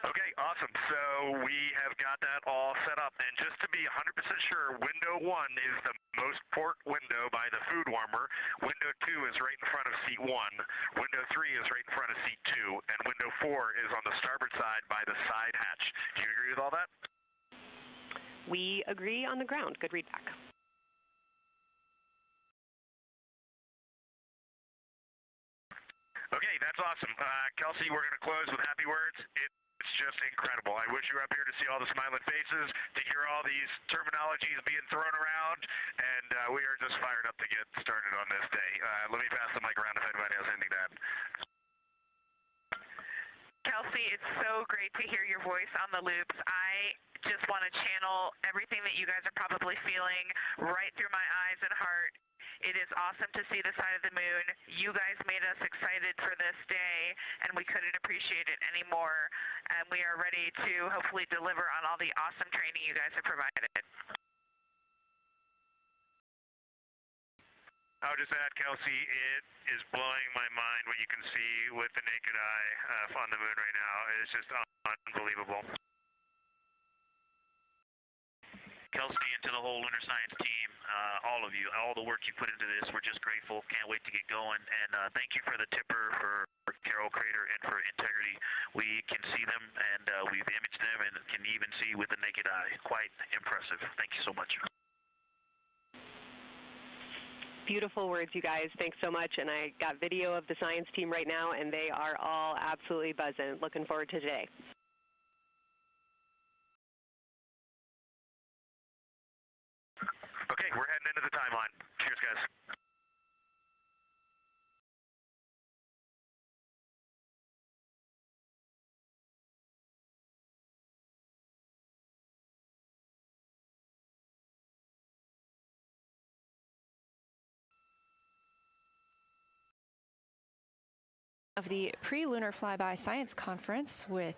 Okay, awesome. So we have got that all set up. And just to be 100% sure, window 1 is the most port window by the food warmer. Window 2 is right in front of seat 1. Window 3 is right in front of seat 2. And window 4 is on the starboard side by the side hatch. Do you agree with all that? We agree on the ground. Good readback. Okay, that's awesome. Kelsey, we're going to close with happy words. It's just incredible. I wish you were up here to see all the smiling faces, to hear all these terminologies being thrown around, and we are just fired up to get started on this day. Let me pass the mic around if anybody has anything to add. Kelsey, it's so great to hear your voice on the loops. I just want to channel everything that you guys are probably feeling right through my eyes and heart. It is awesome to see the side of the moon. You guys made us excited for this day, and we couldn't appreciate it anymore. And we are ready to hopefully deliver on all the awesome training you guys have provided. I'll just add, Kelsey, it is blowing my mind what you can see with the naked eye on the moon right now. It's just unbelievable. Kelsey, and to the whole Lunar Science team, all of you, all the work you put into this, we're just grateful. Can't wait to get going. And thank you for the tipper, for Carroll Crater, and for Integrity. We can see them, and we've imaged them, and can even see with the naked eye. Quite impressive. Thank you so much. Beautiful words, you guys. Thanks so much. And I got video of the science team right now, and they are all absolutely buzzing. Looking forward to today. Okay, we're heading into the timeline. Cheers, guys. Of the pre-lunar flyby science conference with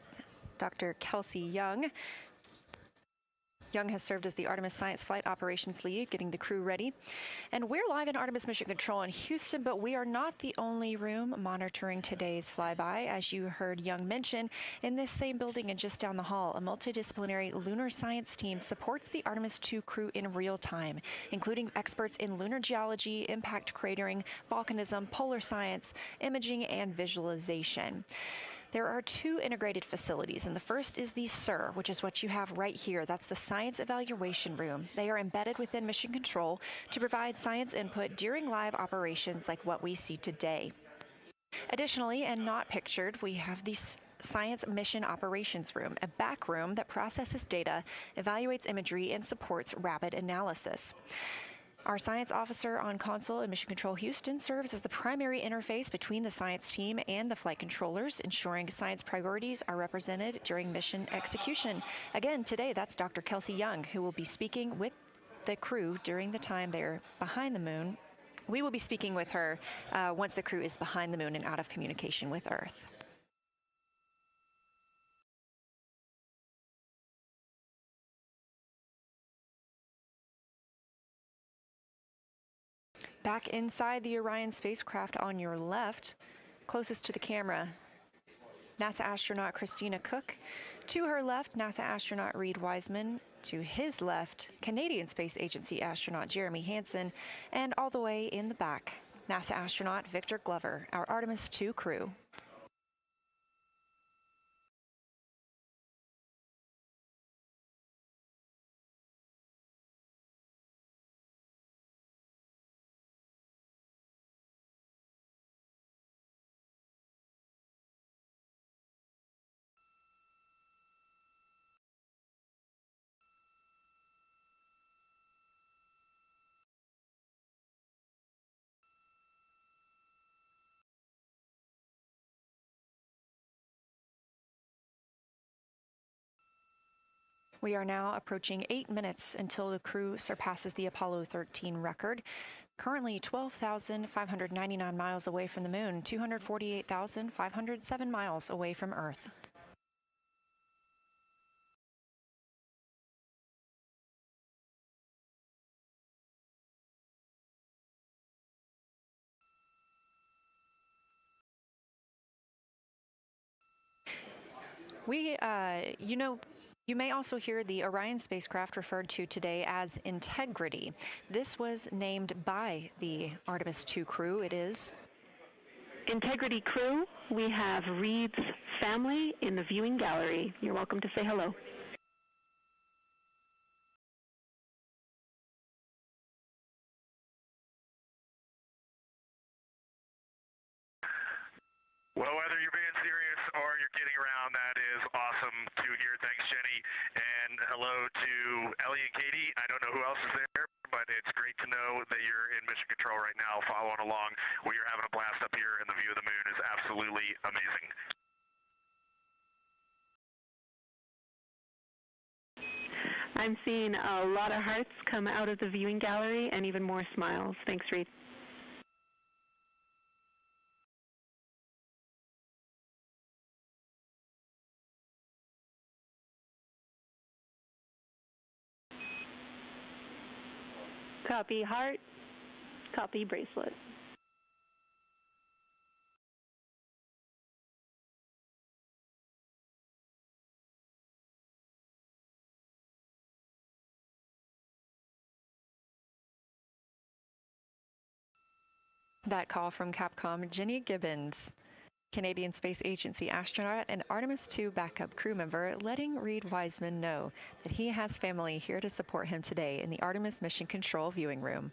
Dr. Kelsey Young. Young has served as the Artemis Science Flight Operations Lead, getting the crew ready. And we're live in Artemis Mission Control in Houston, but we are not the only room monitoring today's flyby. As you heard Young mention, in this same building and just down the hall, a multidisciplinary lunar science team supports the Artemis II crew in real time, including experts in lunar geology, impact cratering, volcanism, polar science, imaging, and visualization. There are two integrated facilities, and the first is the SIR, which is what you have right here. That's the Science Evaluation Room. They are embedded within Mission Control to provide science input during live operations like what we see today. Additionally, and not pictured, we have the Science Mission Operations Room, a back room that processes data, evaluates imagery, and supports rapid analysis. Our science officer on console in Mission Control Houston serves as the primary interface between the science team and the flight controllers, ensuring science priorities are represented during mission execution. Again, today, that's Dr. Kelsey Young, who will be speaking with the crew during the time they're behind the moon. We will be speaking with her once the crew is behind the moon and out of communication with Earth. Back inside the Orion spacecraft on your left, closest to the camera, NASA astronaut Christina Cook. To her left, NASA astronaut Reed Wiseman. To his left, Canadian Space Agency astronaut Jeremy Hansen. And all the way in the back, NASA astronaut Victor Glover, our Artemis II crew. We are now approaching 8 minutes until the crew surpasses the Apollo 13 record. Currently 12,599 miles away from the moon, 248,507 miles away from Earth. You may also hear the Orion spacecraft referred to today as Integrity. This was named by the Artemis II crew. It is Integrity crew. We have Reed's family in the viewing gallery. You're welcome to say hello. Well, whether you're being serious or you're kidding around, that is awesome to hear. Thanks, Jenny. And hello to Ellie and Katie. I don't know who else is there, but it's great to know that you're in mission control right now, following along. We are having a blast up here, and the view of the moon is absolutely amazing. I'm seeing a lot of hearts come out of the viewing gallery and even more smiles. Thanks, Reed. Copy heart, copy bracelet. that call from Capcom Jenny Gibbons, Canadian Space Agency astronaut and Artemis II backup crew member, letting Reed Wiseman know that he has family here to support him today in the Artemis Mission Control viewing room.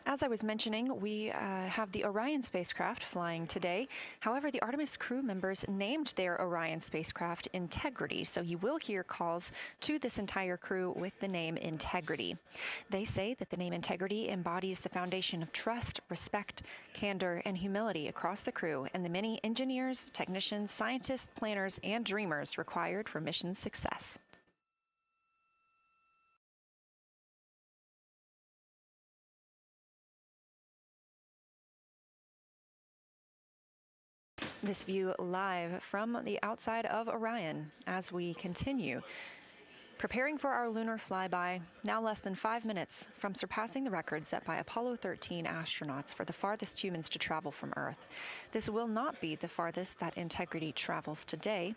As I was mentioning, we have the Orion spacecraft flying today. However, the Artemis crew members named their Orion spacecraft Integrity, so you will hear calls to this entire crew with the name Integrity. They say that the name Integrity embodies the foundation of trust, respect, candor, and humility across the crew and the many engineers, technicians, scientists, planners, and dreamers required for mission success. This view live from the outside of Orion as we continue. Preparing for our lunar flyby, now less than 5 minutes from surpassing the record set by Apollo 13 astronauts for the farthest humans to travel from Earth. This will not be the farthest that Integrity travels today.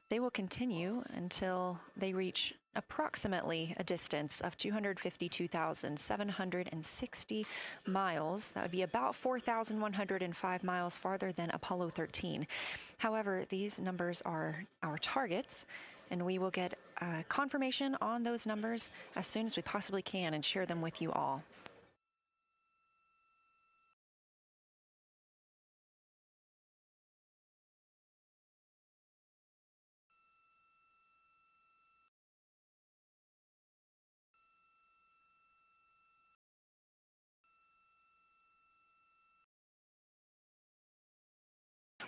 They will continue until they reach approximately a distance of 252,760 miles. That would be about 4,105 miles farther than Apollo 13. However, these numbers are our targets, and we will get confirmation on those numbers as soon as we possibly can and share them with you all.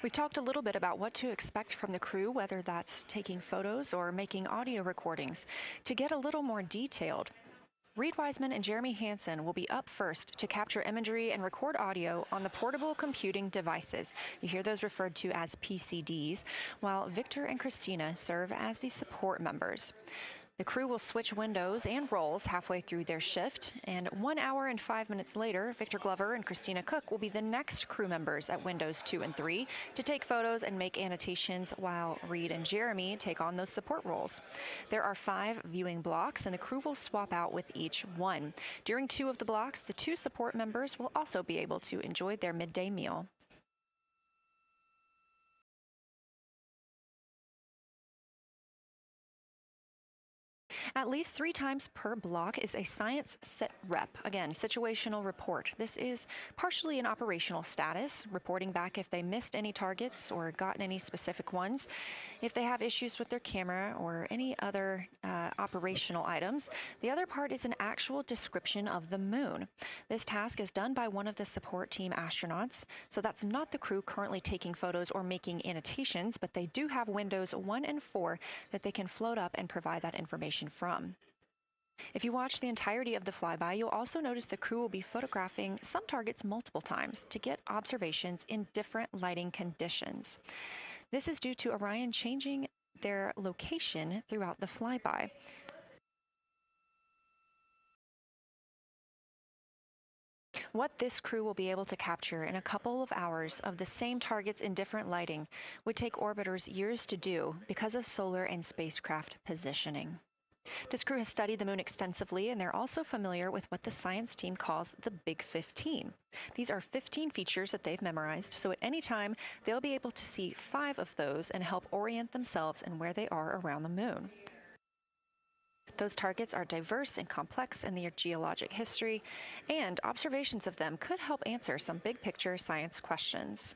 We've talked a little bit about what to expect from the crew, whether that's taking photos or making audio recordings. To get a little more detailed, Reed Wiseman and Jeremy Hansen will be up first to capture imagery and record audio on the portable computing devices. You hear those referred to as PCDs, while Victor and Christina serve as the support members. The crew will switch windows and roles halfway through their shift, and 1 hour and 5 minutes later, Victor Glover and Christina Cook will be the next crew members at windows 2 and 3 to take photos and make annotations, while Reed and Jeremy take on those support roles. There are 5 viewing blocks, and the crew will swap out with each one. During 2 of the blocks, the 2 support members will also be able to enjoy their midday meal. At least 3 times per block is a science sit rep. Again, situational report. This is partially an operational status, reporting back if they missed any targets or gotten any specific ones, if they have issues with their camera or any other operational items. The other part is an actual description of the moon. This task is done by one of the support team astronauts, so that's not the crew currently taking photos or making annotations, but they do have windows 1 and 4 that they can float up and provide that information from. If you watch the entirety of the flyby, you'll also notice the crew will be photographing some targets multiple times to get observations in different lighting conditions. This is due to Orion changing their location throughout the flyby. What this crew will be able to capture in a couple of hours of the same targets in different lighting would take orbiters years to do because of solar and spacecraft positioning. This crew has studied the moon extensively, and they're also familiar with what the science team calls the Big 15. These are 15 features that they've memorized, so at any time, they'll be able to see 5 of those and help orient themselves and where they are around the moon. Those targets are diverse and complex in their geologic history, and observations of them could help answer some big-picture science questions.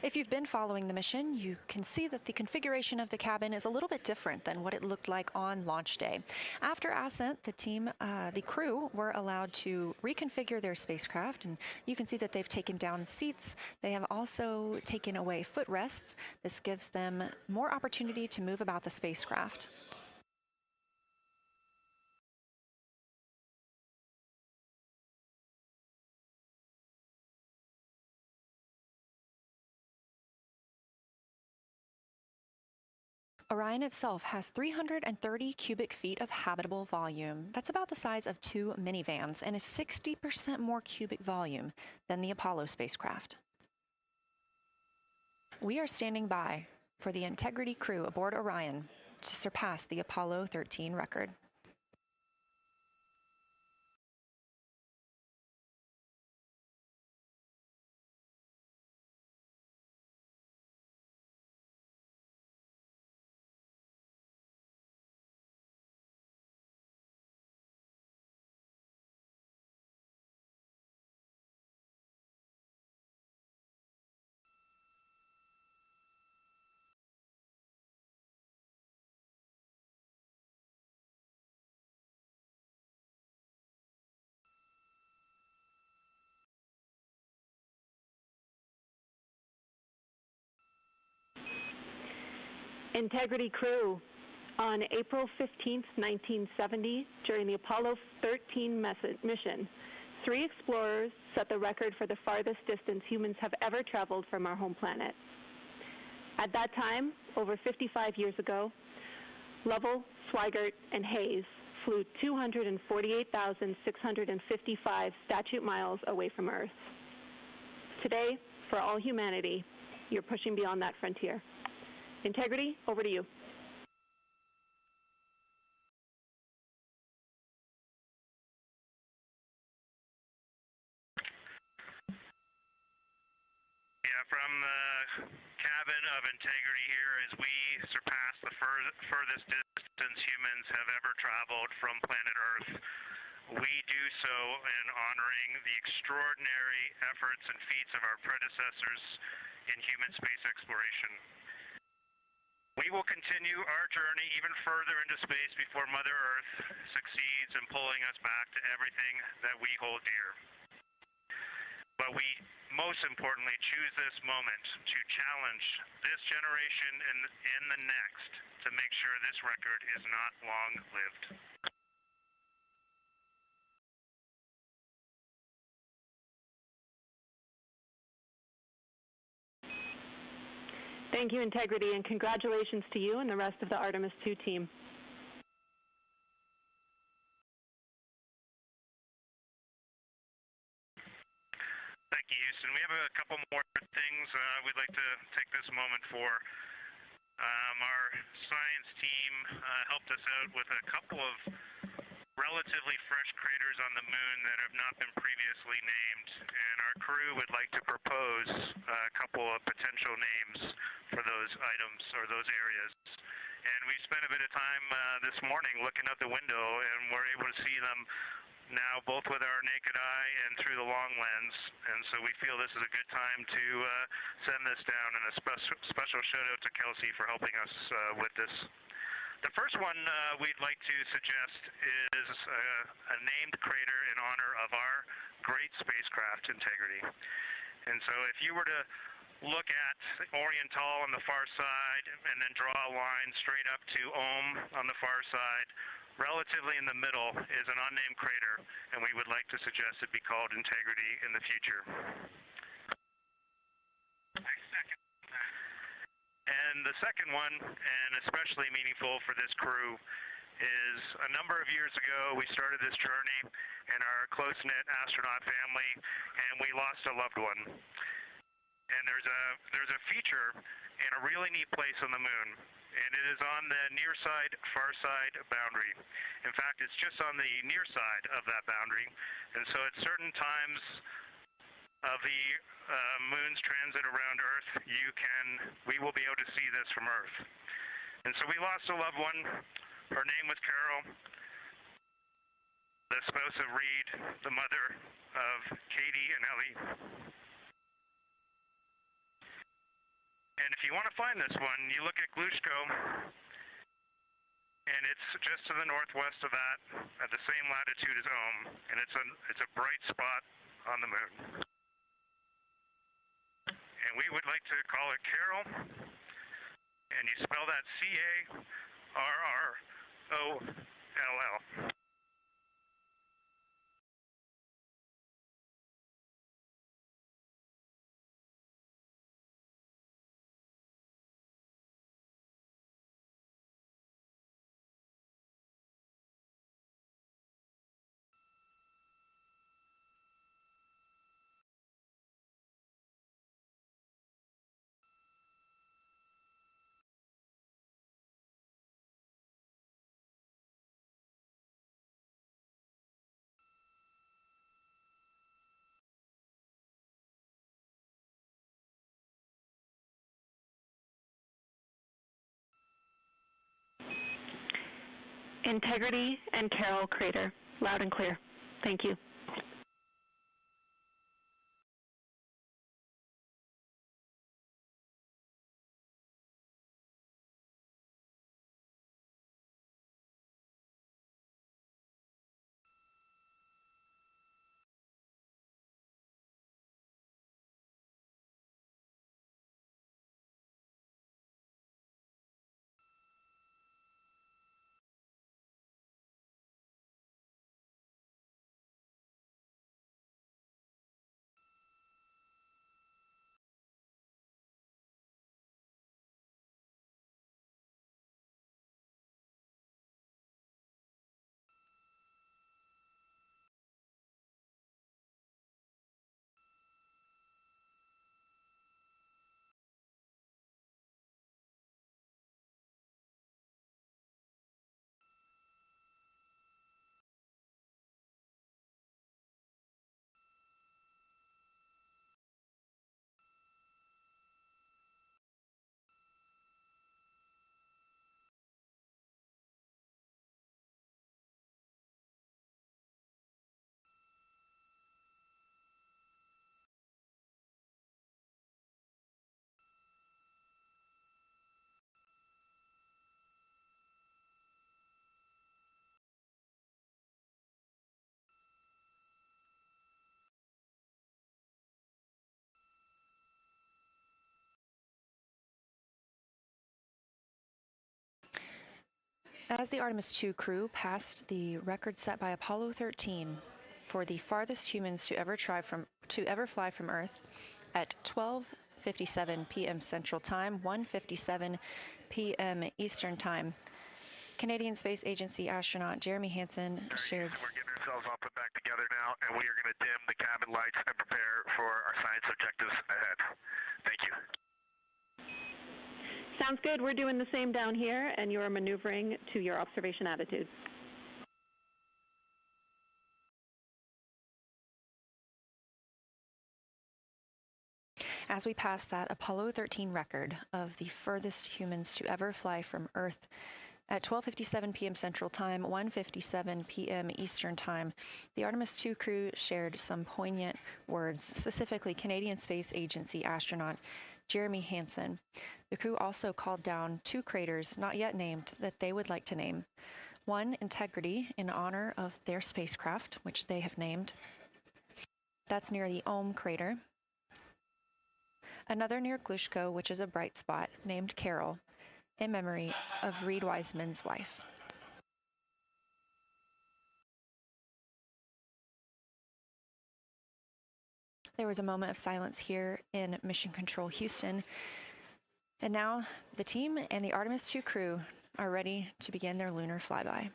If you've been following the mission, you can see that the configuration of the cabin is a little bit different than what it looked like on launch day. After ascent, the crew were allowed to reconfigure their spacecraft, and you can see that they've taken down seats. They have also taken away footrests. This gives them more opportunity to move about the spacecraft. Orion itself has 330 cubic feet of habitable volume. That's about the size of 2 minivans and is 60% more cubic volume than the Apollo spacecraft. We are standing by for the Integrity crew aboard Orion to surpass the Apollo 13 record. Integrity crew, on April 15, 1970, during the Apollo 13 mission, 3 explorers set the record for the farthest distance humans have ever traveled from our home planet. At that time, over 55 years ago, Lovell, Swigert, and Hayes flew 248,655 statute miles away from Earth. Today, for all humanity, you're pushing beyond that frontier. Integrity, over to you. Yeah, from the cabin of Integrity here, as we surpass the furthest distance humans have ever traveled from planet Earth, we do so in honoring the extraordinary efforts and feats of our predecessors in human space exploration. We will continue our journey even further into space before Mother Earth succeeds in pulling us back to everything that we hold dear. But we, most importantly, choose this moment to challenge this generation and the next to make sure this record is not long-lived. Thank you, Integrity, and congratulations to you and the rest of the Artemis II team. Thank you, Houston. We have a couple more things we'd like to take this moment for. Our science team helped us out with a couple of relatively fresh craters on the moon that have not been previously named, and our crew would like to propose a couple of potential names for those items or those areas. And we spent a bit of time this morning looking out the window, and we're able to see them now, both with our naked eye and through the long lens, and so we feel this is a good time to send this down, and a special shout out to Kelsey for helping us with this. The first one we'd like to suggest is a named crater in honor of our great spacecraft integrity. And so if you were to look at Oriental on the far side and then draw a line straight up to Ohm on the far side, relatively in the middle is an unnamed crater, and we would like to suggest it be called Integrity in the future. And the second one, and especially meaningful for this crew, is a number of years ago we started this journey in our close-knit astronaut family, and we lost a loved one. And there's a feature in a really neat place on the moon, and it is on the near side, far side boundary. In fact, it's just on the near side of that boundary, and so at certain times of the moon's transit around Earth, we will be able to see this from Earth. And so we lost a loved one. Her name was Carol, the spouse of Reed, the mother of Katie and Ellie. And if you want to find this one, you look at Glushko, and it's just to the northwest of that, at the same latitude as Ohm, and it's a bright spot on the moon. And we would like to call it Carol, and you spell that C-A-R-R-O-L-L. Integrity and Carol Crater, loud and clear. Thank you. As the Artemis II crew passed the record set by Apollo 13 for the farthest humans to ever fly from Earth at 12:57 p.m. Central Time, 1:57 p.m. Eastern Time, Canadian Space Agency astronaut Jeremy Hansen shared. We're getting ourselves all put back together now, and we are going to dim the cabin lights and prepare for our science objectives ahead. Thank you. Sounds good. We're doing the same down here, and you're maneuvering to your observation attitude. As we pass that Apollo 13 record of the furthest humans to ever fly from Earth At 12:57 p.m. Central Time, 1:57 p.m. Eastern Time, the Artemis II crew shared some poignant words, specifically Canadian Space Agency astronaut Jeremy Hansen. The crew also called down 2 craters not yet named that they would like to name. One, Integrity, in honor of their spacecraft, which they have named. That's near the Ohm crater. Another near Glushko, which is a bright spot, named Carol, in memory of Reed Wiseman's wife. There was a moment of silence here in Mission Control Houston. And now the team and the Artemis II crew are ready to begin their lunar flyby.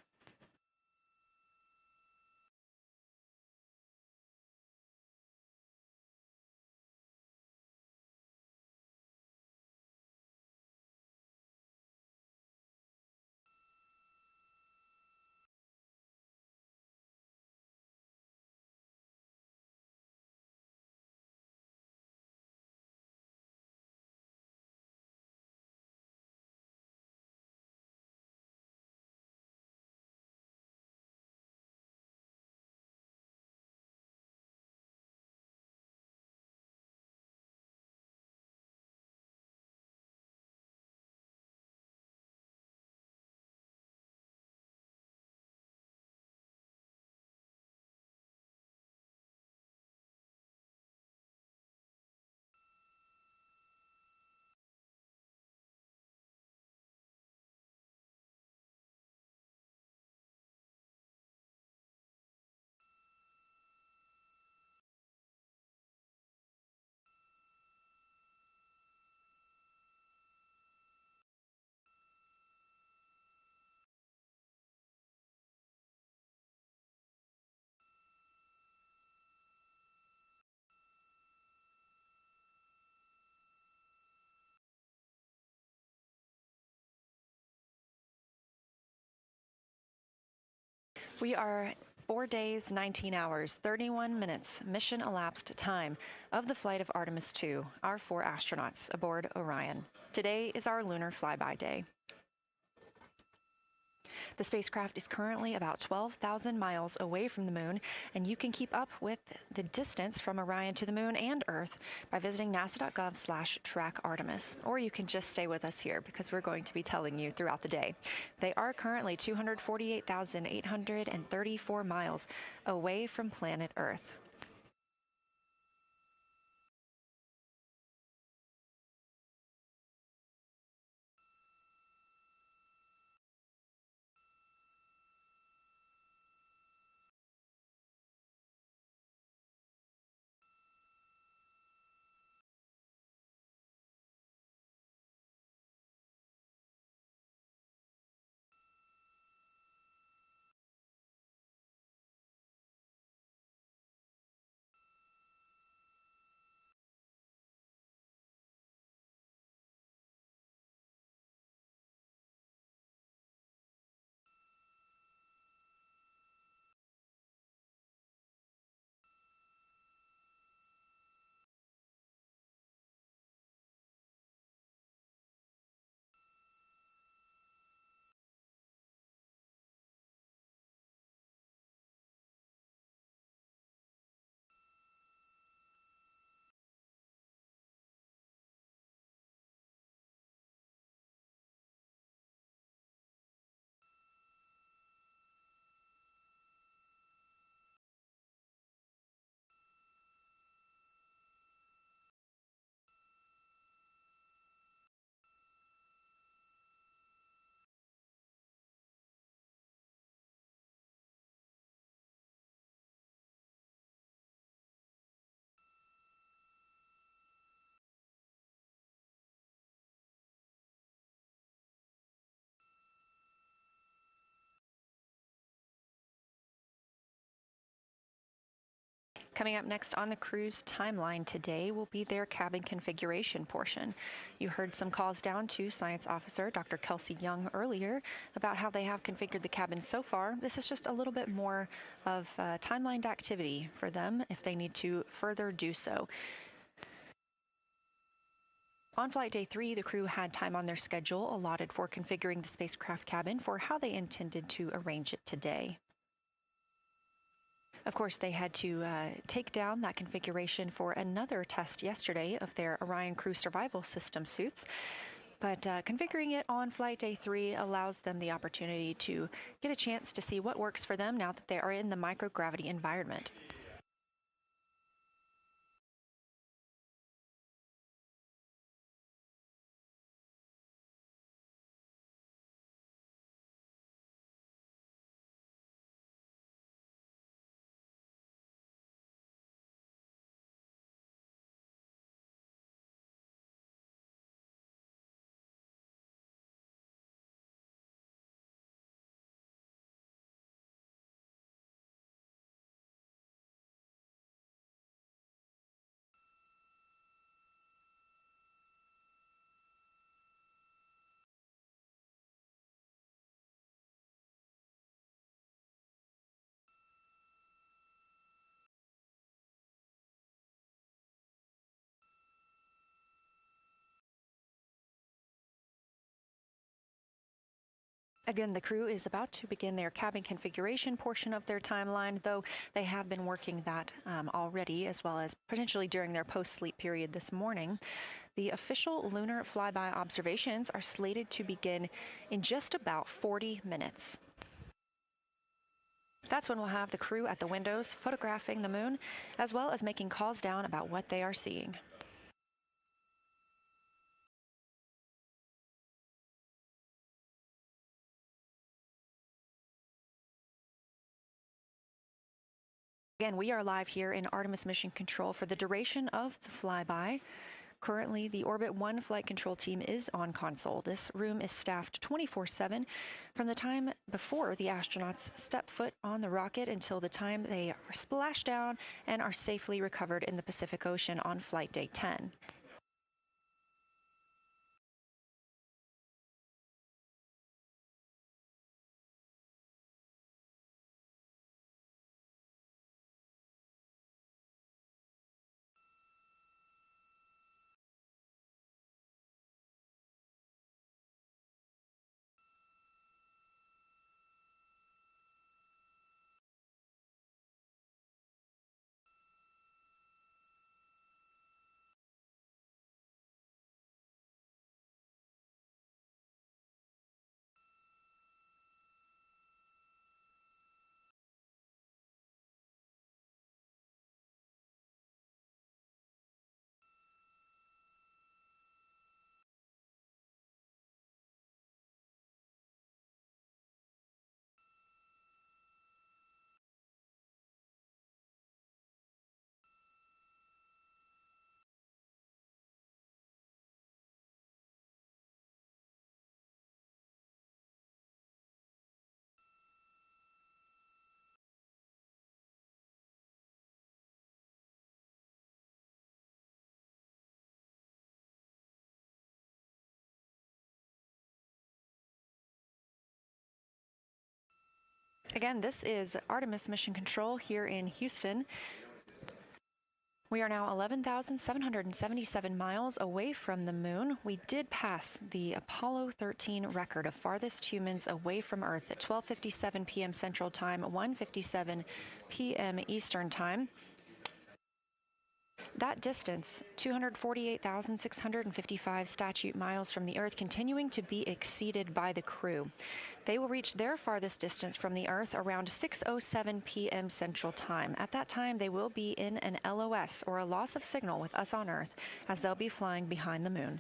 We are 4 days, 19 hours, 31 minutes mission elapsed time of the flight of Artemis II, our 4 astronauts aboard Orion. Today is our lunar flyby day. The spacecraft is currently about 12,000 miles away from the moon, and you can keep up with the distance from Orion to the moon and Earth by visiting nasa.gov/trackartemis, or you can just stay with us here because we're going to be telling you throughout the day. They are currently 248,834 miles away from planet Earth. Coming up next on the crew's timeline today will be their cabin configuration portion. You heard some calls down to Science Officer Dr. Kelsey Young earlier about how they have configured the cabin so far. This is just a little bit more of timelined activity for them if they need to further do so. On flight day 3, the crew had time on their schedule allotted for configuring the spacecraft cabin for how they intended to arrange it today. Of course, they had to take down that configuration for another test yesterday of their Orion crew survival system suits. But configuring it on flight day 3 allows them the opportunity to get a chance to see what works for them now that they are in the microgravity environment. Again, the crew is about to begin their cabin configuration portion of their timeline, though they have been working that already, as well as potentially during their post-sleep period this morning. The official lunar flyby observations are slated to begin in just about 40 minutes. That's when we'll have the crew at the windows photographing the moon, as well as making calls down about what they are seeing. Again, we are live here in Artemis Mission Control for the duration of the flyby. Currently, the Orbit 1 flight control team is on console. This room is staffed 24/7 from the time before the astronauts step foot on the rocket until the time they are splashed down and are safely recovered in the Pacific Ocean on flight day 10. Again, this is Artemis Mission Control here in Houston. We are now 11,777 miles away from the moon. We did pass the Apollo 13 record of farthest humans away from Earth at 12:57 p.m. Central Time, 1:57 p.m. Eastern Time. That distance, 248,655 statute miles from the Earth, continuing to be exceeded by the crew. They will reach their farthest distance from the Earth around 6:07 p.m. Central Time. At that time, they will be in an LOS, or a loss of signal, with us on Earth, as they'll be flying behind the moon.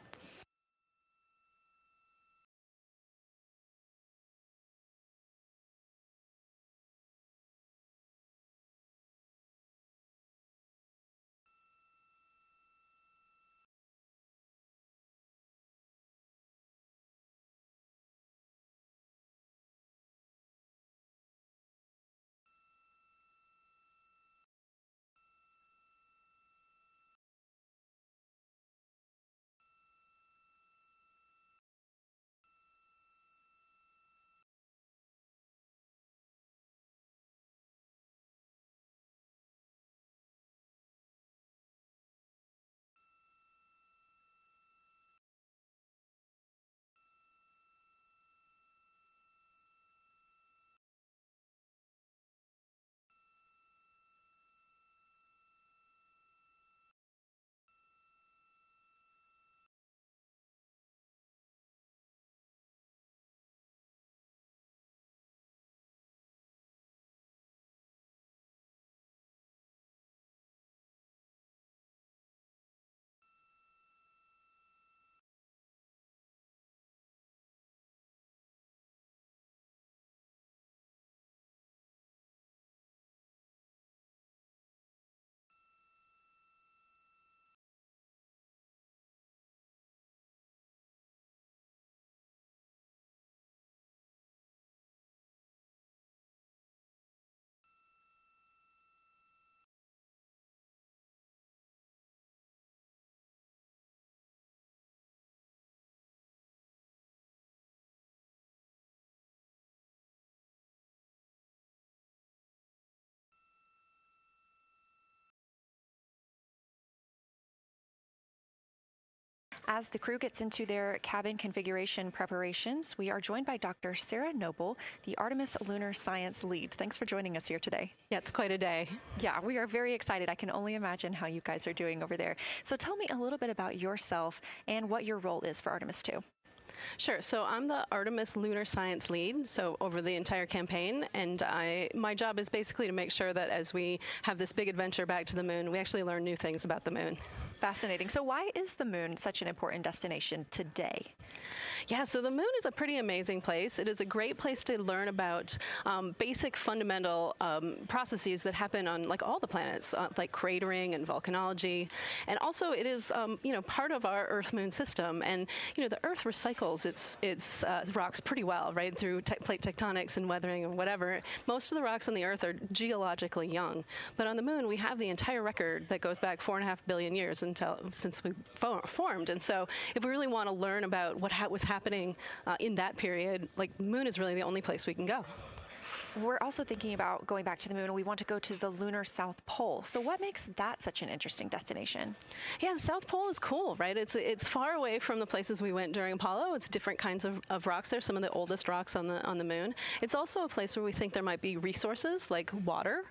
As the crew gets into their cabin configuration preparations, we are joined by Dr. Sarah Noble, the Artemis Lunar Science Lead. Thanks for joining us here today. Yeah, it's quite a day. Yeah, we are very excited. I can only imagine how you guys are doing over there. So tell me a little bit about yourself and what your role is for Artemis II. Sure. So I'm the Artemis Lunar Science Lead, so over the entire campaign, and my job is basically to make sure that as we have this big adventure back to the moon, we actually learn new things about the moon. Fascinating. So why is the moon such an important destination today? Yeah, so the moon is a pretty amazing place. It is a great place to learn about basic fundamental processes that happen on like all the planets, like cratering and volcanology. And also it is, part of our Earth-Moon system. And, the Earth recycles its rocks pretty well, right, through plate tectonics and weathering and whatever. Most of the rocks on the Earth are geologically young. But on the moon, we have the entire record that goes back 4.5 billion years since we formed. And so if we really want to learn about what was happening in that period, like the moon is really the only place we can go. We're also thinking about going back to the moon, and we want to go to the lunar South Pole. So what makes that such an interesting destination? Yeah, the South Pole is cool, right? It's far away from the places we went during Apollo. It's different kinds of rocks there, some of the oldest rocks on the moon. It's also a place where we think there might be resources like water.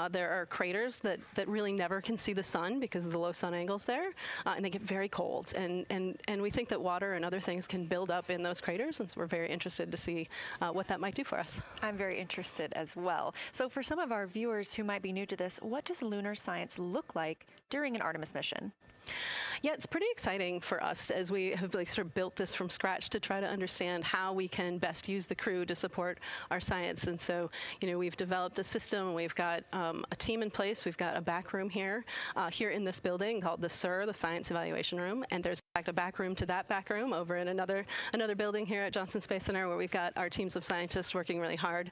There are craters that really never can see the sun because of the low sun angles there, and they get very cold. And we think that water and other things can build up in those craters, and so we're very interested to see what that might do for us. I'm very interested as well. So for some of our viewers who might be new to this, what does lunar science look like during an Artemis mission? Yeah, it's pretty exciting for us as we have sort of built this from scratch to try to understand how we can best use the crew to support our science. And so, we've developed a system. We've got a team in place. We've got a back room here in this building called the SIR, the Science Evaluation Room. And there's in fact a back room to that back room over in another building here at Johnson Space Center where we've got our teams of scientists working really hard.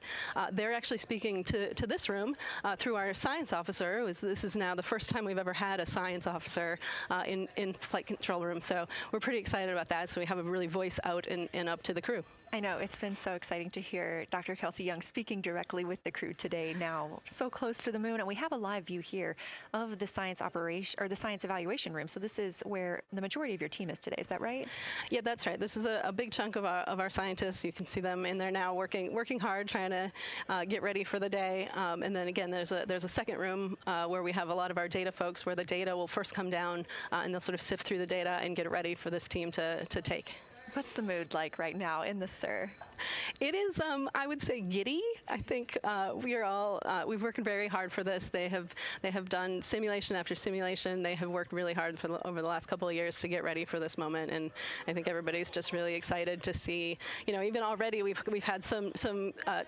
They're actually speaking to this room through our science officer. This is now the first time we've ever had a science officer in flight control room. So we're pretty excited about that. So we have a really voice out and up to the crew. I know, it's been so exciting to hear Dr. Kelsey Young speaking directly with the crew today, now so close to the moon. And we have a live view here of the science operation or the science evaluation room. So this is where the majority of your team is today. Is that right? Yeah, that's right. This is a big chunk of our scientists. You can see them in there now working hard, trying to get ready for the day. And then again, there's a second room where we have a lot of our data folks where the data will first come down and they'll sort of sift through the data and get it ready for this team to take. What's the mood like right now in the SIR? It is, I would say, giddy. I think we've worked very hard for this. They have done simulation after simulation. They have worked really hard over the last couple of years to get ready for this moment, and I think everybody's just really excited to see. Even already we've had some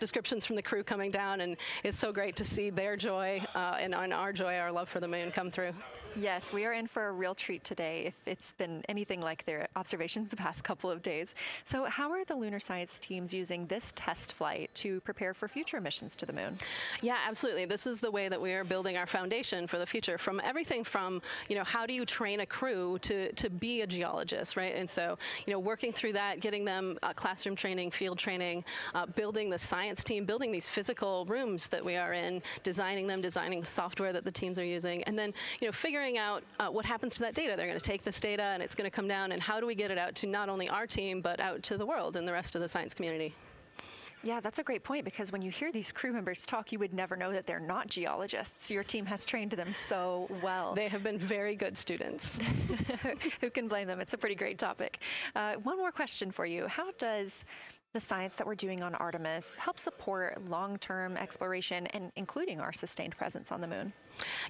descriptions from the crew coming down, and it's so great to see their joy and our joy, our love for the moon come through. Yes, we are in for a real treat today if it's been anything like their observations the past couple of days. So how are the lunar science teams using this test flight to prepare for future missions to the moon? Yeah, absolutely. This is the way that we are building our foundation for the future, from everything from, how do you train a crew to be a geologist, right? And so, working through that, getting them classroom training, field training, building the science team, building these physical rooms that we are in, designing the software that the teams are using, and then, figuring out what happens to that data. They're going to take this data and it's going to come down, and how do we get it out to not only our team, but out to the world and the rest of the science community? Yeah, that's a great point, because when you hear these crew members talk, you would never know that they're not geologists. Your team has trained them so well. They have been very good students. Who can blame them? It's a pretty great topic. One more question for you. How does the science that we're doing on Artemis help support long-term exploration and including our sustained presence on the moon?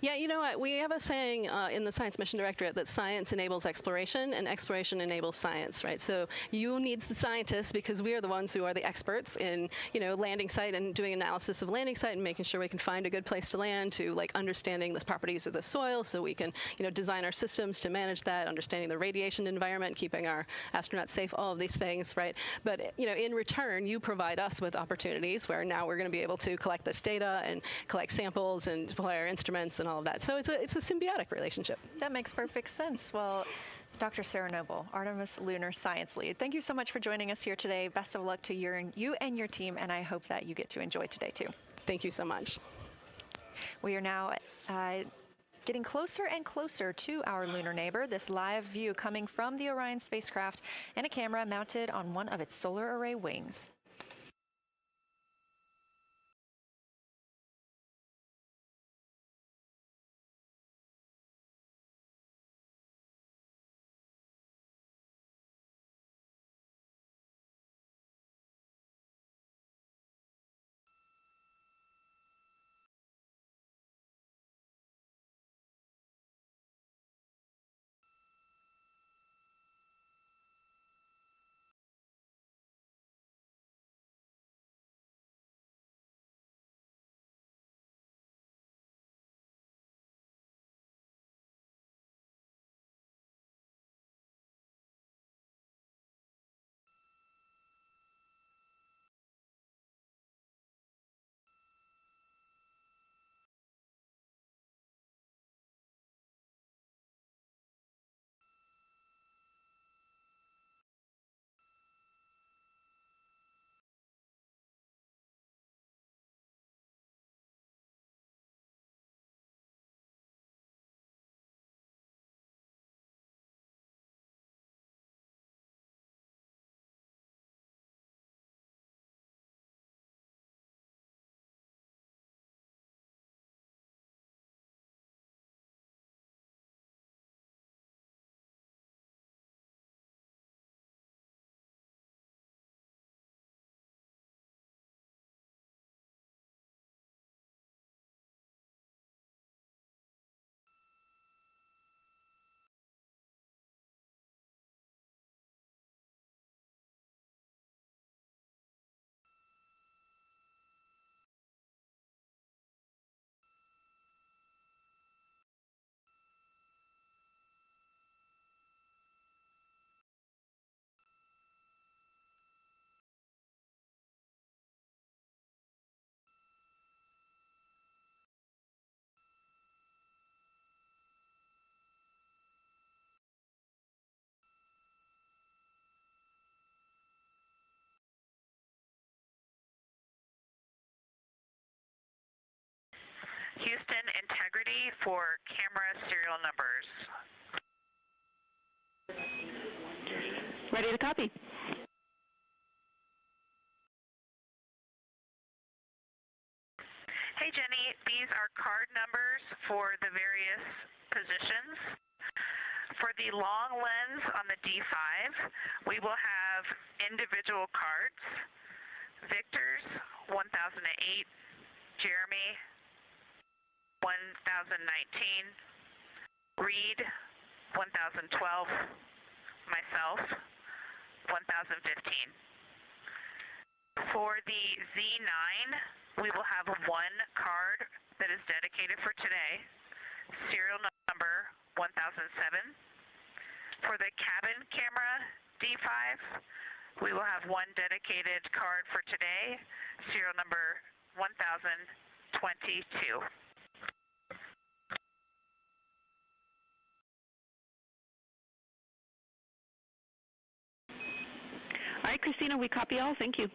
Yeah, you know what? We have a saying in the Science Mission Directorate that science enables exploration and exploration enables science, right? So you need the scientists because we are the ones who are the experts in, landing site and doing analysis of landing site and making sure we can find a good place to land, to understanding the properties of the soil so we can, design our systems to manage that, understanding the radiation environment, keeping our astronauts safe, all of these things, right? But, in return, you provide us with opportunities where now we're going to be able to collect this data and collect samples and deploy our instruments and all of that. So it's a symbiotic relationship. That makes perfect sense. Well, Dr. Sarah Noble, Artemis Lunar Science Lead, thank you so much for joining us here today. Best of luck to you and your team, and I hope that you get to enjoy today too. Thank you so much. We are now getting closer and closer to our lunar neighbor. This live view coming from the Orion spacecraft and a camera mounted on one of its solar array wings. Houston, integrity for camera serial numbers. Ready to copy. Hey Jenny, these are card numbers for the various positions. For the long lens on the D5, we will have individual cards. Victor's 1008, Jeremy 1019, Reed 1012, myself 1015. For the Z9, we will have one card that is dedicated for today, serial number 1007. For the cabin camera D5, we will have one dedicated card for today, serial number 1022. All right, Christina, we copy all. Thank you.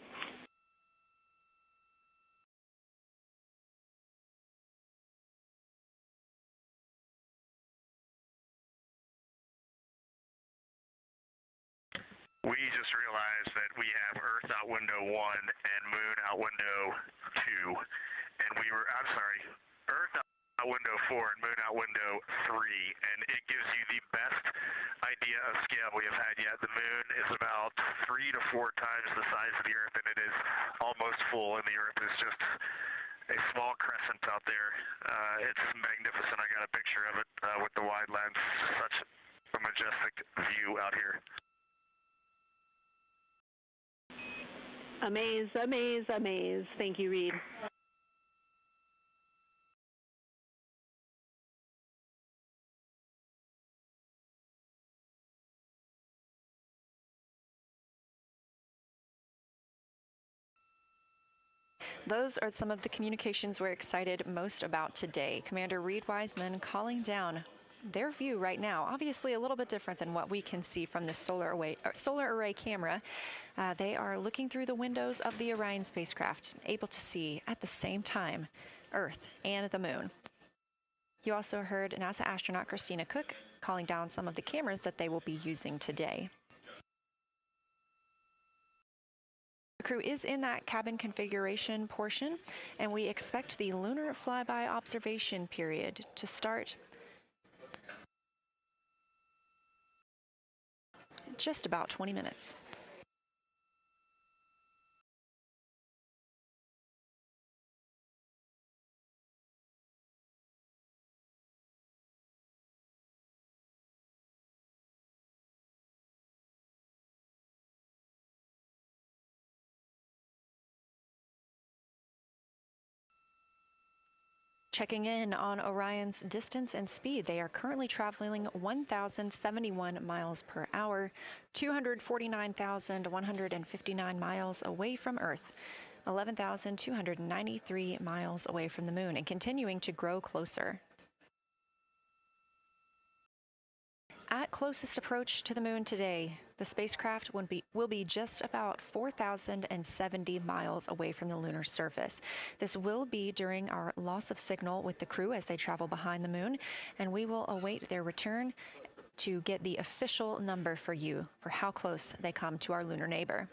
We just realized that we have Earth out window 1 and Moon out window 2, and Earth out window 4 and Moon out window 3, and it gives you the best idea of scale we have had yet. The Moon is about 3 to 4 times the size of the Earth, and it is almost full, and the Earth is just a small crescent out there. It's magnificent. I got a picture of it with the wide lens. Such a majestic view out here. Amaze, amaze, amaze. Thank you, Reed. Those are some of the communications we're excited most about today. Commander Reed Wiseman calling down their view right now, obviously a little bit different than what we can see from the solar array camera. They are looking through the windows of the Orion spacecraft, able to see at the same time Earth and the Moon. You also heard NASA astronaut Christina Cook calling down some of the cameras that they will be using today. The crew is in that cabin configuration portion, and we expect the lunar flyby observation period to start in just about 20 minutes. Checking in on Orion's distance and speed, they are currently traveling 1,071 miles per hour, 249,159 miles away from Earth, 11,293 miles away from the moon, and continuing to grow closer. At closest approach to the moon today, the spacecraft will be just about 4,070 miles away from the lunar surface. This will be during our loss of signal with the crew as they travel behind the moon, and we will await their return to get the official number for you for how close they come to our lunar neighbor.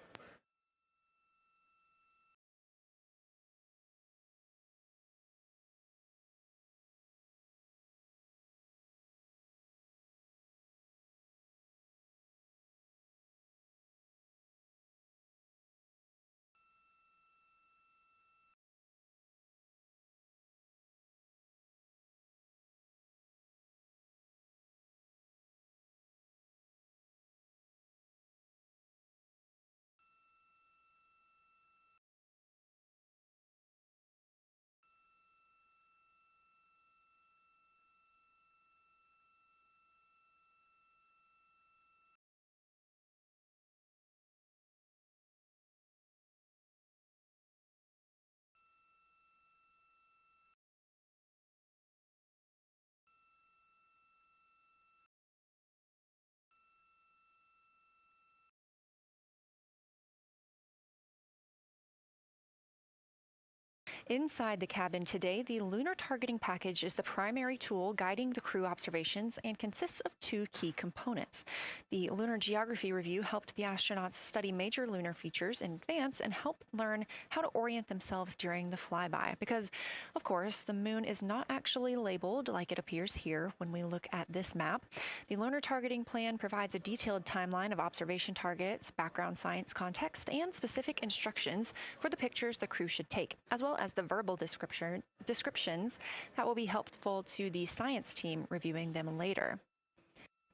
Inside the cabin today, the lunar targeting package is the primary tool guiding the crew observations and consists of two key components. The lunar geography review helped the astronauts study major lunar features in advance and help learn how to orient themselves during the flyby. Because, of course, the moon is not actually labeled like it appears here when we look at this map. The lunar targeting plan provides a detailed timeline of observation targets, background science context, and specific instructions for the pictures the crew should take, as well as the verbal descriptions that will be helpful to the science team reviewing them later.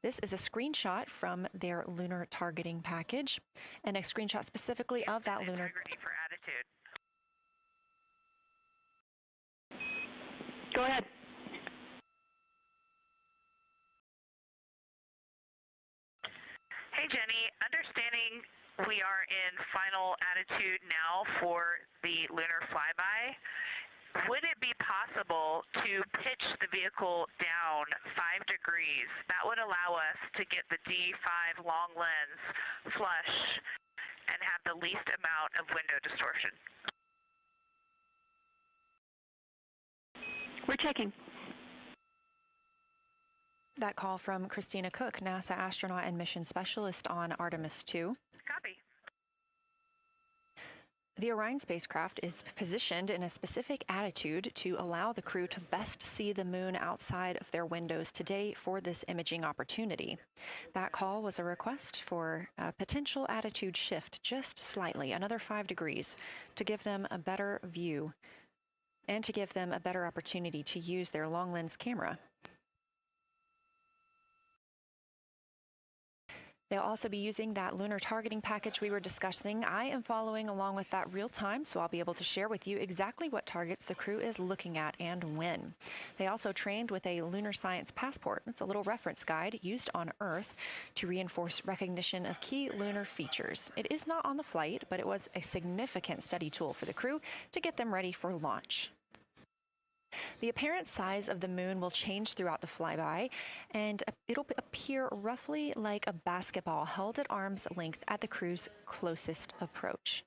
This is a screenshot from their lunar targeting package and a screenshot specifically of that lunar. Integrity for attitude. Go ahead. Hey, Jenny. Understanding we are in final attitude now for the lunar flyby, would it be possible to pitch the vehicle down 5 degrees? That would allow us to get the D5 long lens flush and have the least amount of window distortion. We're checking. That call from Christina Cook, NASA astronaut and mission specialist on Artemis II. Copy. The Orion spacecraft is positioned in a specific attitude to allow the crew to best see the moon outside of their windows today for this imaging opportunity. That call was a request for a potential attitude shift just slightly, another 5 degrees, to give them a better view and to give them a better opportunity to use their long lens camera. They'll also be using that lunar targeting package we were discussing. I am following along with that real time, so I'll be able to share with you exactly what targets the crew is looking at and when. They also trained with a lunar science passport. It's a little reference guide used on Earth to reinforce recognition of key lunar features. It is not on the flight, but it was a significant study tool for the crew to get them ready for launch. The apparent size of the moon will change throughout the flyby, and it'll appear roughly like a basketball held at arm's length at the crew's closest approach.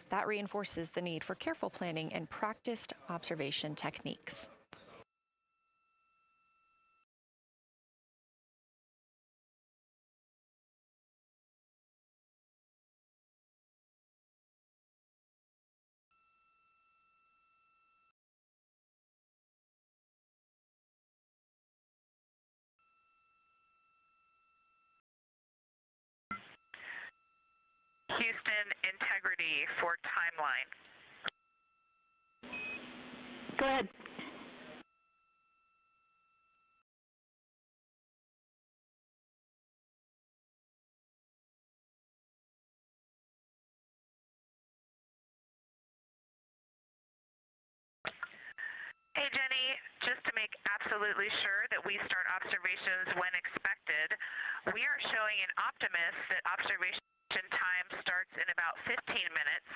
That reinforces the need for careful planning and practiced observation techniques. integrity for timeline? Go ahead. Hey, Jenny, just to make absolutely sure that we start observations when expected, we are showing in Optimus that observation time starts in about 15 minutes,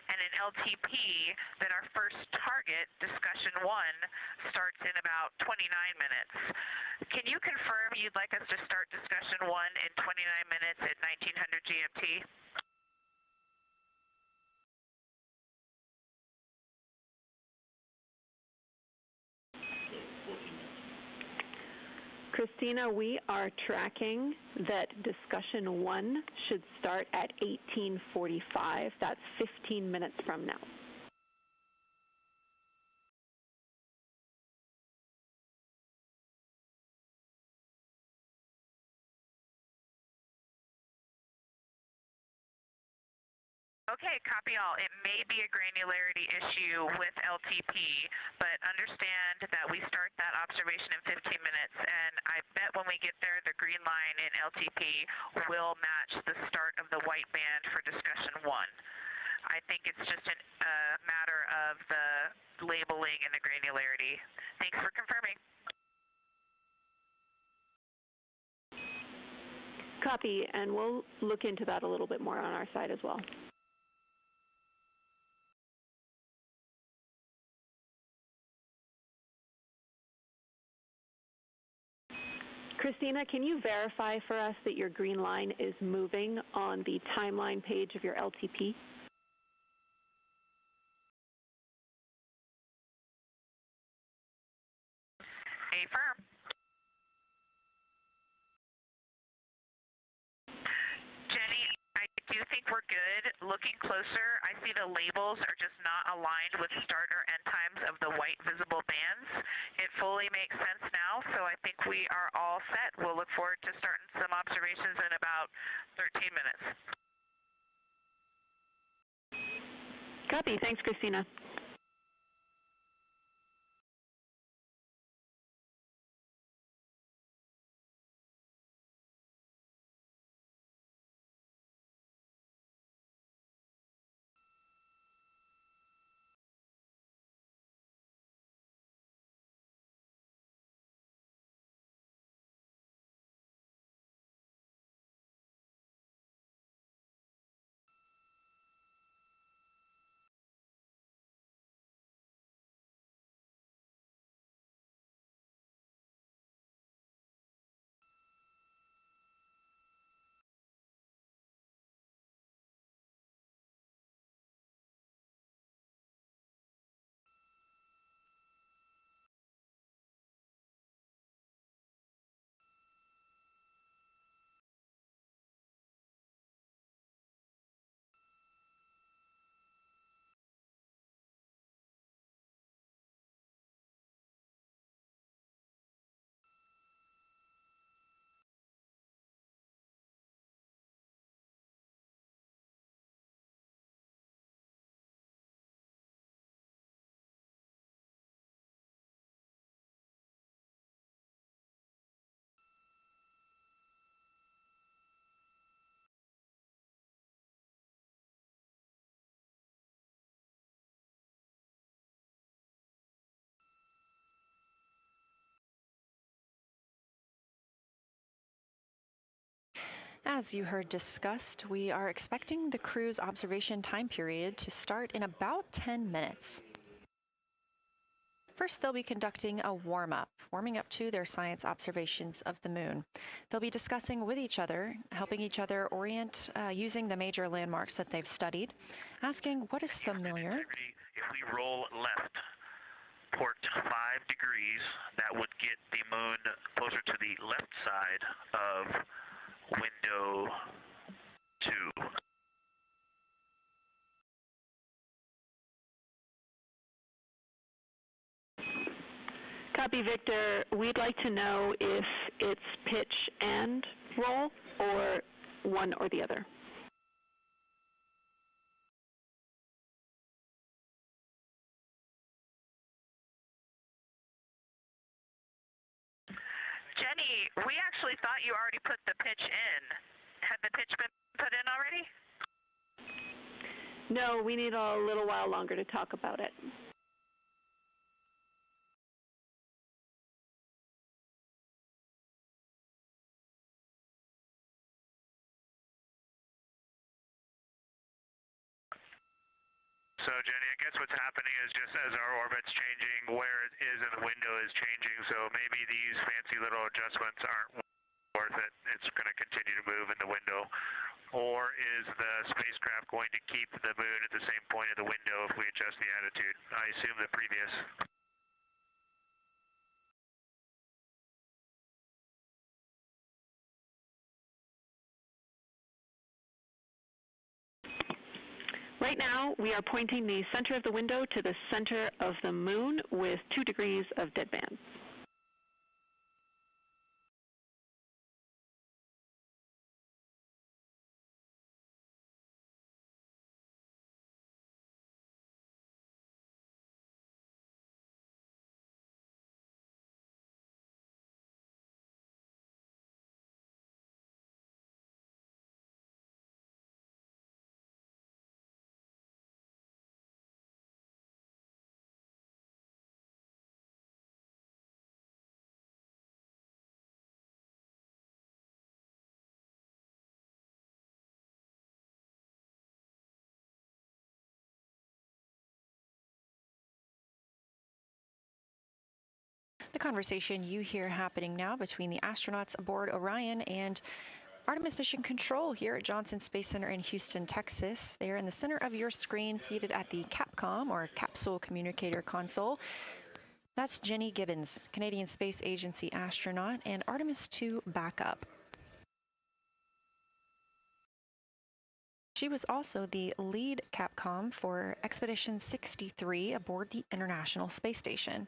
and in LTP that our first target, discussion 1, starts in about 29 minutes. Can you confirm you'd like us to start discussion 1 in 29 minutes at 1900 GMT? Christina, we are tracking that discussion 1 should start at 18:45. That's 15 minutes from now. Okay, copy all. It may be a granularity issue with LTP, but understand that we start that observation in 15 minutes, and I bet when we get there, the green line in LTP will match the start of the white band for discussion 1. I think it's just a matter of the labeling and the granularity. Thanks for confirming. Copy, and we'll look into that a little bit more on our side as well. Christina, can you verify for us that your green line is moving on the timeline page of your LTP? Affirm. Jenny, I do think we're good. Looking closer, I see the labels are just not aligned with start or end times of the white visible bands. It fully makes sense now, so I think we are all set. We'll look forward to starting some observations in about 13 minutes. Copy. Thanks, Christina. As you heard discussed, we are expecting the crew's observation time period to start in about 10 minutes. First, they'll be conducting a warm-up, warming up to their science observations of the moon. They'll be discussing with each other, helping each other orient using the major landmarks that they've studied, asking what is familiar. If we roll left, port 5 degrees, that would get the moon closer to the left side of window 2. Copy, Victor. We'd like to know if it's pitch and roll or one or the other. Jenny, we actually thought you already put the pitch in. Had the pitch been put in already? No, we need a little while longer to talk about it. So Jenny, I guess what's happening is just as our orbit's changing, where it is in the window is changing, so maybe these fancy little adjustments aren't worth it. It's going to continue to move in the window. Or is the spacecraft going to keep the moon at the same point of the window if we adjust the attitude? I assume the previous. Right now, we are pointing the center of the window to the center of the moon with 2 degrees of deadband. The conversation you hear happening now between the astronauts aboard Orion and Artemis Mission Control here at Johnson Space Center in Houston, Texas. They are in the center of your screen, seated at the CAPCOM, or Capsule Communicator Console. That's Jenny Gibbons, Canadian Space Agency astronaut and Artemis II backup. She was also the lead CAPCOM for Expedition 63 aboard the International Space Station.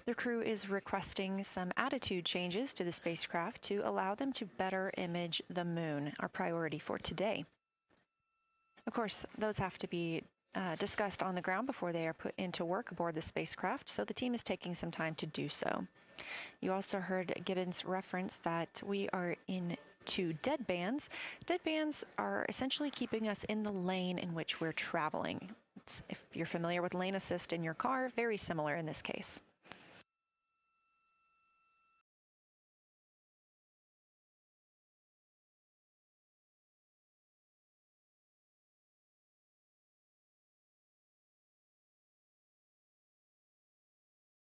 The crew is requesting some attitude changes to the spacecraft to allow them to better image the moon, our priority for today. Of course, those have to be discussed on the ground before they are put into work aboard the spacecraft, so the team is taking some time to do so. You also heard Gibbons reference that we are in 2 dead bands. Dead bands are essentially keeping us in the lane in which we're traveling. If you're familiar with lane assist in your car, very similar in this case.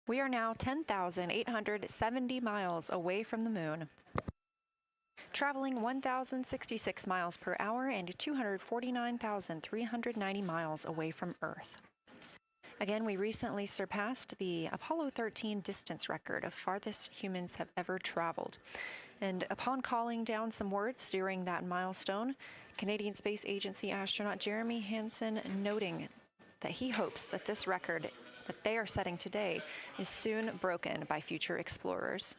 We are now 10,870 miles away from the moon, traveling 1,066 miles per hour and 249,390 miles away from Earth. Again, we recently surpassed the Apollo 13 distance record of farthest humans have ever traveled. And upon calling down some words during that milestone, Canadian Space Agency astronaut Jeremy Hansen noting that he hopes that this record that they are setting today is soon broken by future explorers.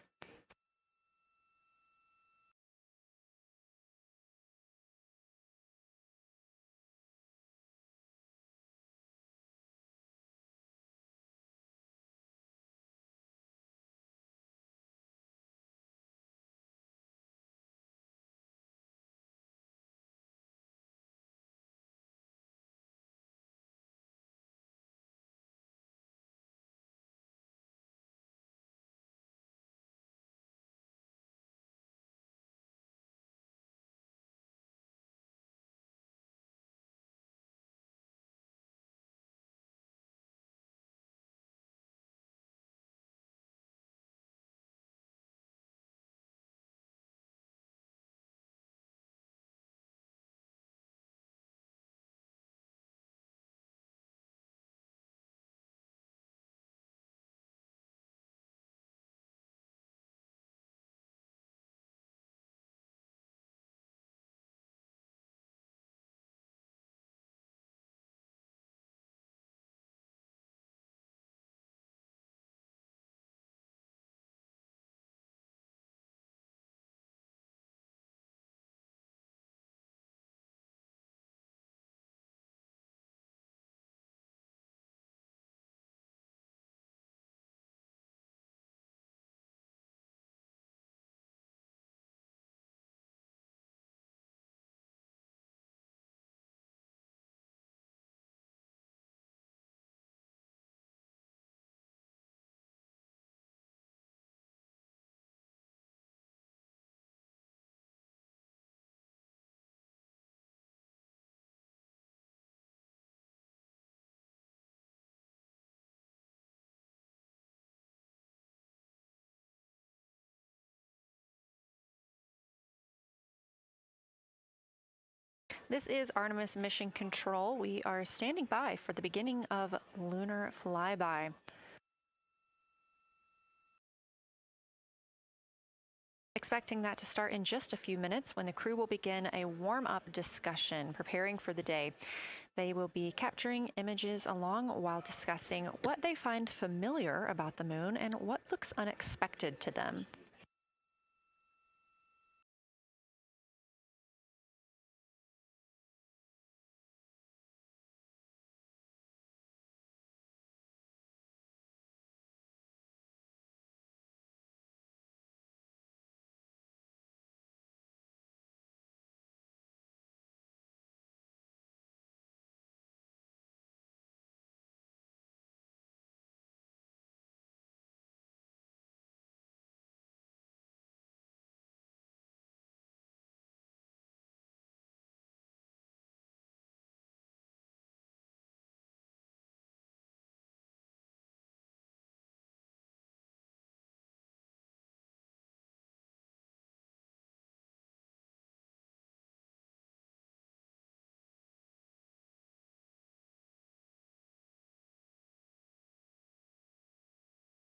This is Artemis Mission Control. We are standing by for the beginning of Lunar Flyby. Expecting that to start in just a few minutes when the crew will begin a warm-up discussion, preparing for the day. They will be capturing images along while discussing what they find familiar about the moon and what looks unexpected to them.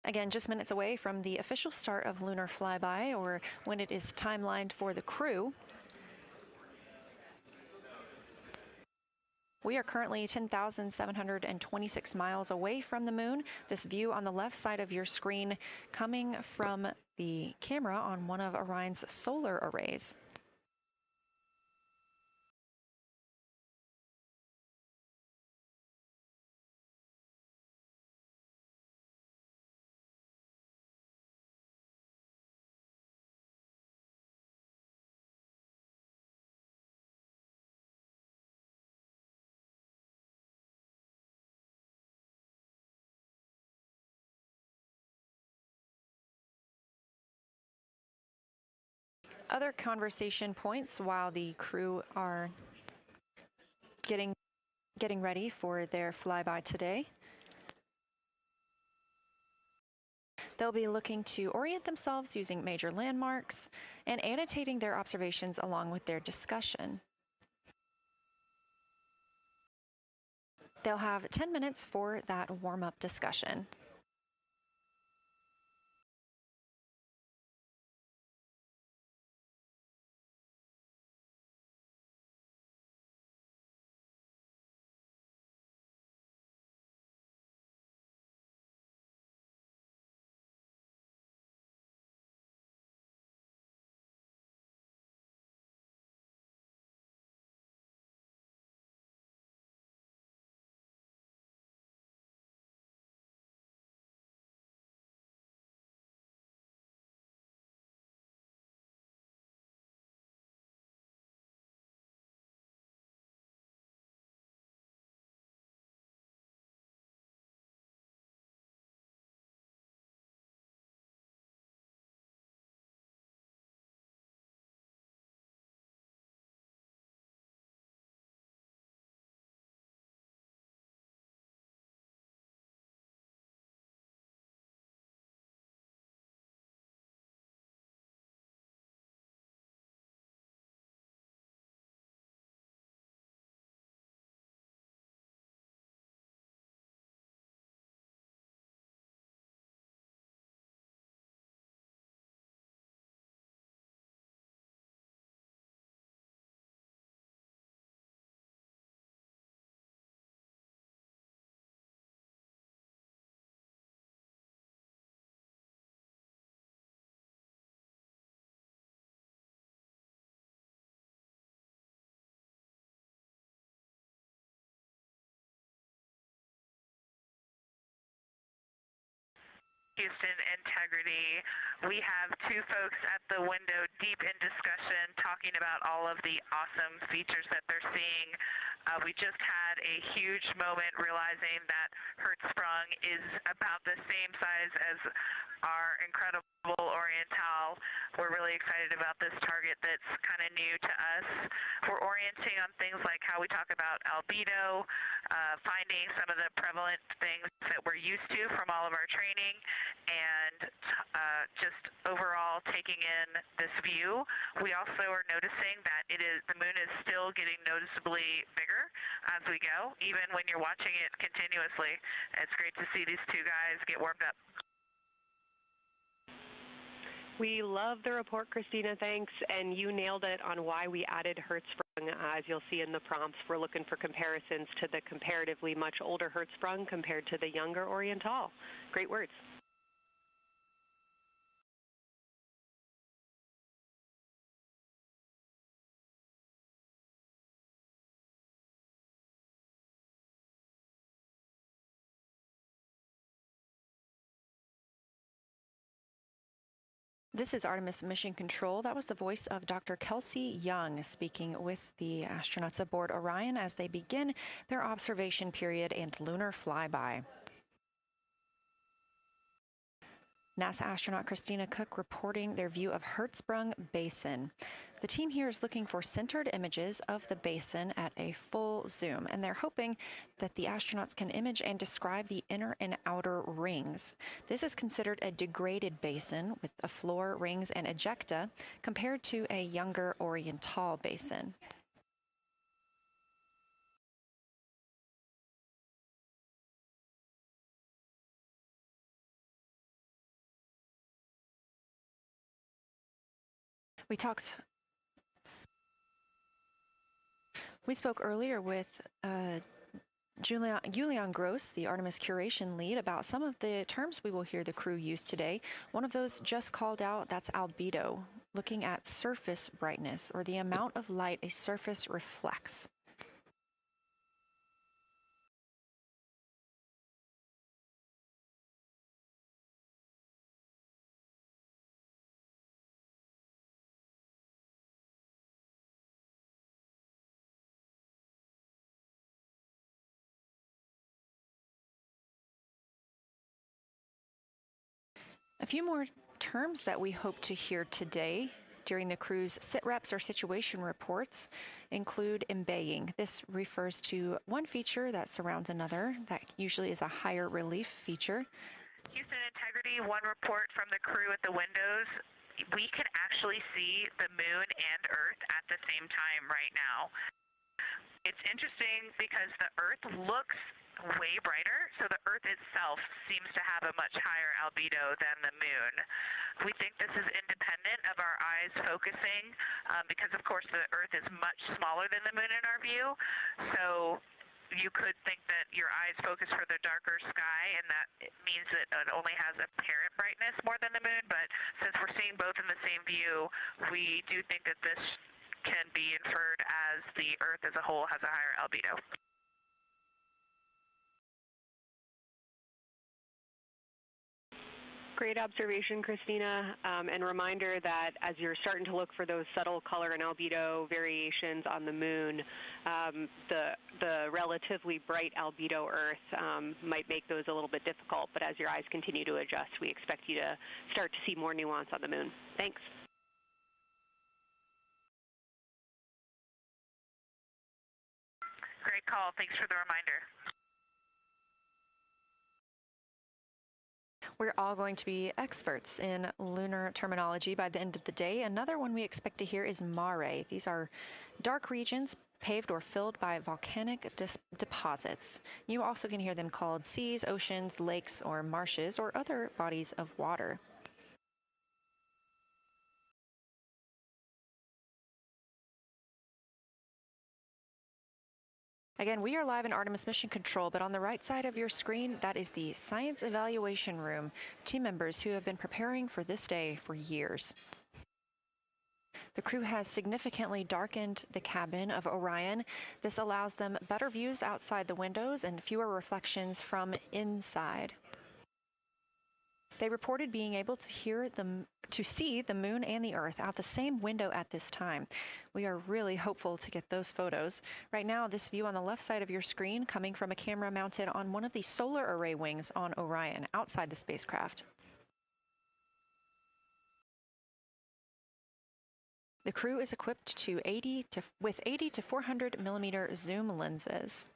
Again, just minutes away from the official start of Lunar Flyby, or when it is timelined for the crew. We are currently 10,726 miles away from the moon. This view on the left side of your screen coming from the camera on one of Orion's solar arrays. Other conversation points while the crew are getting ready for their flyby today. They'll be looking to orient themselves using major landmarks and annotating their observations along with their discussion. They'll have 10 minutes for that warm-up discussion. Houston integrity. We have two folks at the window deep in discussion talking about all of the awesome features that they're seeing. We just had a huge moment realizing that Hertzsprung is about the same size as our incredible Oriental. We're really excited about this target that's kind of new to us. We're orienting on things like how we talk about albedo, finding some of the prevalent things that we're used to from all of our training, and just overall taking in this view. We also are noticing that the moon is still getting noticeably bigger as we go, even when you're watching it continuously. It's great to see these two guys get warmed up. We love the report, Christina, thanks. And you nailed it on why we added Hertzsprung. As you'll see in the prompts, we're looking for comparisons to the comparatively much older Hertzsprung compared to the younger Oriental. Great words. This is Artemis Mission Control. That was the voice of Dr. Kelsey Young speaking with the astronauts aboard Orion as they begin their observation period and lunar flyby. NASA astronaut Christina Cook reporting their view of Hertzsprung Basin. The team here is looking for centered images of the basin at a full zoom, and they're hoping that the astronauts can image and describe the inner and outer rings. This is considered a degraded basin with a floor, rings, and ejecta compared to a younger Oriental basin. We spoke earlier with Julian Gross, the Artemis curation lead, about some of the terms we will hear the crew use today. One of those just called out, that's albedo, looking at surface brightness, or the amount of light a surface reflects. A few more terms that we hope to hear today during the crew's sit-reps or situation reports include embaying. This refers to one feature that surrounds another. That usually is a higher relief feature. Houston Integrity, one report from the crew at the windows. We can actually see the moon and Earth at the same time right now. It's interesting because the Earth looks way brighter, so the Earth itself seems to have a much higher albedo than the moon. We think this is independent of our eyes focusing because, of course, the Earth is much smaller than the moon in our view, so you could think that your eyes focus for the darker sky, and that it means that it only has apparent brightness more than the moon, but since we're seeing both in the same view, we do think that this can be inferred as the Earth as a whole has a higher albedo. Great observation, Christina, and reminder that as you're starting to look for those subtle color and albedo variations on the moon, the relatively bright albedo Earth might make those a little bit difficult, but as your eyes continue to adjust, we expect you to start to see more nuance on the moon. Thanks. Great call. Thanks for the reminder. We're all going to be experts in lunar terminology by the end of the day. Another one we expect to hear is mare. These are dark regions paved or filled by volcanic deposits. You also can hear them called seas, oceans, lakes, or marshes, or other bodies of water. Again, we are live in Artemis Mission Control, but on the right side of your screen, that is the Science Evaluation Room, team members who have been preparing for this day for years. The crew has significantly darkened the cabin of Orion. This allows them better views outside the windows and fewer reflections from inside. They reported being able to see the moon and the Earth out the same window at this time. We are really hopeful to get those photos. Right now, this view on the left side of your screen coming from a camera mounted on one of the solar array wings on Orion outside the spacecraft. The crew is equipped with 80 to 400 millimeter zoom lenses.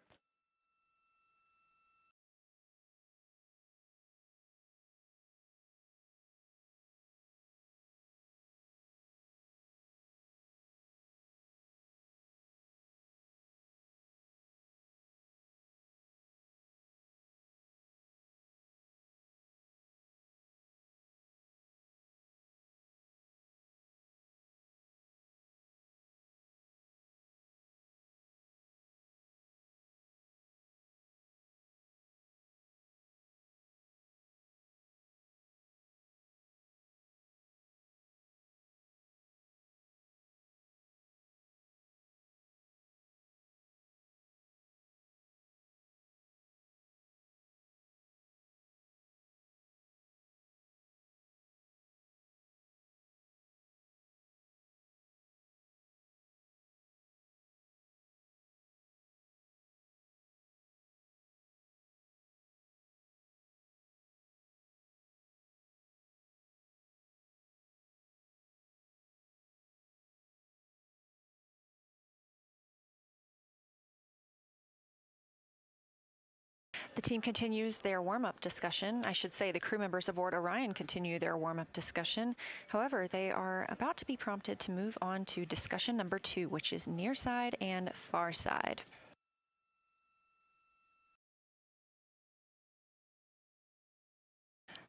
The team continues their warm-up discussion. I should say the crew members aboard Orion continue their warm-up discussion. However, they are about to be prompted to move on to discussion number 2, which is near side and far side.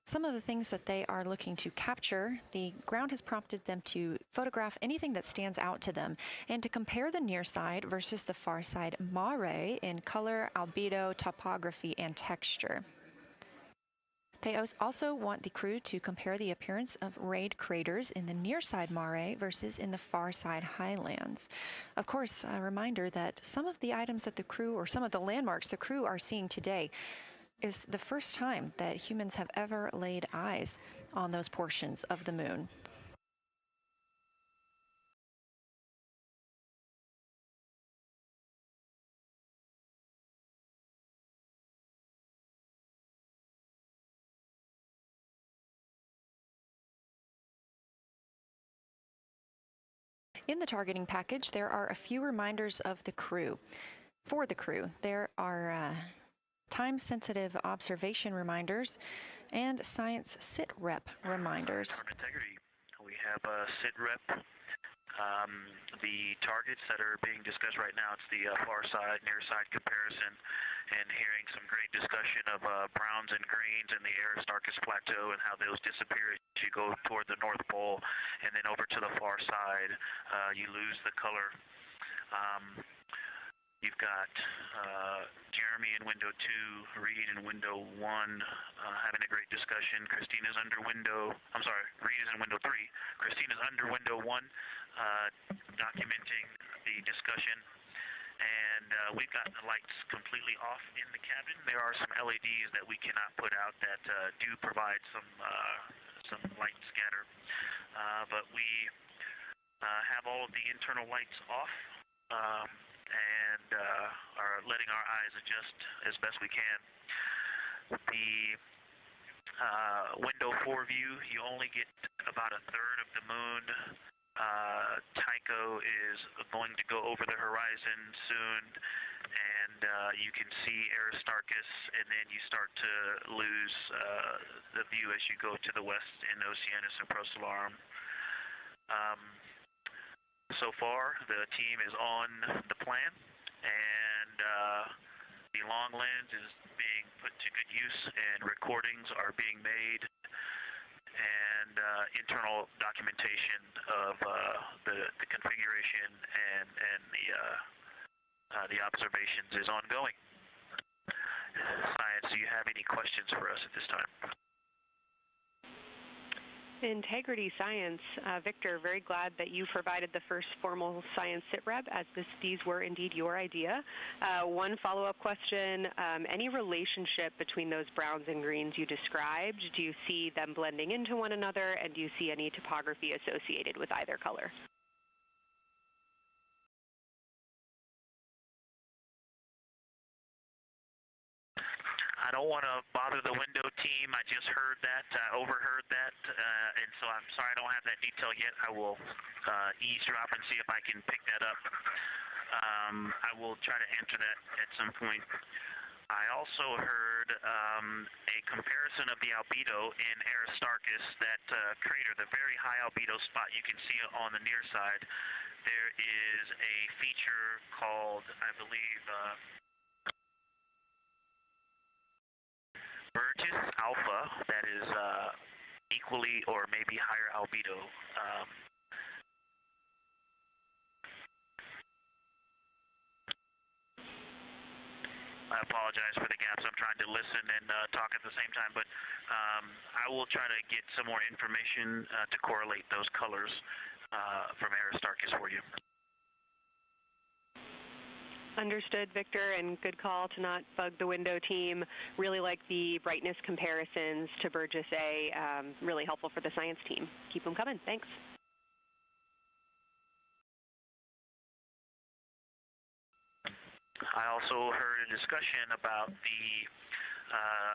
Some of the things that they are looking to capture, the ground has prompted them to photograph anything that stands out to them and to compare the near side versus the far side mare in color, albedo, topography, and texture. They also want the crew to compare the appearance of rayed craters in the near side mare versus in the far side highlands. Of course, a reminder that some of the items that the crew, or some of the landmarks the crew are seeing today, is the first time that humans have ever laid eyes on those portions of the moon. In the targeting package, there are a few reminders of the crew. For the crew, there are time-sensitive observation reminders and science sit-rep reminders. Integrity. We have a sit-rep. The targets that are being discussed right now, it's the far side, near side comparison, and hearing some great discussion of browns and greens in the Aristarchus Plateau and how those disappear as you go toward the North Pole, and then over to the far side, you lose the color. You've got Jeremy in window 2, Reed in window 1, having a great discussion. Christina's under window, I'm sorry, Reed is in window 3. Christina's under window 1, documenting the discussion. And we've got the lights completely off in the cabin. There are some LEDs that we cannot put out that do provide some light scatter. But we have all of the internal lights off. And are letting our eyes adjust as best we can. The window 4 view, you only get about a third of the moon. Tycho is going to go over the horizon soon, and you can see Aristarchus, and then you start to lose the view as you go to the west in Oceanus and Procellarum. So far, the team is on the plan, and the long lens is being put to good use, and recordings are being made, and internal documentation of the configuration and the observations is ongoing. Science, do you have any questions for us at this time? Integrity Science, Victor, very glad that you provided the first formal science sit-rep, as these were indeed your idea. One follow-up question, any relationship between those browns and greens you described? Do you see them blending into one another, and do you see any topography associated with either color? I don't want to bother the window team. I just heard that, overheard that and so I'm sorry I don't have that detail yet. I will eavesdrop and see if I can pick that up. I will try to answer that at some point. I also heard a comparison of the albedo in Aristarchus, that crater, the very high albedo spot. You can see it on the near side. There is a feature called, I believe, Burgess Alpha, that is equally or maybe higher albedo. I apologize for the gaps. I'm trying to listen and talk at the same time, but I will try to get some more information to correlate those colors from Aristarchus for you. Understood, Victor, and good call to not bug the window team. Really like the brightness comparisons to Burgess A. Really helpful for the science team. Keep them coming. Thanks. I also heard a discussion about the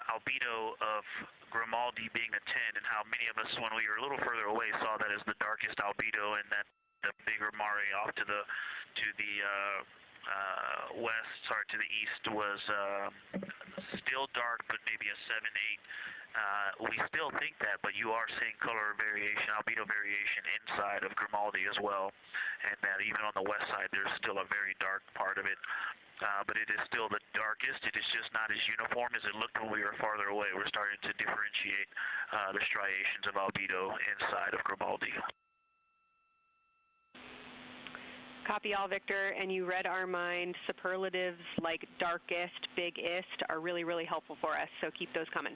albedo of Grimaldi being a 10, and how many of us, when we were a little further away, saw that as the darkest albedo, and that the bigger Mare off to the to the east was still dark, but maybe a 7-8. We still think that, but you are seeing color variation, albedo variation inside of Grimaldi as well, and that even on the west side there's still a very dark part of it. But it is still the darkest. It is just not as uniform as it looked when we were farther away. We're starting to differentiate the striations of albedo inside of Grimaldi. Copy all, Victor, and you read our mind. Superlatives like darkest, biggest are really, really helpful for us, so keep those coming.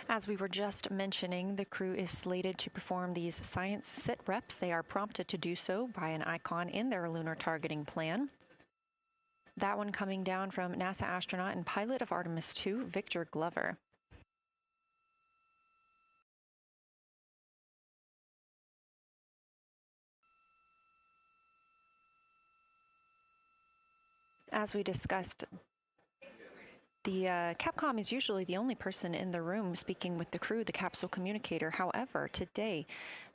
As we were just mentioning, the crew is slated to perform these science sit reps. They are prompted to do so by an icon in their lunar targeting plan. That one coming down from NASA astronaut and pilot of Artemis II, Victor Glover. As we discussed, the Capcom is usually the only person in the room speaking with the crew, the capsule communicator. However, today,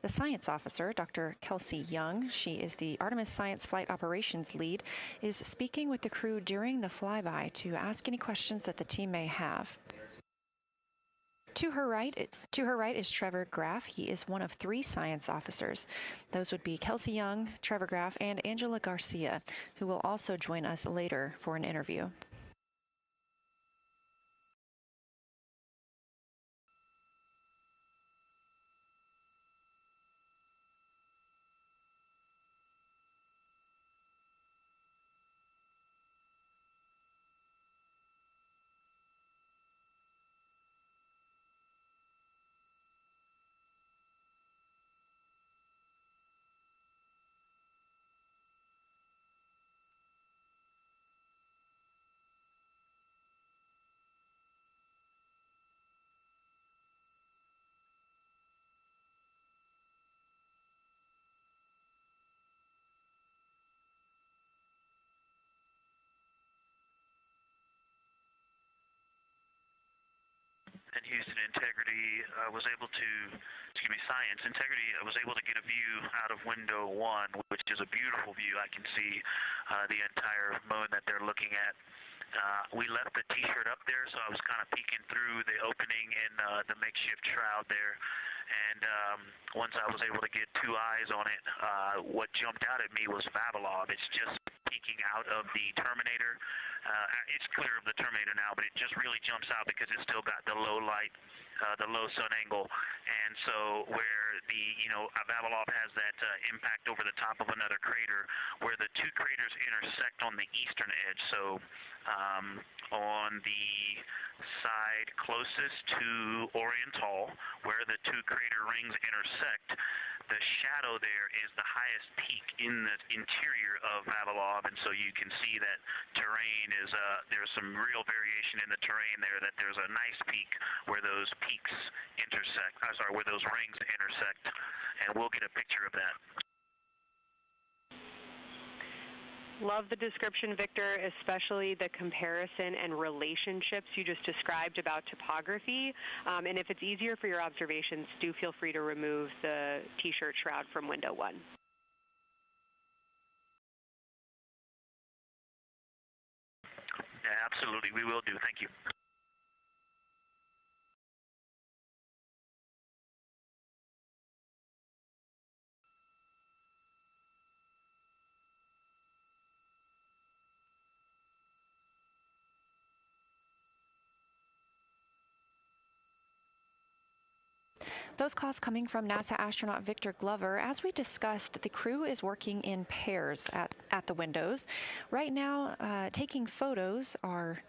the science officer, Dr. Kelsey Young, she is the Artemis Science Flight Operations Lead, is speaking with the crew during the flyby to ask any questions that the team may have. To her right is Trevor Graff. He is one of 3 science officers. Those would be Kelsey Young, Trevor Graff, and Angela Garcia, who will also join us later for an interview. And Houston Integrity Science Integrity was able to get a view out of window 1, which is a beautiful view. I can see the entire moon that they're looking at. We left the T-shirt up there, so I was kind of peeking through the opening in the makeshift shroud there. And once I was able to get 2 eyes on it, what jumped out at me was Vavilov. It's just peeking out of the Terminator. It's clear of the Terminator now, but it just really jumps out because it's still got the low light, the low sun angle. And so where the, Vavilov has that impact over the top of another crater, where the 2 craters intersect on the eastern edge. So On the side closest to Oriental, where the two crater rings intersect, the shadow there is the highest peak in the interior of Vavilov, and so you can see that terrain is, there's some real variation in the terrain there, that there's a nice peak where those peaks intersect, where those rings intersect, and we'll get a picture of that. Love the description, Victor, especially the comparison and relationships you just described about topography. And if it's easier for your observations, do feel free to remove the T-shirt shroud from window 1. Yeah, absolutely, we will do. Thank you. Those calls coming from NASA astronaut Victor Glover. As we discussed, the crew is working in pairs at the windows. Right now, taking photos are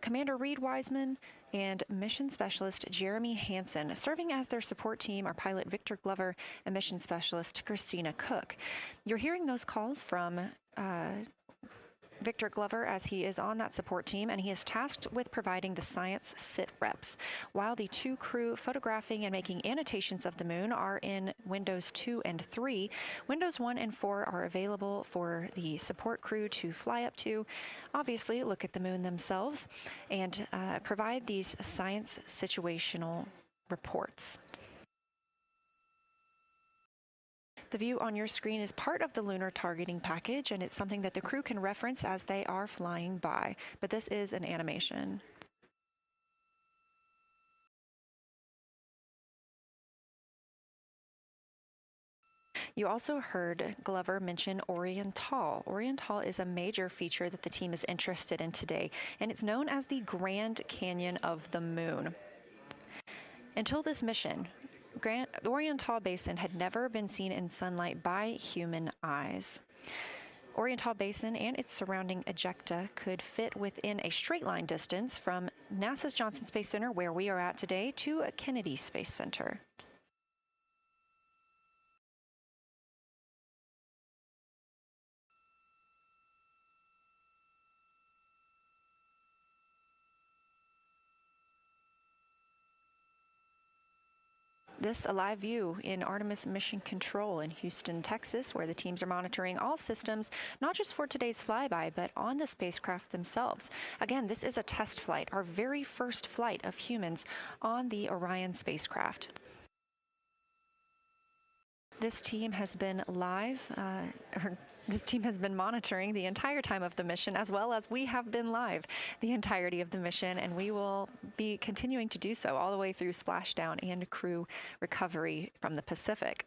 Commander Reed Wiseman and Mission Specialist Jeremy Hansen. Serving as their support team are pilot Victor Glover and Mission Specialist Christina Cook. You're hearing those calls from Victor Glover as he is on that support team, and he is tasked with providing the science sit reps, while the two crew photographing and making annotations of the moon are in windows 2 and 3. Windows 1 and 4 are available for the support crew to fly up to, obviously look at the moon themselves, and provide these science situational reports. The view on your screen is part of the lunar targeting package, and it's something that the crew can reference as they are flying by, but this is an animation. You also heard Glover mention Oriental. Oriental is a major feature that the team is interested in today, and it's known as the Grand Canyon of the Moon. Until this mission, the Oriental Basin had never been seen in sunlight by human eyes. Oriental Basin and its surrounding ejecta could fit within a straight line distance from NASA's Johnson Space Center, where we are at today, to Kennedy Space Center. This a live view in Artemis Mission Control in Houston, Texas, where the teams are monitoring all systems, not just for today's flyby, but on the spacecraft themselves. Again, this is a test flight, our very first flight of humans on the Orion spacecraft. This team has been this team has been monitoring the entire time of the mission, as well as we have been live the entirety of the mission, and we will be continuing to do so all the way through splashdown and crew recovery from the Pacific.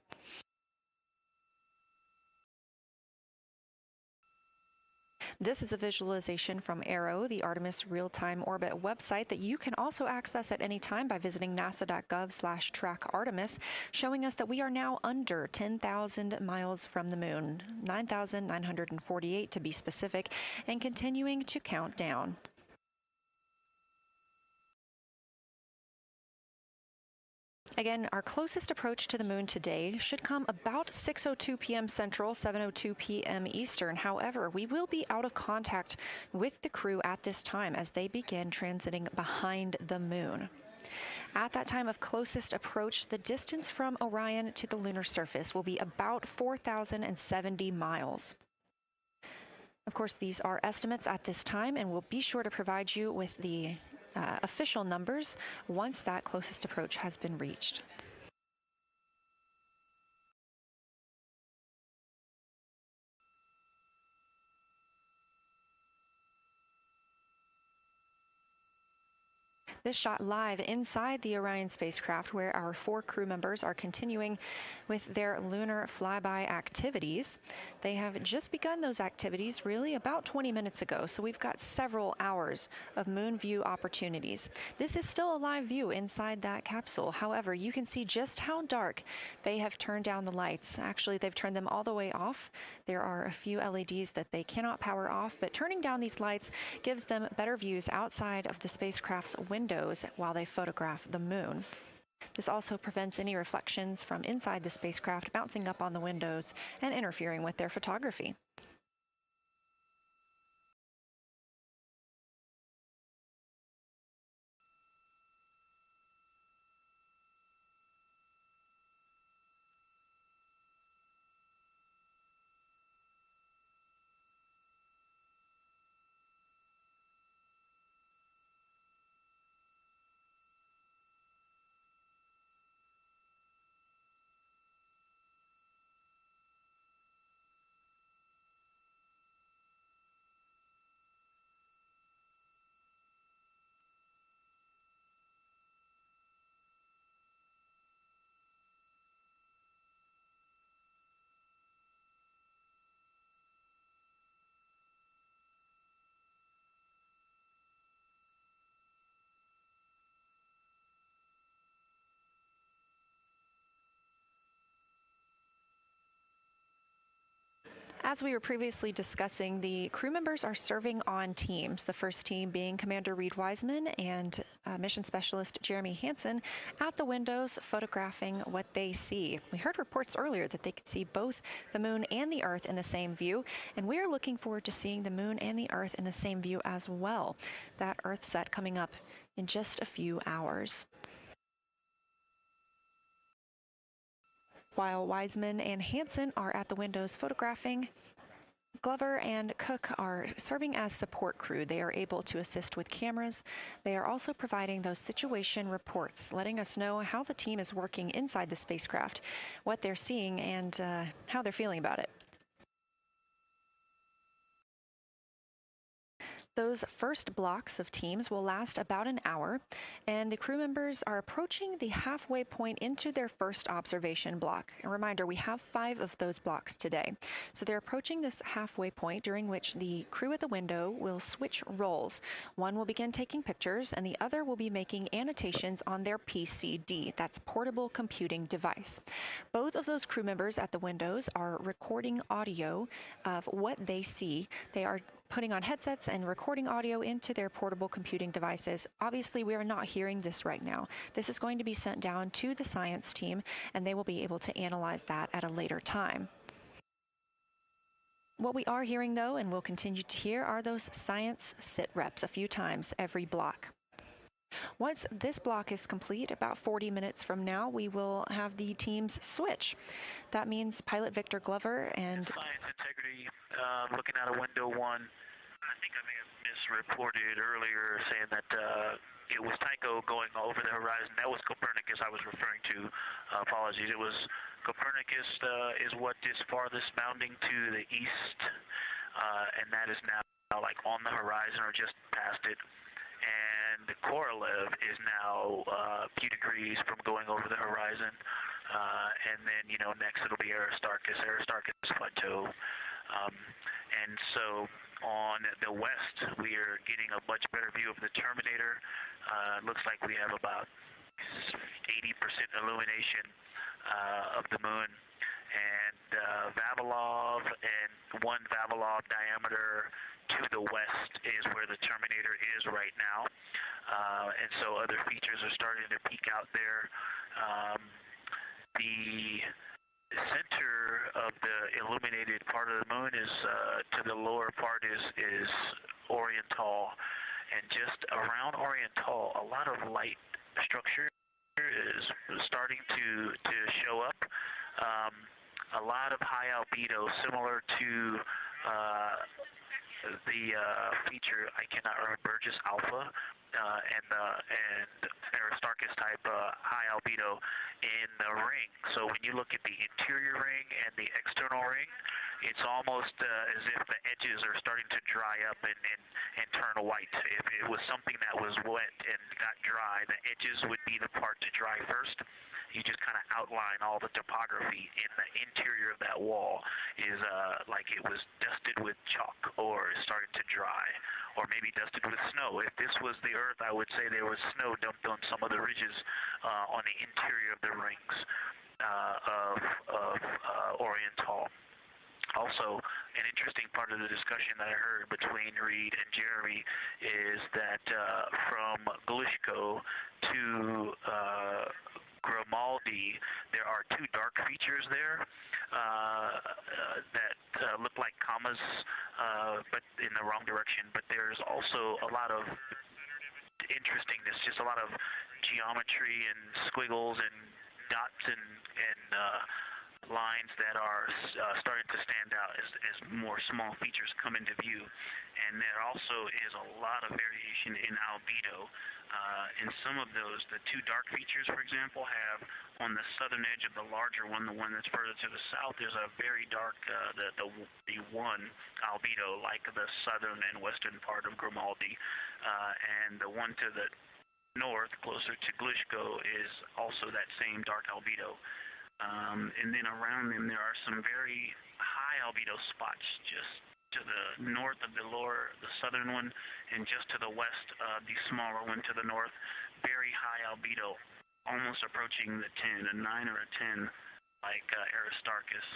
This is a visualization from ARROW, the Artemis Real-Time Orbit website that you can also access at any time by visiting nasa.gov/trackartemis, showing us that we are now under 10,000 miles from the moon, 9,948 to be specific, and continuing to count down. Again, our closest approach to the moon today should come about 6:02 p.m. Central, 7:02 p.m. Eastern. However, we will be out of contact with the crew at this time as they begin transiting behind the moon. At that time of closest approach, the distance from Orion to the lunar surface will be about 4,070 miles. Of course, these are estimates at this time, and we'll be sure to provide you with the official numbers once that closest approach has been reached. This shot live inside the Orion spacecraft, where our 4 crew members are continuing with their lunar flyby activities. They have just begun those activities really about 20 minutes ago, so we've got several hours of moon view opportunities. This is still a live view inside that capsule. However, you can see just how dark they have turned down the lights. Actually, they've turned them all the way off. There are a few LEDs that they cannot power off, but turning down these lights gives them better views outside of the spacecraft's windows while they photograph the moon. This also prevents any reflections from inside the spacecraft bouncing up on the windows and interfering with their photography. As we were previously discussing, the crew members are serving on teams, the first team being Commander Reed Wiseman and Mission Specialist Jeremy Hansen at the windows photographing what they see. We heard reports earlier that they could see both the moon and the Earth in the same view, and we are looking forward to seeing the moon and the Earth in the same view as well. That Earth set coming up in just a few hours. While Wiseman and Hansen are at the windows photographing, Glover and Cook are serving as support crew. They are able to assist with cameras. They are also providing those situation reports, letting us know how the team is working inside the spacecraft, what they're seeing, and how they're feeling about it. Those first blocks of teams will last about an hour, and the crew members are approaching the halfway point into their first observation block. A reminder, we have 5 of those blocks today. So they're approaching this halfway point, during which the crew at the window will switch roles. One will begin taking pictures, and the other will be making annotations on their PCD, that's portable computing device. Both of those crew members at the windows are recording audio of what they see. They are putting on headsets and recording audio into their portable computing devices. Obviously, we are not hearing this right now. This is going to be sent down to the science team, and they will be able to analyze that at a later time. What we are hearing, though, and will continue to hear, are those science sit reps a few times every block. Once this block is complete, about 40 minutes from now, we will have the teams switch. That means pilot Victor Glover and Science integrity, looking at a window 1. I think I may have misreported earlier saying that it was Tycho going over the horizon. That was Copernicus I was referring to. Apologies. It was Copernicus is what is farthest bounding to the east, and that is now like on the horizon or just past it. And Korolev is now a few degrees from going over the horizon. And then, next it'll be Aristarchus Plateau. And so on the west, we are getting a much better view of the Terminator. It looks like we have about 80% illumination of the moon. And Vavilov and 1 Vavilov diameter to the west is where the Terminator is right now. And so other features are starting to peek out there. The center of the illuminated part of the moon is, to the lower part is Oriental. And just around Oriental, a lot of light structure is starting to show up. A lot of high albedo, similar to the feature, I cannot remember, Burgess Alpha and Aristarchus type high albedo in the ring. So when you look at the interior ring and the external ring, it's almost as if the edges are starting to dry up and turn white. If it was something that was wet and got dry, the edges would be the part to dry first. You just kind of outline all the topography in the interior of that wall is like it was dusted with chalk or is starting to dry, or maybe dusted with snow. If this was the Earth, I would say there was snow dumped on some of the ridges on the interior of the rings of Oriental. Also, an interesting part of the discussion that I heard between Reed and Jeremy is that from Glushko to Grimaldi, there are two dark features there that look like commas, but in the wrong direction. But there's also a lot of interestingness, just a lot of geometry and squiggles and dots and lines that are starting to stand out as more small features come into view. And there also is a lot of variation in albedo. In some of those, the two dark features, for example, have on the southern edge of the larger one, the one that's further to the south, there's a very dark, the one albedo, like the southern and western part of Grimaldi. And the one to the north, closer to Glushko, is also that same dark albedo. And then around them there are some very high albedo spots just to the north of the southern one, and just to the west of the smaller one to the north. Very high albedo, almost approaching the 10, a 9 or a 10, like Aristarchus.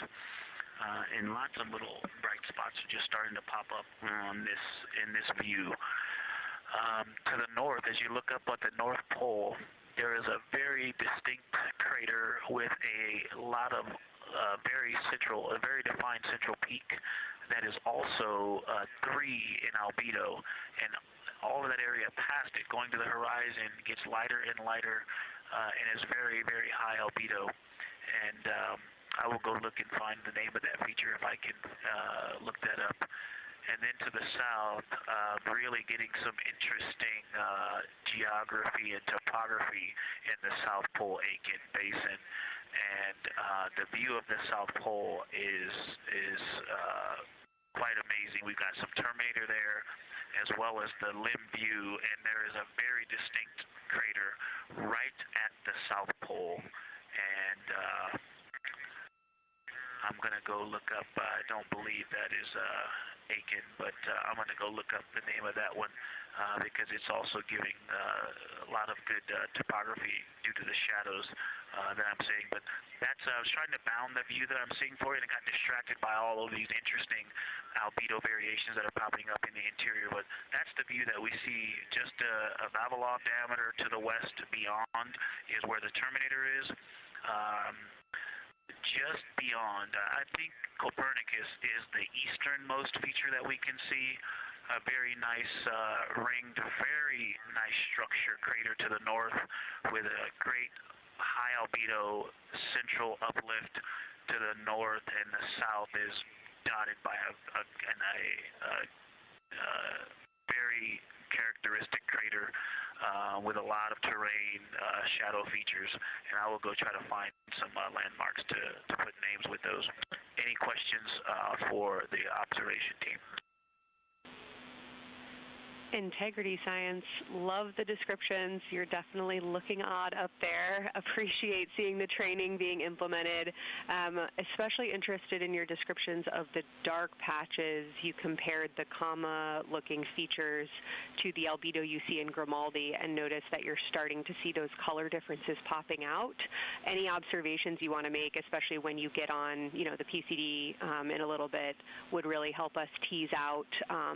And lots of little bright spots are just starting to pop up on in this view. To the north, as you look up at the North Pole, there is a very distinct crater with a lot of a very defined central peak that is also 3 in albedo, and all of that area past it, going to the horizon, gets lighter and lighter, and is very, very high albedo. And I will go look and find the name of that feature if I can look that up. And then to the south, really getting some interesting geography and topography in the South Pole Aitken Basin. And the view of the South Pole is quite amazing. We've got some Terminator there, as well as the limb view, and there is a very distinct crater right at the South Pole. And I'm going to go look up, I don't believe that is Aiken, but I'm going to go look up the name of that one because it's also giving a lot of good topography due to the shadows that I'm seeing. But that's, I was trying to bound the view that I'm seeing for it and got distracted by all of these interesting albedo variations that are popping up in the interior. But that's the view that we see just a Vavilov diameter to the west beyond is where the Terminator is. Just beyond, I think Copernicus is the easternmost feature that we can see. A very nice ringed, very nice structure crater to the north with a great high albedo central uplift to the north, and the south is dotted by a very characteristic crater with a lot of terrain, shadow features, and I will go try to find some landmarks to put names with those. Any questions for the observation team? Integrity Science, love the descriptions. You're definitely looking odd up there. Appreciate seeing the training being implemented. Especially interested in your descriptions of the dark patches. You compared the comma-looking features to the albedo you see in Grimaldi and noticed that you're starting to see those color differences popping out. Any observations you want to make, especially when you get on, the PCD in a little bit, would really help us tease out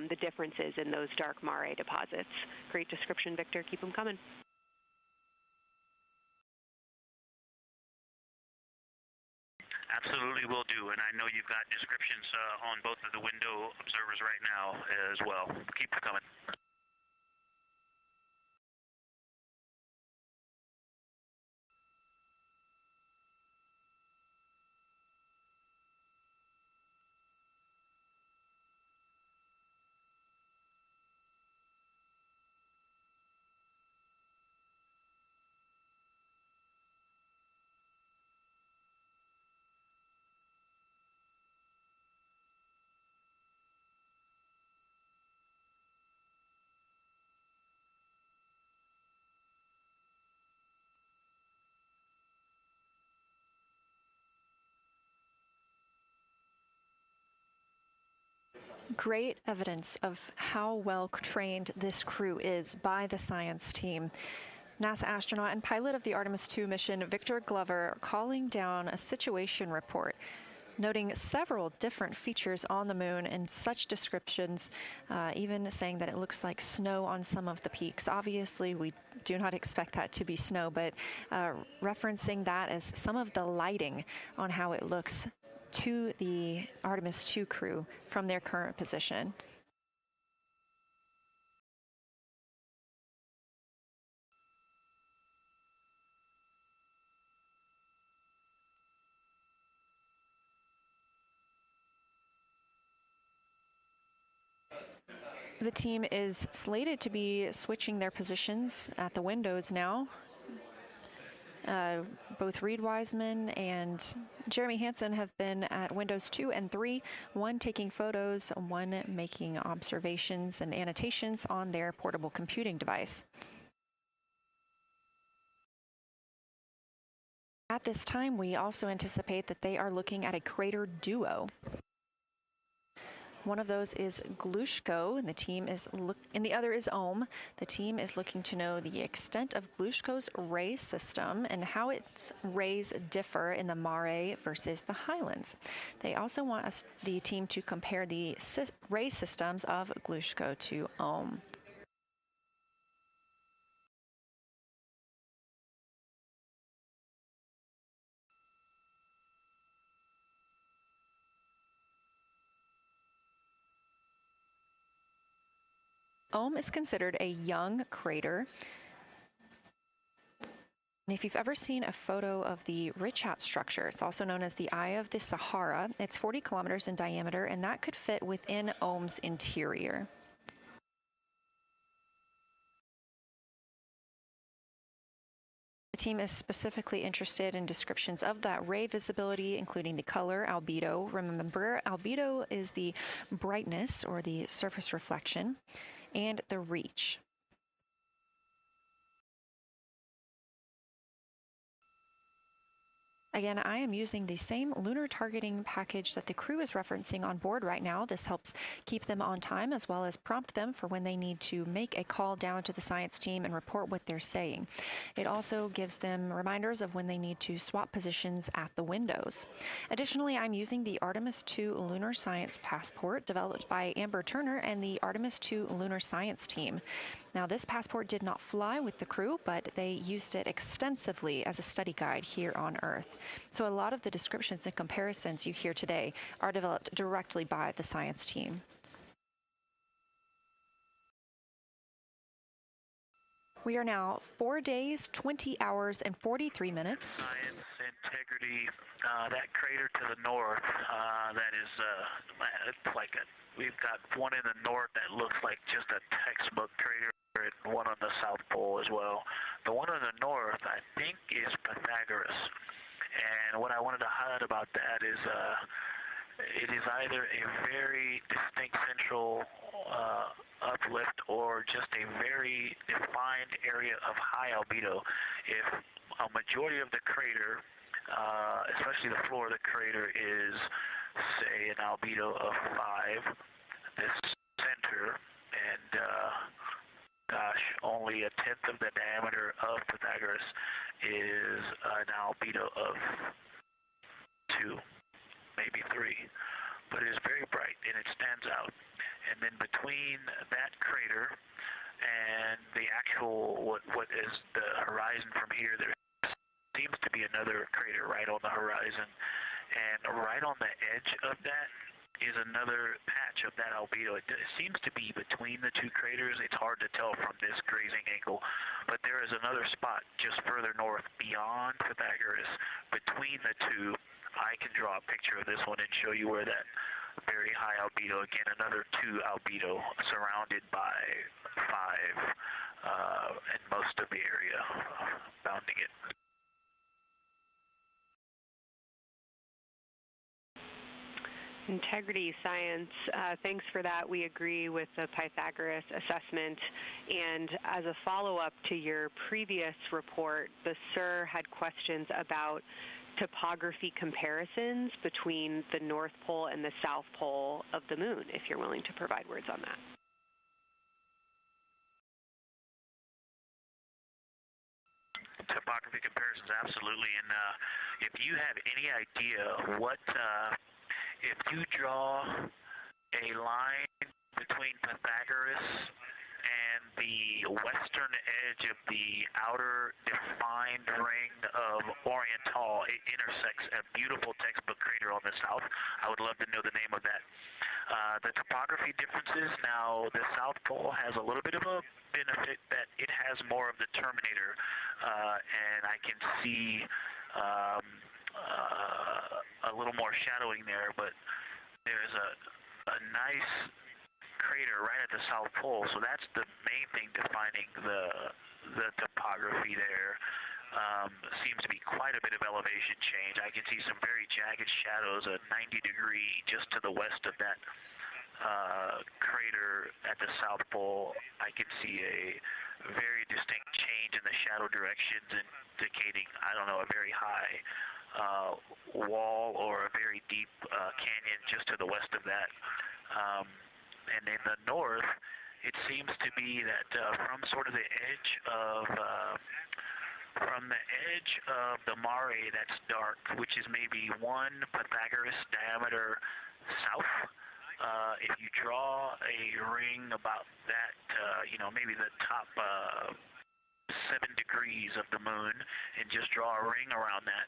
the differences in those dark mare deposits. Great description, Victor. Keep them coming. Absolutely will do, and I know you've got descriptions on both of the window observers right now as well. Keep them coming. great evidence of how well trained this crew is by the science team. NASA astronaut and pilot of the Artemis II mission, Victor Glover, calling down a situation report, noting several different features on the moon and such descriptions, even saying that it looks like snow on some of the peaks. Obviously, we do not expect that to be snow, but referencing that as some of the lighting on how it looks to the Artemis II crew from their current position. The team is slated to be switching their positions at the windows now. Both Reed Wiseman and Jeremy Hansen have been at windows 2 and 3, one taking photos, one making observations and annotations on their portable computing device. At this time, we also anticipate that they are looking at a crater duo. One of those is Glushko, and the other is Ohm. The team is looking to know the extent of Glushko's ray system and how its rays differ in the Mare versus the Highlands. They also want the team to compare the ray systems of Glushko to Ohm. Ohm is considered a young crater. And if you've ever seen a photo of the Richat structure, it's also known as the Eye of the Sahara. It's 40 kilometers in diameter, and that could fit within Ohm's interior. The team is specifically interested in descriptions of that ray visibility, including the color, albedo. Remember, albedo is the brightness or the surface reflection, and the reach. Again, I am using the same lunar targeting package that the crew is referencing on board right now. This helps keep them on time as well as prompt them for when they need to make a call down to the science team and report what they're saying. It also gives them reminders of when they need to swap positions at the windows. Additionally, I'm using the Artemis II Lunar Science Passport developed by Amber Turner and the Artemis II Lunar Science team. Now, this passport did not fly with the crew, but they used it extensively as a study guide here on Earth. So a lot of the descriptions and comparisons you hear today are developed directly by the science team. We are now 4 days, 20 hours, and 43 minutes. Science, integrity, that crater to the north, that is, it's like we've got one in the north that looks like just a textbook crater, and one on the South Pole as well. The one on the north, I think, is Pythagoras. And what I wanted to highlight about that is it is either a very distinct central uplift or just a very defined area of high albedo. If a majority of the crater, especially the floor of the crater, is, say, an albedo of 5, this center, and gosh, only a tenth of the diameter of Pythagoras is an albedo of 2, maybe 3, but it is very bright and it stands out. And then between that crater and the actual, what is the horizon from here, there seems to be another crater right on the horizon, and right on the edge of that is another patch of that albedo. It seems to be between the two craters. It's hard to tell from this grazing angle, but there is another spot just further north beyond Pythagoras. Between the two, I can draw a picture of this one and show you where that very high albedo, again, another 2 albedo surrounded by 5 and most of the area bounding it. Integrity science, thanks for that. We agree with the Pythagoras assessment. And as a follow-up to your previous report, the SIR had questions about topography comparisons between the North Pole and the South Pole of the Moon, if you're willing to provide words on that. Topography comparisons, absolutely. And if you have any idea what, if you draw a line between Pythagoras and the western edge of the outer defined ring of Oriental, it intersects a beautiful textbook crater on the south. I would love to know the name of that. The topography differences, now the South Pole has a little bit of a benefit that it has more of the Terminator, and I can see a little more shadowing there, but there's a nice crater right at the South Pole, so that's the main thing defining the topography there. Seems to be quite a bit of elevation change. I can see some very jagged shadows, a 90-degree just to the west of that crater at the South Pole. I can see a very distinct change in the shadow directions, indicating, I don't know, a very high wall or a very deep canyon just to the west of that. And in the north, it seems to be that from sort of the edge of the mare that's dark, which is maybe 1 Pythagoras diameter south, if you draw a ring about that, maybe the top 7 degrees of the moon, and just draw a ring around that,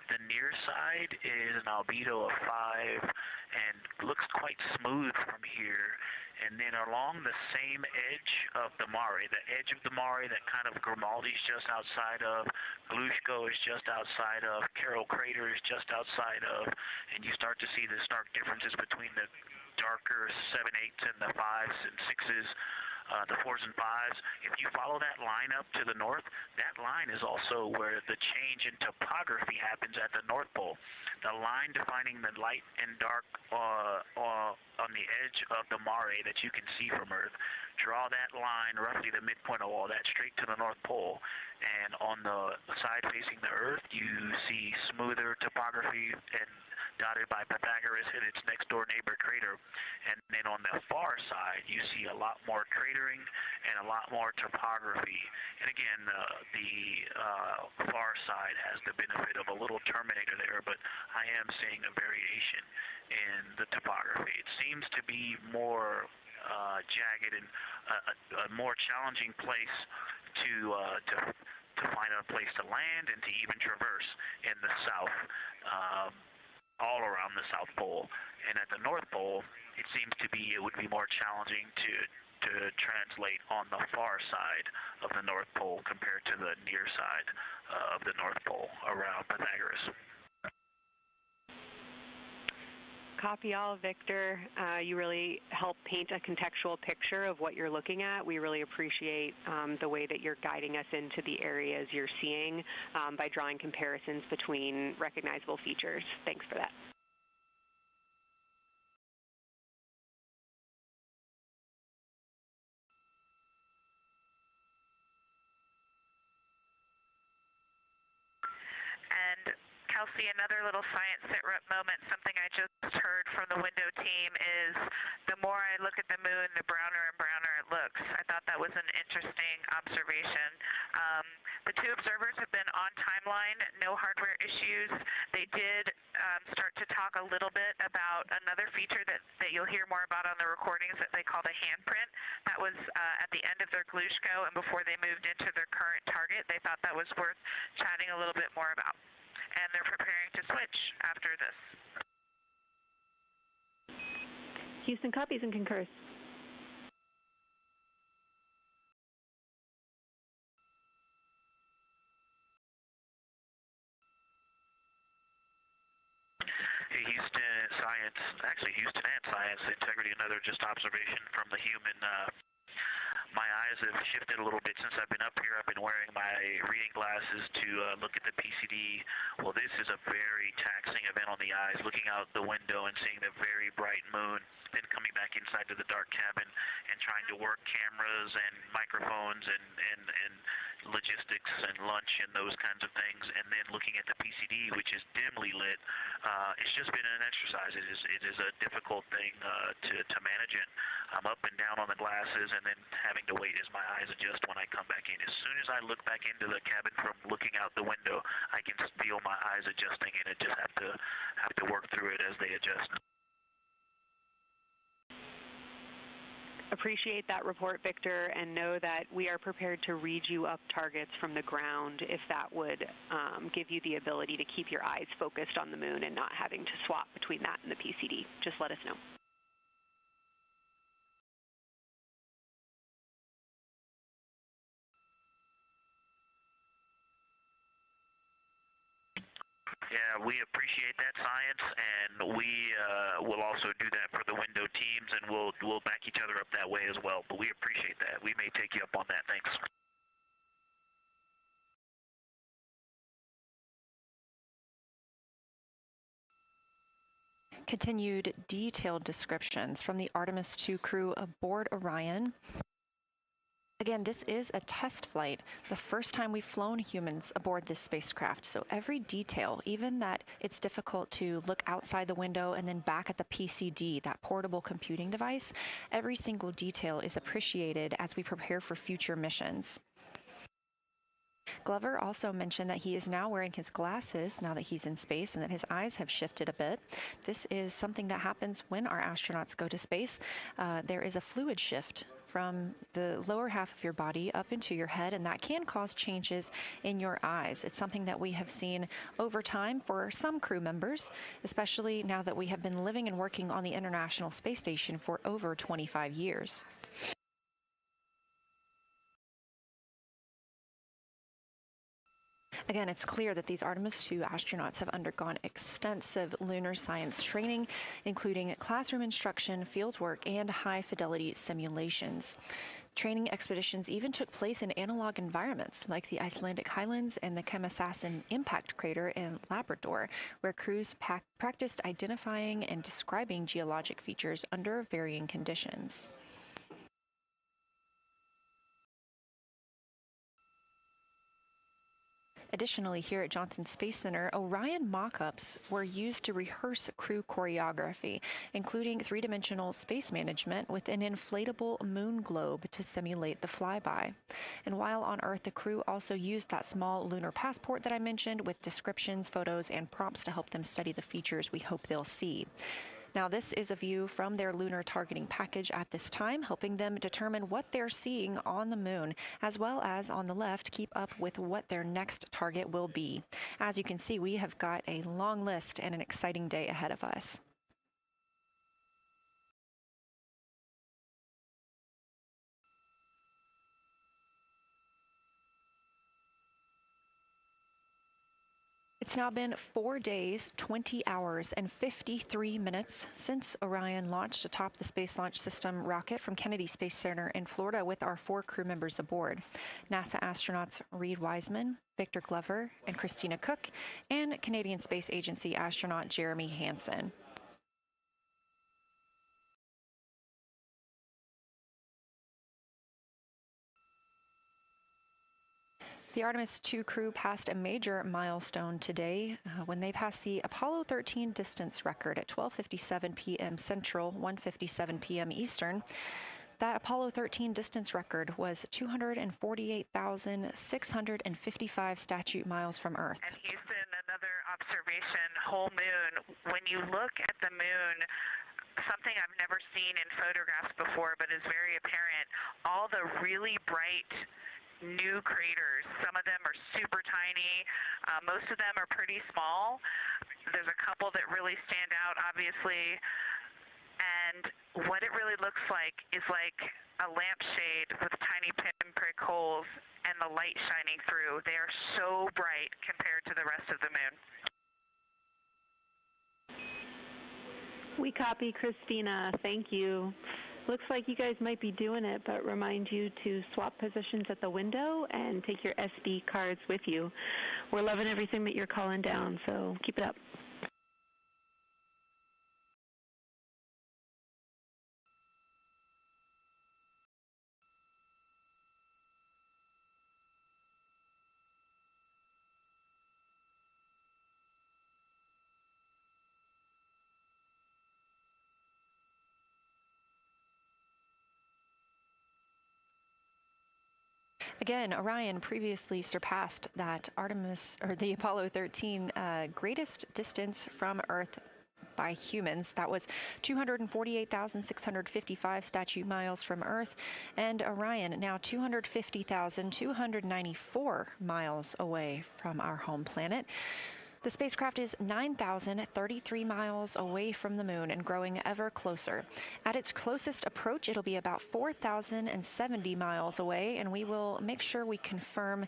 the near side is an albedo of 5 and looks quite smooth from here. And then along the same edge of the mare, the edge of the mare that kind of Grimaldi's just outside of, Glushko is just outside of, Carroll Crater is just outside of, and you start to see the stark differences between the darker 7/8s and the 5s and 6s, the 4s and 5s. If you follow that line up to the north, that line is also where the change in topography happens at the North Pole. The line defining the light and dark on the edge of the mare that you can see from Earth. Draw that line, roughly the midpoint of all that, straight to the North Pole. And on the side facing the Earth, you see smoother topography and dotted by Pythagoras and its next door neighbor crater. And then on the far side, you see a lot more cratering and a lot more topography. And again, the far side has the benefit of a little Terminator there, but I am seeing a variation in the topography. It seems to be more jagged and a more challenging place to find a place to land and to even traverse in the south, all around the South Pole. And at the North Pole, it seems to be, it would be more challenging to translate on the far side of the North Pole compared to the near side of the North Pole around Pythagoras. Copy all, Victor. You really help paint a contextual picture of what you're looking at. We really appreciate the way that you're guiding us into the areas you're seeing by drawing comparisons between recognizable features. Thanks for that. And Kelsey, another little science sit rep moment, something I just heard from the window team is the more I look at the moon, the browner and browner it looks. I thought that was an interesting observation. The 2 observers have been on timeline, no hardware issues. They did start to talk a little bit about another feature that you'll hear more about on the recordings that they call the handprint. That was at the end of their Glushko and before they moved into their current target. They thought that was worth chatting a little bit more about. And they're preparing to switch after this. Houston copies and concurs. Hey, Houston and Science Integrity, another just observation from the human. My eyes have shifted a little bit since I've been up here. I've been wearing my reading glasses to look at the PCD. Well, this is a very taxing event on the eyes, looking out the window and seeing the very bright moon, then coming back inside to the dark cabin and trying to work cameras and microphones and logistics and lunch and those kinds of things, and then looking at the PCD, which is dimly lit, it's just been an exercise. It is a difficult thing to manage it. I'm up and down on the glasses, and then having to wait as my eyes adjust when I come back in. As soon as I look back into the cabin from looking out the window, I can feel my eyes adjusting, and I just have to work through it as they adjust. Appreciate that report, Victor, and know that we are prepared to read you up targets from the ground if that would give you the ability to keep your eyes focused on the moon and not having to swap between that and the PCD. Just let us know. Yeah, we appreciate that, science, and we will also do that for the window teams, and we'll back each other up that way as well. But we appreciate that. We may take you up on that. Thanks. Continued detailed descriptions from the Artemis II crew aboard Orion. Again, this is a test flight, the first time we've flown humans aboard this spacecraft. So every detail, even that it's difficult to look outside the window and then back at the PCD, that portable computing device, every single detail is appreciated as we prepare for future missions. Glover also mentioned that he is now wearing his glasses now that he's in space and that his eyes have shifted a bit. This is something that happens when our astronauts go to space. There is a fluid shift from the lower half of your body up into your head, and that can cause changes in your eyes. It's something that we have seen over time for some crew members, especially now that we have been living and working on the International Space Station for over 25 years. Again, it's clear that these Artemis II astronauts have undergone extensive lunar science training, including classroom instruction, fieldwork, and high-fidelity simulations. Training expeditions even took place in analog environments like the Icelandic highlands and the Kemasassen impact crater in Labrador, where crews practiced identifying and describing geologic features under varying conditions. Additionally, here at Johnson Space Center, Orion mock-ups were used to rehearse crew choreography, including three-dimensional space management with an inflatable moon globe to simulate the flyby. And while on Earth, the crew also used that small lunar passport that I mentioned with descriptions, photos, and prompts to help them study the features we hope they'll see. Now, this is a view from their lunar targeting package at this time, helping them determine what they're seeing on the moon, as well as on the left, keep up with what their next target will be. As you can see, we have got a long list and an exciting day ahead of us. It's now been 4 days, 20 hours, and 53 minutes since Orion launched atop the Space Launch System rocket from Kennedy Space Center in Florida with our 4 crew members aboard. NASA astronauts Reed Wiseman, Victor Glover, and Christina Cook, and Canadian Space Agency astronaut Jeremy Hansen. The Artemis II crew passed a major milestone today when they passed the Apollo 13 distance record at 12:57 p.m. Central, 1:57 p.m. Eastern. That Apollo 13 distance record was 248,655 statute miles from Earth. And Houston, another observation, whole moon. When you look at the moon, something I've never seen in photographs before, but is very apparent, all the really bright new craters. Some of them are super tiny. Most of them are pretty small. There's a couple that really stand out, obviously. And what it really looks like is like a lampshade with tiny pinprick holes and the light shining through. They are so bright compared to the rest of the moon. We copy, Christina. Thank you. Looks like you guys might be doing it, but remind you to swap positions at the window and take your SD cards with you. We're loving everything that you're calling down, so keep it up. Again, Orion previously surpassed that the Apollo 13 greatest distance from Earth by humans. That was 248,655 statute miles from Earth, and Orion now 250,294 miles away from our home planet. The spacecraft is 9,033 miles away from the moon and growing ever closer. At its closest approach, it'll be about 4,070 miles away, and we will make sure we confirm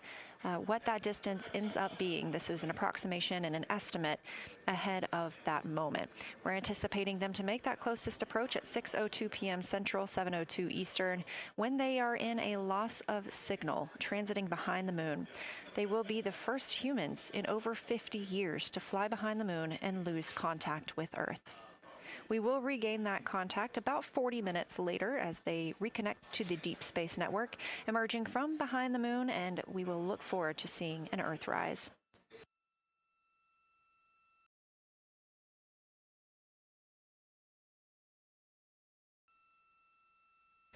what that distance ends up being. This is an approximation and an estimate ahead of that moment. We're anticipating them to make that closest approach at 6:02 p.m. Central, 7:02 Eastern, when they are in a loss of signal, transiting behind the moon. They will be the first humans in over 50 years to fly behind the moon and lose contact with Earth. We will regain that contact about 40 minutes later as they reconnect to the Deep Space Network, emerging from behind the moon, and we will look forward to seeing an Earthrise.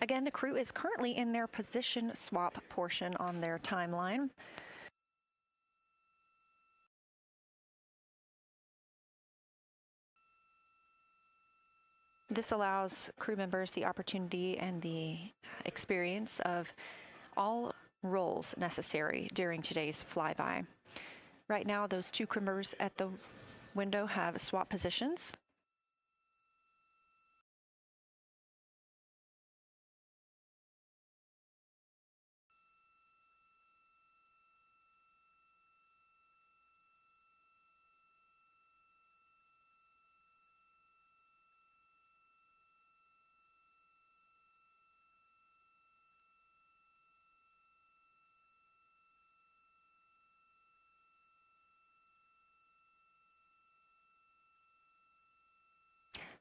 Again, the crew is currently in their position swap portion on their timeline. This allows crew members the opportunity and the experience of all roles necessary during today's flyby. Right now, those two crew members at the window have swap positions.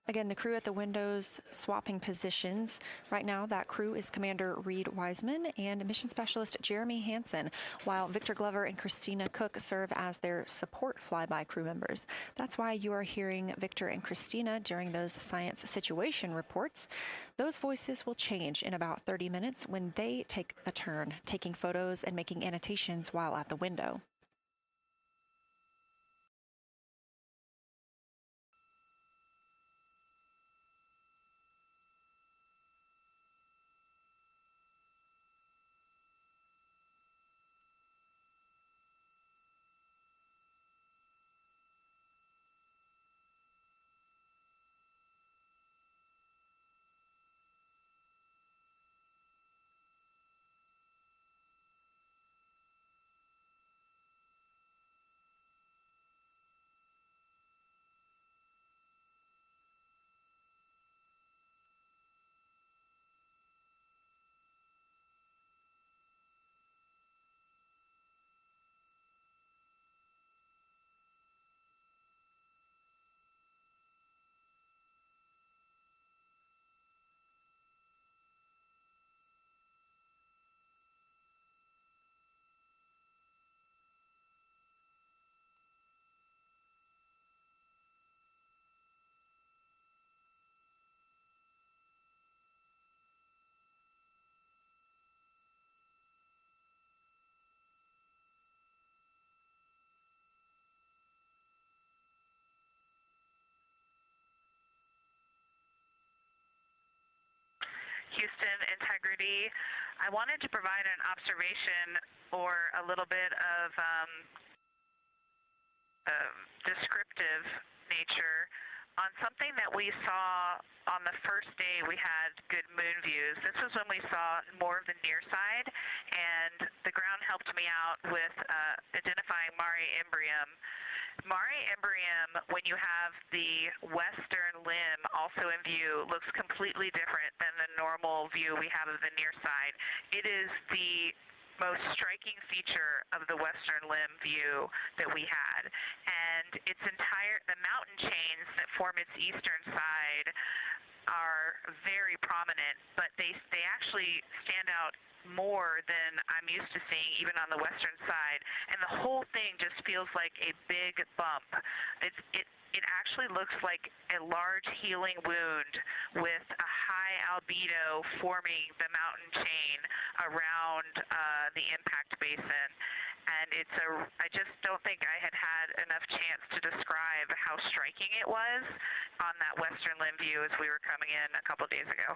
Again, the crew at the windows swapping positions. Right now, that crew is Commander Reed Wiseman and Mission Specialist Jeremy Hansen, while Victor Glover and Christina Cook serve as their support flyby crew members. That's why you are hearing Victor and Christina during those science situation reports. Those voices will change in about 30 minutes when they take a turn taking photos and making annotations while at the window. Houston, integrity. I wanted to provide an observation or a little bit of descriptive nature on something that we saw on the first day we had good moon views. This was when we saw more of the near side, and the ground helped me out with identifying Mare Imbrium. Mare Imbrium, when you have the western limb also in view, looks completely different than the normal view we have of the near side. It is the most striking feature of the western limb view that we had. And the mountain chains that form its eastern side are very prominent, but they actually stand out more than I'm used to seeing even on the western side, and the whole thing just feels like a big bump. It actually looks like a large healing wound with a high albedo forming the mountain chain around the impact basin. And I just don't think I had enough chance to describe how striking it was on that western limb view as we were coming in a couple days ago.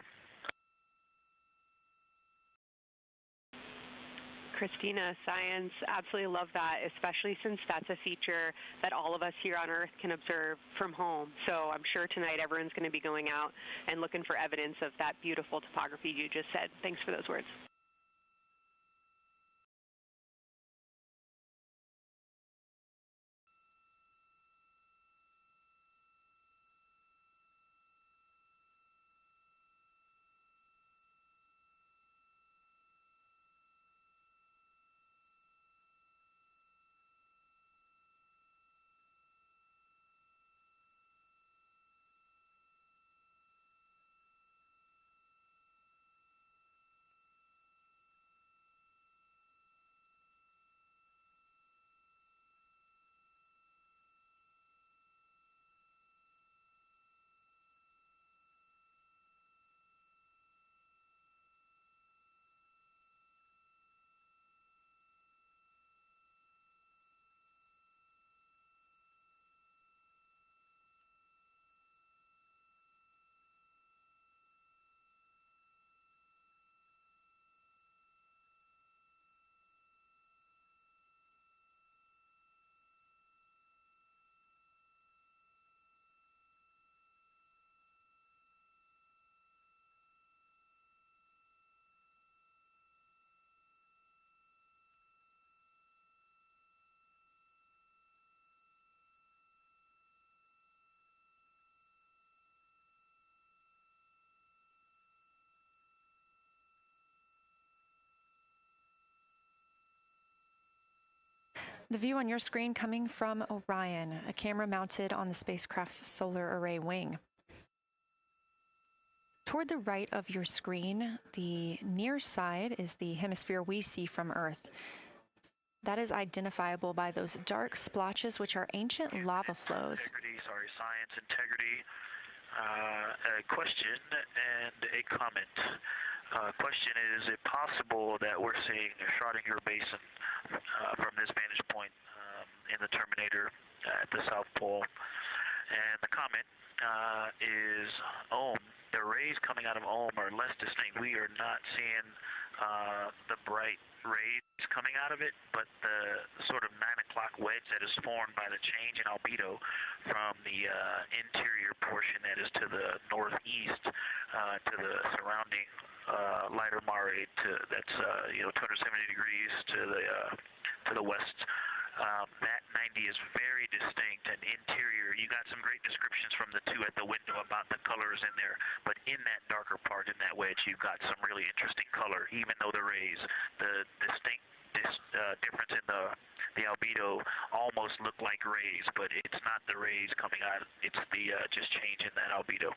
Christina, science, absolutely love that, especially since that's a feature that all of us here on Earth can observe from home. So I'm sure tonight everyone's going to be going out and looking for evidence of that beautiful topography you just said. Thanks for those words. The view on your screen coming from Orion, a camera mounted on the spacecraft's solar array wing. Toward the right of your screen, the near side is the hemisphere we see from Earth. That is identifiable by those dark splotches, which are ancient lava flows. Science integrity. A question and a comment. Question is it possible that we're seeing a Schrodinger basin from this vantage point in the Terminator at the South Pole? And the comment is the rays coming out of are less distinct. We are not seeing the bright rays coming out of it, but the sort of 9 o'clock wedge that is formed by the change in albedo from the interior portion that is to the northeast to the surrounding lighter mare that's 270 degrees to the west. That 90 is very distinct and interior. You got some great descriptions from the two at the window about the colors in there, but in that darker part, in that wedge, you've got some really interesting color, even though the rays, the distinct difference in the albedo almost look like rays, but it's not the rays coming out, it's the just change in that albedo.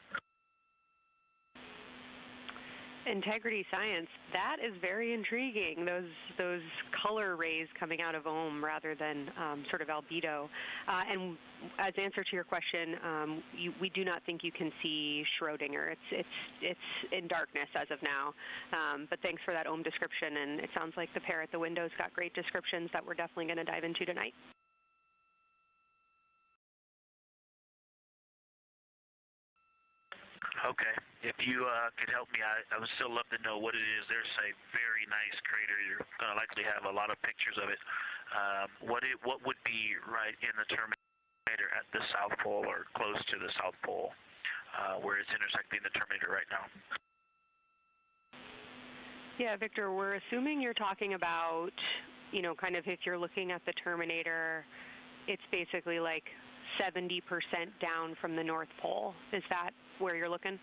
Integrity science, that is very intriguing, those color rays coming out of rather than sort of albedo. And as answer to your question, we do not think you can see Schrodinger. It's in darkness as of now. But thanks for that description, and it sounds like the pair at the window's got great descriptions that we're definitely going to dive into tonight. Okay. If you could help me, I would still love to know what it is. There's a very nice crater. You're going to likely have a lot of pictures of it. What would be right in the Terminator at the South Pole or close to the South Pole where it's intersecting the Terminator right now? Yeah, Victor, we're assuming you're talking about, kind of if you're looking at the Terminator, it's basically like 70% down from the North Pole. Is that where you're looking?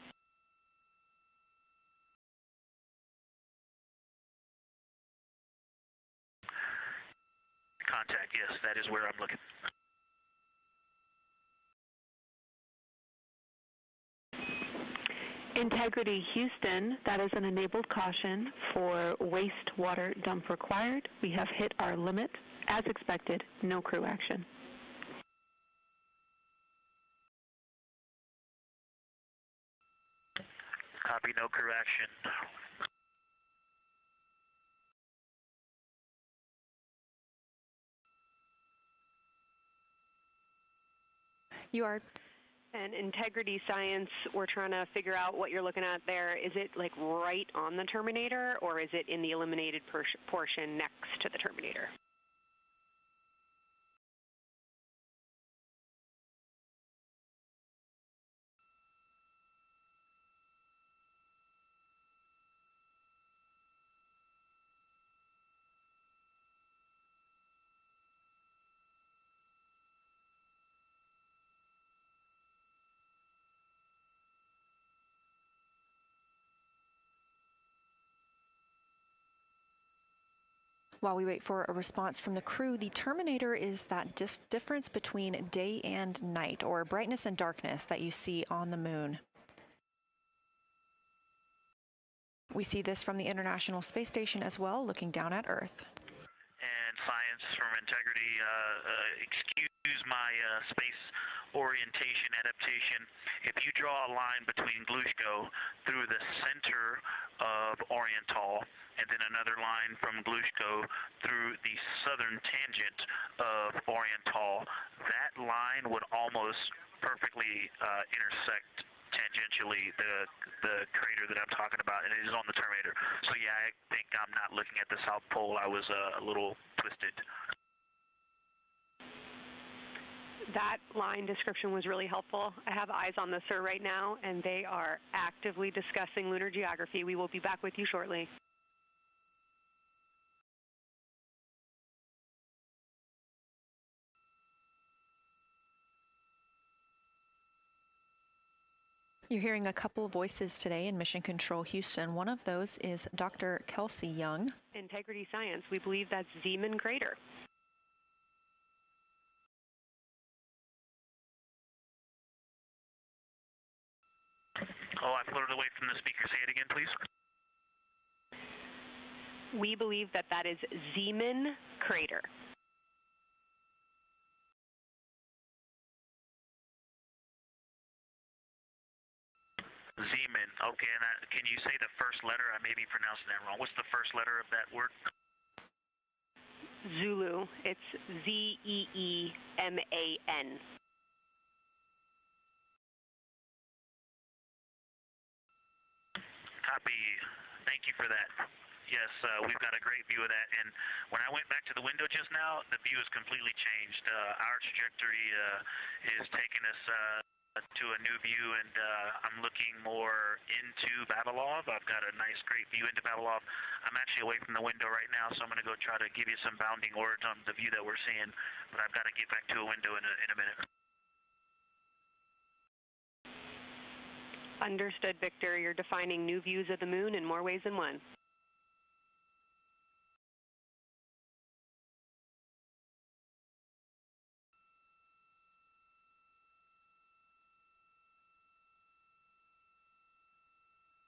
Contact, yes, that is where I'm looking. Integrity Houston, that is an enabled caution for wastewater dump required. We have hit our limit. As expected, no crew action. Copy, no crew action. You are. And integrity science, we're trying to figure out what you're looking at there. Is it like right on the Terminator, or is it in the eliminated portion next to the Terminator? While we wait for a response from the crew, the Terminator is that difference between day and night, or brightness and darkness, that you see on the moon. We see this from the International Space Station as well, looking down at Earth. And science from integrity, excuse my space orientation adaptation. If you draw a line between Glushko through the center of Oriental, and then another line from Glushko through the southern tangent of Oriental, that line would almost perfectly intersect tangentially the crater that I'm talking about, and it is on the Terminator. So yeah, I think I'm not looking at the South Pole. I was a little twisted. That line description was really helpful. I have eyes on the SIR right now, and they are actively discussing lunar geography. We will be back with you shortly. You're hearing a couple of voices today in Mission Control Houston. One of those is Dr. Kelsey Young. Integrity science, we believe that's Zeeman Crater. Oh, I floated away from the speaker. Say it again, please. We believe that that is Zeeman Crater. Zeeman. Okay, and can you say the first letter? I may be pronouncing that wrong. What's the first letter of that word? Zulu. It's Z-E-E-M-A-N. Copy. Thank you for that. Yes, we've got a great view of that. And when I went back to the window just now, the view has completely changed. Our trajectory is taking us to a new view, and I'm looking more into Babalov. I've got a nice, great view into Babalov. I'm actually away from the window right now, so I'm going to go try to give you some bounding words on the view that we're seeing. But I've got to get back to a window in a minute. Understood, Victor. You're defining new views of the moon in more ways than one.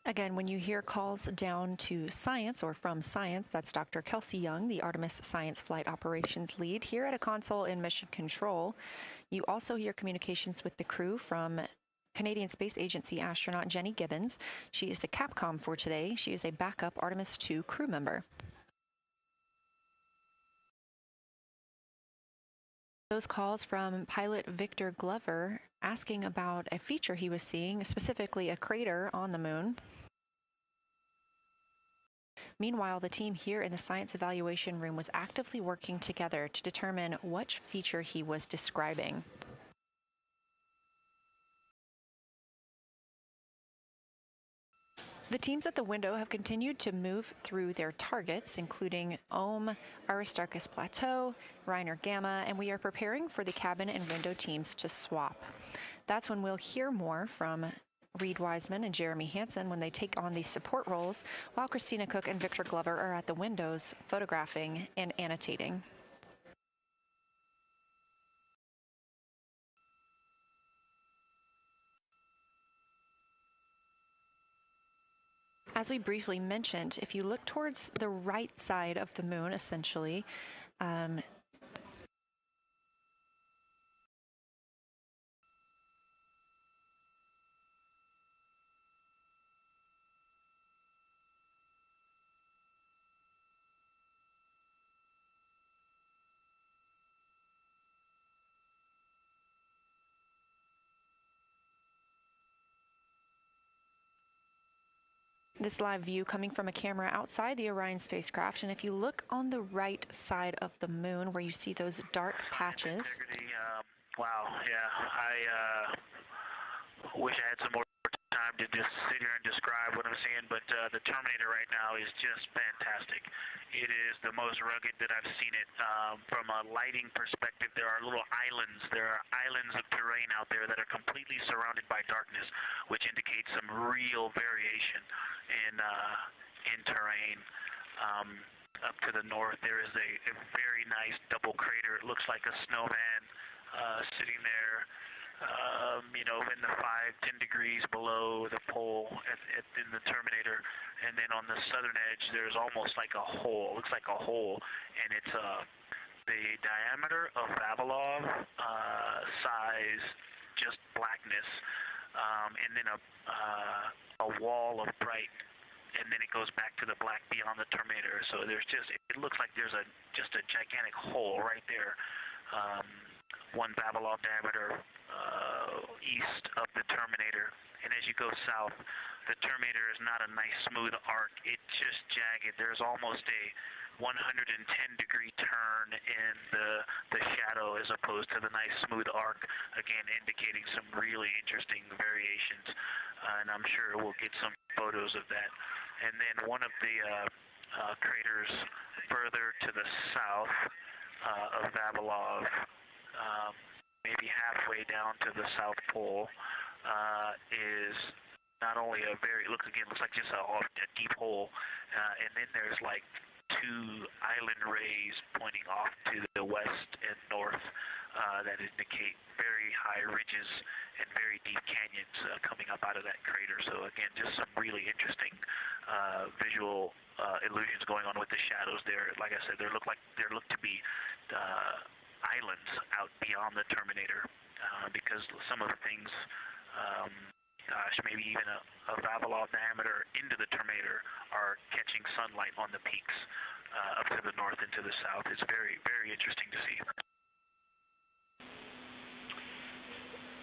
Again, when you hear calls down to science or from science, that's Dr. Kelsey Young, the Artemis Science Flight Operations Lead, here at a console in Mission Control. You also hear communications with the crew from Canadian Space Agency astronaut Jenny Gibbons. She is the Capcom for today. She is a backup Artemis II crew member. Those calls from pilot Victor Glover asking about a feature he was seeing, specifically a crater on the moon. Meanwhile, the team here in the science evaluation room was actively working together to determine which feature he was describing. The teams at the window have continued to move through their targets, including Ohm, Aristarchus Plateau, Reiner Gamma, and we are preparing for the cabin and window teams to swap. That's when we'll hear more from Reed Wiseman and Jeremy Hansen when they take on these support roles, while Christina Cook and Victor Glover are at the windows photographing and annotating. As we briefly mentioned, if you look towards the right side of the moon, essentially, this live view coming from a camera outside the Orion spacecraft, and if you look on the right side of the moon where you see those dark patches. Wow, yeah, I wish I had some more time to just sit here and describe what I'm seeing, but the Terminator right now is just fantastic. It is the most rugged that I've seen it. From a lighting perspective, there are little islands. There are islands of terrain out there that are completely surrounded by darkness, which indicates some real variation in terrain. Up to the north, there is a very nice double crater. It looks like a snowman sitting there, you know, in the 5-10 degrees below the pole in the Terminator. And then on the southern edge, there's almost like a hole. Looks like a hole, and it's the diameter of Vavilov size, just blackness, and then a wall of bright, and then it goes back to the black beyond the Terminator. So there's it looks like there's just a gigantic hole right there, 1 Vavilov diameter east of the Terminator. And as you go south, the Terminator is not a nice smooth arc. It's just jagged. There's almost a 110-degree turn in the shadow as opposed to the nice smooth arc, again indicating some really interesting variations. And I'm sure we'll get some photos of that. And then one of the craters further to the south of Vavilov, maybe halfway down to the South Pole, is not only looks like just a deep hole, and then there's like 2 island rays pointing off to the west and north that indicate very high ridges and very deep canyons coming up out of that crater. So again, just some really interesting visual illusions going on with the shadows there. Like I said, there look to be islands out beyond the Terminator, because some of the things, maybe even a Vavilov diameter into the Terminator are catching sunlight on the peaks up to the north and to the south. It's very, very interesting to see.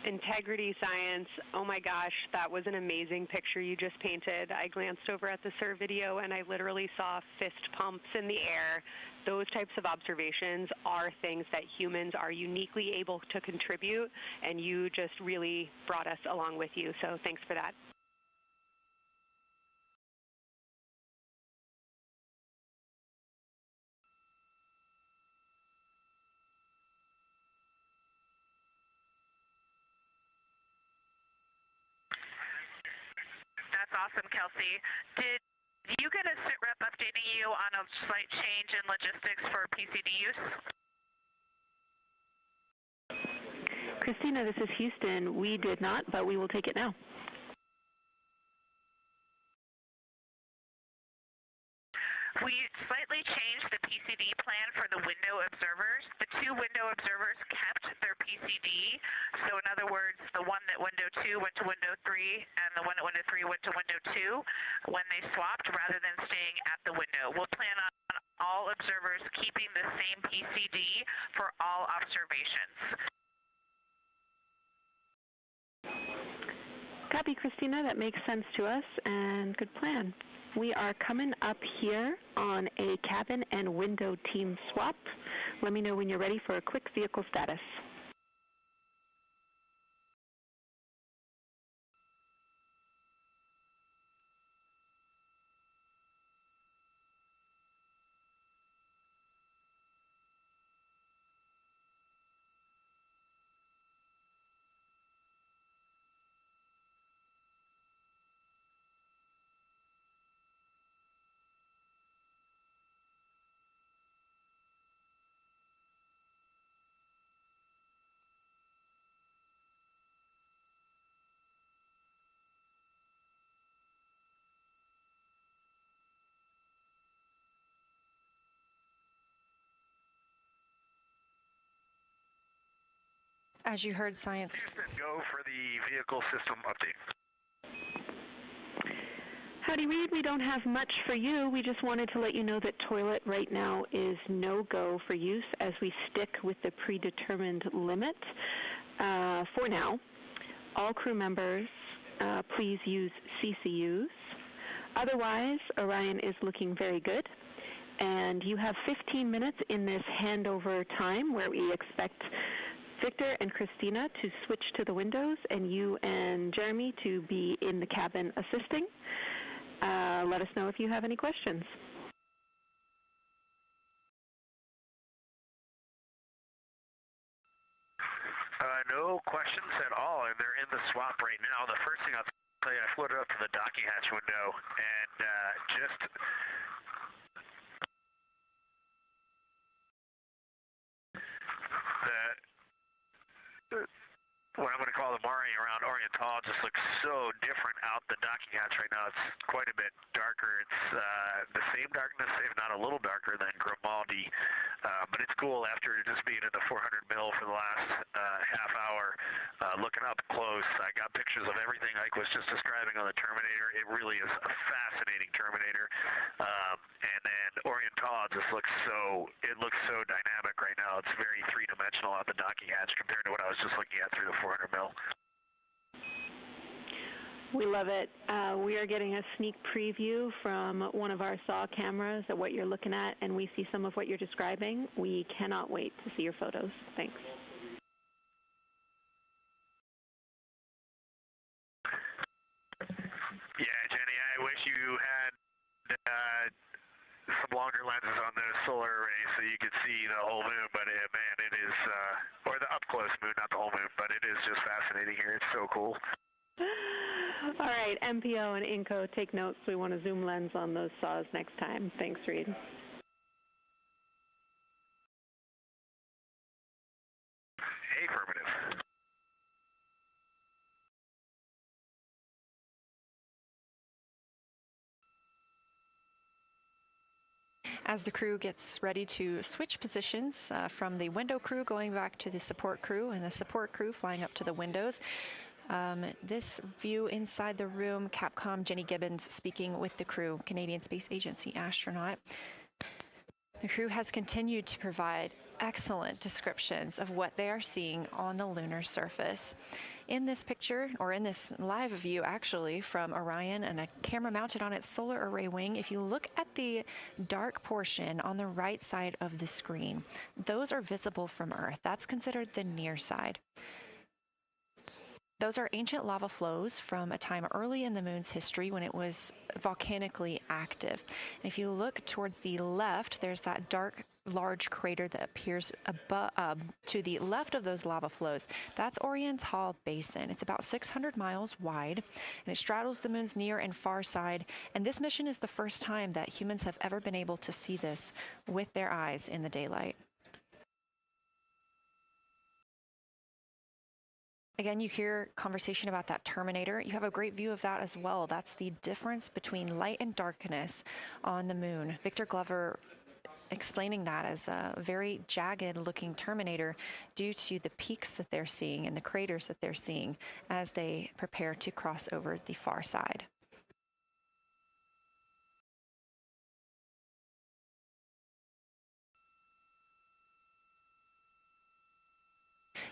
Integrity science, oh my gosh, that was an amazing picture you just painted. I glanced over at the SIR video and I literally saw fist pumps in the air. Those types of observations are things that humans are uniquely able to contribute, and you just really brought us along with you, so thanks for that. That's awesome, Kelsey. Did you get a SITREP updating you on a slight change in logistics for PCD use? Christina, this is Houston. We did not, but we will take it now. We slightly changed the PCD plan for the window observers. The 2 window observers kept their PCD. So in other words, the one that window 2 went to window 3 and the one at window 3 went to window 2 when they swapped rather than staying at the window. We'll plan on all observers keeping the same PCD for all observations. Copy, Christina. That makes sense to us, and good plan. We are coming up here on a cabin and window team swap. Let me know when you're ready for a quick vehicle status. As you heard, science... Houston, go for the vehicle system update. Howdy, Reed. We don't have much for you. We just wanted to let you know that toilet right now is no-go for use as we stick with the predetermined limit for now. All crew members, please use CCUs. Otherwise, Orion is looking very good. And you have 15 minutes in this handover time where we expect Victor and Christina to switch to the windows and you and Jeremy to be in the cabin assisting. Let us know if you have any questions. No questions at all, and they're in the swap right now. The first thing I'll tell you, I floated up to the docking hatch window and just... what I'm going to call the Mari around Oriental just looks so different out the docking hatch right now. It's quite a bit darker. It's the same darkness, if not a little darker than Grimaldi, but it's cool after just being in the 400 mil for the last half hour, looking up close. I got pictures of everything Ike was just describing on the Terminator. It really is a fascinating Terminator, and then Oriental just looks so dynamic right now. It's very three-dimensional out the docking hatch compared to what I was just looking at through the 400 mil. We love it. We are getting a sneak preview from one of our SAW cameras at what you're looking at, and we see some of what you're describing. We cannot wait to see your photos. Thanks. Yeah, Jenny, I wish you had some longer lenses on the solar array so you could see the whole moon, but man, it is, or the up-close moon, not the whole moon, but it is just fascinating here. It's so cool. All right, MPO and INCO, take notes. We want a zoom lens on those saws next time. Thanks, Reed. Affirmative. As the crew gets ready to switch positions from the window crew going back to the support crew and the support crew flying up to the windows, this view inside the room, Capcom Jenny Gibbons speaking with the crew, Canadian Space Agency astronaut. The crew has continued to provide excellent descriptions of what they are seeing on the lunar surface. In this picture, or in this live view actually, from Orion and a camera mounted on its solar array wing, if you look at the dark portion on the right side of the screen, those are visible from Earth. That's considered the near side. Those are ancient lava flows from a time early in the moon's history when it was volcanically active. And if you look towards the left, there's that dark, large crater that appears to the left of those lava flows. That's Oriental Basin. It's about 600 miles wide, and it straddles the moon's near and far side. And this mission is the first time that humans have ever been able to see this with their eyes in the daylight. Again, you hear conversation about that Terminator. You have a great view of that as well. That's the difference between light and darkness on the moon. Victor Glover explaining that as a very jagged looking Terminator due to the peaks that they're seeing and the craters that they're seeing as they prepare to cross over the far side.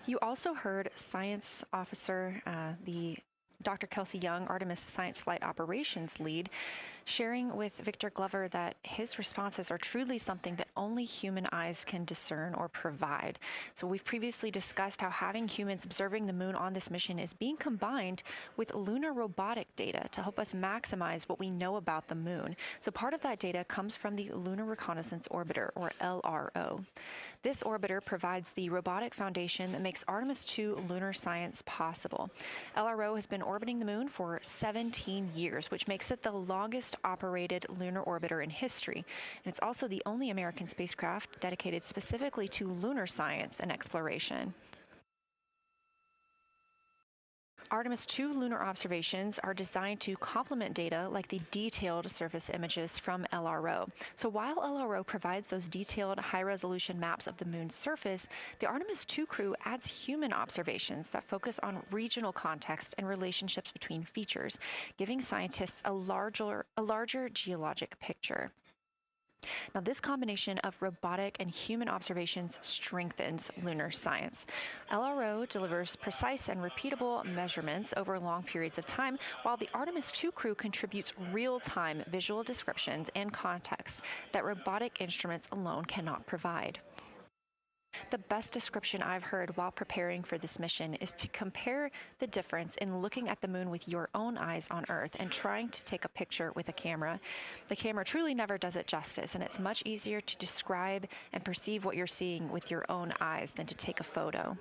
You also heard science officer, the Dr. Kelsey Young, Artemis Science Flight Operations Lead, sharing with Victor Glover that his responses are truly something that only human eyes can discern or provide. So we've previously discussed how having humans observing the moon on this mission is being combined with lunar robotic data to help us maximize what we know about the moon. So part of that data comes from the Lunar Reconnaissance Orbiter, or LRO. This orbiter provides the robotic foundation that makes Artemis II lunar science possible. LRO has been orbiting the moon for 17 years, which makes it the longest operated lunar orbiter in history. And it's also the only American spacecraft dedicated specifically to lunar science and exploration. Artemis II lunar observations are designed to complement data like the detailed surface images from LRO. So while LRO provides those detailed high-resolution maps of the moon's surface, the Artemis II crew adds human observations that focus on regional context and relationships between features, giving scientists a larger geologic picture. Now, this combination of robotic and human observations strengthens lunar science. LRO delivers precise and repeatable measurements over long periods of time, while the Artemis II crew contributes real-time visual descriptions and context that robotic instruments alone cannot provide. The best description I've heard while preparing for this mission is to compare the difference in looking at the moon with your own eyes on Earth and trying to take a picture with a camera. The camera truly never does it justice, and it's much easier to describe and perceive what you're seeing with your own eyes than to take a photo.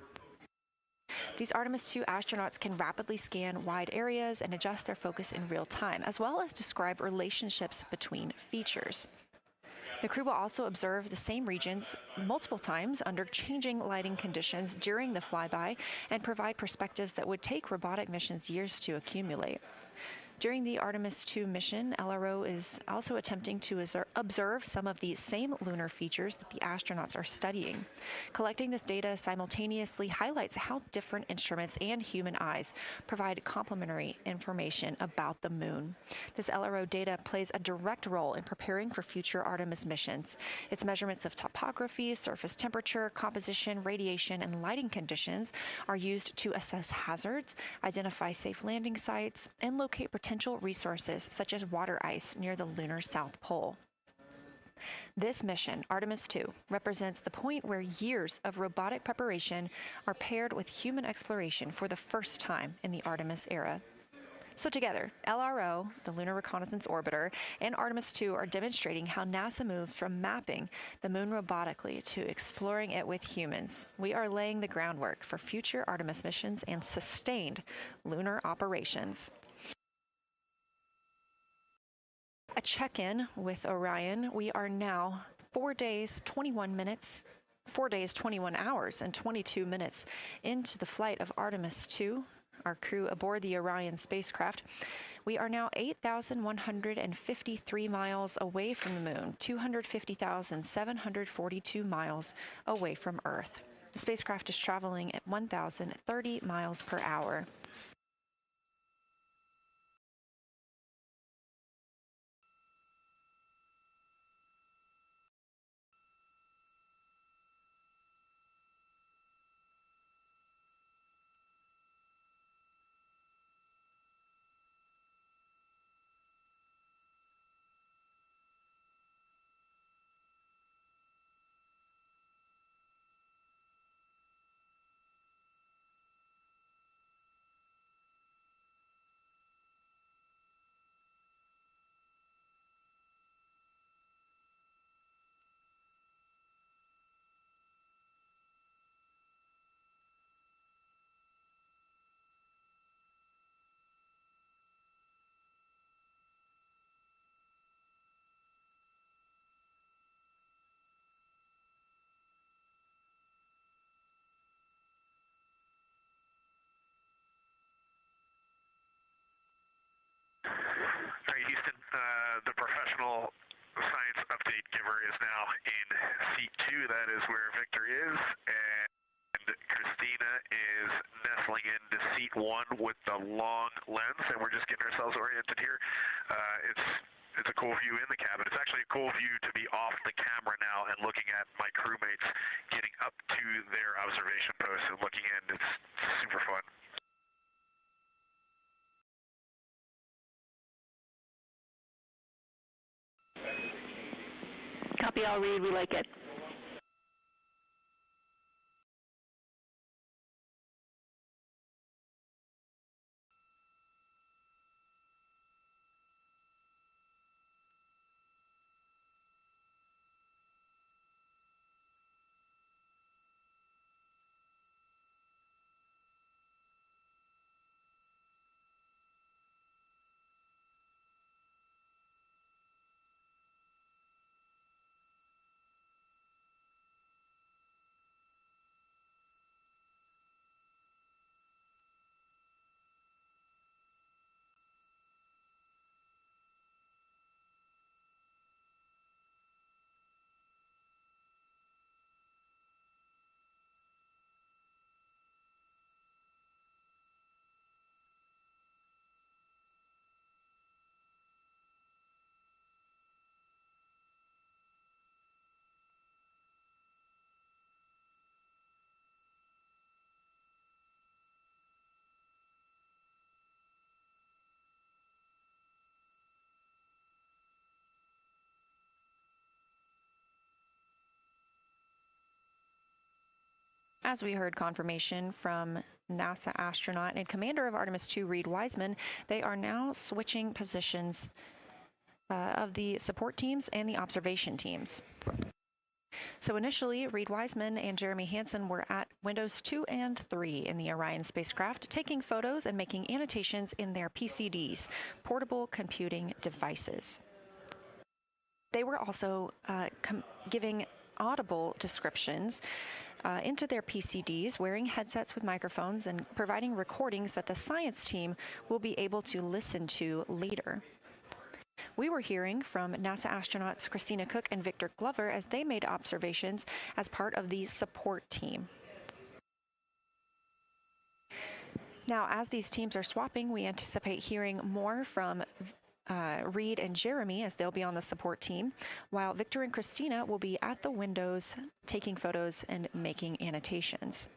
These Artemis II astronauts can rapidly scan wide areas and adjust their focus in real time, as well as describe relationships between features. The crew will also observe the same regions multiple times under changing lighting conditions during the flyby and provide perspectives that would take robotic missions years to accumulate. During the Artemis II mission, LRO is also attempting to observe some of the same lunar features that the astronauts are studying. Collecting this data simultaneously highlights how different instruments and human eyes provide complementary information about the moon. This LRO data plays a direct role in preparing for future Artemis missions. Its measurements of topography, surface temperature, composition, radiation, and lighting conditions are used to assess hazards, identify safe landing sites, and locate potential resources such as water ice near the lunar South Pole. This mission, Artemis II, represents the point where years of robotic preparation are paired with human exploration for the first time in the Artemis era. So together, LRO, the Lunar Reconnaissance Orbiter, and Artemis II are demonstrating how NASA moves from mapping the moon robotically to exploring it with humans. We are laying the groundwork for future Artemis missions and sustained lunar operations. A check-in with Orion. We are now 4 days, 21 hours, and 22 minutes into the flight of Artemis II, our crew aboard the Orion spacecraft. We are now 8,153 miles away from the moon, 250,742 miles away from Earth. The spacecraft is traveling at 1,030 miles per hour. Houston, the professional science update giver is now in seat 2. That is where Victor is, and Christina is nestling into seat 1 with the long lens, and we're just getting ourselves oriented here. It's a cool view in the cabin. It's actually a cool view to be off the camera now and looking at my crewmates getting up to their observation posts and looking in. It's super fun. Copy all, read, we like it. As we heard confirmation from NASA astronaut and commander of Artemis II, Reid Wiseman, they are now switching positions of the support teams and the observation teams. So initially, Reid Wiseman and Jeremy Hansen were at windows 2 and 3 in the Orion spacecraft, taking photos and making annotations in their PCDs, portable computing devices. They were also giving audible descriptions into their PCDs, wearing headsets with microphones and providing recordings that the science team will be able to listen to later. We were hearing from NASA astronauts Christina Cook and Victor Glover as they made observations as part of the support team. Now, as these teams are swapping, we anticipate hearing more from Reid and Jeremy as they'll be on the support team, while Victor and Christina will be at the windows taking photos and making annotations.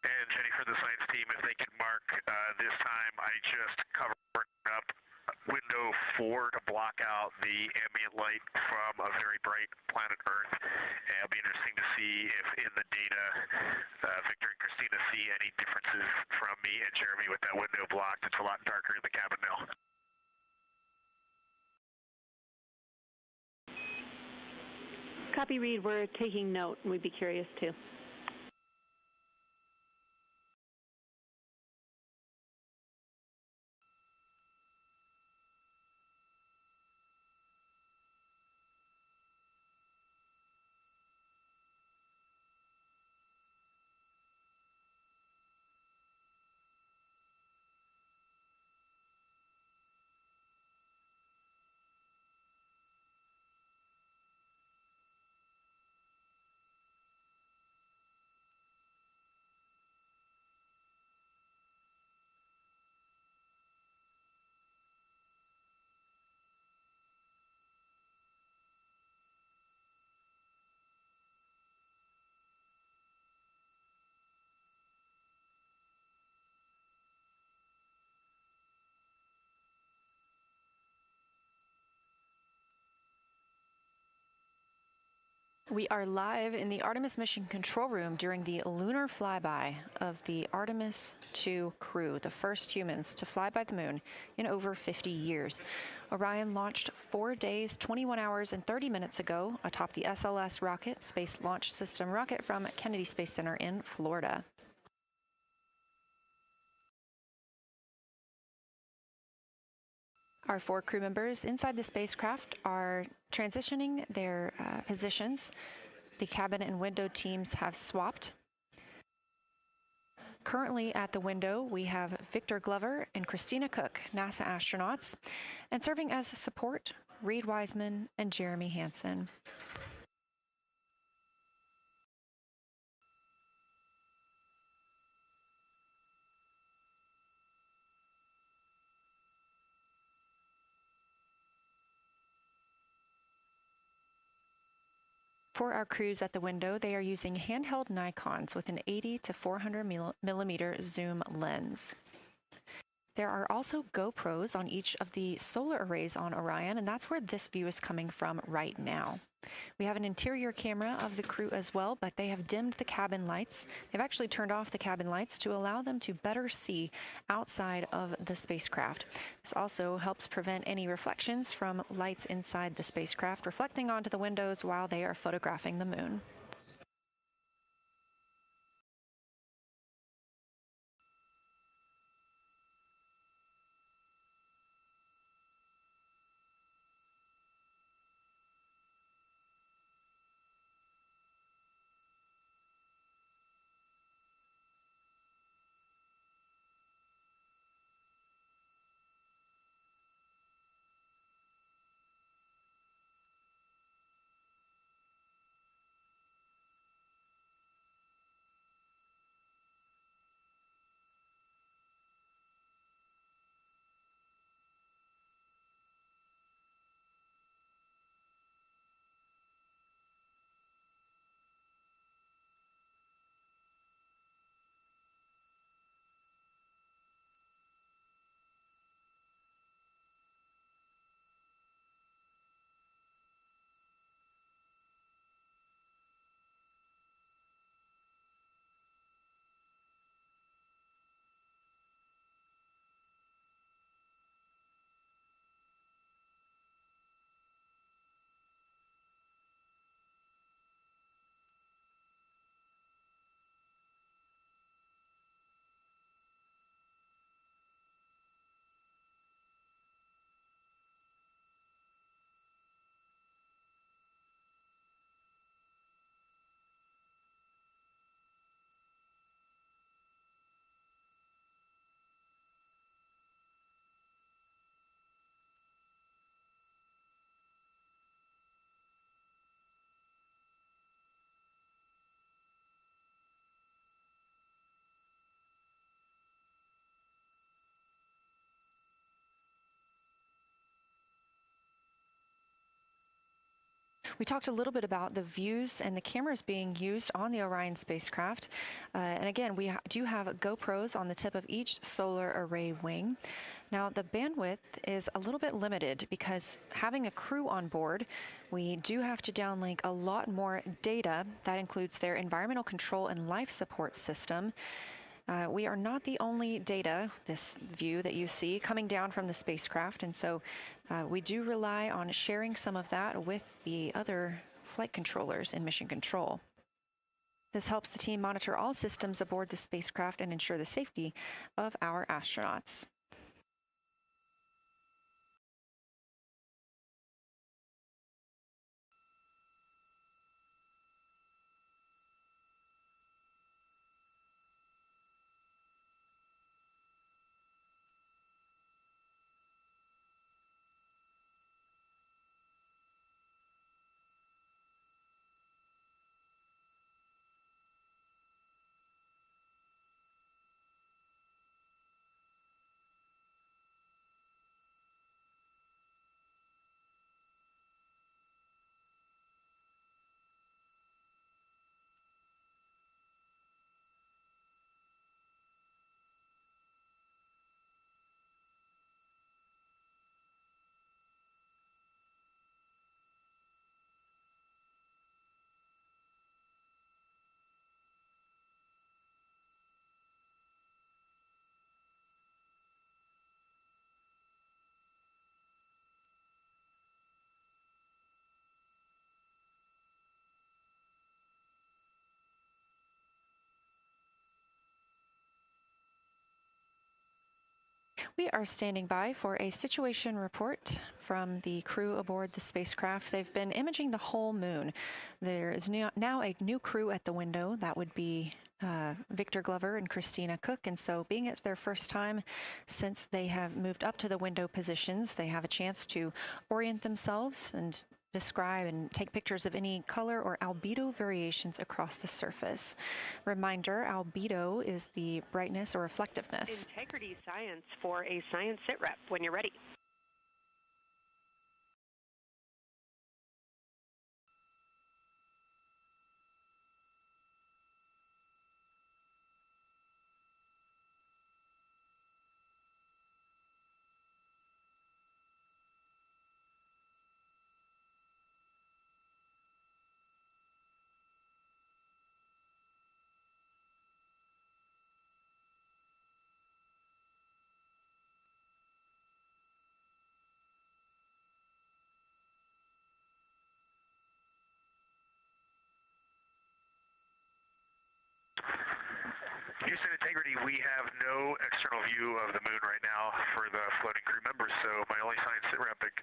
And Jenny, for the science team, if they could mark this time, I just covered up window 4 to block out the ambient light from a very bright planet Earth. And it'll be interesting to see if in the data Victor and Christina see any differences from me and Jeremy with that window blocked. It's a lot darker in the cabin now. Copy, Reid. We're taking note, and we'd be curious too. We are live in the Artemis mission control room during the lunar flyby of the Artemis II crew, the first humans to fly by the moon in over 50 years. Orion launched 4 days, 21 hours, and 30 minutes ago atop the SLS rocket, Space Launch System rocket from Kennedy Space Center in Florida. Our 4 crew members inside the spacecraft are transitioning their positions. The cabin and window teams have swapped. Currently at the window, we have Victor Glover and Christina Cook, NASA astronauts, and serving as support, Reed Wiseman and Jeremy Hansen. For our crews at the window, they are using handheld Nikons with an 80 to 400 millimeter zoom lens. There are also GoPros on each of the solar arrays on Orion, and that's where this view is coming from right now. We have an interior camera of the crew as well, but they have dimmed the cabin lights. They've actually turned off the cabin lights to allow them to better see outside of the spacecraft. This also helps prevent any reflections from lights inside the spacecraft reflecting onto the windows while they are photographing the moon. We talked a little bit about the views and the cameras being used on the Orion spacecraft. And again, we do have GoPros on the tip of each solar array wing. Now, the bandwidth is a little bit limited because having a crew on board, we do have to downlink a lot more data. That includes their environmental control and life support system. We are not the only data, this view that you see, coming down from the spacecraft, and so we do rely on sharing some of that with the other flight controllers in mission control. This helps the team monitor all systems aboard the spacecraft and ensure the safety of our astronauts. We are standing by for a situation report from the crew aboard the spacecraft. They've been imaging the whole moon. There is now a new crew at the window. That would be Victor Glover and Christina Cook. And so being it's their first time since they have moved up to the window positions, they have a chance to orient themselves and describe and take pictures of any color or albedo variations across the surface. Reminder, albedo is the brightness or reflectiveness. Integrity science for a science sit rep when you're ready. Houston Integrity, we have no external view of the moon right now for the floating crew members, so my only science sit rep is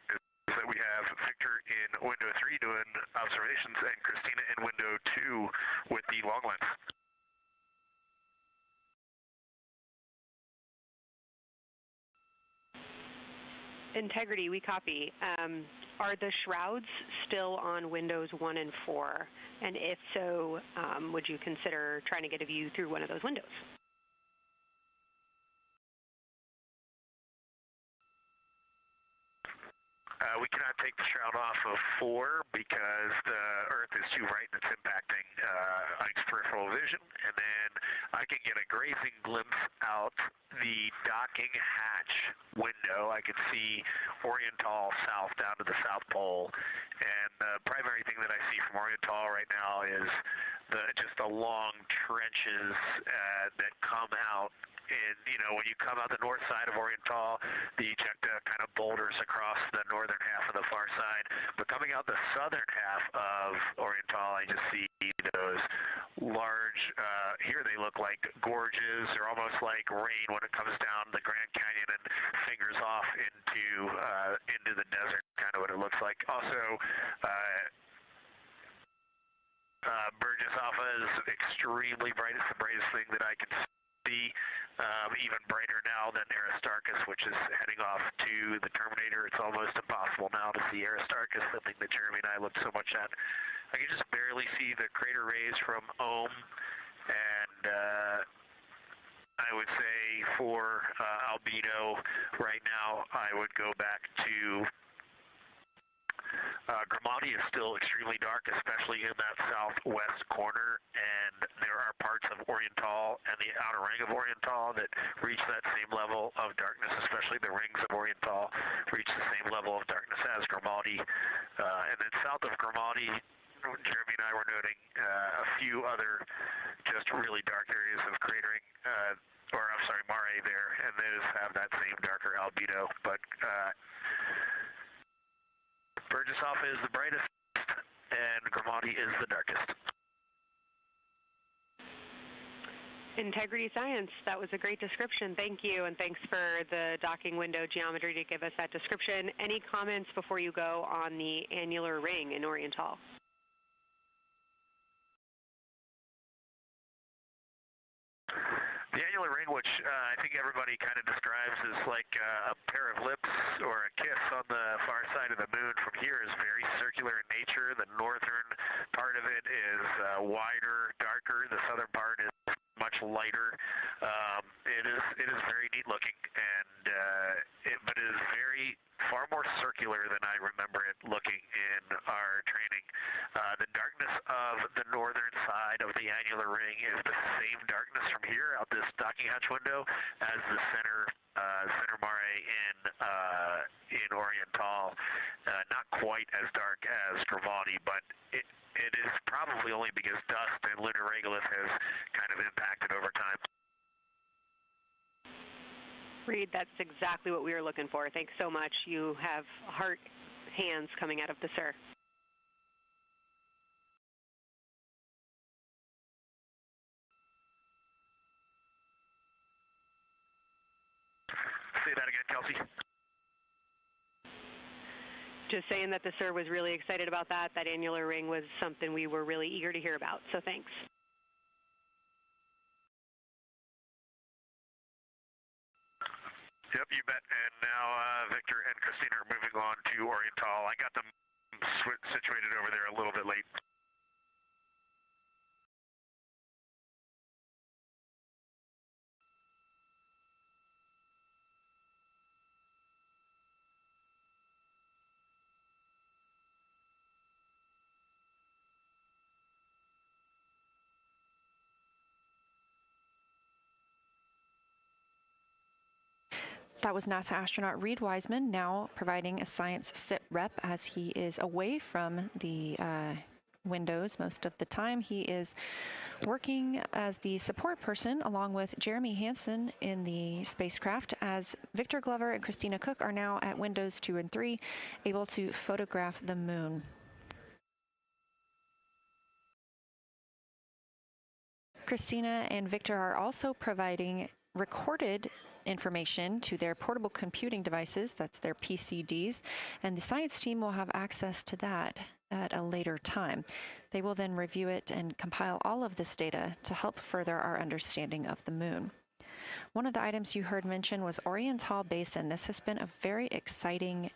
that we have Victor in window 3 doing observations and Christina in window 2 with the long lens. Integrity, we copy. Are the shrouds still on windows 1 and 4? And if so, would you consider trying to get a view through one of those windows? We cannot take the shroud off of 4 because the Earth is too bright and it's impacting Ike's peripheral vision. And then I can get a grazing glimpse out the docking hatch window. I can see Oriental south down to the South Pole. And the primary thing that I see from Oriental right now is just the long trenches that come out. And, you know, when you come out the north side of Oriental, the ejecta kind of boulders across the northern half of the far side. But coming out the southern half of Oriental, I just see those large, here they look like gorges. They're almost like rain when it comes down the Grand Canyon and fingers off into the desert, kind of what it looks like. Also, Burgess Alpha is extremely bright. It's the brightest thing that I can see. Even brighter now than Aristarchus, which is heading off to the Terminator. It's almost impossible now to see Aristarchus, the thing that Jeremy and I looked so much at. I can just barely see the crater rays from Ohm, and I would say for albedo right now, I would go back to Grimati is still extremely dark, especially in that southwest corner, and there are parts of Oriental and the outer ring of Oriental that reach that same level of darkness, especially the rings of Oriental reach the same level of darkness as Grimati. And then south of Grimati, Jeremy and I were noting a few other just really dark areas of cratering, Mare there, and those have that same darker albedo, but Burgess Alpha is the brightest, and Grimati is the darkest. Integrity Science, that was a great description. Thank you, and thanks for the docking window geometry to give us that description. Any comments before you go on the annular ring in Oriental? The annular ring, which I think everybody kind of describes as like a pair of lips or a kiss on the far side of the moon from here, is very circular in nature. The northern part of it is wider, darker. The southern part is much lighter. It is very neat looking, and but it is far more circular than I remember it looking in our training. The darkness of the northern side of the annular ring is the same darkness from here out this docking hatch window as the center mare in Oriental. Not quite as dark as Grimati, but it is probably only because dust and lunar regolith has kind of impacted over time. Reed, that's exactly what we were looking for. Thanks so much. You have heart hands coming out of the SIR. Say that again, Kelsey. Just saying that the sir was really excited about that. That annular ring was something we were really eager to hear about, so thanks. Yep, you bet. And now Victor and Christina are moving on to Oriental. I got them situated over there a little bit late. That was NASA astronaut Reed Wiseman, now providing a science sit rep as he is away from the windows most of the time. He is working as the support person along with Jeremy Hansen in the spacecraft, as Victor Glover and Christina Cook are now at windows 2 and 3, able to photograph the moon. Christina and Victor are also providing recorded information to their portable computing devices, that's their PCDs, and the science team will have access to that at a later time. They will then review it and compile all of this data to help further our understanding of the moon. One of the items you heard mentioned was Oriental Basin. This has been a very exciting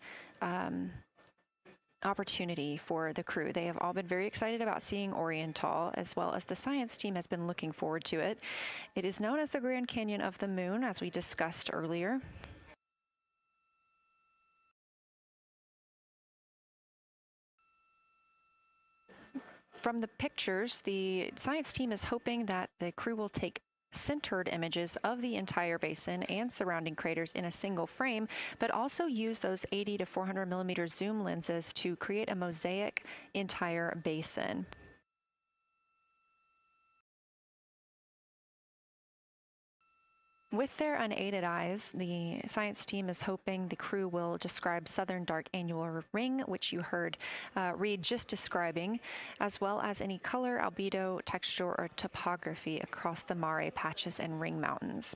opportunity for the crew. They have all been very excited about seeing Oriental, as well as the science team has been looking forward to it. It is known as the Grand Canyon of the Moon, as we discussed earlier. From the pictures, the science team is hoping that the crew will take centered images of the entire basin and surrounding craters in a single frame, but also use those 80 to 400 millimeter zoom lenses to create a mosaic entire basin. With their unaided eyes, the science team is hoping the crew will describe southern dark annular ring, which you heard Reed just describing, as well as any color, albedo, texture, or topography across the mare patches and ring mountains.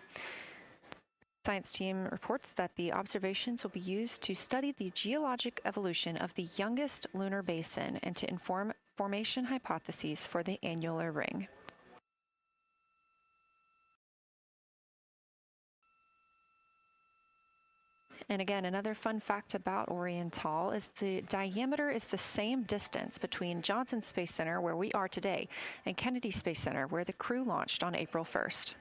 Science team reports that the observations will be used to study the geologic evolution of the youngest lunar basin and to inform formation hypotheses for the annular ring. And again, another fun fact about Oriental is the diameter is the same distance between Johnson Space Center, where we are today, and Kennedy Space Center, where the crew launched on April 1st.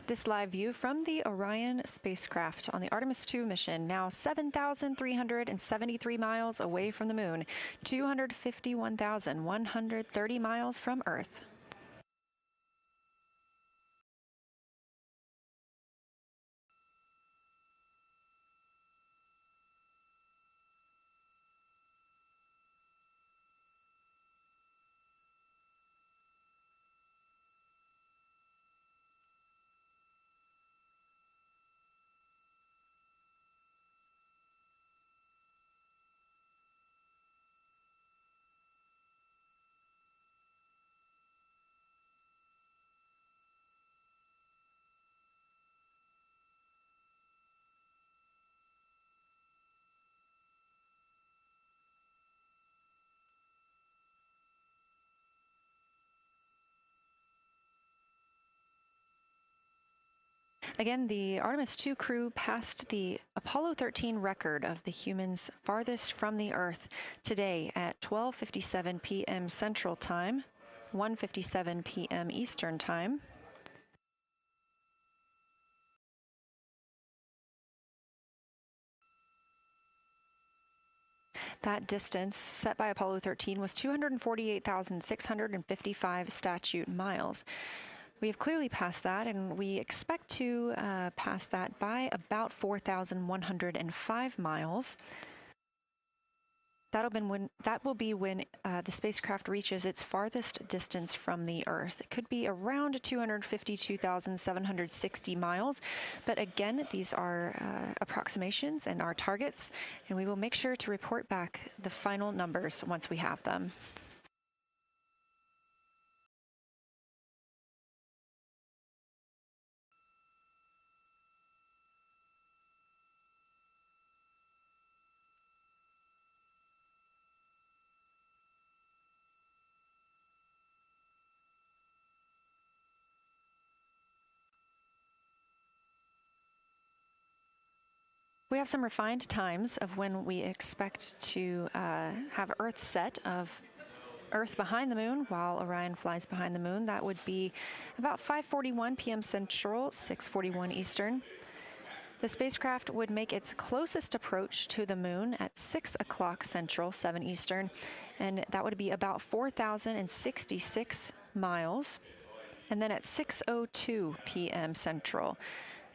This live view from the Orion spacecraft on the Artemis II mission, now 7,373 miles away from the moon, 251,130 miles from Earth. Again, the Artemis II crew passed the Apollo 13 record of the humans farthest from the Earth today at 12:57 p.m. Central Time, 1:57 p.m. Eastern Time. That distance set by Apollo 13 was 248,655 statute miles. We have clearly passed that, and we expect to pass that by about 4,105 miles. That will be when the spacecraft reaches its farthest distance from the Earth. It could be around 252,760 miles, but again, these are approximations and our targets, and we will make sure to report back the final numbers once we have them. We have some refined times of when we expect to have Earth set of Earth behind the moon while Orion flies behind the moon. That would be about 5:41 p.m. Central, 6:41 Eastern. The spacecraft would make its closest approach to the moon at 6 o'clock Central, 7 Eastern, and that would be about 4,066 miles. And then at 6:02 p.m. Central,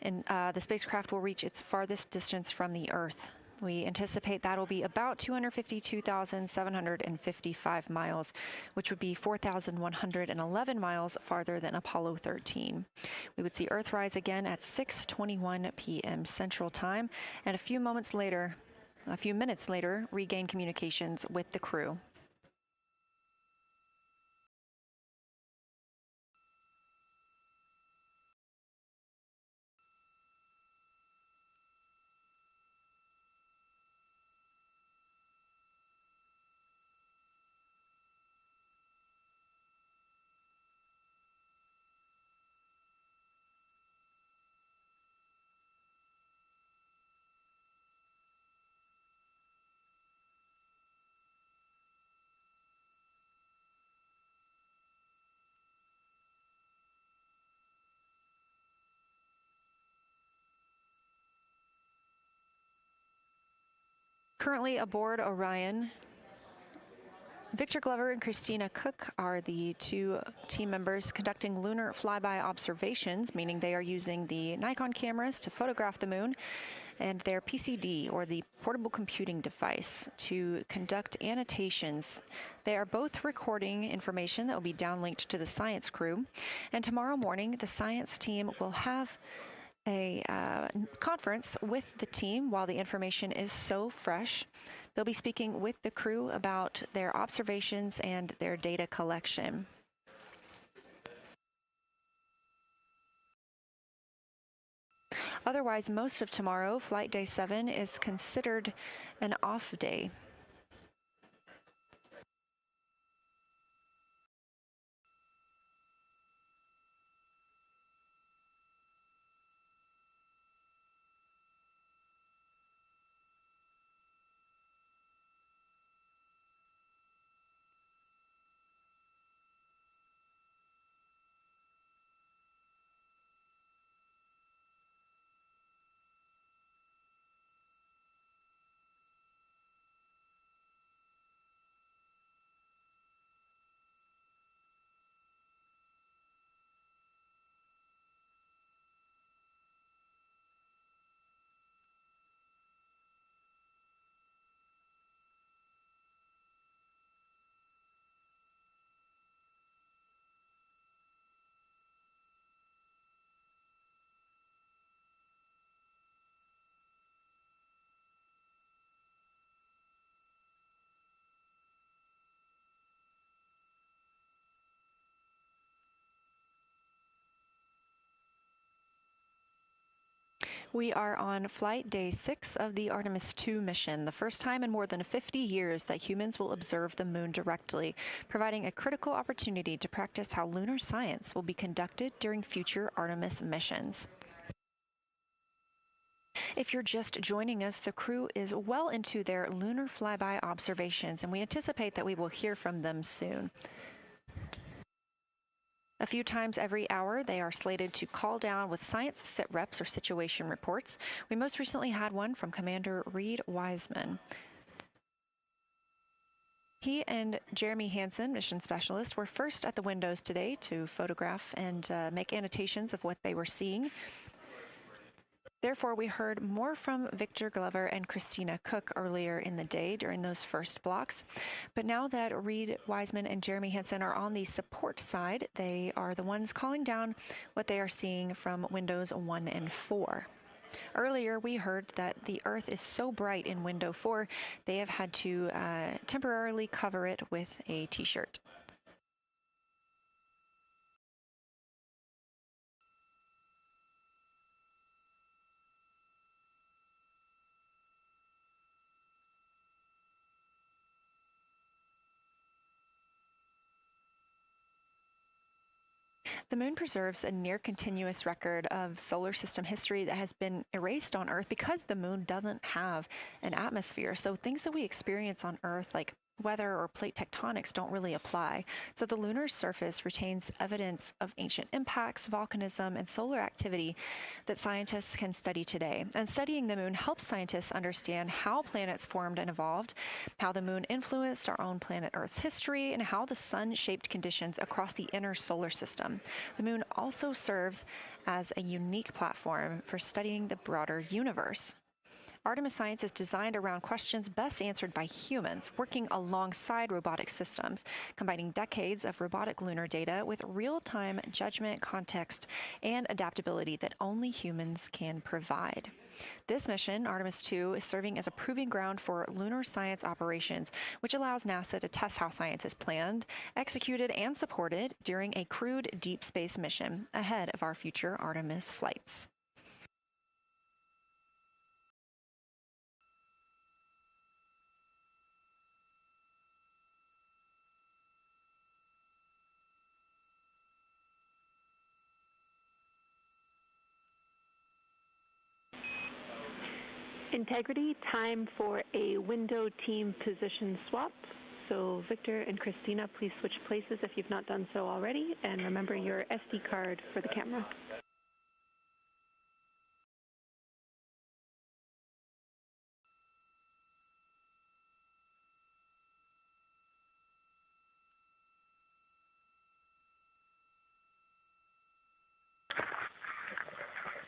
and the spacecraft will reach its farthest distance from the Earth. We anticipate that'll be about 252,755 miles, which would be 4,111 miles farther than Apollo 13. We would see Earthrise again at 6:21 p.m. Central Time, and a few minutes later, regain communications with the crew. Currently aboard Orion, Victor Glover and Christina Cook are the two team members conducting lunar flyby observations, meaning they are using the Nikon cameras to photograph the moon, and their PCD, or the portable computing device, to conduct annotations. They are both recording information that will be downlinked to the science crew, and tomorrow morning the science team will have a conference with the team while the information is so fresh. They'll be speaking with the crew about their observations and their data collection. Otherwise, most of tomorrow, Flight Day 7, is considered an off day. We are on Flight Day 6 of the Artemis II mission, the first time in more than 50 years that humans will observe the moon directly, providing a critical opportunity to practice how lunar science will be conducted during future Artemis missions. If you're just joining us, the crew is well into their lunar flyby observations, and we anticipate that we will hear from them soon. A few times every hour, they are slated to call down with science sit reps or situation reports. We most recently had one from Commander Reed Wiseman. He and Jeremy Hansen, mission specialist, were first at the windows today to photograph and make annotations of what they were seeing. Therefore, we heard more from Victor Glover and Christina Cook earlier in the day during those first blocks. But now that Reed Wiseman and Jeremy Hansen are on the support side, they are the ones calling down what they are seeing from windows 1 and 4. Earlier, we heard that the Earth is so bright in window 4, they have had to temporarily cover it with a t-shirt. The moon preserves a near-continuous record of solar system history that has been erased on Earth because the moon doesn't have an atmosphere. So things that we experience on Earth, like weather or plate tectonics, don't really apply. So the lunar surface retains evidence of ancient impacts, volcanism, and solar activity that scientists can study today. And studying the moon helps scientists understand how planets formed and evolved, how the moon influenced our own planet Earth's history, and how the sun shaped conditions across the inner solar system. The moon also serves as a unique platform for studying the broader universe. Artemis science is designed around questions best answered by humans, working alongside robotic systems, combining decades of robotic lunar data with real-time judgment, context, and adaptability that only humans can provide. This mission, Artemis II, is serving as a proving ground for lunar science operations, which allows NASA to test how science is planned, executed, and supported during a crewed deep space mission ahead of our future Artemis flights. Integrity, time for a window team position swap. So Victor and Christina, please switch places if you've not done so already, and remember your SD card for the camera.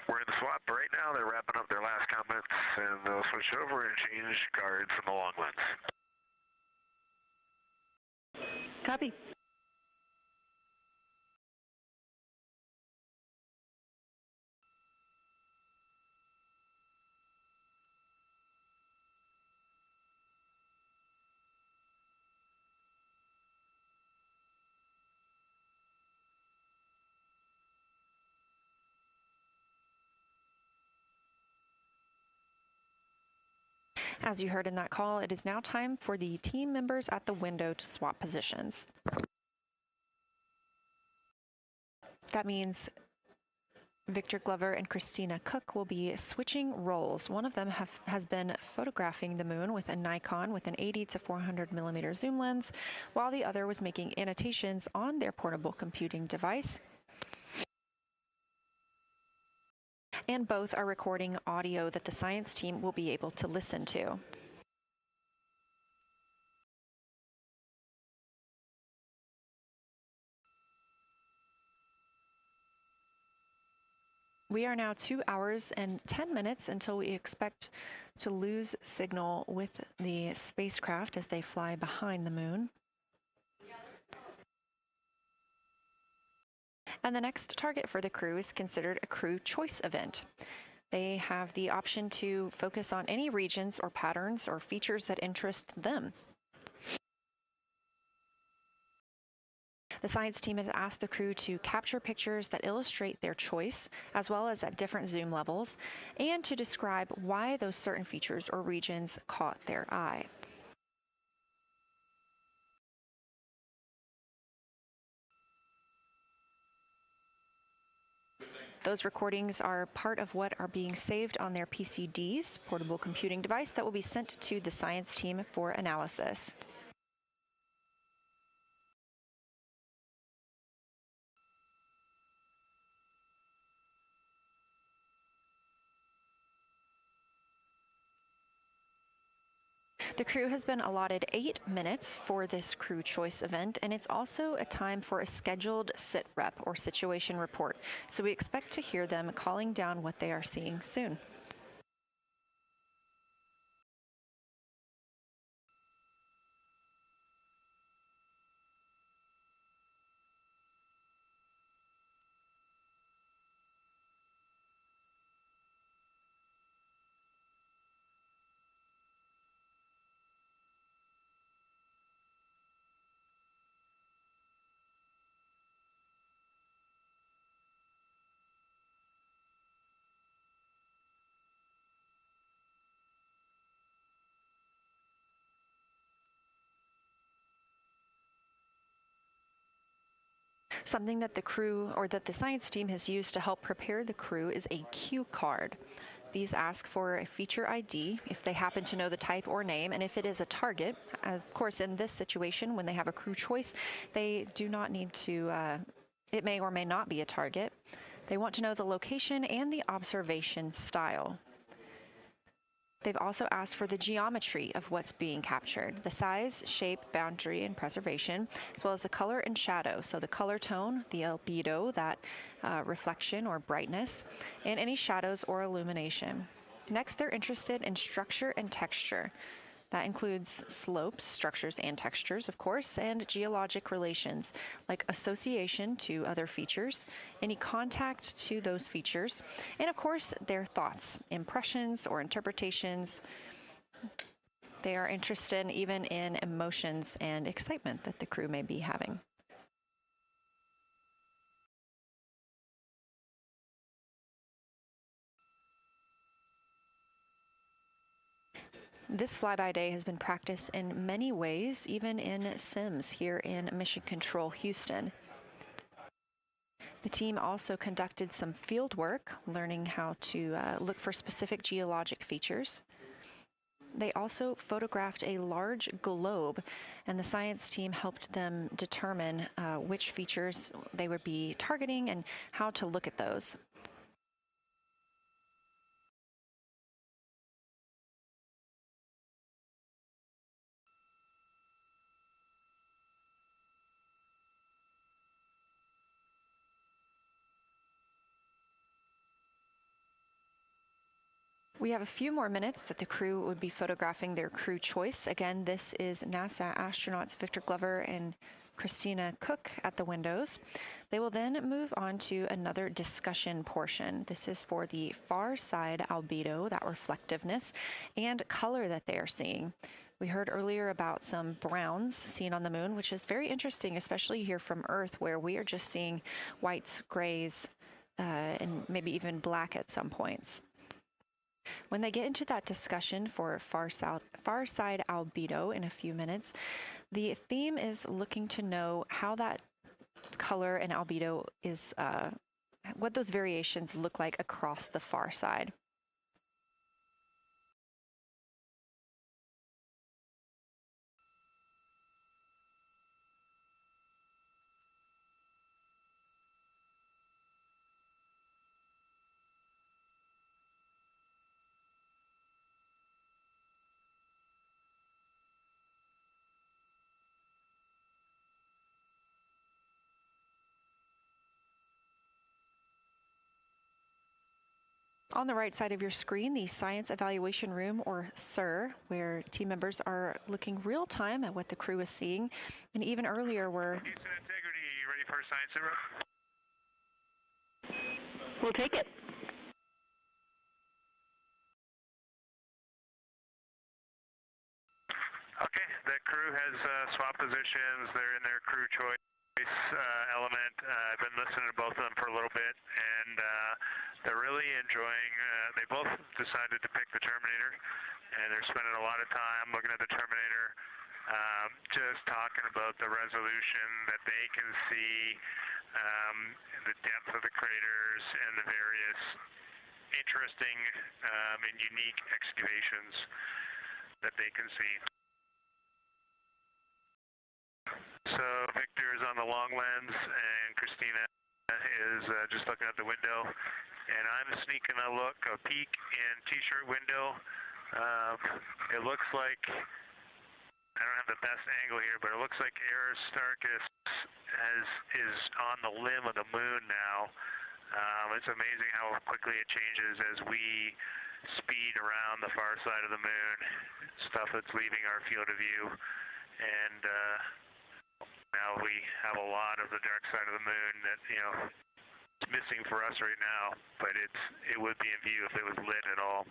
We're in the swap right now. They're wrapping up their last comments, and they'll switch over and change guards from the long lens. Copy. As you heard in that call, it is now time for the team members at the window to swap positions. That means Victor Glover and Christina Cook will be switching roles. One of them has been photographing the moon with a Nikon with an 80 to 400 millimeter zoom lens, while the other was making annotations on their portable computing device. And both are recording audio that the science team will be able to listen to. We are now 2 hours and 10 minutes until we expect to lose signal with the spacecraft as they fly behind the moon. And the next target for the crew is considered a crew choice event. They have the option to focus on any regions or patterns or features that interest them. The science team has asked the crew to capture pictures that illustrate their choice, as well as at different zoom levels, and to describe why those certain features or regions caught their eye. Those recordings are part of what are being saved on their PCDs, portable computing device, that will be sent to the science team for analysis. The crew has been allotted 8 minutes for this crew choice event, and it's also a time for a scheduled sit rep or situation report. So we expect to hear them calling down what they are seeing soon. Something that the crew or that the science team has used to help prepare the crew is a cue card. These ask for a feature ID if they happen to know the type or name, and if it is a target. Of course, in this situation, when they have a crew choice, they do not need to, it may or may not be a target. They want to know the location and the observation style. They've also asked for the geometry of what's being captured, the size, shape, boundary, and preservation, as well as the color and shadow. So the color tone, the albedo, that reflection or brightness, and any shadows or illumination. Next, they're interested in structure and texture. That includes slopes, structures, and textures, of course, and geologic relations, like association to other features, any contact to those features, and of course, their thoughts, impressions, or interpretations. They are interested even in emotions and excitement that the crew may be having. This flyby day has been practiced in many ways, even in sims here in Mission Control Houston. The team also conducted some field work, learning how to look for specific geologic features. They also photographed a large globe, and the science team helped them determine which features they would be targeting and how to look at those. We have a few more minutes that the crew would be photographing their crew choice. Again, this is NASA astronauts Victor Glover and Christina Cook at the windows. They will then move on to another discussion portion. This is for the far side albedo, that reflectiveness, and color that they are seeing. We heard earlier about some browns seen on the moon, which is very interesting, especially here from Earth, where we are just seeing whites, grays, and maybe even black at some points. When they get into that discussion for far side albedo in a few minutes, the theme is looking to know how that color and albedo is, what those variations look like across the far side. On the right side of your screen, the Science Evaluation Room, or SIR, where team members are looking real time at what the crew is seeing. And even earlier, we're... Houston Integrity, you ready for science zero? We'll take it. Okay, the crew has swapped positions. They're in their crew choice element. I've been listening to both of them for a little bit, and they're really enjoying, they both decided to pick the Terminator, and they're spending a lot of time looking at the Terminator, just talking about the resolution that they can see, the depth of the craters, and the various interesting and unique excavations that they can see. So Victor is on the long lens, and Christina is just looking out the window, and I'm sneaking a peek in T-shirt window. It looks like, I don't have the best angle here, but it looks like Aristarchus is on the limb of the moon now. It's amazing how quickly it changes as we speed around the far side of the moon, stuff that's leaving our field of view, and now we have a lot of the dark side of the moon that, you know, it's missing for us right now, but it would be in view if it was lit at all.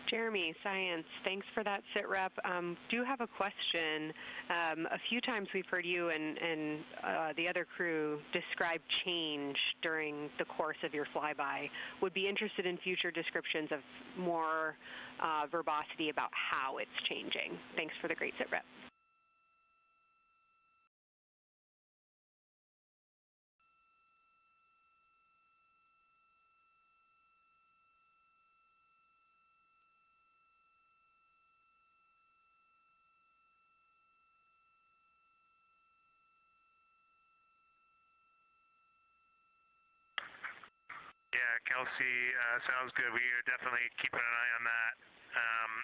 Jeremy, Science, thanks for that sit rep. Do have a question. A few times we've heard you and the other crew describe change during the course of your flyby. Would be interested in future descriptions of more verbosity about how it's changing. Thanks for the great sit rep. Yeah, Kelsey, sounds good. We are definitely keeping an eye on that.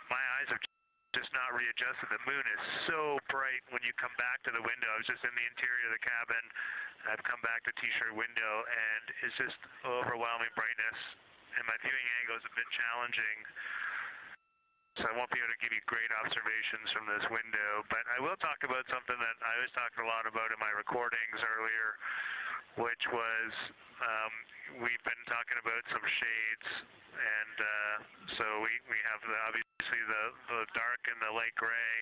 My eyes have just not readjusted. The moon is so bright when you come back to the window. I was just in the interior of the cabin. I've come back to T-shirt window, and it's just overwhelming brightness, and my viewing angle is a bit challenging, so I won't be able to give you great observations from this window. But I will talk about something that I was talking a lot about in my recordings earlier, which was we've been talking about some shades, and so we have obviously the dark and the light gray,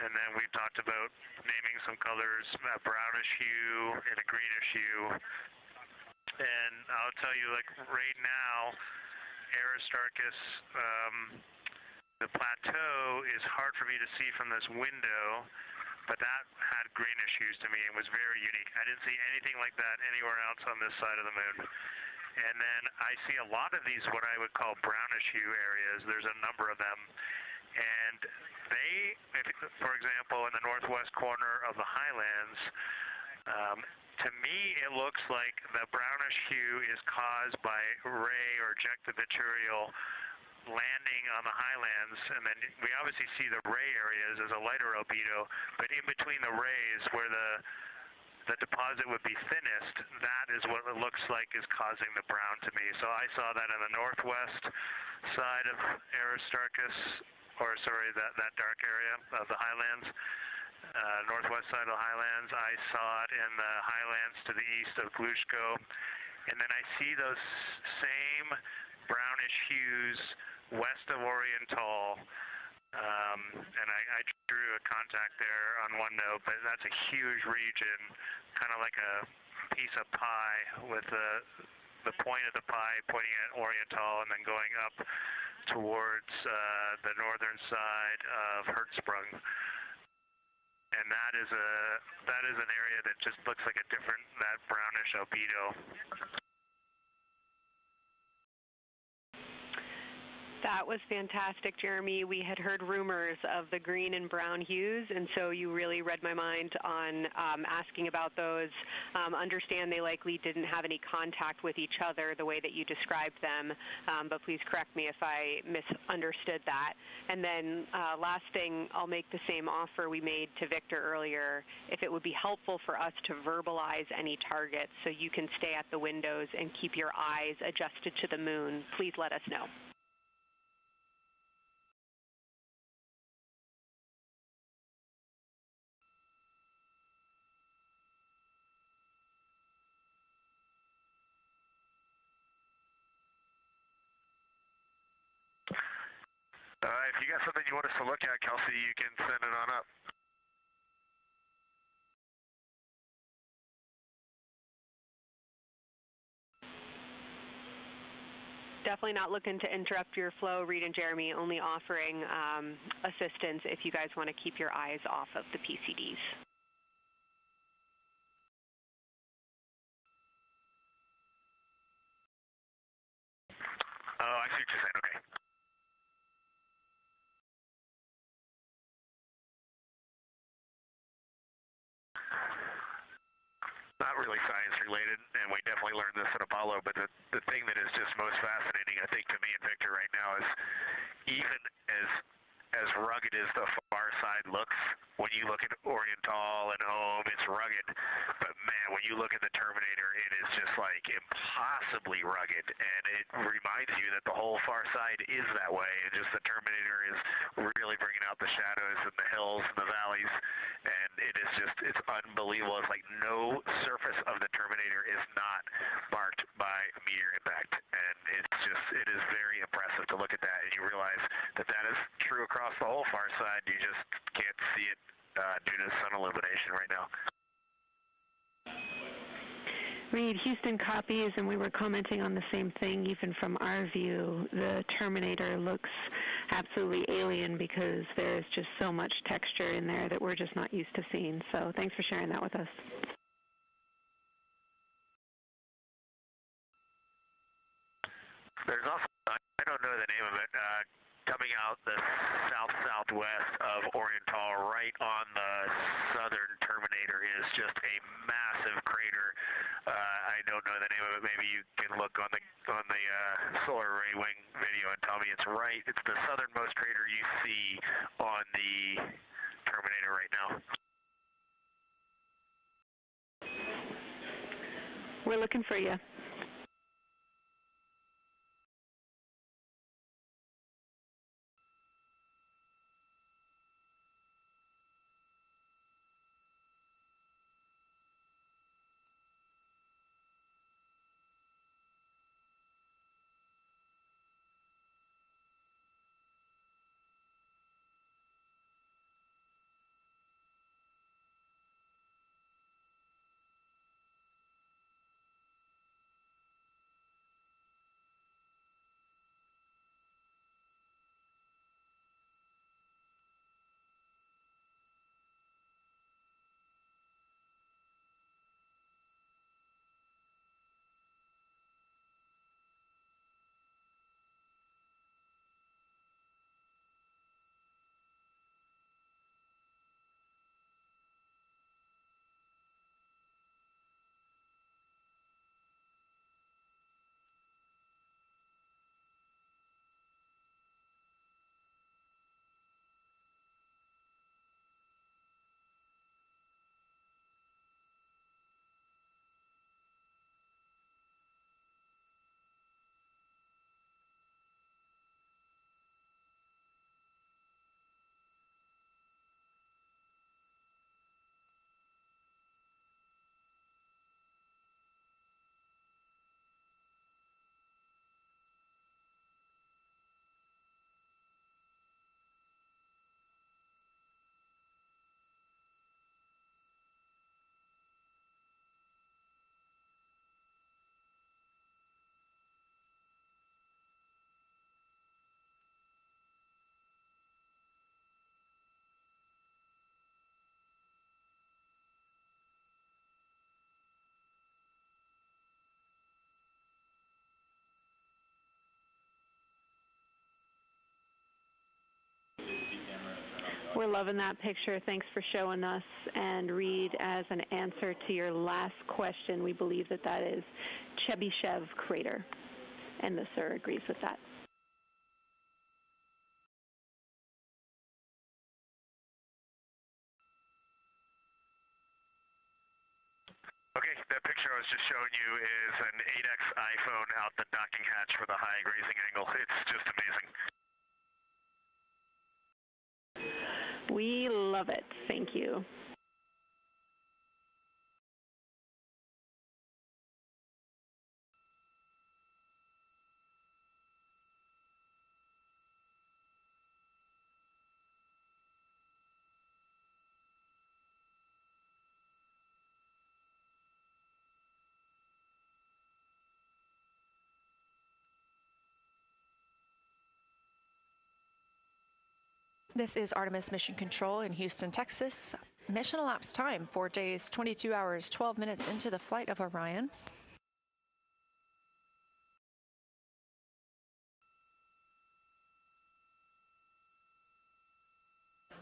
and then we've talked about naming some colors, a brownish hue and a greenish hue. And I'll tell you, like right now, Aristarchus, the plateau is hard for me to see from this window, but that had greenish hues to me and was very unique. I didn't see anything like that anywhere else on this side of the moon. And then I see a lot of these what I would call brownish hue areas. There's a number of them. And they, for example, in the northwest corner of the highlands, to me it looks like the brownish hue is caused by ray or ejected material landing on the highlands, and then we obviously see the ray areas as a lighter albedo, but in between the rays where the deposit would be thinnest, that is what it looks like is causing the brown to me. So I saw that in the northwest side of Aristarchus, or sorry, that dark area of the highlands, northwest side of the highlands. I saw it in the highlands to the east of Glushko, and then I see those same brownish hues west of Oriental, and I drew a contact there on OneNote, but that's a huge region, kind of like a piece of pie with the point of the pie pointing at Oriental and then going up towards the northern side of Hertzsprung. And that is an area that just looks like that brownish albedo. That was fantastic, Jeremy. We had heard rumors of the green and brown hues, and so you really read my mind on asking about those. Understand they likely didn't have any contact with each other the way that you described them, but please correct me if I misunderstood that. And then last thing, I'll make the same offer we made to Victor earlier. If it would be helpful for us to verbalize any targets so you can stay at the windows and keep your eyes adjusted to the moon, please let us know. If you got something you want us to look at, Kelsey, you can send it on up. Definitely not looking to interrupt your flow, Reed and Jeremy, only offering assistance if you guys want to keep your eyes off of the PCDs. I see what you're saying. Okay. Not really science related, and we definitely learned this at Apollo, but the thing that is just most fascinating, I think, to me and Victor right now is even as rugged as the far side looks, when you look at Oriental and Ohm, it's rugged. But man, when you look at the Terminator, it is just like impossibly rugged, and it reminds you that the whole far side is that way, and just the Terminator is really bringing out the shadows and the hills and the valleys, and it is just, it's unbelievable. It's like no surface of the Terminator is not marked by a meteor impact, and it's just, it is very impressive to look at that, and you realize that that is true across the whole far side. You just can't see it due to sun illumination right now. Reed, Houston copies, and we were commenting on the same thing. Even from our view, the Terminator looks absolutely alien because there's just so much texture in there that we're just not used to seeing. So thanks for sharing that with us. There's also, I don't know the name of it, coming out the south-southwest of Oriental, right on the southern Terminator, is just a massive crater. I don't know the name of it. Maybe you can look on the solar array wing video and tell me it's right. It's the southernmost crater you see on the Terminator right now. We're looking for you. We're loving that picture. Thanks for showing us. And Reed, as an answer to your last question, we believe that that is Chebyshev crater. And the sir agrees with that. Okay, that picture I was just showing you is an 8X iPhone out the docking hatch for the high grazing angle. It's just amazing. We love it. Thank you. This is Artemis Mission Control in Houston, Texas. Mission elapsed time, 4 days, 22 hours, 12 minutes into the flight of Orion.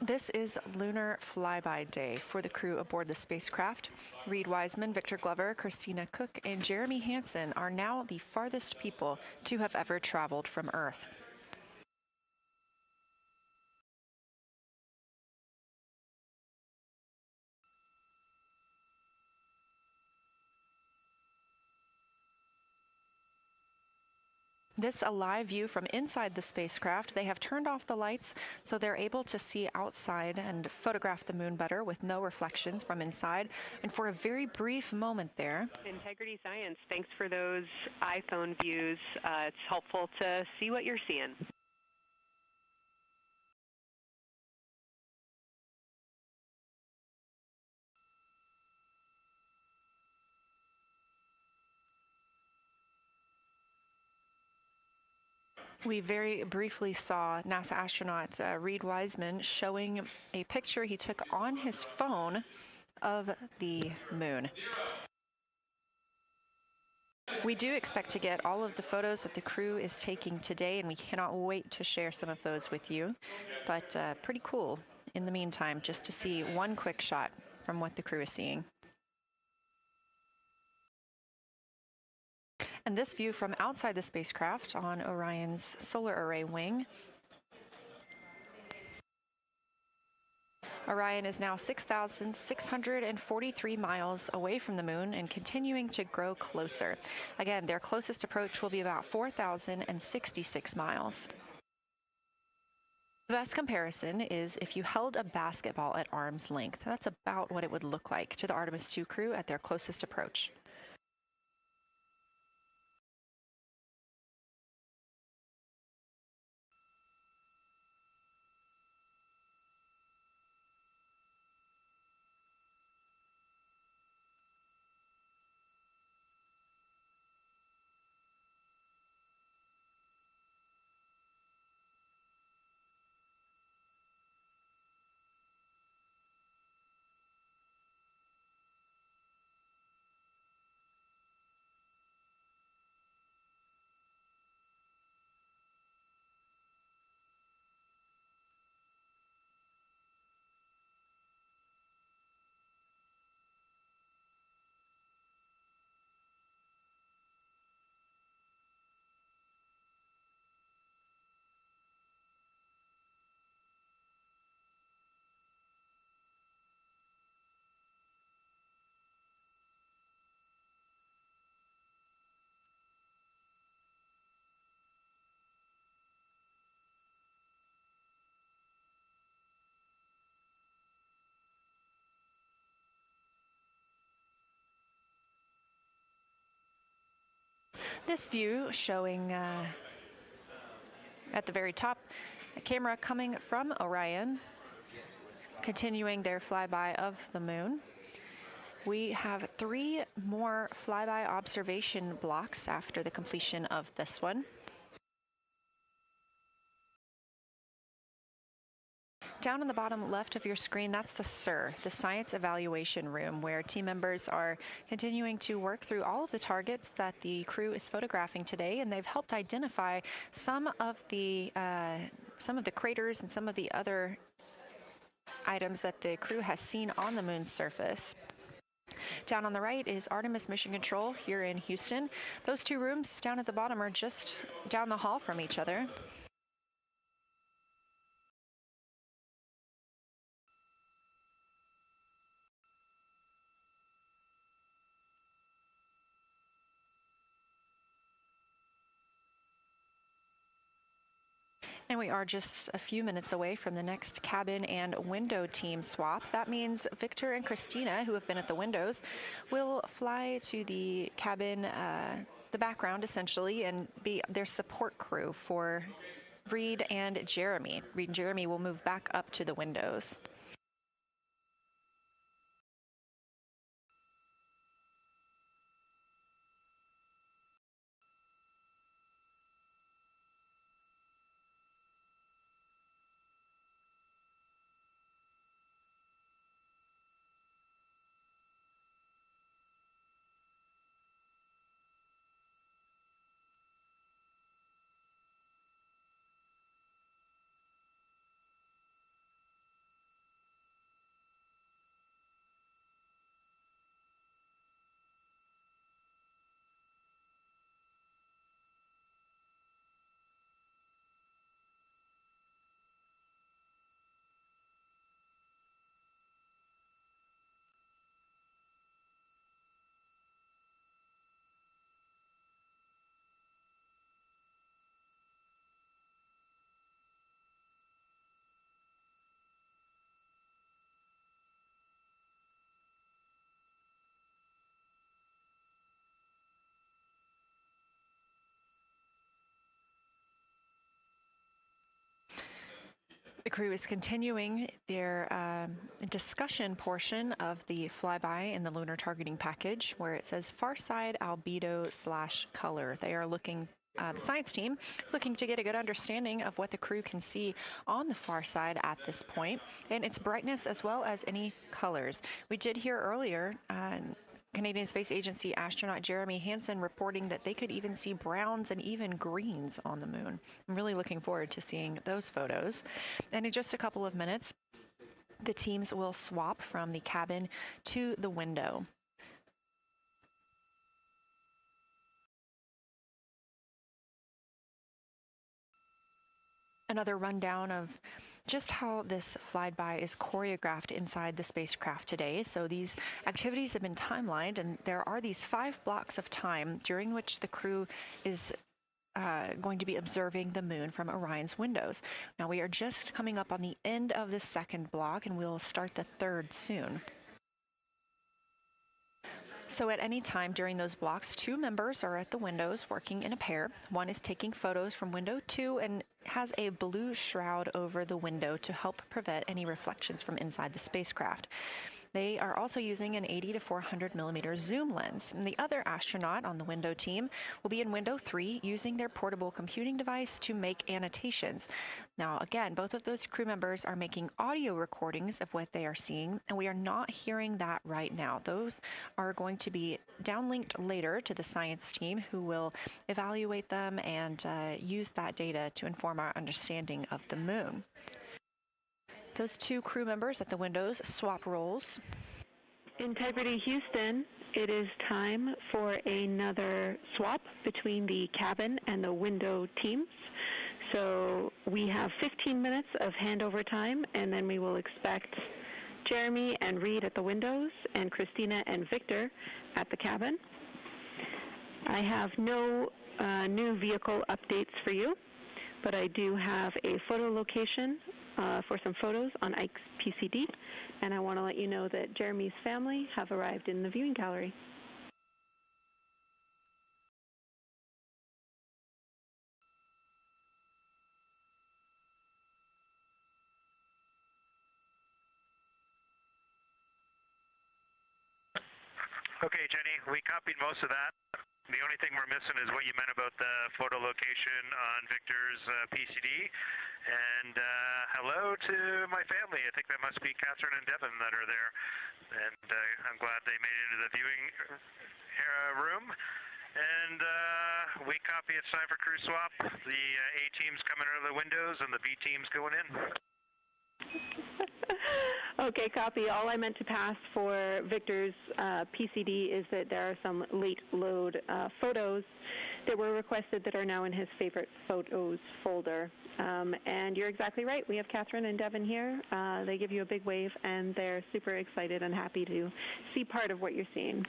This is Lunar Flyby Day for the crew aboard the spacecraft. Reed Wiseman, Victor Glover, Christina Cook, and Jeremy Hansen are now the farthest people to have ever traveled from Earth. This a live view from inside the spacecraft. They have turned off the lights so they're able to see outside and photograph the moon better with no reflections from inside. And for a very brief moment there. Integrity Science, thanks for those iPhone views. It's helpful to see what you're seeing. We very briefly saw NASA astronaut Reed Wiseman showing a picture he took on his phone of the moon. We do expect to get all of the photos that the crew is taking today, and we cannot wait to share some of those with you. But pretty cool in the meantime, just to see one quick shot from what the crew is seeing. And this view from outside the spacecraft on Orion's solar array wing. Orion is now 6,643 miles away from the moon and continuing to grow closer. Again, their closest approach will be about 4,066 miles. The best comparison is if you held a basketball at arm's length. That's about what it would look like to the Artemis II crew at their closest approach. This view showing at the very top, a camera coming from Orion, continuing their flyby of the moon. We have 3 more flyby observation blocks after the completion of this one. Down on the bottom left of your screen, that's the SIR, the Science Evaluation Room, where team members are continuing to work through all of the targets that the crew is photographing today, and they've helped identify some of the craters and some of the other items that the crew has seen on the moon's surface. Down on the right is Artemis Mission Control here in Houston. Those 2 rooms down at the bottom are just down the hall from each other. And we are just a few minutes away from the next cabin and window team swap. That means Victor and Christina, who have been at the windows, will fly to the cabin, the background essentially, and be their support crew for Reed and Jeremy. Reed and Jeremy will move back up to the windows. The crew is continuing their discussion portion of the flyby in the lunar targeting package, where it says far side albedo / color. They are looking, the science team is looking to get a good understanding of what the crew can see on the far side at this point, and its brightness as well as any colors. We did hear earlier Canadian Space Agency astronaut Jeremy Hansen reporting that they could even see browns and even greens on the moon. I'm really looking forward to seeing those photos. And in just a couple of minutes, the teams will swap from the cabin to the window. Another rundown of just how this flyby is choreographed inside the spacecraft today. So these activities have been timelined, and there are these 5 blocks of time during which the crew is going to be observing the moon from Orion's windows. Now we are just coming up on the end of the second block, and we'll start the third soon. So at any time during those blocks, 2 members are at the windows working in a pair. One is taking photos from window 2 and has a blue shroud over the window to help prevent any reflections from inside the spacecraft. They are also using an 80 to 400 millimeter zoom lens. And the other astronaut on the window team will be in window 3 using their portable computing device to make annotations. Now, again, both of those crew members are making audio recordings of what they are seeing, and we are not hearing that right now. Those are going to be downlinked later to the science team, who will evaluate them and use that data to inform our understanding of the moon. Those 2 crew members at the windows swap roles. Integrity Houston, it is time for another swap between the cabin and the window teams. So we have 15 minutes of handover time, and then we will expect Jeremy and Reed at the windows and Christina and Victor at the cabin. I have no new vehicle updates for you, but I do have a photo location for some photos on Ike's PCD, and I want to let you know that Jeremy's family have arrived in the viewing gallery. Okay, Jenny, we copied most of that. The only thing we're missing is what you meant about the photo location on Victor's PCD. And hello to my family. I think that must be Catherine and Devin that are there. And I'm glad they made it into the viewing room. And we copy it's time for crew swap. The A team's coming out of the windows and the B team's going in. Okay, copy. All I meant to pass for Victor's PCD is that there are some late load photos that were requested that are now in his favorite photos folder. And you're exactly right. We have Catherine and Devin here. They give you a big wave, and they're super excited and happy to see part of what you're seeing.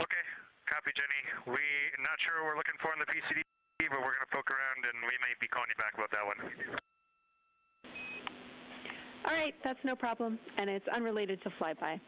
Okay, copy, Jenny. We're not sure what we're looking for in the PCD, but we're going to poke around, and we may be calling you back about that one. All right, that's no problem, and it's unrelated to flyby.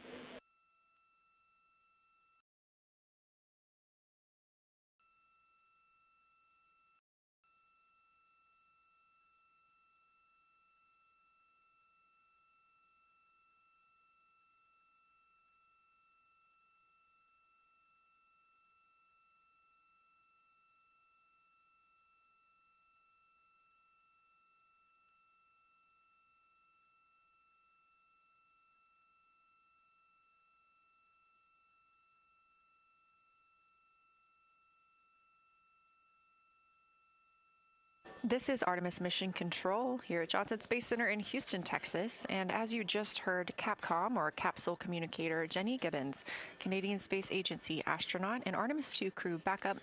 This is Artemis Mission Control here at Johnson Space Center in Houston, Texas. And as you just heard, Capcom, or Capsule Communicator Jenny Gibbons, Canadian Space Agency astronaut and Artemis II crew backup,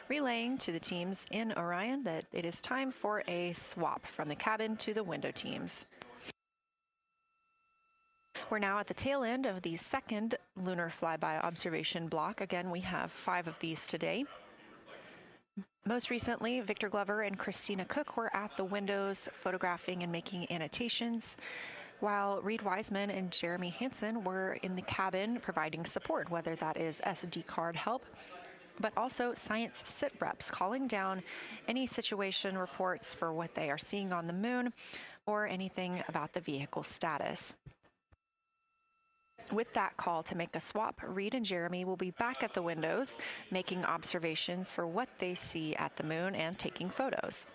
relaying to the teams in Orion that it is time for a swap from the cabin to the window teams. We're now at the tail end of the second lunar flyby observation block. Again, we have 5 of these today. Most recently, Victor Glover and Christina Cook were at the windows photographing and making annotations, while Reed Wiseman and Jeremy Hansen were in the cabin providing support, whether that is SD card help, but also science sit reps, calling down any situation reports for what they are seeing on the moon or anything about the vehicle status. With that call to make a swap, Reed and Jeremy will be back at the windows, making observations for what they see at the moon and taking photos.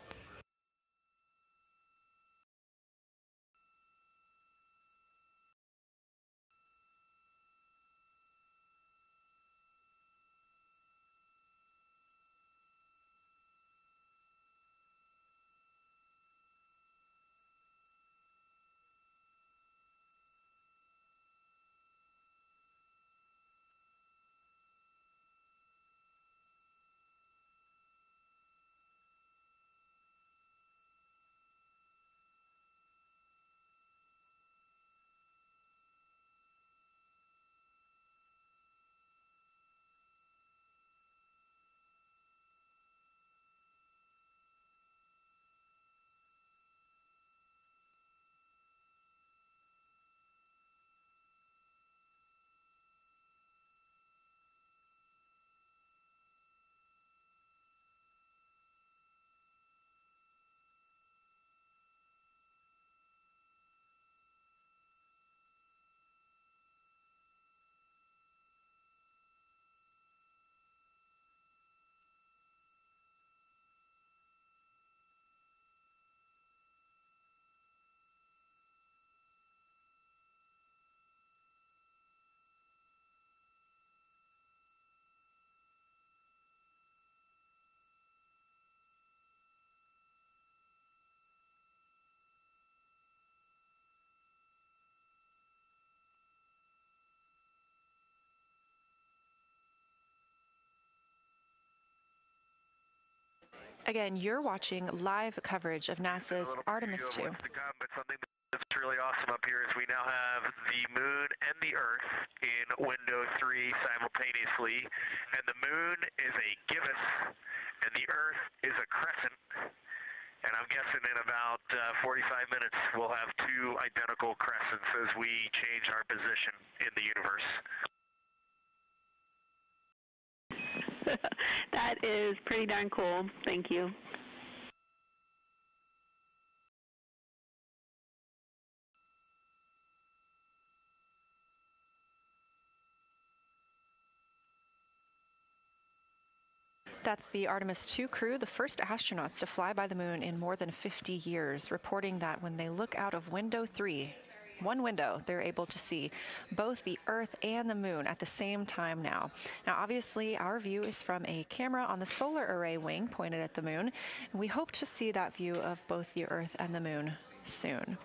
Again, you're watching live coverage of NASA's Artemis II. But something that's really awesome up here is we now have the moon and the Earth in window 3 simultaneously, and the moon is a gibbous, and the Earth is a crescent. And I'm guessing in about 45 minutes we'll have 2 identical crescents as we change our position in the universe. That is pretty darn cool. Thank you. That's the Artemis II crew, the first astronauts to fly by the moon in more than 50 years, reporting that when they look out of window 3, one window, they're able to see both the Earth and the moon at the same time now. Now, obviously, our view is from a camera on the solar array wing pointed at the moon, and we hope to see that view of both the Earth and the moon soon.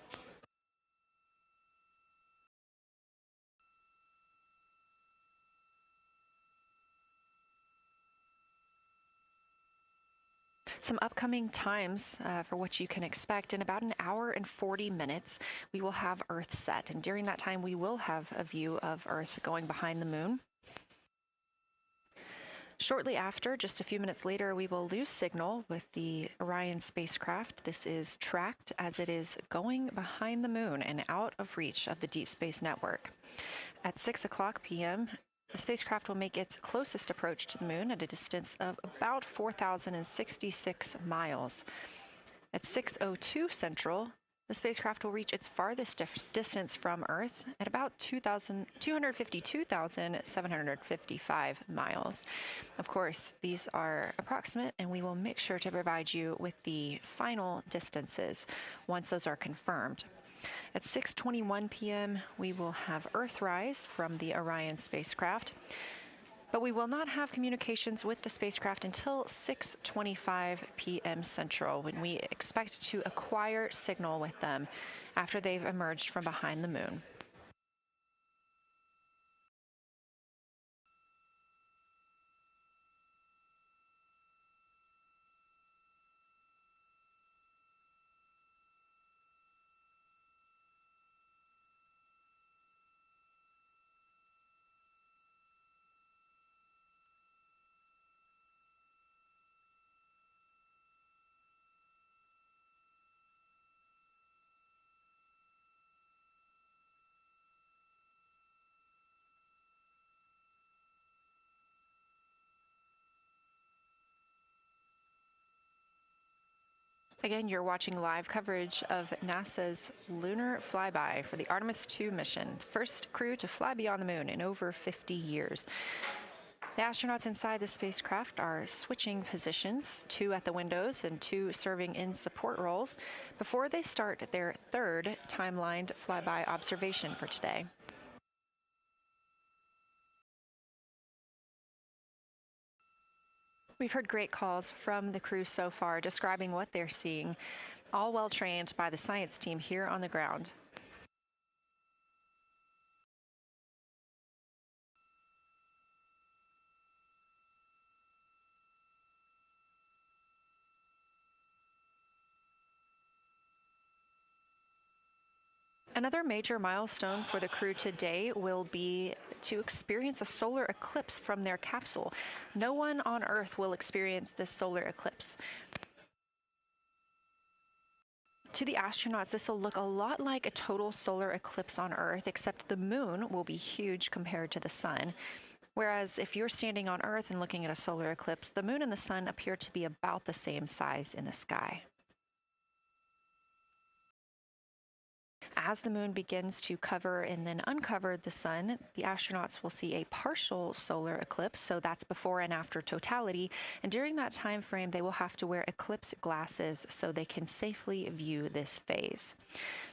Some upcoming times for what you can expect. In about an hour and 40 minutes, we will have Earth set. And during that time, we will have a view of Earth going behind the moon. Shortly after, just a few minutes later, we will lose signal with the Orion spacecraft. This is tracked as it is going behind the moon and out of reach of the Deep Space Network. At 6 o'clock p.m., the spacecraft will make its closest approach to the moon at a distance of about 4,066 miles. At 6:02 Central, the spacecraft will reach its farthest distance from Earth at about 252,755 miles. Of course, these are approximate, and we will make sure to provide you with the final distances once those are confirmed. At 6:21 p.m., we will have Earthrise from the Orion spacecraft, but we will not have communications with the spacecraft until 6:25 p.m. Central, when we expect to acquire signal with them after they've emerged from behind the moon. Again, you're watching live coverage of NASA's lunar flyby for the Artemis II mission, first crew to fly beyond the moon in over 50 years. The astronauts inside the spacecraft are switching positions, 2 at the windows and 2 serving in support roles, before they start their third timelined flyby observation for today. We've heard great calls from the crew so far describing what they're seeing, all well trained by the science team here on the ground. Another major milestone for the crew today will be to experience a solar eclipse from their capsule. No one on Earth will experience this solar eclipse. To the astronauts, this will look a lot like a total solar eclipse on Earth, except the moon will be huge compared to the sun. Whereas if you're standing on Earth and looking at a solar eclipse, the moon and the sun appear to be about the same size in the sky. As the moon begins to cover and then uncover the sun, the astronauts will see a partial solar eclipse, so that's before and after totality, and during that time frame they will have to wear eclipse glasses so they can safely view this phase.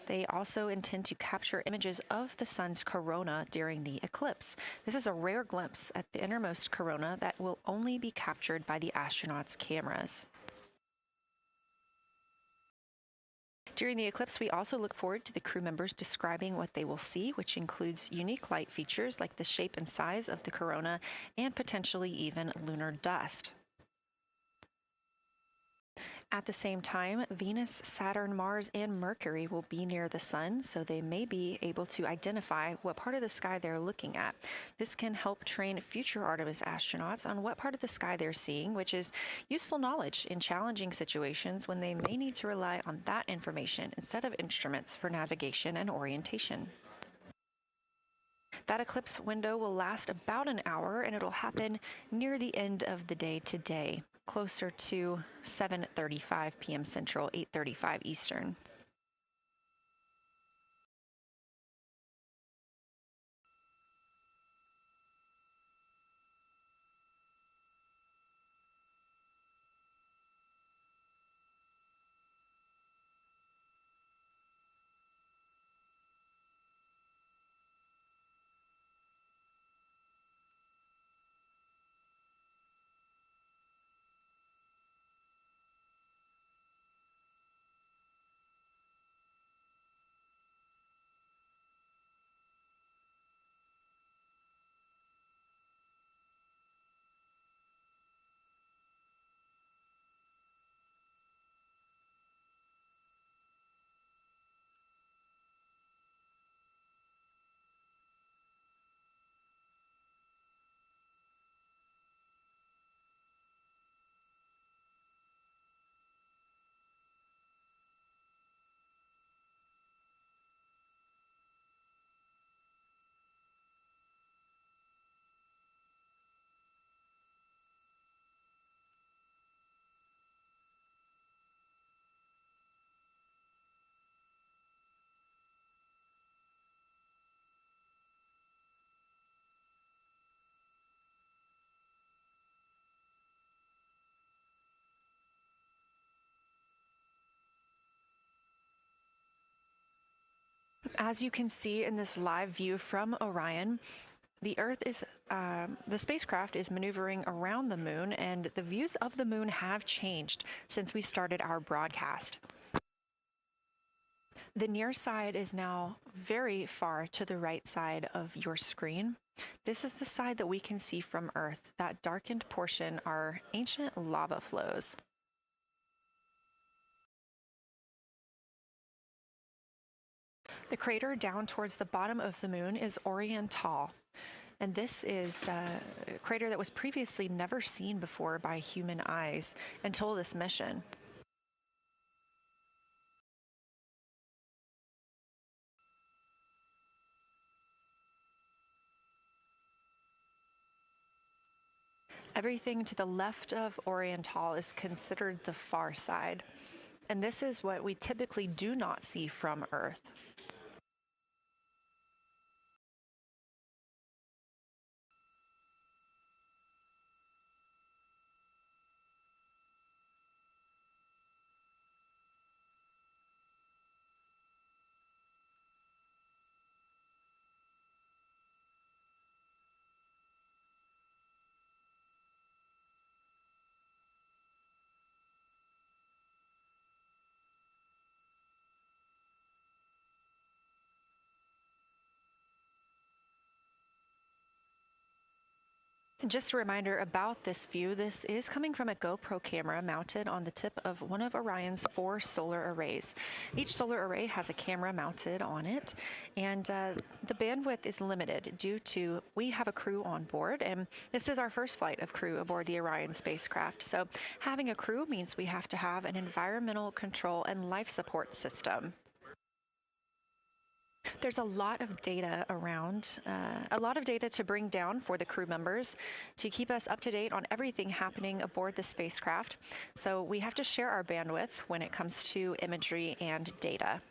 They also intend to capture images of the sun's corona during the eclipse. This is a rare glimpse at the innermost corona that will only be captured by the astronauts' cameras. During the eclipse, we also look forward to the crew members describing what they will see, which includes unique light features like the shape and size of the corona and potentially even lunar dust. At the same time, Venus, Saturn, Mars, and Mercury will be near the sun, so they may be able to identify what part of the sky they're looking at. This can help train future Artemis astronauts on what part of the sky they're seeing, which is useful knowledge in challenging situations when they may need to rely on that information instead of instruments for navigation and orientation. That eclipse window will last about an hour, and it'll happen near the end of the day today, closer to 7:35 p.m. Central, 8:35 Eastern. As you can see in this live view from Orion, the spacecraft is maneuvering around the moon, and the views of the moon have changed since we started our broadcast. The near side is now very far to the right side of your screen. This is the side that we can see from Earth. That darkened portion are ancient lava flows. The crater down towards the bottom of the moon is Oriental, and this is a crater that was previously never seen before by human eyes until this mission. Everything to the left of Oriental is considered the far side. And this is what we typically do not see from Earth. Just a reminder about this view. This is coming from a GoPro camera mounted on the tip of one of Orion's 4 solar arrays. Each solar array has a camera mounted on it, and the bandwidth is limited due to we have a crew on board, and this is our first flight of crew aboard the Orion spacecraft. So having a crew means we have to have an environmental control and life support system. There's a lot of data around, a lot of data to bring down for the crew members to keep us up to date on everything happening aboard the spacecraft. So we have to share our bandwidth when it comes to imagery and data.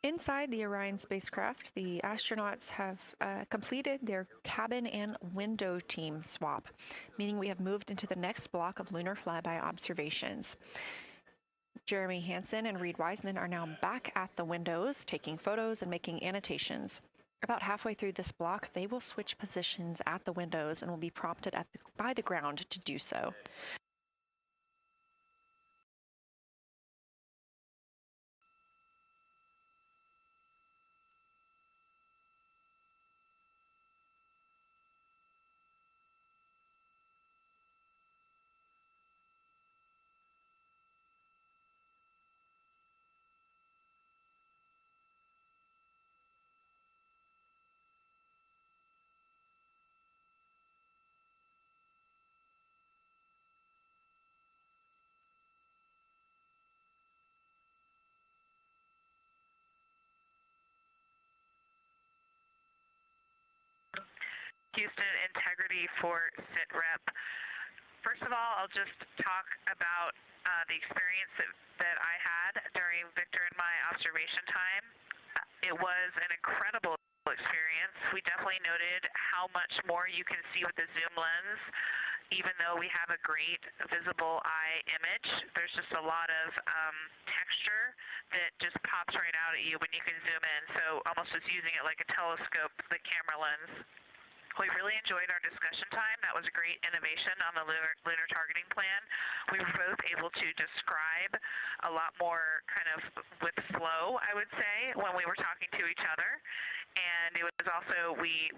Inside the Orion spacecraft, the astronauts have completed their cabin and window team swap, meaning we have moved into the next block of lunar flyby observations. Jeremy Hansen and Reed Wiseman are now back at the windows, taking photos and making annotations. About halfway through this block, they will switch positions at the windows and will be prompted by the ground to do so. Houston, integrity for SITREP. First of all, I'll just talk about the experience that I had during Victor and my observation time. It was an incredible experience. We definitely noted how much more you can see with the zoom lens. Even though we have a great visible eye image, there's just a lot of texture that just pops right out at you when you can zoom in. So almost just using it like a telescope, the camera lens. We really enjoyed our discussion time. That was a great innovation on the lunar targeting plan. We were both able to describe a lot more kind of with flow, I would say, when we were talking to each other. And it was also, we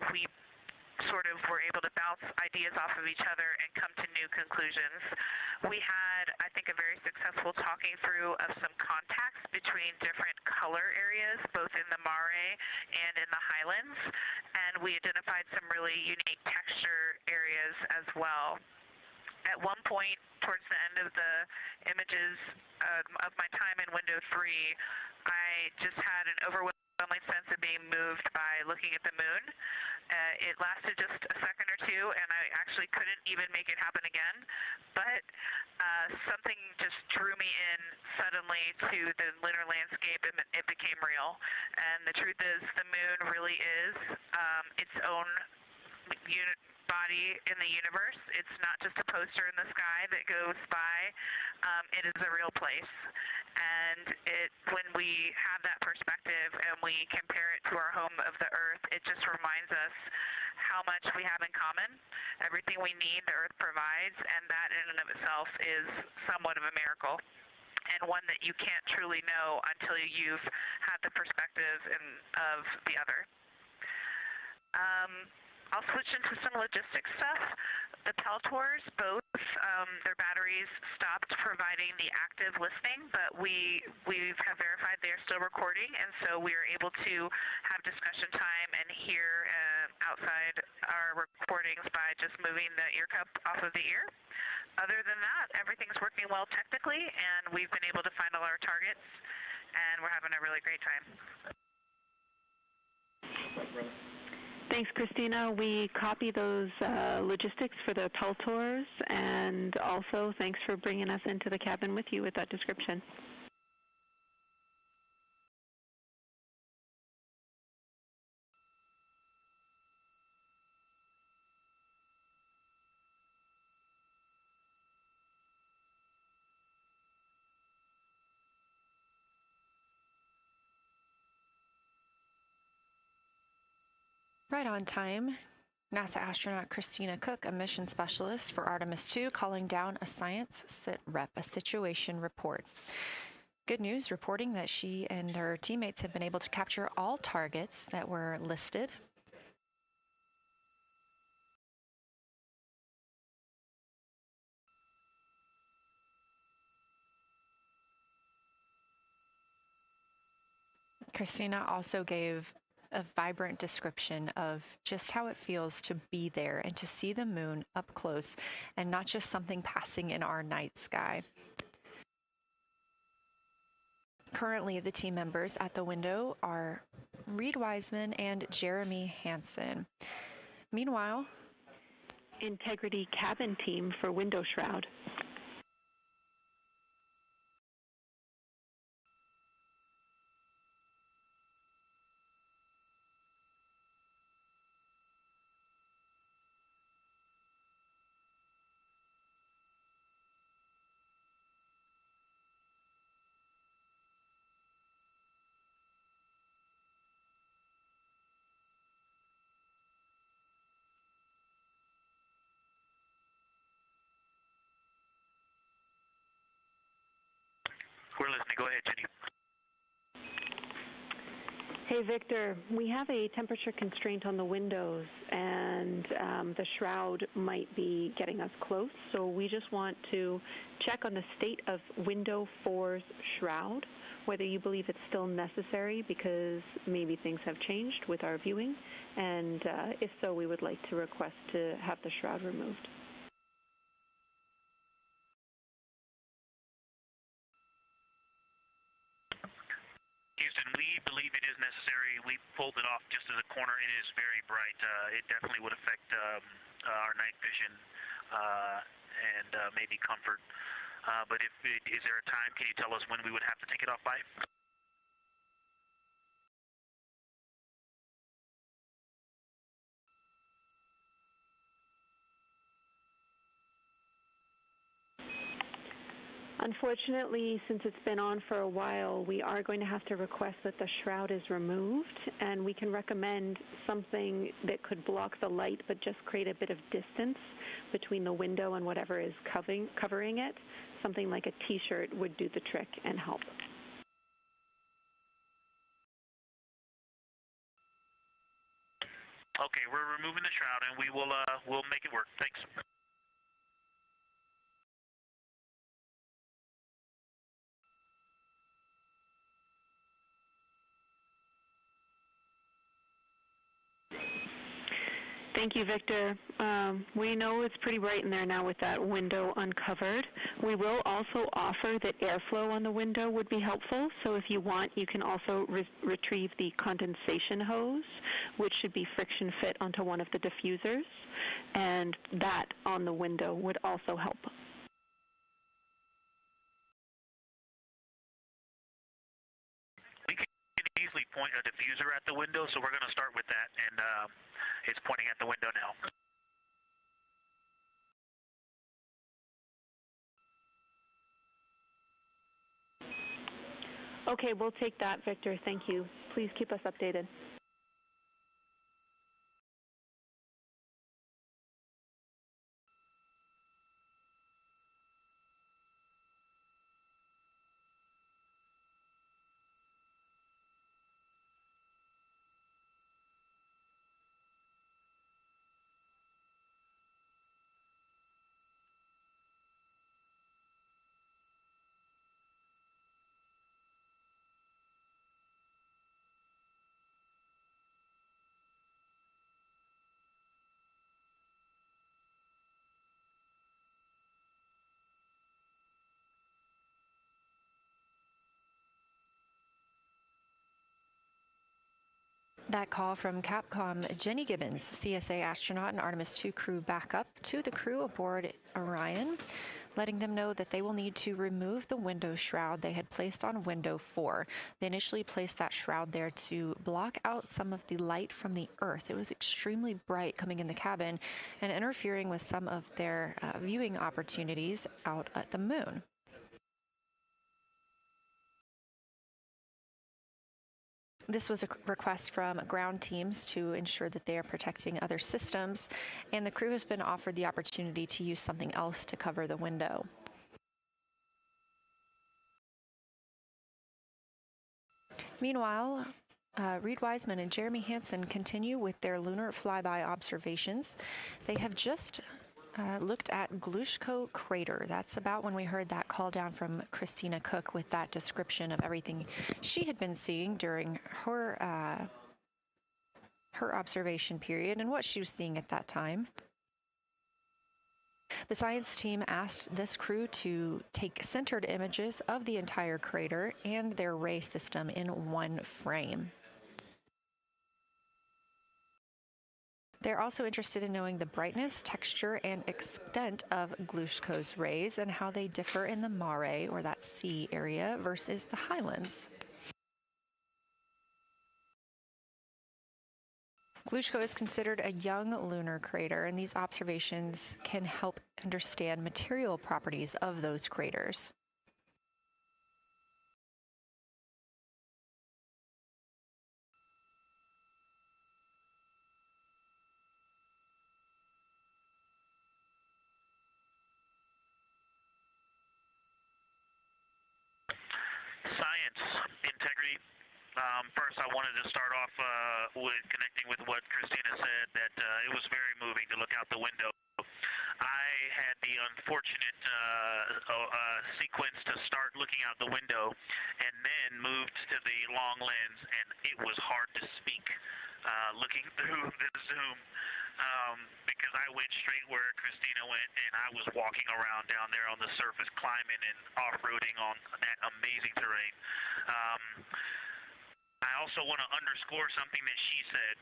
sort of were able to bounce ideas off of each other and come to new conclusions. We had, I think, a very successful talking through of some contacts between different color areas, both in the mare and in the highlands, and we identified some really unique texture areas as well. At one point, towards the end of the images of my time in window 3, I just had an overwhelming sense of being moved by looking at the moon. It lasted just a second or two, and I actually couldn't even make it happen again. But something just drew me in suddenly to the lunar landscape, and it became real. And the truth is, the moon really is its own body in the universe. It's not just a poster in the sky that goes by. It is a real place. And when we have that perspective and we compare it to our home of the Earth, it just reminds us how much we have in common. Everything we need, the Earth provides, and that in and of itself is somewhat of a miracle, and one that you can't truly know until you've had the perspective of the other. I'll switch into some logistics stuff. The Peltors, both their batteries stopped providing the active listening, but we have verified they are still recording, and so we are able to have discussion time and hear outside our recordings by just moving the ear cup off of the ear. Other than that, everything's working well technically, and we've been able to find all our targets, and we're having a really great time. Thanks, Christina. We copy those logistics for the Peltors, and also thanks for bringing us into the cabin with you with that description. Right on time, NASA astronaut Christina Cook, a mission specialist for Artemis II, calling down a science a situation report. Good news, reporting that she and her teammates have been able to capture all targets that were listed. Christina also gave a vibrant description of just how it feels to be there and to see the moon up close and not just something passing in our night sky. Currently, the team members at the window are Reed Wiseman and Jeremy Hansen. Meanwhile, Integrity cabin team for window shroud. We're listening. Go ahead, Jenny. Hey, Victor, we have a temperature constraint on the windows, and the shroud might be getting us close, so we just want to check on the state of window 4's shroud, whether you believe it's still necessary because maybe things have changed with our viewing, and if so, we would like to request to have the shroud removed. Houston, we believe it is necessary. We pulled it off just as a corner. It is very bright. It definitely would affect our night vision and maybe comfort. But is there a time? Can you tell us when we would have to take it off by? Unfortunately, since it's been on for a while, we are going to have to request that the shroud is removed, and we can recommend something that could block the light but just create a bit of distance between the window and whatever is covering it. Something like a t-shirt would do the trick and help. Okay, we're removing the shroud, and we'll make it work. Thanks. Thank you, Victor. We know it's pretty bright in there now with that window uncovered. We will also offer that airflow on the window would be helpful. So if you want, you can also retrieve the condensation hose, which should be friction fit onto one of the diffusers. And that on the window would also help. We can easily point a diffuser at the window, so we're going to start with that, and it's pointing at the window now. Okay, we'll take that, Victor. Thank you. Please keep us updated. That call from Capcom Jenny Gibbons, CSA astronaut and Artemis II crew backup, to the crew aboard Orion, letting them know that they will need to remove the window shroud they had placed on window 4. They initially placed that shroud there to block out some of the light from the Earth. It was extremely bright coming in the cabin and interfering with some of their viewing opportunities out at the moon. This was a request from ground teams to ensure that they are protecting other systems, and the crew has been offered the opportunity to use something else to cover the window. Meanwhile, Reed Wiseman and Jeremy Hansen continue with their lunar flyby observations. They have just looked at Glushko crater. That's about when we heard that call down from Christina Cook with that description of everything she had been seeing during her observation period and what she was seeing at that time. The science team asked this crew to take centered images of the entire crater and their ray system in one frame. They're also interested in knowing the brightness, texture, and extent of Glushko's rays and how they differ in the mare, or that sea area, versus the highlands. Glushko is considered a young lunar crater, and these observations can help understand material properties of those craters. Science, integrity. First, I wanted to start off with connecting with what Christina said, that it was very moving to look out the window. I had the unfortunate sequence to start looking out the window and then moved to the long lens, and it was hard to speak looking through the zoom because I went straight where Christina went, and I was walking around down there on the surface, climbing and off-roading on that amazing terrain. I also want to underscore something that she said.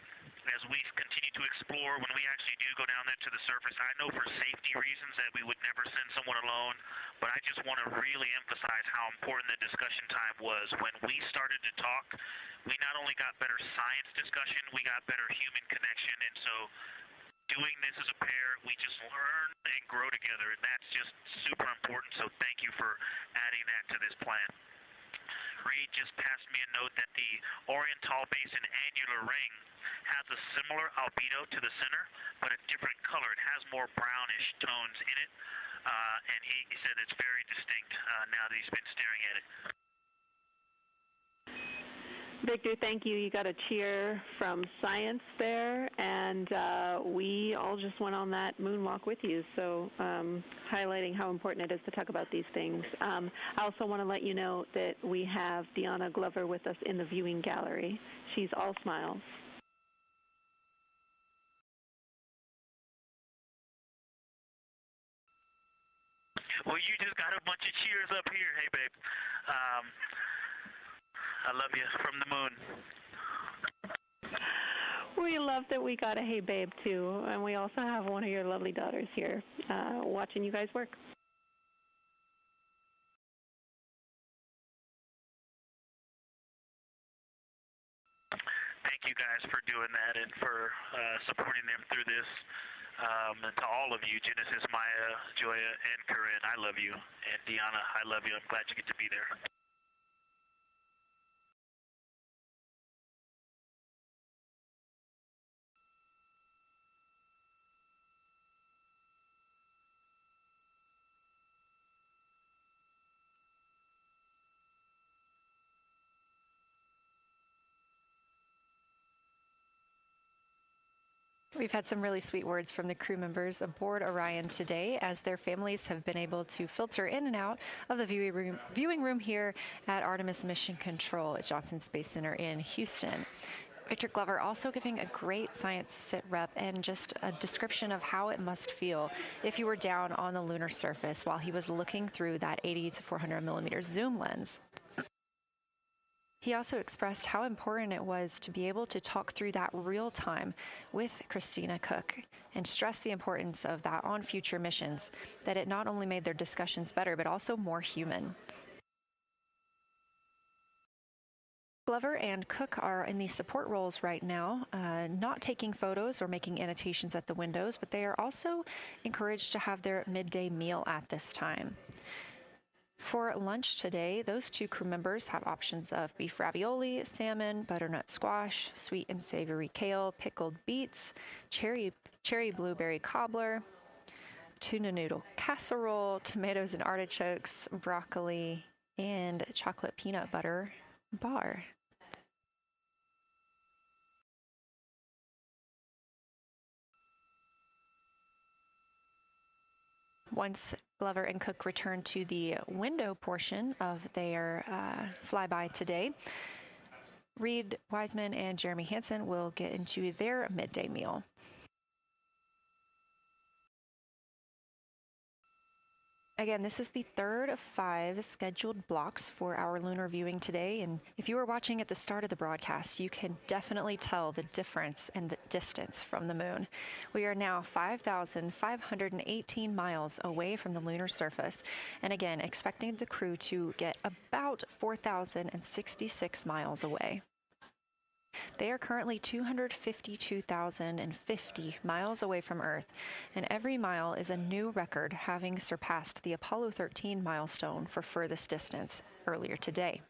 As we continue to explore, when we actually do go down there to the surface, I know for safety reasons that we would never send someone alone, but I just want to really emphasize how important the discussion time was. When we started to talk, we not only got better science discussion, we got better human connection, and so doing this as a pair, we just learn and grow together, and that's just super important, so thank you for adding that to this plan. Reed just passed me a note that the Oriental Basin annular ring has a similar albedo to the center, but a different color. It has more brownish tones in it, and he said it's very distinct now that he's been staring at it. Victor, thank you. You got a cheer from science there, and we all just went on that moonwalk with you, so highlighting how important it is to talk about these things. I also want to let you know that we have Deanna Glover with us in the viewing gallery. She's all smiles. Well, you just got a bunch of cheers up here. Hey, babe. I love you from the moon. We love that we got a hey babe too, and we also have one of your lovely daughters here watching you guys work. Thank you guys for doing that and for supporting them through this. And to all of you, Genesis, Maya, Joya, and Corinne, I love you. And Deanna, I love you. I'm glad you get to be there. We've had some really sweet words from the crew members aboard Orion today, as their families have been able to filter in and out of the viewing room here at Artemis Mission Control at Johnson Space Center in Houston. Victor Glover also giving a great science sit rep and just a description of how it must feel if you were down on the lunar surface while he was looking through that 80 to 400 millimeter zoom lens. He also expressed how important it was to be able to talk through that real time with Christina Koch and stress the importance of that on future missions, that it not only made their discussions better, but also more human. Glover and Cook are in the support roles right now, not taking photos or making annotations at the windows, but they are also encouraged to have their midday meal at this time. For lunch today, those two crew members have options of beef ravioli, salmon, butternut squash, sweet and savory kale, pickled beets, cherry blueberry cobbler, tuna noodle casserole, tomatoes and artichokes, broccoli, and chocolate peanut butter bar. Once Glover and Cook return to the window portion of their flyby today, Reed Wiseman and Jeremy Hansen will get into their midday meal. Again, this is the third of 5 scheduled blocks for our lunar viewing today, and if you were watching at the start of the broadcast, you can definitely tell the difference in the distance from the moon. We are now 5,518 miles away from the lunar surface, and again, expecting the crew to get about 4,066 miles away. They are currently 252,050 miles away from Earth, and every mile is a new record, having surpassed the Apollo 13 milestone for furthest distance earlier today.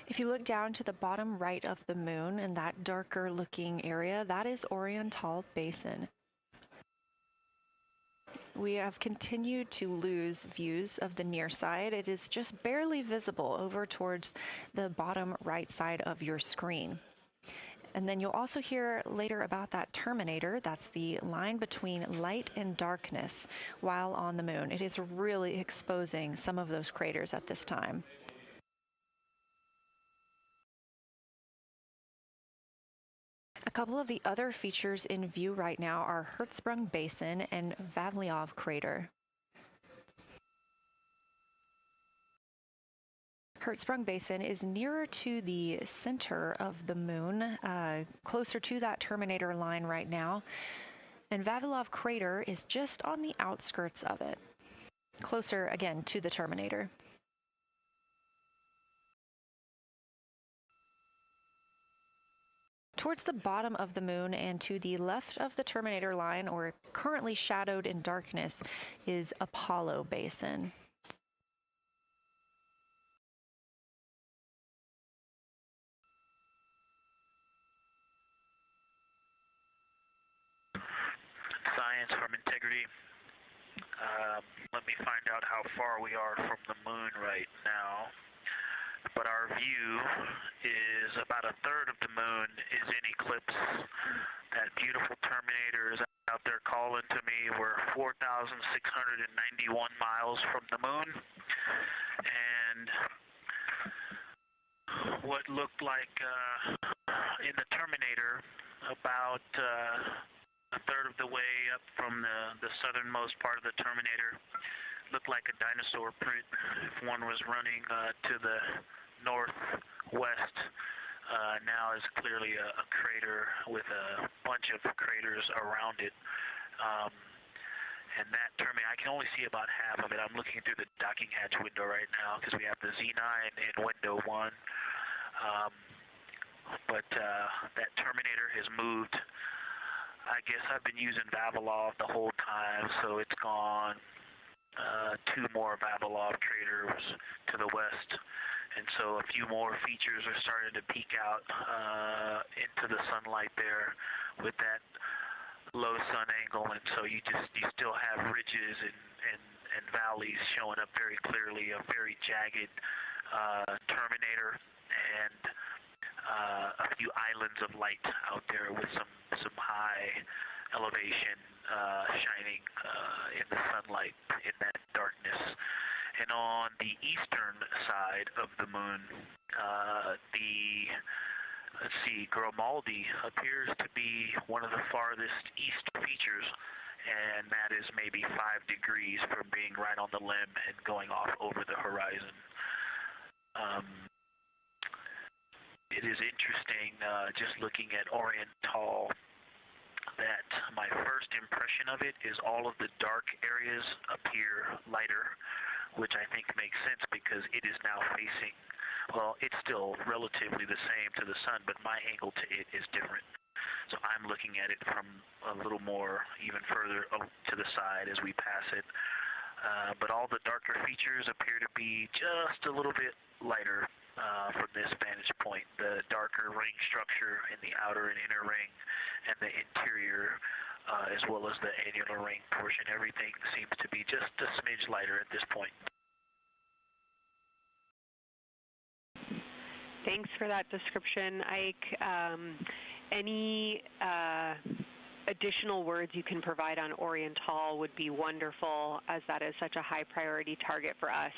If you look down to the bottom right of the moon in that darker looking area, that is Oriental Basin. We have continued to lose views of the near side. It is just barely visible over towards the bottom right side of your screen. And then you'll also hear later about that Terminator. That's the line between light and darkness while on the moon. It is really exposing some of those craters at this time. A couple of the other features in view right now are Hertzsprung Basin and Vavilov Crater. Hertzsprung Basin is nearer to the center of the moon, closer to that Terminator line right now, and Vavilov Crater is just on the outskirts of it, closer again to the Terminator. Towards the bottom of the moon and to the left of the Terminator line, or currently shadowed in darkness, is Apollo Basin. Science from integrity. Let me find out how far we are from the moon right now. But our view is about a third of the moon is in eclipse. That beautiful Terminator is out there calling to me. We're 4,691 miles from the moon. And what looked like in the Terminator, about a third of the way up from the southernmost part of the Terminator, looked like a dinosaur print if one was running to the northwest. Now is clearly a crater with a bunch of craters around it. And that Terminator, I can only see about half of it. I'm looking through the docking hatch window right now because we have the Z9 in window 1. But that Terminator has moved. I guess I've been using Vavilov the whole time, so it's gone 2 more Vavilov craters to the west, and so a few more features are starting to peek out into the sunlight there with that low sun angle, and so you still have rich ridges and valleys showing up very clearly, a very jagged Terminator, and a few islands of light out there with some high elevation shining in the sunlight in that darkness. And on the eastern side of the moon, let's see, Grimaldi appears to be one of the farthest east features, and that is maybe 5 degrees from being right on the limb and going off over the horizon. It is interesting, just looking at Oriental, that my first impression of it is all of the dark areas appear lighter, which I think makes sense because it is now facing, well, it's still relatively the same to the sun, but my angle to it is different. So I'm looking at it from a little more, even further to the side as we pass it. But all the darker features appear to be just a little bit lighter from this vantage point. The darker ring structure in the outer and inner ring and the interior, as well as the annular ring portion, everything seems to be just a smidge lighter at this point. Thanks for that description, Ike. Any additional words you can provide on Oriental would be wonderful, as that is such a high priority target for us.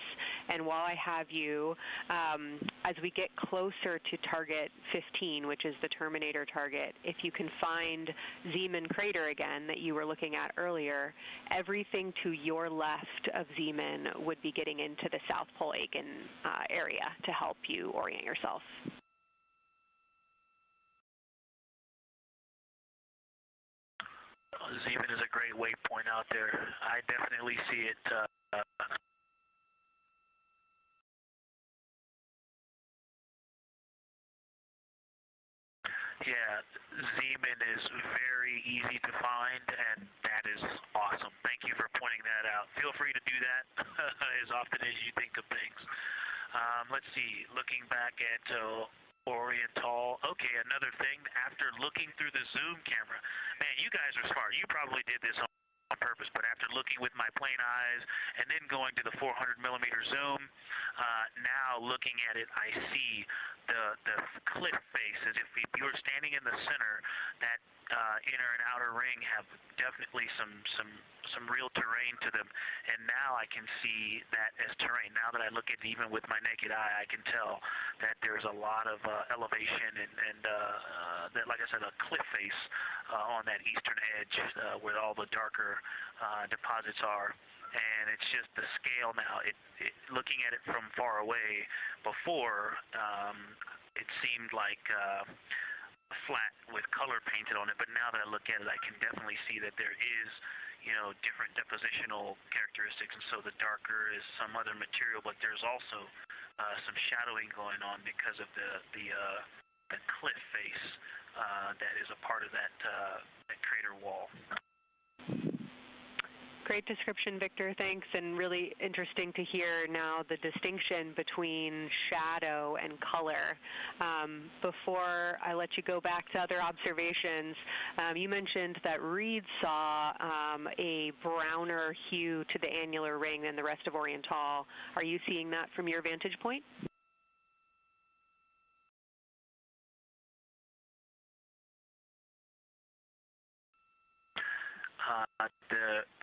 And while I have you, as we get closer to target 15, which is the Terminator target, if you can find Zeeman crater again that you were looking at earlier, everything to your left of Zeeman would be getting into the South Pole Aiken area to help you orient yourself. Zeeman is a great waypoint out there. I definitely see it. Yeah, Zeeman is very easy to find, and that is awesome. Thank you for pointing that out. Feel free to do that as often as you think of things. Let's see, looking back at Oriental. Okay, another thing, after looking through the zoom camera, man, you guys are smart. You probably did this on purpose, but after looking with my plain eyes and then going to the 400 millimeter zoom, now looking at it, I see the cliff face as if you were standing in the center. That inner and outer ring have definitely some real terrain to them, and now I can see that as terrain. Now that I look at it even with my naked eye, I can tell that there's a lot of elevation and that, like I said, a cliff face on that eastern edge where all the darker deposits are. And it's just the scale now. Looking at it from far away, before it seemed like flat with color painted on it, but now that I look at it, I can definitely see that there is, different depositional characteristics, and so the darker is some other material, but there's also some shadowing going on because of the cliff face that is a part of that crater wall. Great description, Victor. Thanks, and really interesting to hear now the distinction between shadow and color. Before I let you go back to other observations, you mentioned that Reed saw a browner hue to the annular ring than the rest of Oriental. Are you seeing that from your vantage point?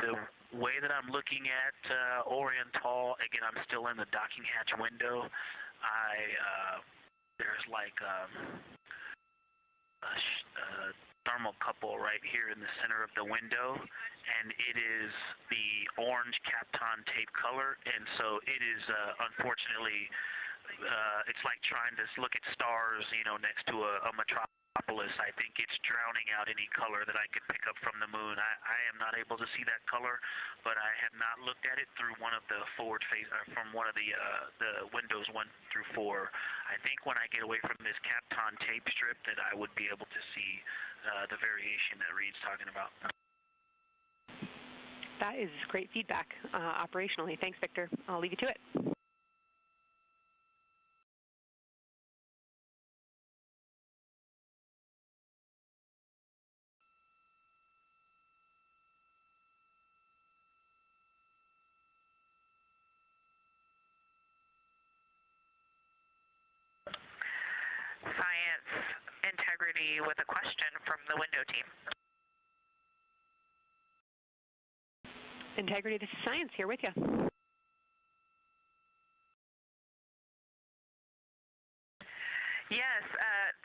The way that I'm looking at Oriental, again, I'm still in the docking hatch window. There's like a thermocouple right here in the center of the window, and it is the orange Kapton tape color, and so it is unfortunately, it's like trying to look at stars, next to a metropolis. I think it's drowning out any color that I could pick up from the moon. I am not able to see that color, but I have not looked at it through one of the forward face, from one of the windows 1 through 4. I think when I get away from this Kapton tape strip that I would be able to see the variation that Reed's talking about. That is great feedback operationally. Thanks, Victor. I'll leave you to it. Integrity with a question from the window team. Integrity, this is Science here with you. Yes,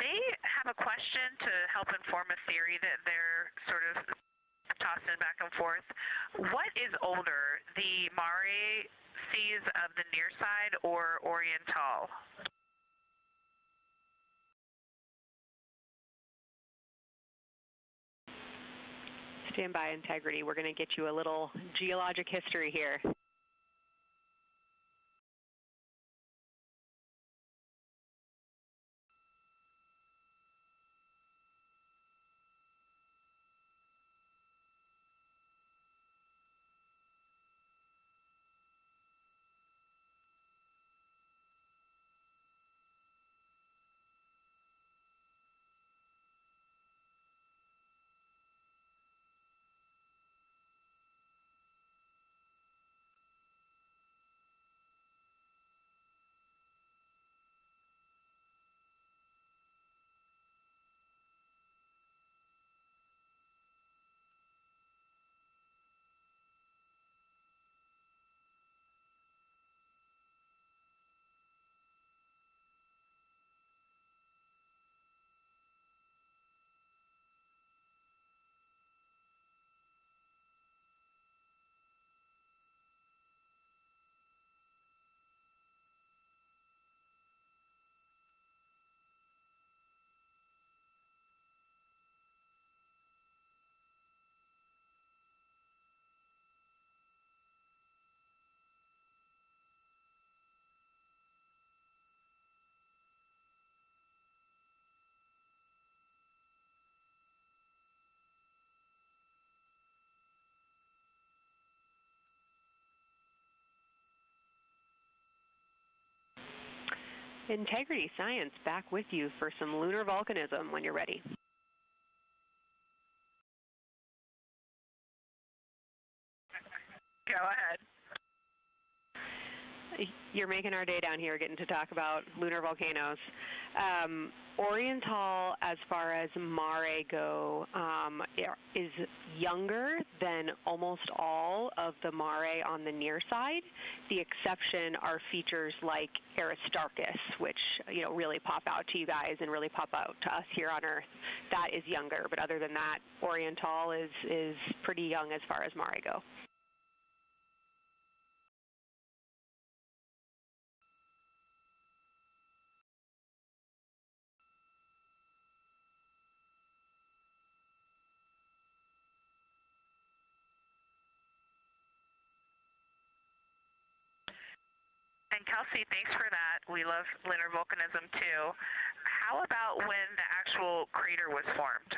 they have a question to help inform a theory that they're sort of tossing back and forth. What is older, the Mare seas of the near side or Oriental? Stand by, Integrity. We're going to get you a little geologic history here. Integrity Science back with you for some lunar volcanism when you're ready. Go ahead. You're making our day down here getting to talk about lunar volcanoes. Oriental, as far as Mare go, is younger than almost all of the Mare on the near side. The exception are features like Aristarchus, which really pop out to you guys and really pop out to us here on Earth. That is younger, but other than that, Oriental is pretty young as far as Mare go. And Kelsey, thanks for that. We love lunar volcanism too. How about when the actual crater was formed?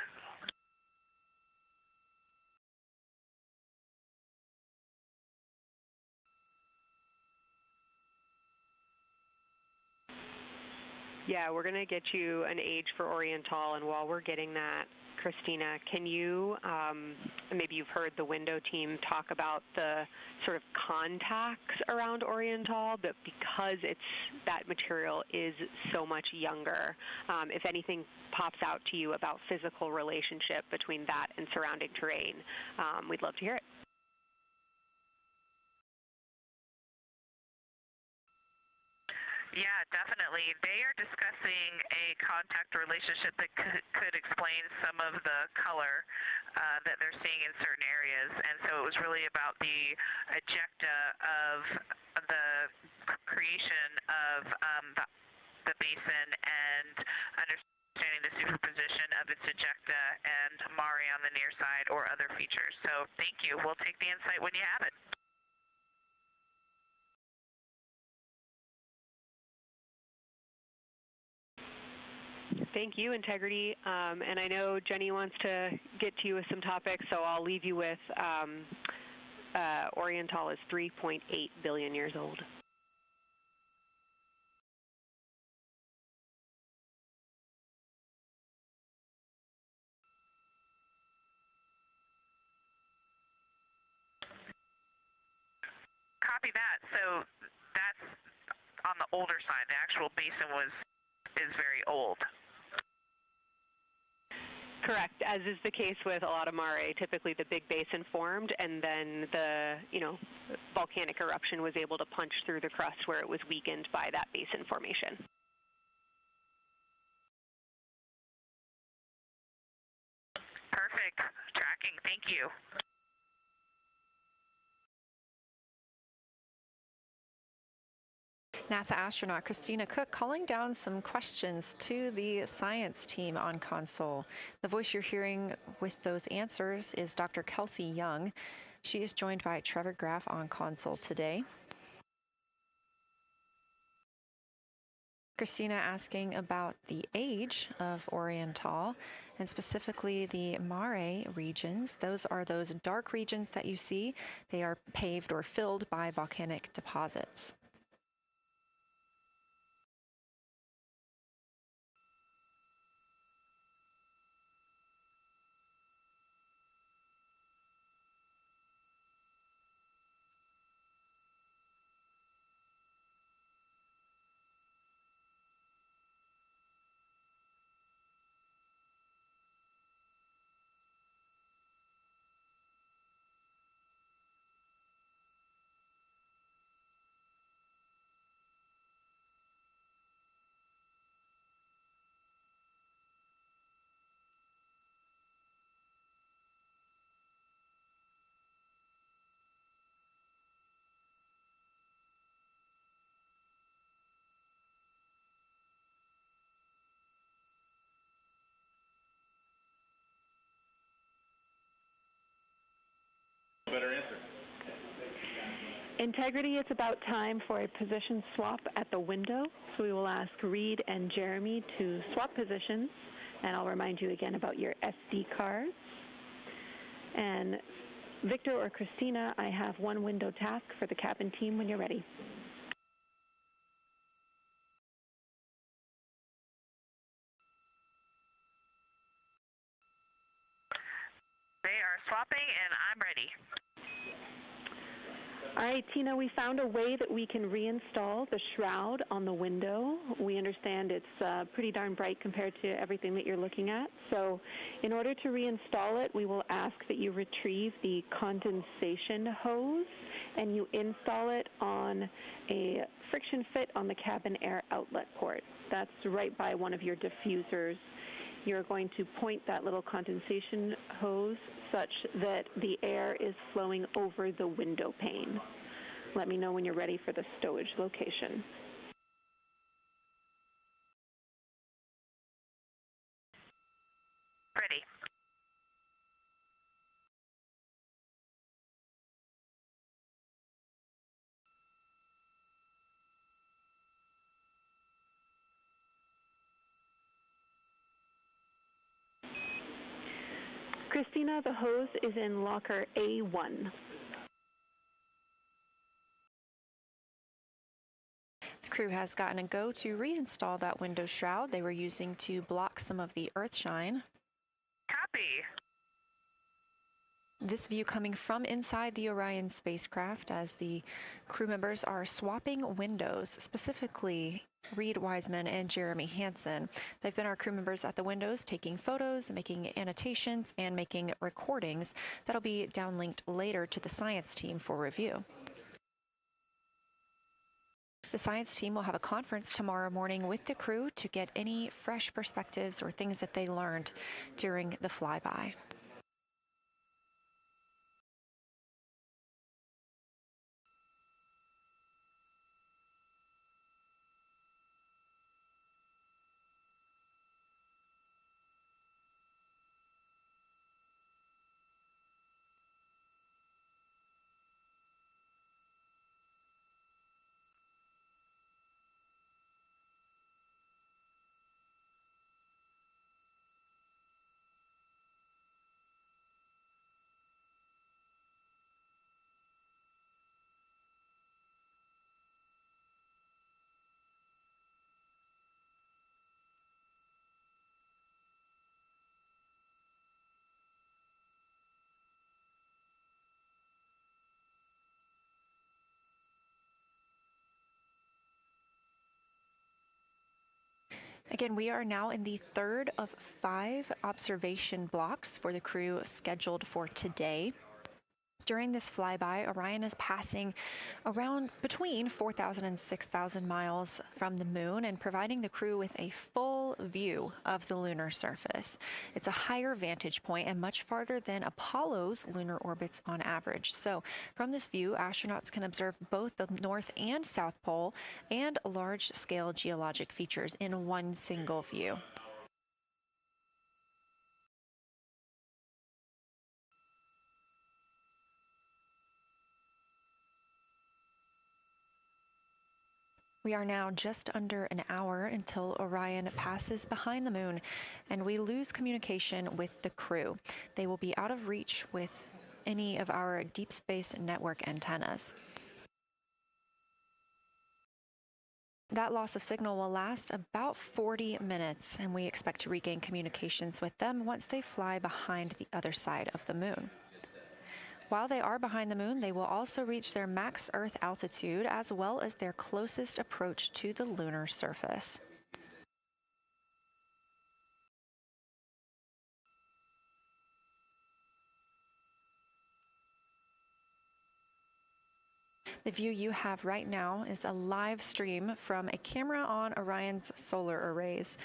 Yeah, we're going to get you an age for Oriental, and while we're getting that, Christina, can you, maybe you've heard the window team talk about the sort of contacts around Oriental, but because that material is so much younger, if anything pops out to you about physical relationship between that and surrounding terrain, we'd love to hear it. Yeah, definitely. They are discussing a contact relationship that could explain some of the color that they're seeing in certain areas. And so it was really about the ejecta of the creation of the basin and understanding the superposition of its ejecta and Mare on the near side or other features. So thank you. We'll take the insight when you have it. Thank you, Integrity. And I know Jenny wants to get to you with some topics, so I'll leave you with Oriental is 3.8 billion years old. Copy that. So that's on the older side. The actual basin is very old. Correct. As is the case with a lot of mare, typically the big basin formed, and then the volcanic eruption was able to punch through the crust where it was weakened by that basin formation. Perfect. Tracking. Thank you. NASA astronaut Christina Cook calling down some questions to the science team on console. The voice you're hearing with those answers is Dr. Kelsey Young. She is joined by Trevor Graff on console today. Christina asking about the age of Oriental, and specifically the mare regions. Those are those dark regions that you see. They are paved or filled by volcanic deposits. Better answer. Integrity, it's about time for a position swap at the window. So we will ask Reed and Jeremy to swap positions, and I'll remind you again about your SD cards. And Victor or Christina, I have one window task for the cabin team when you're ready. They are swapping, and I'm ready. All right, Tina, we found a way that we can reinstall the shroud on the window. We understand it's pretty darn bright compared to everything that you're looking at. So in order to reinstall it, we will ask that you retrieve the condensation hose and you install it on a friction fit on the cabin air outlet port. That's right by one of your diffusers. You're going to point that little condensation hose such that the air is flowing over the window pane. Let me know when you're ready for the stowage location. Ready. Christina, the hose is in locker A1. The crew has gotten a go to reinstall that window shroud they were using to block some of the earth shine. Copy. This view coming from inside the Orion spacecraft as the crew members are swapping windows, specifically Reed Wiseman and Jeremy Hansen. They've been our crew members at the windows taking photos, making annotations, and making recordings that'll be downlinked later to the science team for review. The science team will have a conference tomorrow morning with the crew to get any fresh perspectives or things that they learned during the flyby. Again, we are now in the third of 5 observation blocks for the crew scheduled for today. During this flyby, Orion is passing around between 4,000 and 6,000 miles from the moon and providing the crew with a full view of the lunar surface. It's a higher vantage point and much farther than Apollo's lunar orbits on average. So from this view, astronauts can observe both the North and South Pole and large-scale geologic features in one single view. We are now just under an hour until Orion passes behind the moon, and we lose communication with the crew. They will be out of reach with any of our deep space network antennas. That loss of signal will last about 40 minutes, and we expect to regain communications with them once they fly behind the other side of the moon. While they are behind the moon, they will also reach their max Earth altitude as well as their closest approach to the lunar surface. The view you have right now is a live stream from a camera on Orion's solar arrays.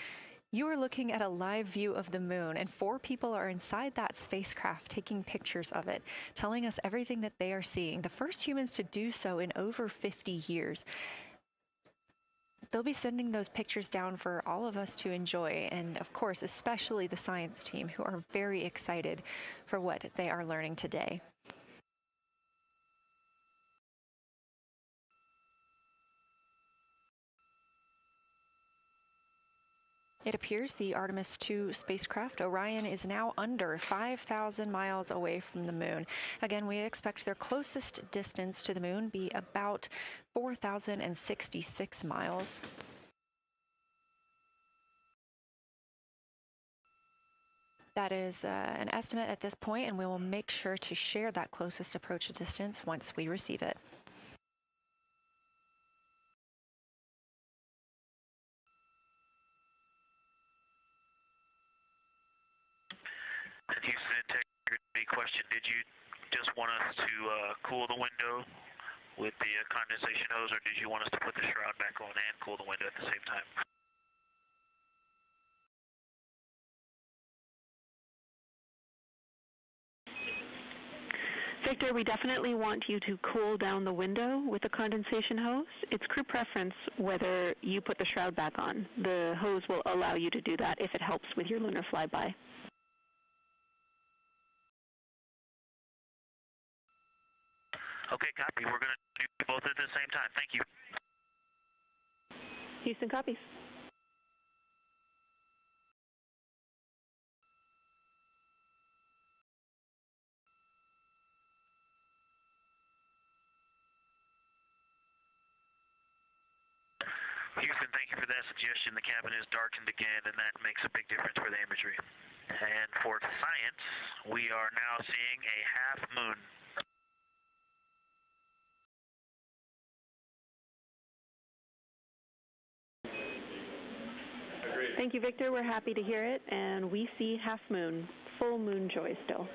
You are looking at a live view of the moon, and 4 people are inside that spacecraft taking pictures of it, telling us everything that they are seeing. The first humans to do so in over 50 years. They'll be sending those pictures down for all of us to enjoy, and of course, especially the science team, who are very excited for what they are learning today. It appears the Artemis II spacecraft, Orion, is now under 5,000 miles away from the moon. Again, we expect their closest distance to the moon be about 4,066 miles. That is an estimate at this point, and we will make sure to share that closest approach distance once we receive it. Houston integrity question, did you just want us to cool the window with the condensation hose, or did you want us to put the shroud back on and cool the window at the same time? Victor, we definitely want you to cool down the window with the condensation hose. It's crew preference whether you put the shroud back on. The hose will allow you to do that if it helps with your lunar flyby. Okay, copy. We're going to do both at the same time. Thank you. Houston copies. Houston, thank you for that suggestion. The cabin is darkened again, and that makes a big difference for the imagery. And for science, we are now seeing a half moon. Thank you, Victor. We're happy to hear it, and we see half moon, full moon joy still.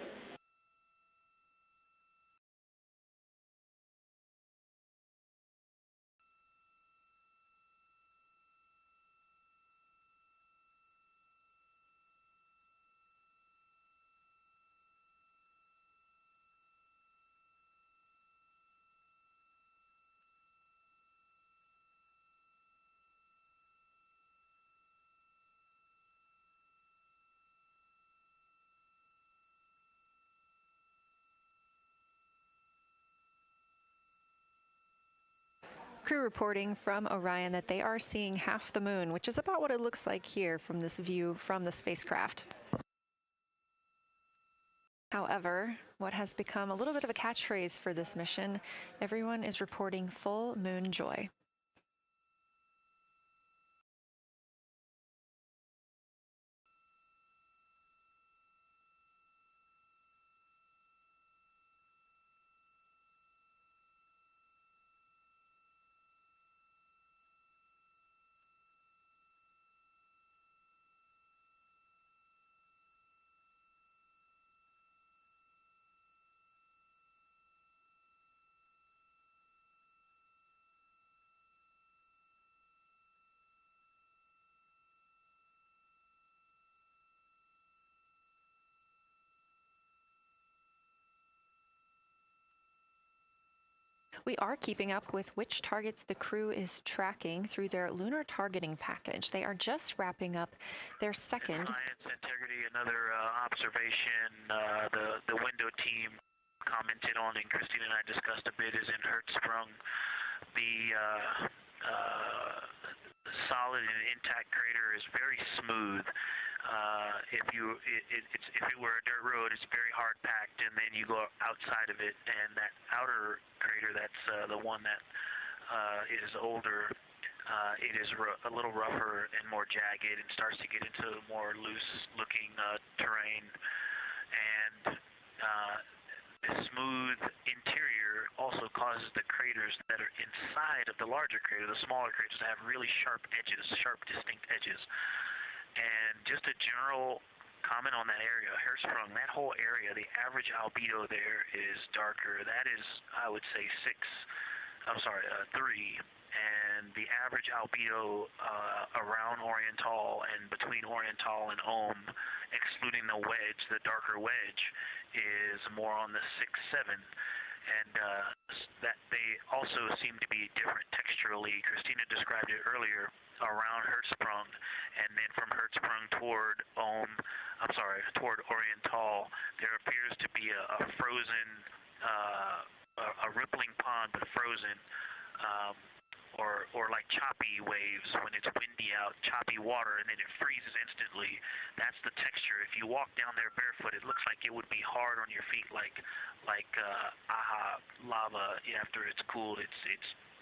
Crew reporting from Orion that they are seeing half the moon, which is about what it looks like here from this view from the spacecraft. However, what has become a little bit of a catchphrase for this mission, everyone is reporting full moon joy. we are keeping up with which targets the crew is tracking through their lunar targeting package. They are just wrapping up their second. Science integrity, another observation the window team commented on and Christine and I discussed a bit is in Hertzsprung. The solid and intact crater is very smooth. If it were a dirt road, it's very hard packed, and then you go outside of it, and that outer crater, that's the one that is older. It is a little rougher and more jagged, and starts to get into more loose-looking terrain. And the smooth interior also causes the craters that are inside of the larger crater, the smaller craters, to have really sharp edges, sharp, distinct edges. And just a general comment on that area, Hertzsprung, that whole area, the average albedo there is darker. That is, I would say, 3. And the average albedo around Oriental and between Oriental and Ohm, excluding the wedge, the darker wedge, is more on the 6-7. And that they also seem to be different texturally. Christina described it earlier around Hertzsprung, and then from Hertzsprung toward Oriental, there appears to be a frozen, a rippling pond, but frozen, or like choppy waves when it's windy out, choppy water, and then it freezes instantly. That's the texture. If you walk down there barefoot, it looks like it would be hard on your feet, like lava. After it's cooled, it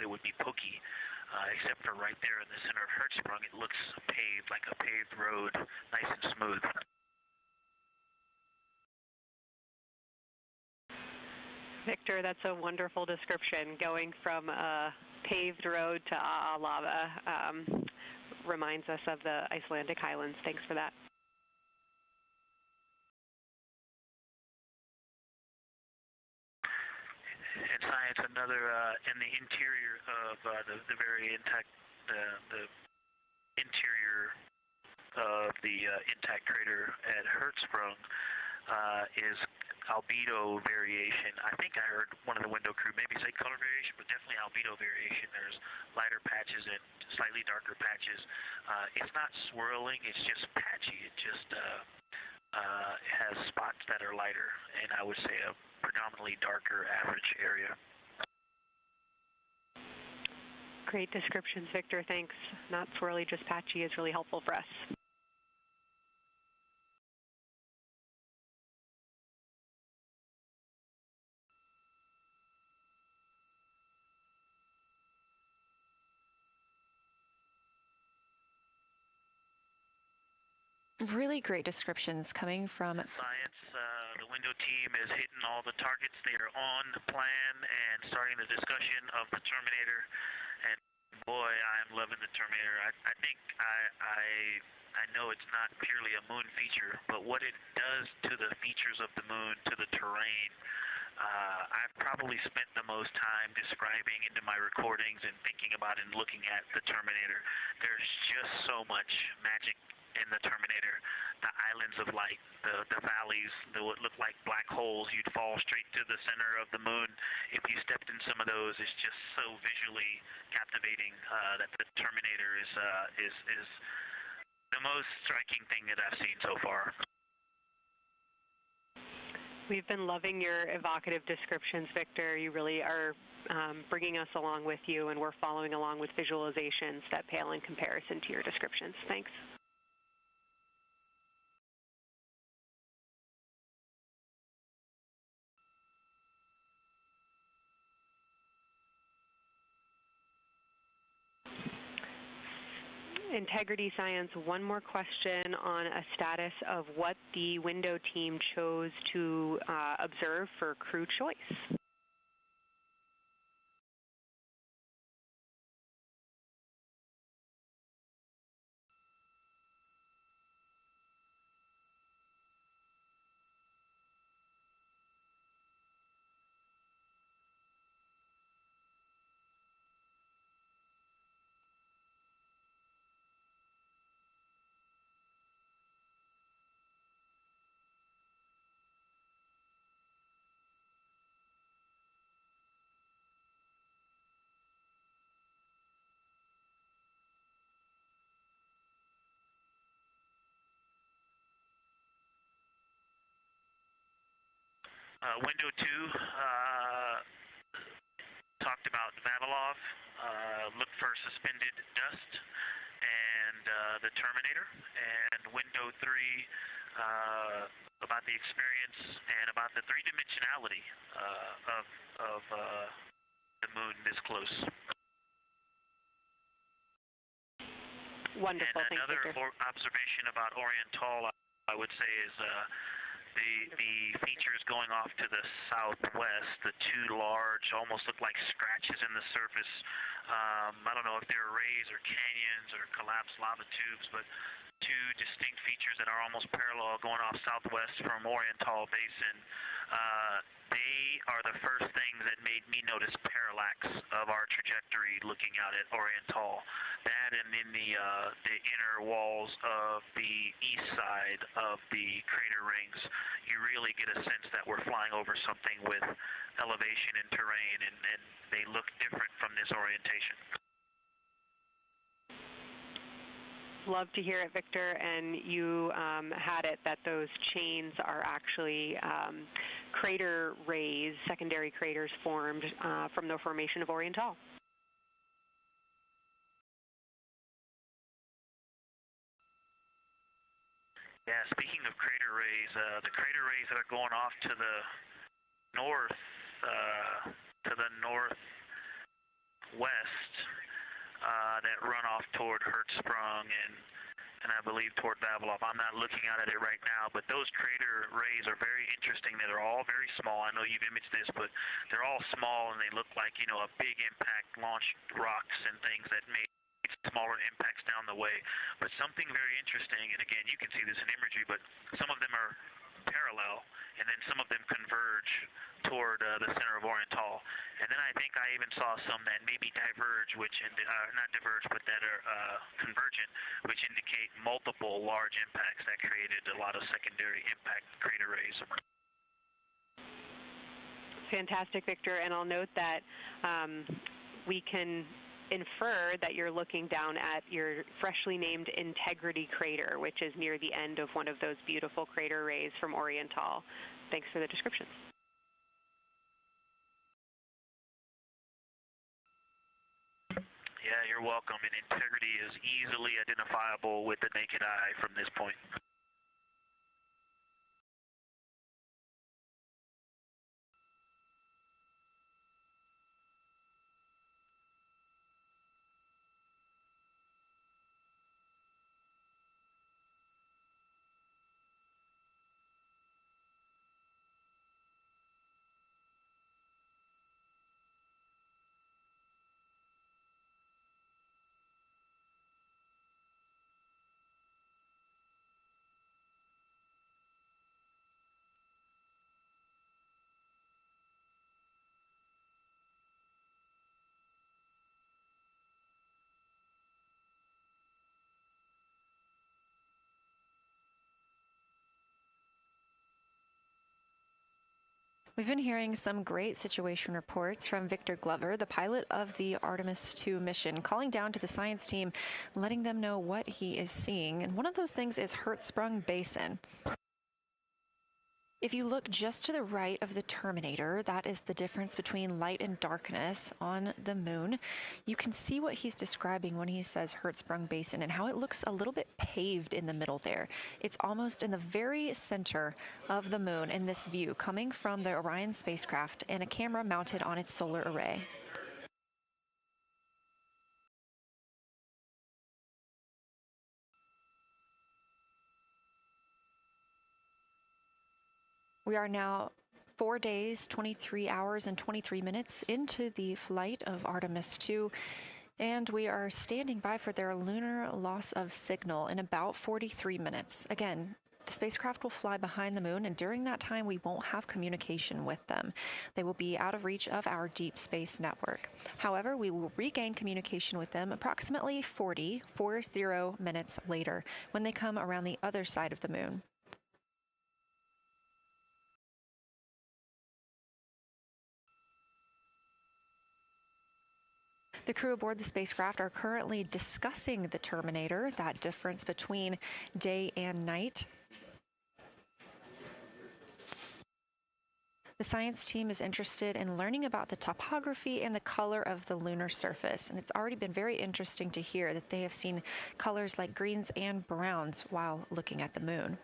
would be pokey. Except for right there in the center of Hertzsprung, it looks paved, like a paved road, nice and smooth. Victor, that's a wonderful description. Going from a paved road to lava reminds us of the Icelandic highlands. Thanks for that. In science, another in the interior of the very intact, the interior of the intact crater at Hertzsprung is albedo variation. I think I heard one of the window crew maybe say color variation, but definitely albedo variation. There's lighter patches and slightly darker patches. It's not swirling, it's just patchy. It just has spots that are lighter, and I would say a predominantly darker average area. Great descriptions, Victor. Thanks. Not swirly, just patchy is really helpful for us. Really great descriptions coming from Science. The window team is hitting all the targets. They are on the plan and starting the discussion of the Terminator. And boy, I'm loving the Terminator. I think I know it's not purely a moon feature, but what it does to the features of the moon, to the terrain, I've probably spent the most time describing into my recordings and thinking about and looking at the Terminator. There's just so much magic in the Terminator. The islands of light, the valleys, what look like black holes. You'd fall straight to the center of the moon if you stepped in some of those. It's just so visually captivating that the Terminator is the most striking thing that I've seen so far. We've been loving your evocative descriptions, Victor. You really are bringing us along with you, and we're following along with visualizations that pale in comparison to your descriptions. Thanks. Integrity Science, one more question on a status of what the window team chose to observe for crew choice. window 2 talked about Vavilov, look for suspended dust, and the Terminator. And window 3 about the experience and about the three-dimensionality of the moon this close. Wonderful. And another observation about Oriental, I would say, is the features going off to the southwest, the two large, almost look like scratches in the surface. I don't know if they're rays or canyons or collapsed lava tubes, but two distinct features that are almost parallel going off southwest from Oriental Basin. They are the first things that made me notice parallax of our trajectory looking out at Oriental. That and in the inner walls of the east side of the crater rings, you really get a sense that we're flying over something with elevation and terrain, and they look different from this orientation. Love to hear it, Victor, and you had it that those chains are actually crater rays, secondary craters formed from the formation of Oriental. Yeah, speaking of crater rays, the crater rays that are going off to the northwest, that run off toward Hertzsprung and I believe toward Vavilov. I'm not looking at it right now, but those crater rays are very interesting. They're all very small. I know you've imaged this, but they're all small and they look like, you know, a big impact launched rocks and things that made smaller impacts down the way. But something very interesting, and again, you can see this in imagery, but some of them are parallel, and then some of them converge toward the center of Oriental. And then I think I even saw some that maybe diverge, which not diverge, but that are convergent, which indicate multiple large impacts that created a lot of secondary impact crater rays. Fantastic, Victor. And I'll note that we can infer that you're looking down at your freshly named Integrity crater, which is near the end of one of those beautiful crater rays from Oriental. Thanks for the description. Yeah, you're welcome. And Integrity is easily identifiable with the naked eye from this point. We've been hearing some great situation reports from Victor Glover, the pilot of the Artemis II mission, calling down to the science team, letting them know what he is seeing. And one of those things is Hertzsprung Basin. If you look just to the right of the Terminator, that is the difference between light and darkness on the moon. You can see what he's describing when he says Hertzsprung Basin and how it looks a little bit paved in the middle there. It's almost in the very center of the moon in this view, coming from the Orion spacecraft and a camera mounted on its solar array. We are now 4 days, 23 hours, and 23 minutes into the flight of Artemis II, and we are standing by for their lunar loss of signal in about 43 minutes. Again, the spacecraft will fly behind the moon, and during that time, we won't have communication with them. They will be out of reach of our deep space network. However, we will regain communication with them approximately 40 minutes later when they come around the other side of the moon. The crew aboard the spacecraft are currently discussing the Terminator, that difference between day and night. The science team is interested in learning about the topography and the color of the lunar surface, and it's already been very interesting to hear that they have seen colors like greens and browns while looking at the moon.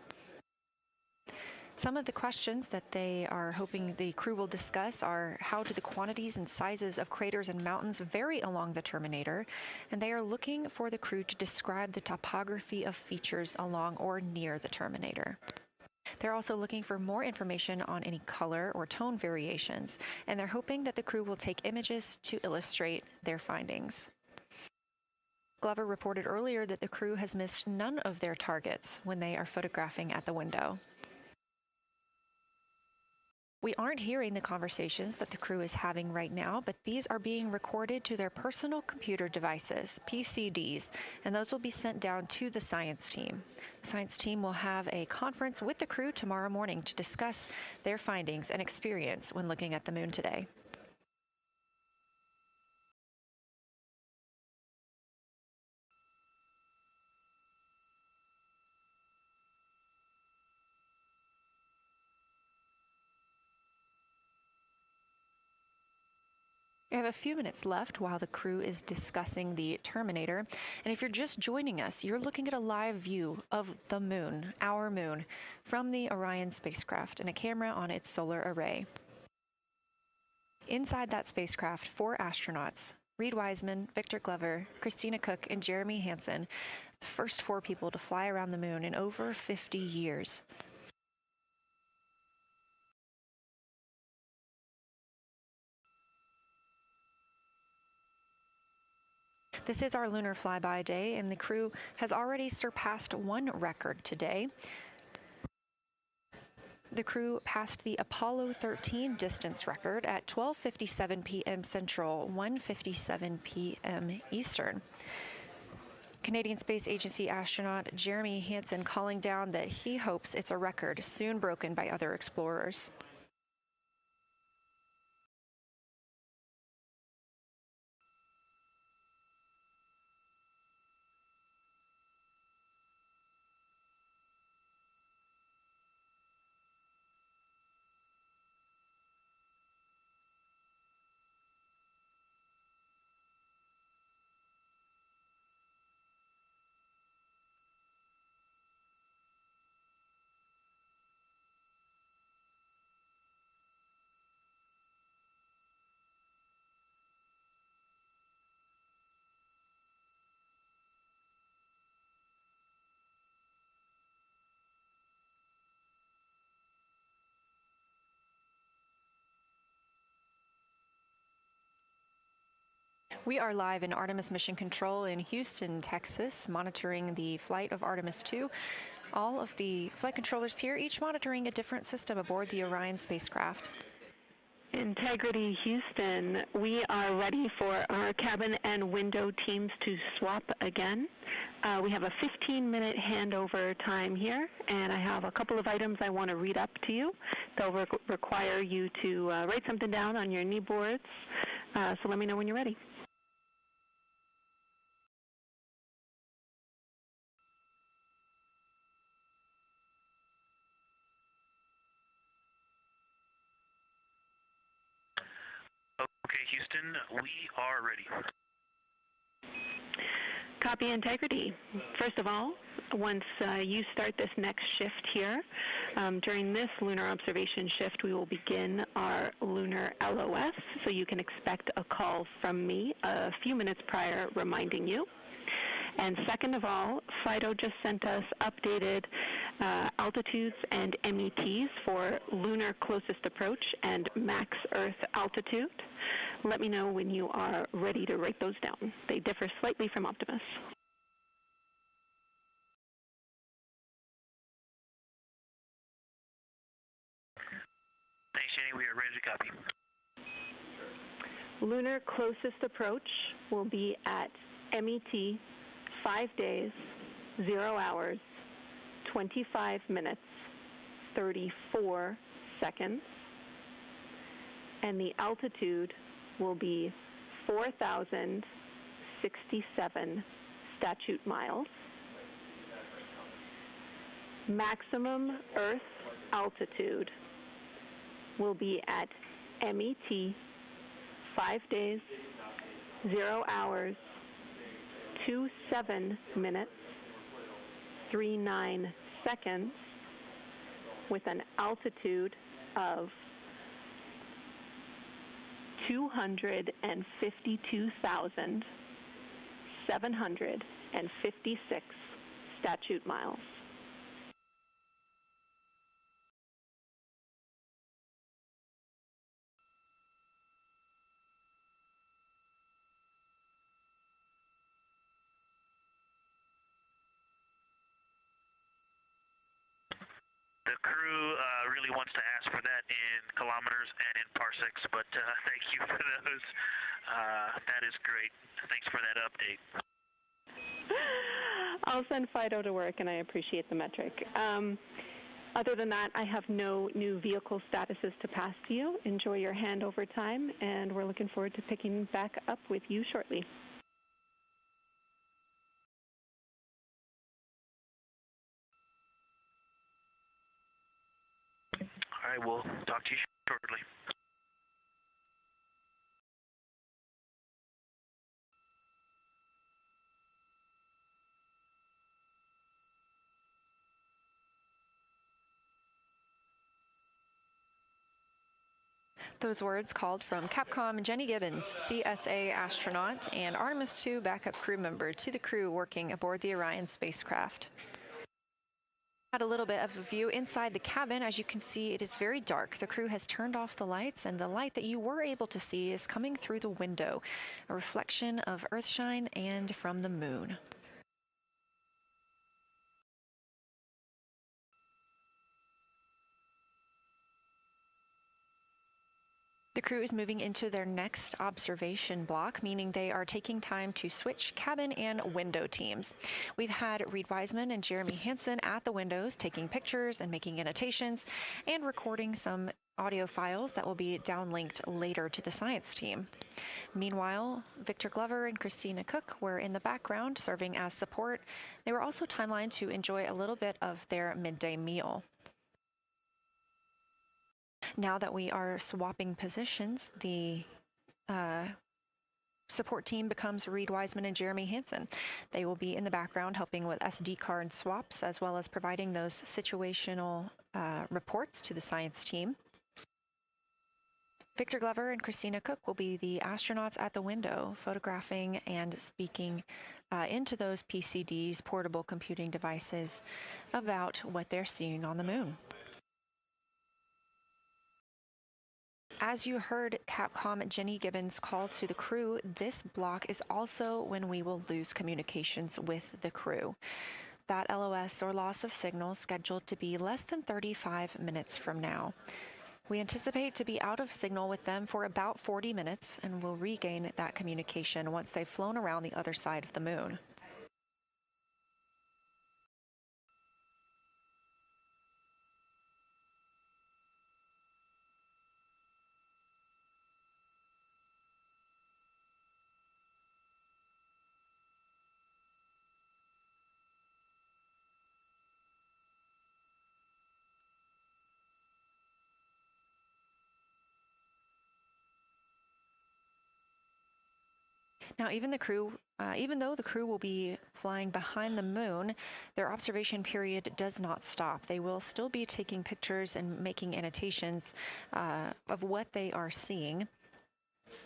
Some of the questions that they are hoping the crew will discuss are how do the quantities and sizes of craters and mountains vary along the Terminator, and they are looking for the crew to describe the topography of features along or near the Terminator. They're also looking for more information on any color or tone variations, and they're hoping that the crew will take images to illustrate their findings. Glover reported earlier that the crew has missed none of their targets when they are photographing at the window. We aren't hearing the conversations that the crew is having right now, but these are being recorded to their personal computer devices, PCDs, and those will be sent down to the science team. The science team will have a conference with the crew tomorrow morning to discuss their findings and experience when looking at the moon today. We have a few minutes left while the crew is discussing the Terminator. And if you're just joining us, you're looking at a live view of the moon, our moon, from the Orion spacecraft and a camera on its solar array. Inside that spacecraft, 4 astronauts, Reed Wiseman, Victor Glover, Christina Cook, and Jeremy Hansen, the first 4 people to fly around the moon in over 50 years. This is our lunar flyby day, and the crew has already surpassed one record today. The crew passed the Apollo 13 distance record at 12:57 p.m. Central, 1:57 p.m. Eastern. Canadian Space Agency astronaut Jeremy Hansen calling down that he hopes it's a record soon broken by other explorers. We are live in Artemis Mission Control in Houston, Texas, monitoring the flight of Artemis II. All of the flight controllers here, each monitoring a different system aboard the Orion spacecraft. Integrity Houston, we are ready for our cabin and window teams to swap again. We have a 15-minute handover time here, and I have a couple of items I want to read up to you. They'll require you to write something down on your knee boards, so let me know when you're ready. Okay, Houston, we are ready. Copy, Integrity. First of all, once you start this next shift here, during this lunar observation shift, we will begin our lunar LOS, so you can expect a call from me a few minutes prior reminding you. And second of all, FLYDO just sent us updated altitudes and METs for lunar closest approach and max Earth altitude. Let me know when you are ready to write those down. They differ slightly from Optimus. Thanks, Jenny. We are ready to copy. Lunar closest approach will be at MET 5 days, 0 hours, 25 minutes, 34 seconds, and the altitude will be 4,067 statute miles. Maximum Earth altitude will be at MET 5 days, 0 hours, 27 minutes, 39 seconds, with an altitude of 252,756 statute miles. The crew really wants to ask for that in kilometers and in parsecs, but thank you for those. That is great. Thanks for that update. I'll send Fido to work, and I appreciate the metric. Other than that, I have no new vehicle statuses to pass to you. Enjoy your handover time, and we're looking forward to picking back up with you shortly. All right, we'll talk to you shortly. Those words called from Capcom Jenny Gibbons, CSA astronaut and Artemis II backup crew member, to the crew working aboard the Orion spacecraft. Had a little bit of a view inside the cabin. As you can see, it is very dark. The crew has turned off the lights, and the light that you were able to see is coming through the window, a reflection of Earthshine and from the moon. The crew is moving into their next observation block, meaning they are taking time to switch cabin and window teams. We've had Reed Wiseman and Jeremy Hansen at the windows taking pictures and making annotations and recording some audio files that will be downlinked later to the science team. Meanwhile, Victor Glover and Christina Cook were in the background serving as support. They were also timelined to enjoy a little bit of their midday meal. Now that we are swapping positions, the support team becomes Reed Wiseman and Jeremy Hansen. They will be in the background helping with SD card swaps, as well as providing those situational reports to the science team. Victor Glover and Christina Cook will be the astronauts at the window, photographing and speaking into those PCDs, portable computing devices, about what they're seeing on the moon. As you heard Capcom Jenny Gibbons call to the crew, this block is also when we will lose communications with the crew. That LOS, or loss of signal, scheduled to be less than 35 minutes from now. We anticipate to be out of signal with them for about 40 minutes, and will regain that communication once they've flown around the other side of the moon. Now, even though the crew will be flying behind the moon, their observation period does not stop. They will still be taking pictures and making annotations of what they are seeing.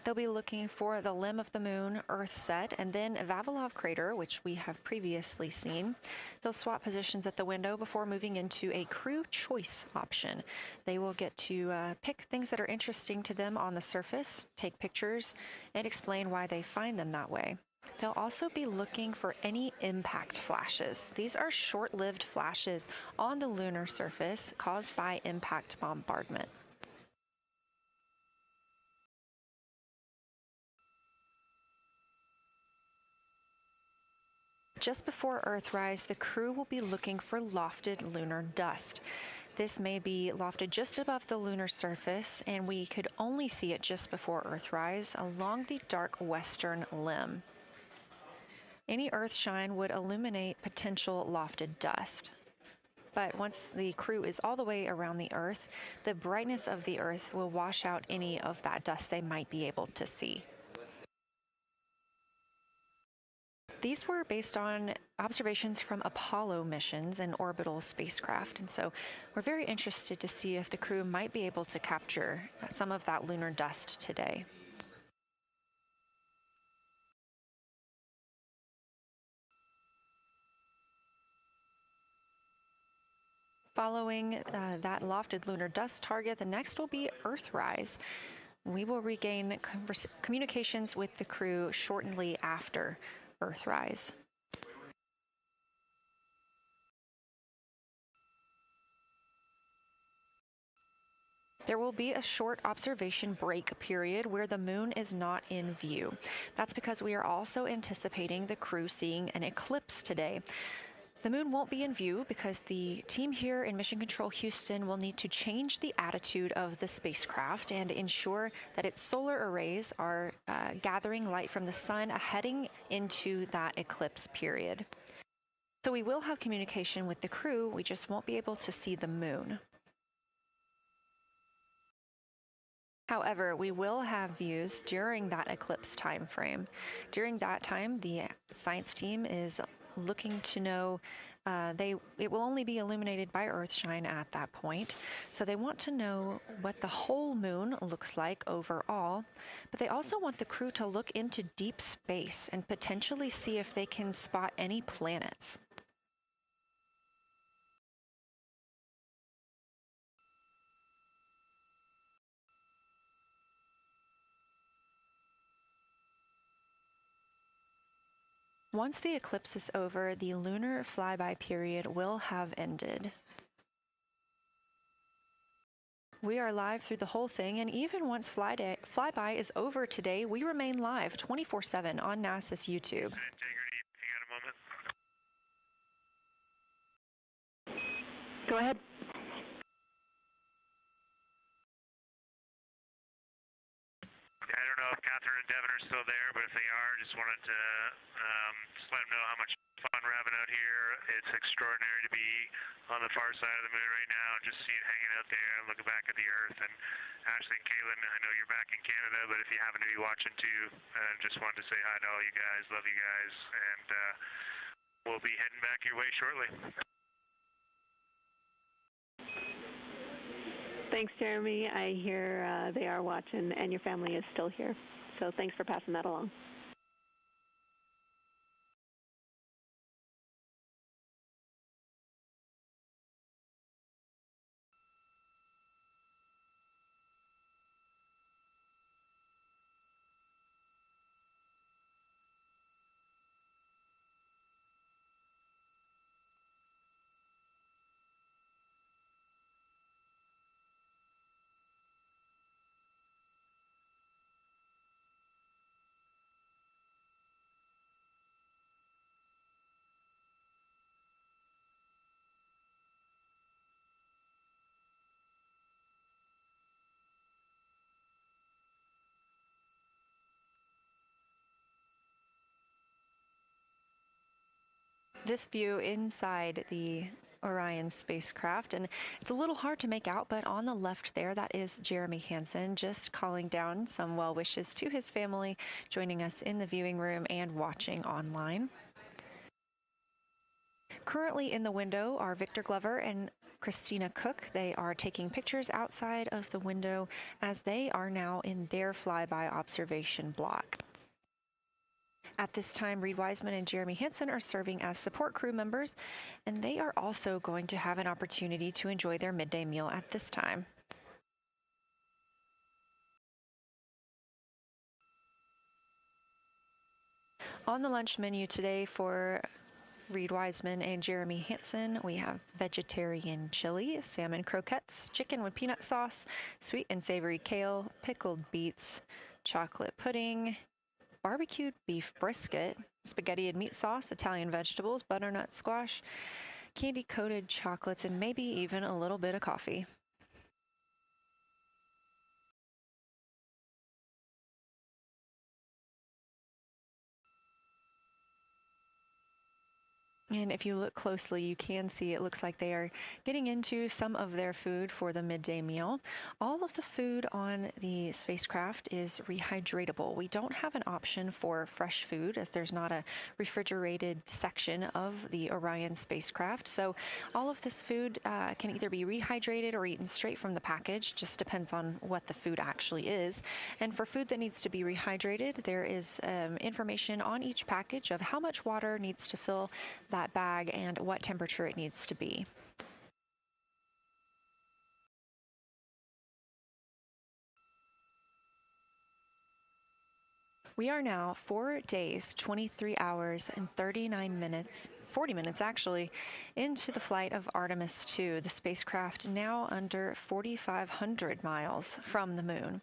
They'll be looking for the limb of the moon, Earth set, and then Vavilov crater, which we have previously seen. They'll swap positions at the window before moving into a crew choice option. They will get to pick things that are interesting to them on the surface, take pictures, and explain why they find them that way. They'll also be looking for any impact flashes. These are short-lived flashes on the lunar surface caused by impact bombardment. Just before Earthrise, the crew will be looking for lofted lunar dust. This may be lofted just above the lunar surface, and we could only see it just before Earthrise along the dark western limb. Any Earthshine would illuminate potential lofted dust. but once the crew is all the way around the Earth, the brightness of the Earth will wash out any of that dust they might be able to see. These were based on observations from Apollo missions and orbital spacecraft, and so we're very interested to see if the crew might be able to capture some of that lunar dust today. Following that lofted lunar dust target, the next will be Earthrise. We will regain communications with the crew shortly after Earthrise. There will be a short observation break period where the moon is not in view. That's because we are also anticipating the crew seeing an eclipse today. The moon won't be in view because the team here in Mission Control Houston will need to change the attitude of the spacecraft and ensure that its solar arrays are gathering light from the sun heading into that eclipse period. So we will have communication with the crew, we just won't be able to see the moon. However, we will have views during that eclipse time frame. During that time, the science team is looking to know, it will only be illuminated by Earthshine at that point, so they want to know what the whole moon looks like overall, but they also want the crew to look into deep space and potentially see if they can spot any planets. Once the eclipse is over, the lunar flyby period will have ended. We are live through the whole thing, and even once flyby is over today, we remain live 24/7 on NASA's YouTube. Integrity, you got a moment? Go ahead. I don't know if Catherine and Devin are still there, but if they are, just wanted to just let them know how much fun we're having out here. It's extraordinary to be on the far side of the moon right now and just see it hanging out there and looking back at the Earth. And Ashley and Kaylin, I know you're back in Canada, but if you happen to be watching too, just wanted to say hi to all you guys. Love you guys, and we'll be heading back your way shortly. Thanks, Jeremy. I hear they are watching, and your family is still here. So thanks for passing that along. This view inside the Orion spacecraft, and it's a little hard to make out, but on the left there, that is Jeremy Hansen just calling down some well wishes to his family, joining us in the viewing room and watching online. Currently in the window are Victor Glover and Christina Cook. They are taking pictures outside of the window as they are now in their flyby observation block. At this time, Reed Wiseman and Jeremy Hansen are serving as support crew members, and they are also going to have an opportunity to enjoy their midday meal at this time. On the lunch menu today for Reed Wiseman and Jeremy Hansen, we have vegetarian chili, salmon croquettes, chicken with peanut sauce, sweet and savory kale, pickled beets, chocolate pudding, barbecued beef brisket, spaghetti and meat sauce, Italian vegetables, butternut squash, candy-coated chocolates, and maybe even a little bit of coffee. And if you look closely, you can see it looks like they are getting into some of their food for the midday meal. All of the food on the spacecraft is rehydratable. We don't have an option for fresh food as there's not a refrigerated section of the Orion spacecraft. So all of this food can either be rehydrated or eaten straight from the package, just depends on what the food actually is. And for food that needs to be rehydrated, there is information on each package of how much water needs to fill that bag and what temperature it needs to be. We are now 4 days, 23 hours, and 39 minutes, 40 minutes actually, into the flight of Artemis II, the spacecraft now under 4,500 miles from the moon.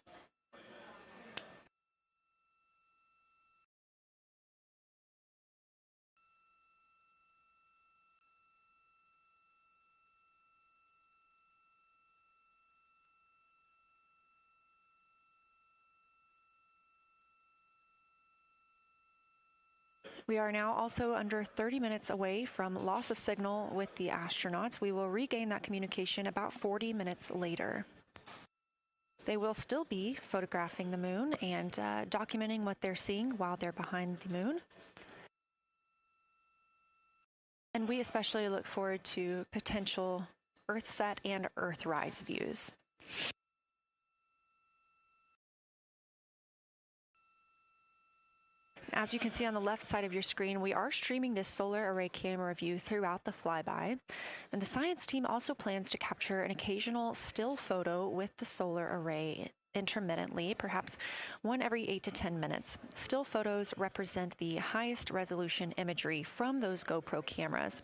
We are now also under 30 minutes away from loss of signal with the astronauts. We will regain that communication about 40 minutes later. They will still be photographing the moon and documenting what they're seeing while they're behind the moon. And we especially look forward to potential Earthset and Earthrise views. As you can see on the left side of your screen, we are streaming this solar array camera view throughout the flyby. And the science team also plans to capture an occasional still photo with the solar array intermittently, perhaps one every 8 to 10 minutes. Still photos represent the highest resolution imagery from those GoPro cameras.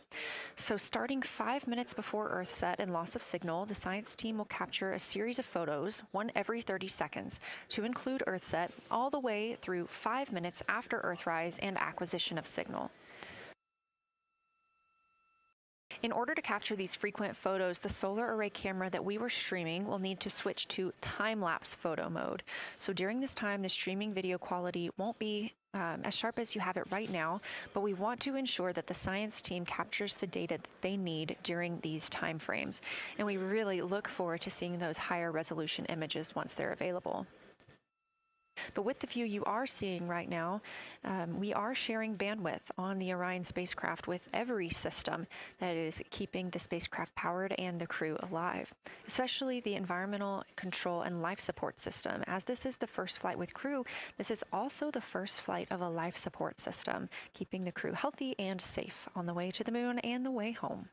So starting 5 minutes before Earthset and loss of signal, the science team will capture a series of photos, one every 30 seconds, to include Earthset all the way through 5 minutes after Earthrise and acquisition of signal. In order to capture these frequent photos, the solar array camera that we were streaming will need to switch to time-lapse photo mode. So during this time, the streaming video quality won't be as sharp as you have it right now, but we want to ensure that the science team captures the data that they need during these time frames. And we really look forward to seeing those higher resolution images once they're available. But with the view you are seeing right now, we are sharing bandwidth on the Orion spacecraft with every system that is keeping the spacecraft powered and the crew alive, especially the environmental control and life support system. As this is the first flight with crew, this is also the first flight of a life support system, keeping the crew healthy and safe on the way to the moon and the way home.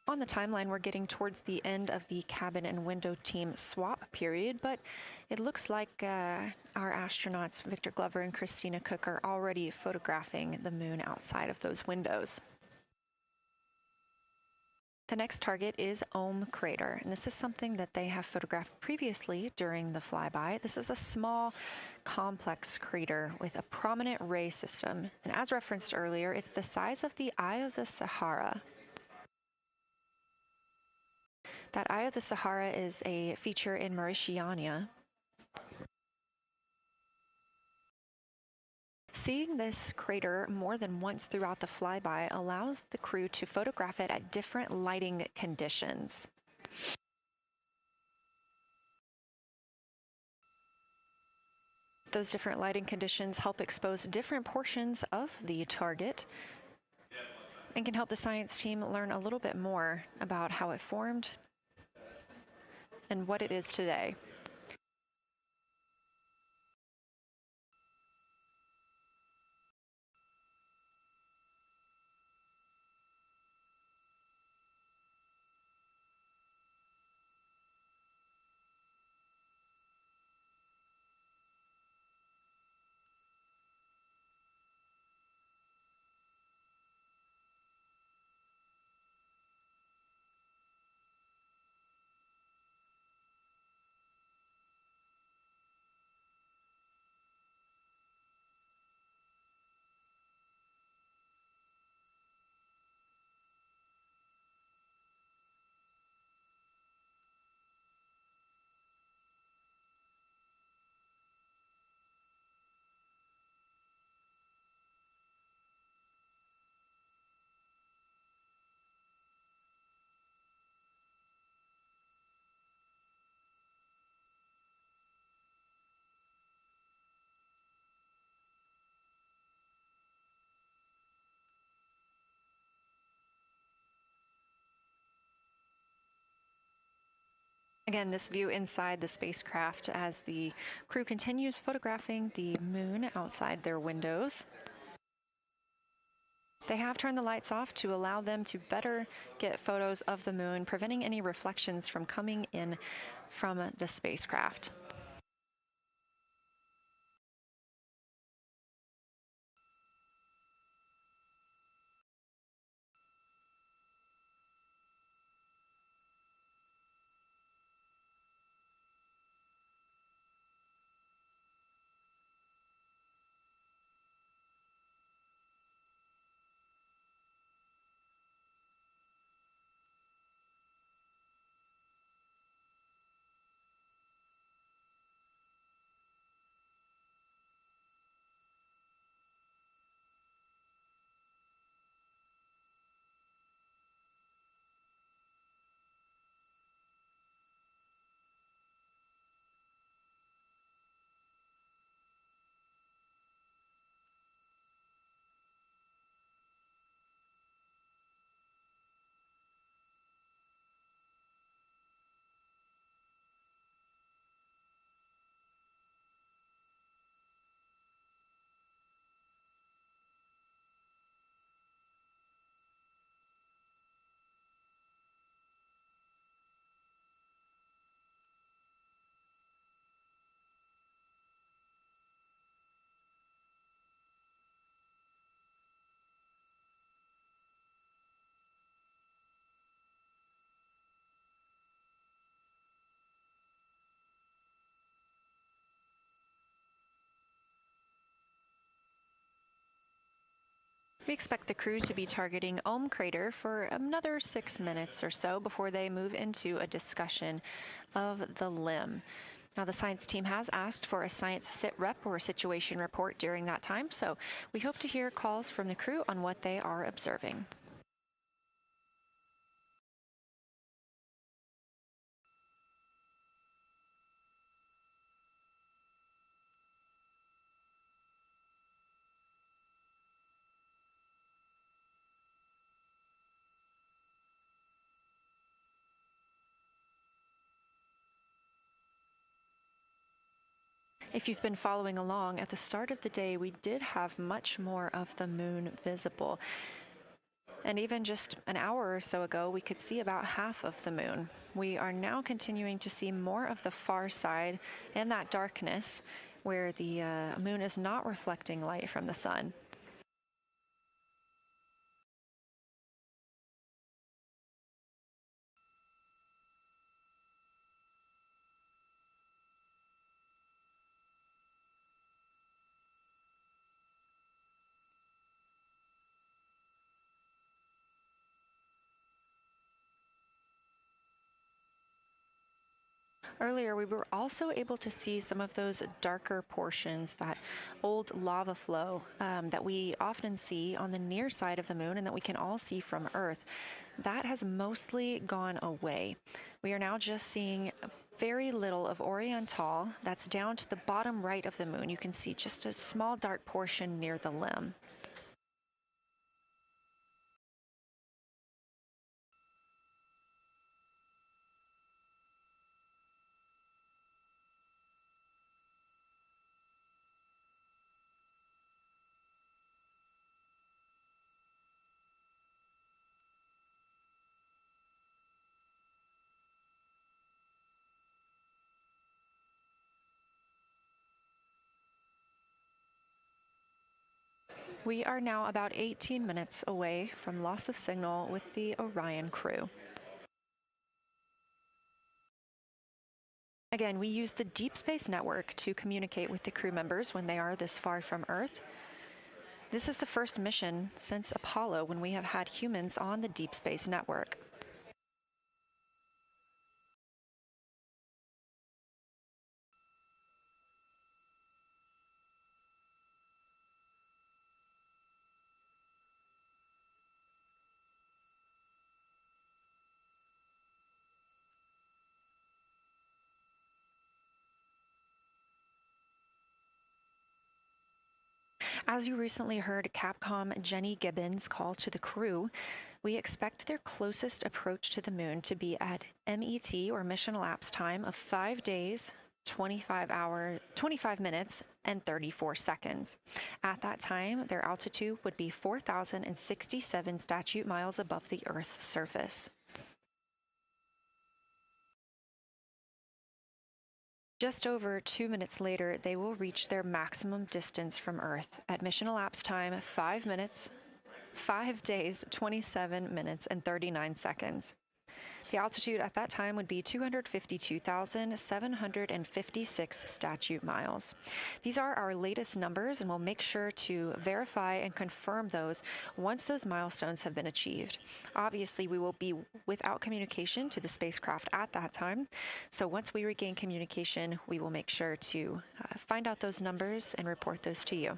On the timeline, we're getting towards the end of the cabin and window team swap period, but it looks like our astronauts, Victor Glover and Christina Cook, are already photographing the moon outside of those windows. The next target is Ohm Crater, and this is something that they have photographed previously during the flyby. This is a small, complex crater with a prominent ray system, and as referenced earlier, it's the size of the Eye of the Sahara. That Eye of the Sahara is a feature in Mauritania. Seeing this crater more than once throughout the flyby allows the crew to photograph it at different lighting conditions. Those different lighting conditions help expose different portions of the target and can help the science team learn a little bit more about how it formed and what it is today. Again, this view inside the spacecraft as the crew continues photographing the moon outside their windows. They have turned the lights off to allow them to better get photos of the moon, preventing any reflections from coming in from the spacecraft. We expect the crew to be targeting Ohm crater for another 6 minutes or so before they move into a discussion of the limb. Now, the science team has asked for a science sit rep or situation report during that time, so we hope to hear calls from the crew on what they are observing. If you've been following along, at the start of the day, we did have much more of the moon visible. And even just an hour or so ago, we could see about half of the moon. We are now continuing to see more of the far side and that darkness where the moon is not reflecting light from the sun. Earlier, we were also able to see some of those darker portions, that old lava flow that we often see on the near side of the moon and that we can all see from Earth. That has mostly gone away. We are now just seeing very little of Oriental. That's down to the bottom right of the moon. You can see just a small dark portion near the limb. We are now about 18 minutes away from loss of signal with the Orion crew. Again, we use the Deep Space Network to communicate with the crew members when they are this far from Earth. This is the first mission since Apollo when we have had humans on the Deep Space Network. As you recently heard Capcom Jenny Gibbons call to the crew, We expect their closest approach to the moon to be at MET, or mission elapsed time, of 5 days, 25 minutes, and 34 seconds. At that time, their altitude would be 4,067 statute miles above the Earth's surface. Just over 2 minutes later, they will reach their maximum distance from Earth. At mission elapsed time, 5 days, 27 minutes, and 39 seconds. The altitude at that time would be 252,756 statute miles. These are our latest numbers, and we'll make sure to verify and confirm those once those milestones have been achieved. Obviously, we will be without communication to the spacecraft at that time, so once we regain communication, we will make sure to find out those numbers and report those to you.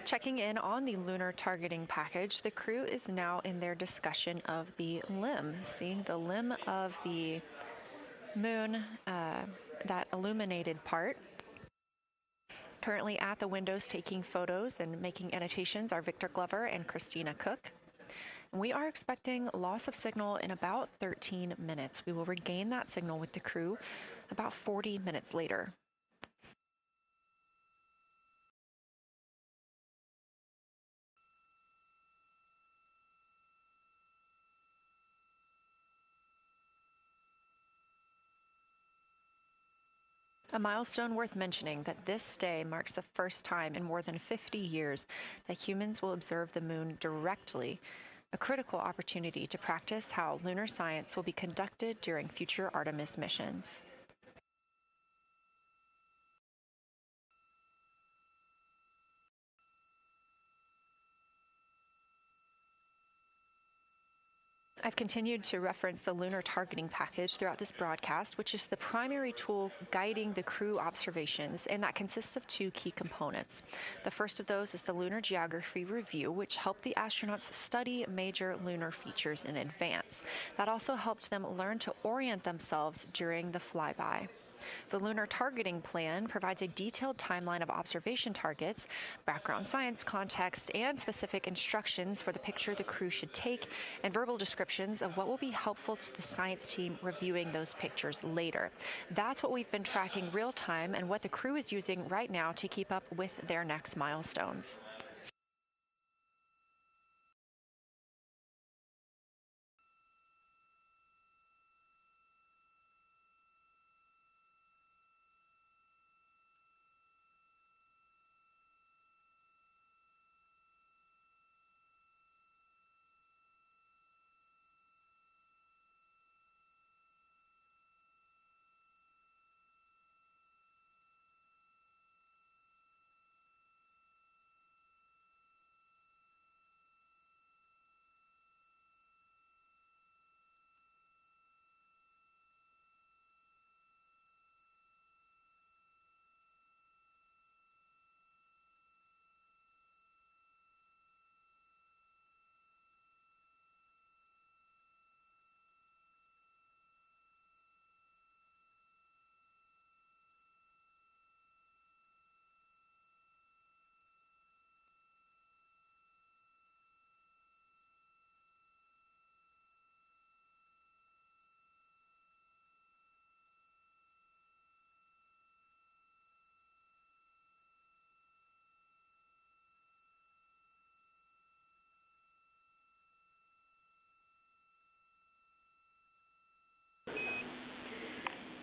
Checking in on the lunar targeting package, the crew is now in their discussion of the limb, seeing the limb of the moon, that illuminated part. Currently at the windows taking photos and making annotations are Victor Glover and Christina Cook. We are expecting loss of signal in about 13 minutes. We will regain that signal with the crew about 40 minutes later. A milestone worth mentioning that this day marks the first time in more than 50 years that humans will observe the moon directly, a critical opportunity to practice how lunar science will be conducted during future Artemis missions. I've continued to reference the Lunar Targeting Package throughout this broadcast, which is the primary tool guiding the crew observations, and that consists of two key components. The first of those is the Lunar Geography Review, which helped the astronauts study major lunar features in advance. That also helped them learn to orient themselves during the flyby. The Lunar Targeting Plan provides a detailed timeline of observation targets, background science context, and specific instructions for the picture the crew should take, and verbal descriptions of what will be helpful to the science team reviewing those pictures later. That's what we've been tracking real time and what the crew is using right now to keep up with their next milestones.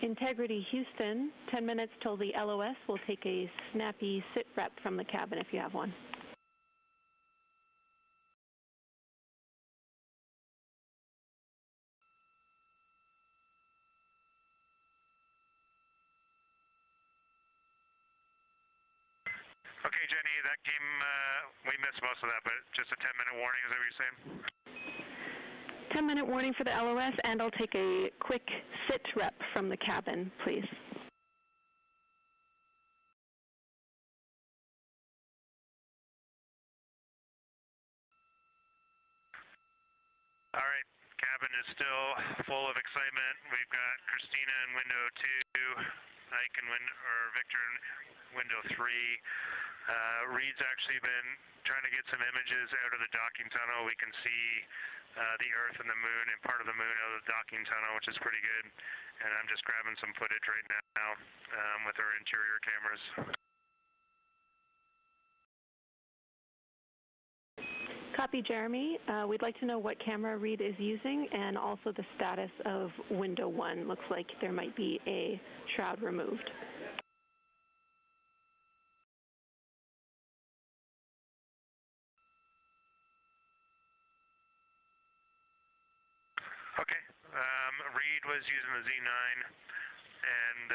Integrity Houston, 10 minutes till the LOS. We'll take a snappy sit rep from the cabin if you have one. Okay, Jenny, that came, we missed most of that, but just a 10-minute warning, is that what you're saying? 10-minute warning for the LOS, and I'll take a quick sit rep from the cabin, please. All right, cabin is still full of excitement. We've got Christina in window 2, Ike in Victor in window 3. Reed's actually been trying to get some images out of the docking tunnel. We can see the Earth and the Moon and part of the Moon out of the docking tunnel, which is pretty good. And I'm just grabbing some footage right now with our interior cameras. Copy, Jeremy. We'd like to know what camera Reed is using and also the status of window 1. Looks like there might be a shroud removed. Okay. Reed was using the Z9, and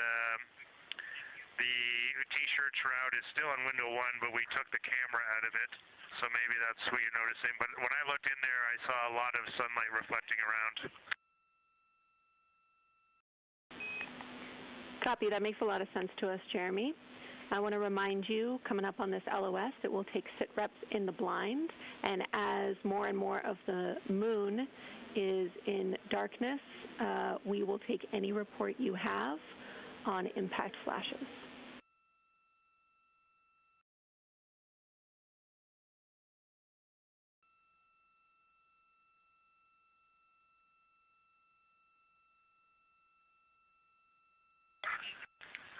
the T-shirt shroud is still on window 1, but we took the camera out of it, so maybe that's what you're noticing. But when I looked in there, I saw a lot of sunlight reflecting around. Copy. That makes a lot of sense to us, Jeremy. I want to remind you, coming up on this LOS, it will take sit reps in the blind, and as more and more of the moon is in darkness, we will take any report you have on impact flashes.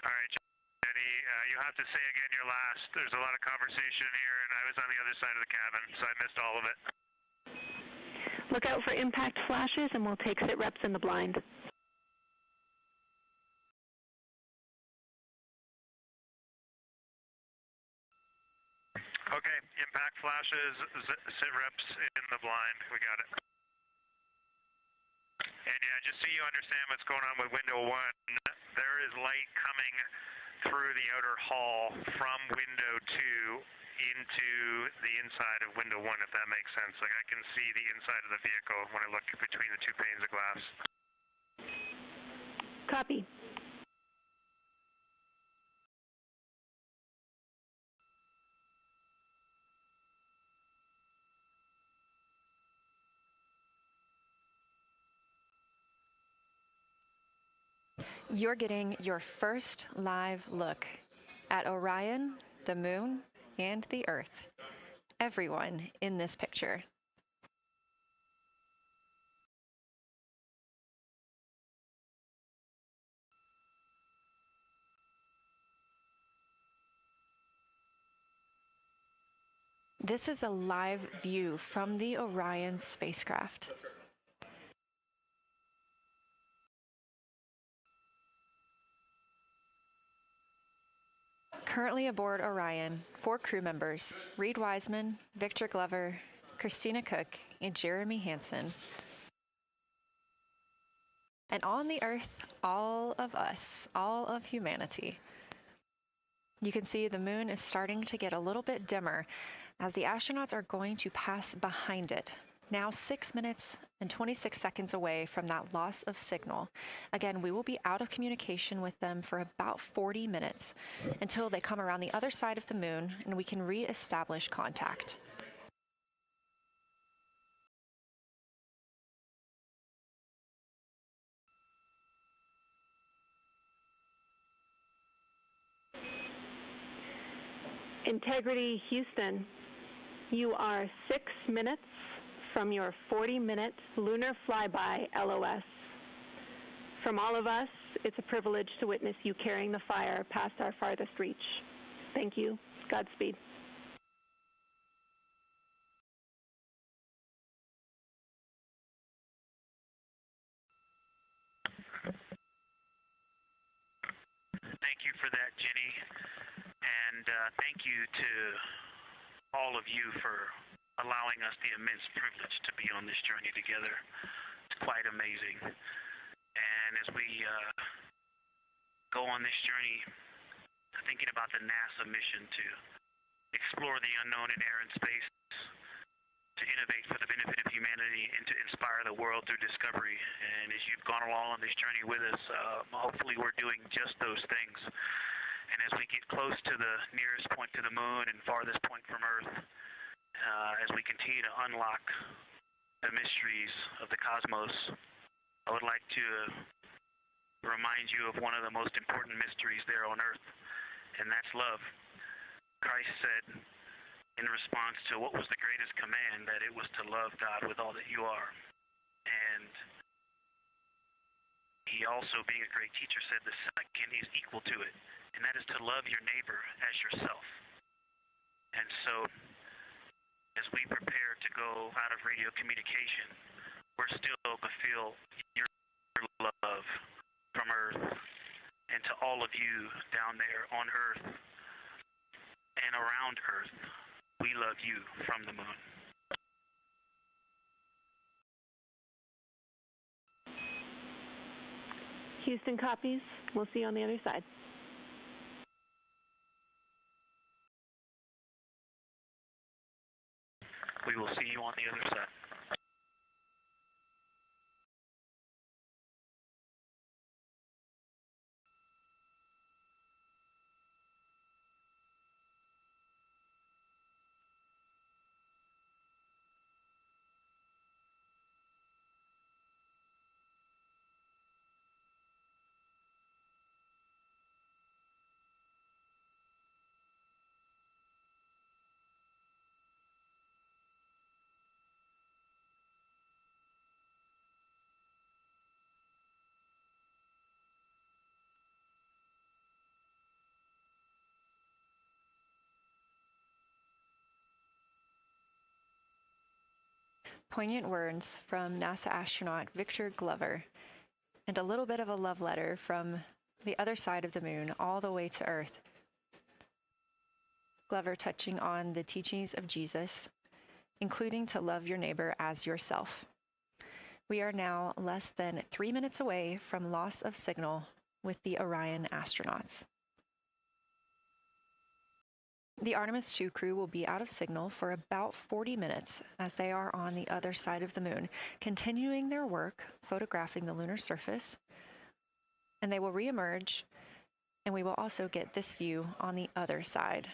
All right, Jenny, you have to say again your last. There's a lot of conversation here, and I was on the other side of the cabin, so I missed all of it. Look out for impact flashes, and we'll take sit reps in the blind. Okay, impact flashes, sit reps in the blind. We got it. And yeah, just so you understand what's going on with window 1, there is light coming through the outer hull from window 2 into the inside of window 1, if that makes sense. Like I can see the inside of the vehicle when I look between the 2 panes of glass. Copy. You're getting your first live look at Orion, the Moon, and the Earth. Everyone in this picture. This is a live view from the Orion spacecraft. Currently aboard Orion, 4 crew members, Reed Wiseman, Victor Glover, Christina Cook, and Jeremy Hansen. And on the Earth, all of us, all of humanity. You can see the moon is starting to get a little bit dimmer as the astronauts are going to pass behind it. Now 6 minutes and 26 seconds away from that loss of signal. Again, we will be out of communication with them for about 40 minutes until they come around the other side of the moon and we can re-establish contact. Integrity Houston, you are 6 minutes from your 40-minute lunar flyby LOS. From all of us, it's a privilege to witness you carrying the fire past our farthest reach. Thank you. Godspeed. Thank you for that, Jenny. And thank you to all of you for allowing us the immense privilege to be on this journey together. It's quite amazing. And as we go on this journey, thinking about the NASA mission to explore the unknown in air and space, to innovate for the benefit of humanity, and to inspire the world through discovery. And as you've gone along on this journey with us, hopefully we're doing just those things. And as we get close to the nearest point to the moon and farthest point from Earth, as we continue to unlock the mysteries of the cosmos, I would like to remind you of one of the most important mysteries there on Earth, and that's love. Christ said in response to what was the greatest command, that it was to love God with all that you are. And he also, being a great teacher, said the second is equal to it, and that is to love your neighbor as yourself. And so, as we prepare to go out of radio communication, we're still going to feel your love from Earth, and to all of you down there on Earth and around Earth, we love you from the moon. Houston copies. We'll see you on the other side. We will see you on the other side. Poignant words from NASA astronaut Victor Glover, and a little bit of a love letter from the other side of the moon all the way to Earth. Glover touching on the teachings of Jesus, including to love your neighbor as yourself. We are now less than 3 minutes away from loss of signal with the Orion astronauts. The Artemis II crew will be out of signal for about 40 minutes as they are on the other side of the moon, continuing their work photographing the lunar surface, and they will reemerge, and we will also get this view on the other side.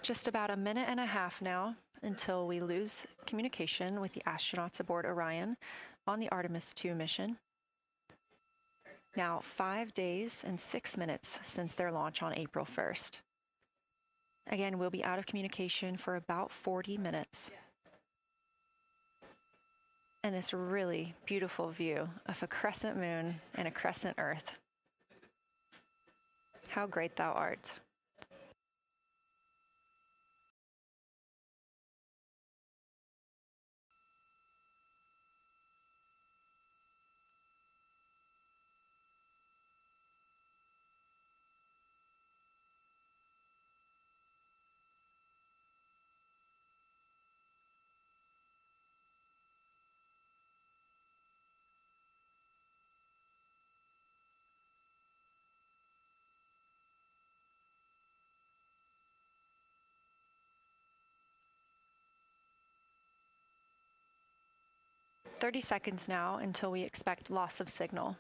Just about a minute and a half now until we lose communication with the astronauts aboard Orion on the Artemis II mission. Now 5 days and 6 minutes since their launch on April 1st. Again, we'll be out of communication for about 40 minutes. And this really beautiful view of a crescent moon and a crescent Earth. How great thou art. "30 seconds now until we expect loss of signal.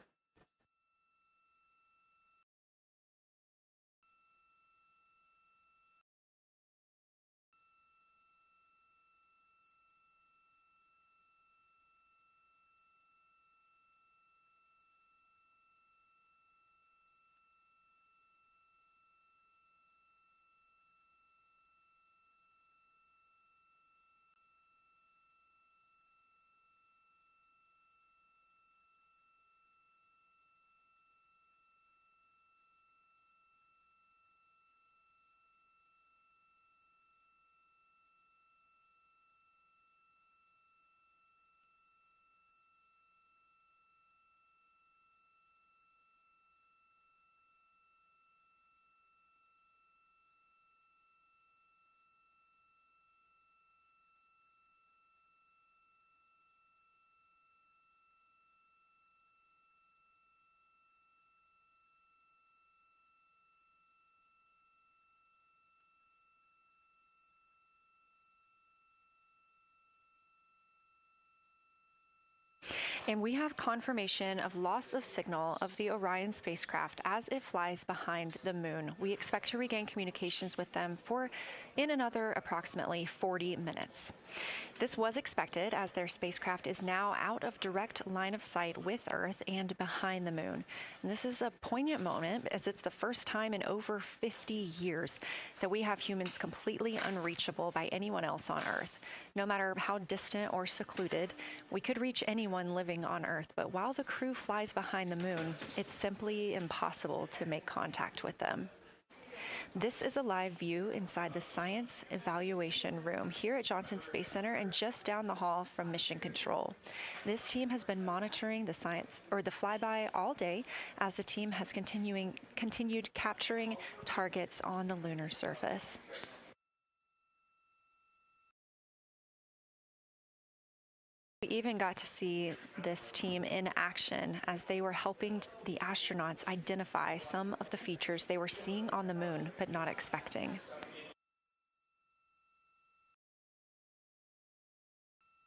And we have confirmation of loss of signal of the Orion spacecraft as it flies behind the moon. We expect to regain communications with them in another approximately 40 minutes. This was expected as their spacecraft is now out of direct line of sight with Earth and behind the moon. And this is a poignant moment as it's the first time in over 50 years that we have humans completely unreachable by anyone else on Earth. No matter how distant or secluded, we could reach anyone living on Earth, but while the crew flies behind the moon, it's simply impossible to make contact with them. This is a live view inside the Science Evaluation Room here at Johnson Space Center and just down the hall from Mission Control. This team has been monitoring the flyby all day as the team has continued capturing targets on the lunar surface. We even got to see this team in action as they were helping the astronauts identify some of the features they were seeing on the moon but not expecting.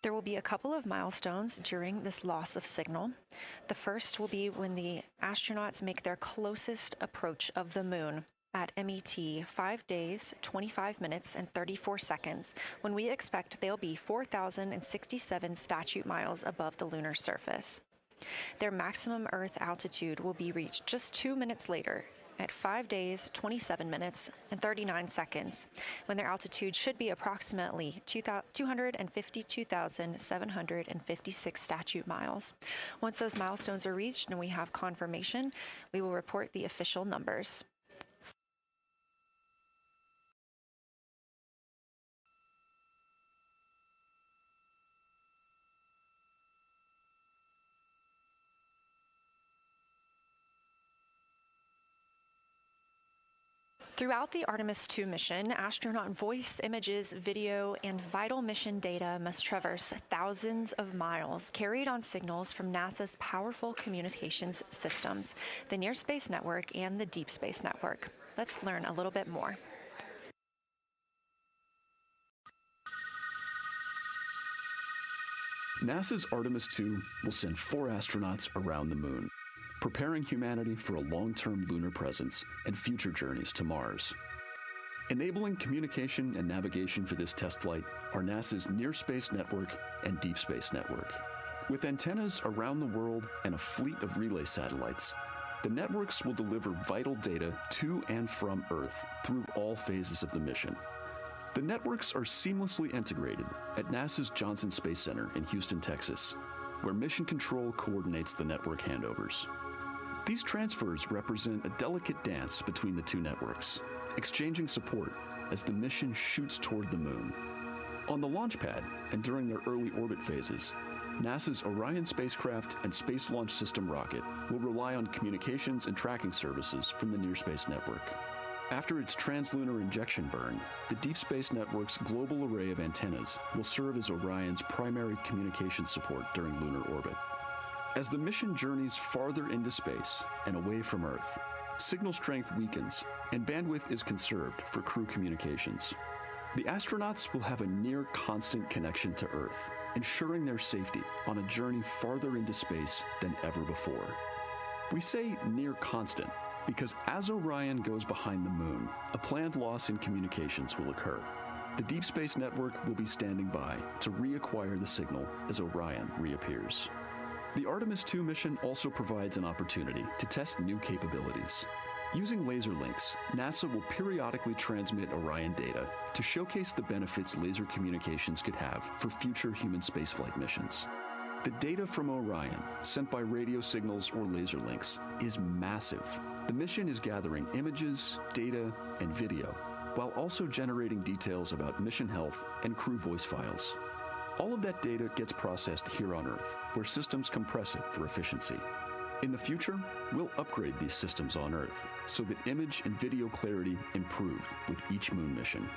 There will be a couple of milestones during this loss of signal. The first will be when the astronauts make their closest approach of the moon. at MET 5 days, 25 minutes, and 34 seconds, when we expect they'll be 4,067 statute miles above the lunar surface. Their maximum Earth altitude will be reached just 2 minutes later, at 5 days, 27 minutes, and 39 seconds, when their altitude should be approximately 252,756 statute miles. Once those milestones are reached and we have confirmation, we will report the official numbers. Throughout the Artemis II mission, astronaut voice, images, video, and vital mission data must traverse thousands of miles, carried on signals from NASA's powerful communications systems, the Near Space Network and the Deep Space Network. Let's learn a little bit more. NASA's Artemis II will send 4 astronauts around the moon, preparing humanity for a long-term lunar presence and future journeys to Mars. Enabling communication and navigation for this test flight are NASA's Near Space Network and Deep Space Network. With antennas around the world and a fleet of relay satellites, the networks will deliver vital data to and from Earth through all phases of the mission. The networks are seamlessly integrated at NASA's Johnson Space Center in Houston, Texas, where Mission Control coordinates the network handovers. These transfers represent a delicate dance between the two networks, exchanging support as the mission shoots toward the moon. On the launch pad and during their early orbit phases, NASA's Orion spacecraft and Space Launch System rocket will rely on communications and tracking services from the Near Space Network. After its translunar injection burn, the Deep Space Network's global array of antennas will serve as Orion's primary communication support during lunar orbit. As the mission journeys farther into space and away from Earth, signal strength weakens and bandwidth is conserved for crew communications. The astronauts will have a near constant connection to Earth, ensuring their safety on a journey farther into space than ever before. We say near constant because as Orion goes behind the moon, a planned loss in communications will occur. The Deep Space Network will be standing by to reacquire the signal as Orion reappears. The Artemis II mission also provides an opportunity to test new capabilities. Using laser links, NASA will periodically transmit Orion data to showcase the benefits laser communications could have for future human spaceflight missions. The data from Orion, sent by radio signals or laser links, is massive. The mission is gathering images, data, and video, while also generating details about mission health and crew voice files. All of that data gets processed here on Earth, where systems compress it for efficiency. In the future, we'll upgrade these systems on Earth so that image and video clarity improve with each moon mission.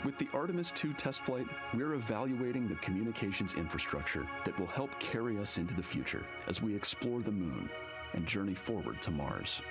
With the Artemis II test flight, we're evaluating the communications infrastructure that will help carry us into the future as we explore the moon and journey forward to Mars.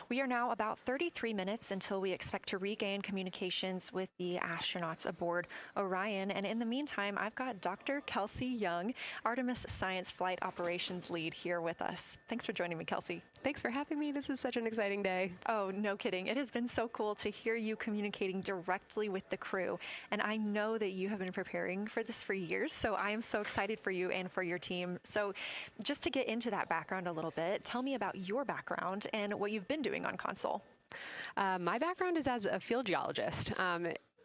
We are now about 33 minutes until we expect to regain communications with the astronauts aboard Orion. And in the meantime, I've got Dr. Kelsey Young, Artemis Science Flight Operations Lead, here with us. Thanks for joining me, Kelsey. Thanks for having me. This is such an exciting day. Oh, no kidding. It has been so cool to hear you communicating directly with the crew. And I know that you have been preparing for this for years, so I am so excited for you and for your team. So just to get into that background a little bit, tell me about your background and what you've been doing on console. My background is as a field geologist.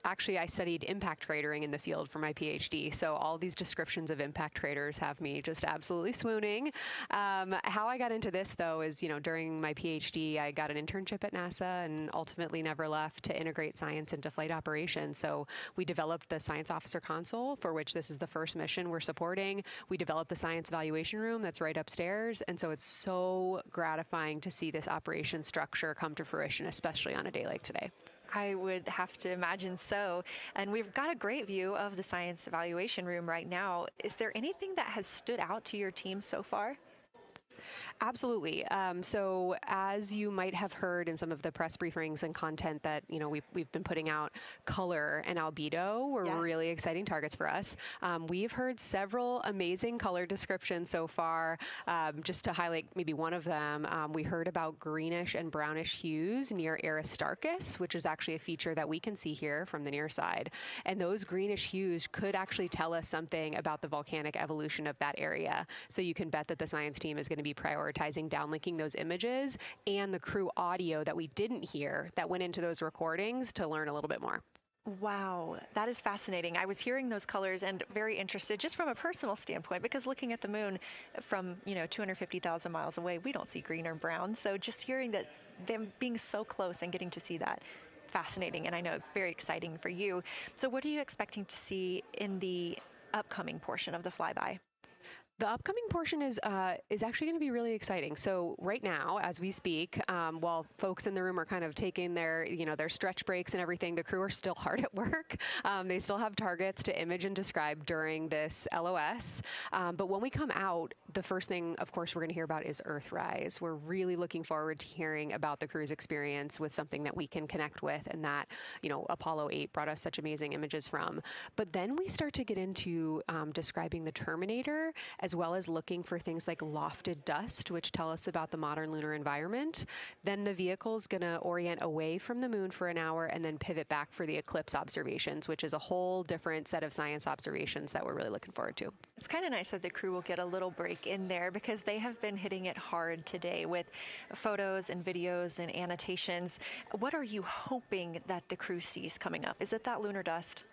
actually, I studied impact cratering in the field for my PhD, so all these descriptions of impact craters have me just absolutely swooning. How I got into this, though, is, during my PhD, I got an internship at NASA and ultimately never left to integrate science into flight operations. So we developed the Science Officer Console, for which this is the first mission we're supporting. We developed the Science Evaluation Room that's right upstairs, and so it's so gratifying to see this operation structure come to fruition, especially on a day like today. I would have to imagine so. And we've got a great view of the Science Evaluation Room right now. Is there anything that has stood out to your team so far? Absolutely. So as you might have heard in some of the press briefings and content that, we've been putting out, color and albedo were really exciting targets for us. We've heard several amazing color descriptions so far. Just to highlight maybe one of them, we heard about greenish and brownish hues near Aristarchus, which is actually a feature that we can see here from the near side. And those greenish hues could actually tell us something about the volcanic evolution of that area. So you can bet that the science team is going to be prioritizing downlinking those images and the crew audio that we didn't hear that went into those recordings to learn a little bit more. Wow, that is fascinating. I was hearing those colors and very interested just from a personal standpoint, because looking at the moon from, 250,000 miles away, we don't see green or brown. So just hearing that, them being so close and getting to see that, fascinating, and I know very exciting for you. So what are you expecting to see in the upcoming portion of the flyby? The upcoming portion is actually going to be really exciting. So right now, as we speak, while folks in the room are kind of taking their, their stretch breaks and everything, the crew are still hard at work. They still have targets to image and describe during this LOS. But when we come out, the first thing, of course, we're going to hear about is Earthrise. We're really looking forward to hearing about the crew's experience with something that we can connect with and that, Apollo 8 brought us such amazing images from. But then we start to get into describing the Terminator, as well as looking for things like lofted dust, which tell us about the modern lunar environment. Then the vehicle's going to orient away from the moon for an hour and then pivot back for the eclipse observations, which is a whole different set of science observations that we're really looking forward to. It's kind of nice that the crew will get a little break in there, because they have been hitting it hard today with photos and videos and annotations. What are you hoping that the crew sees coming up? Is it that lunar dust?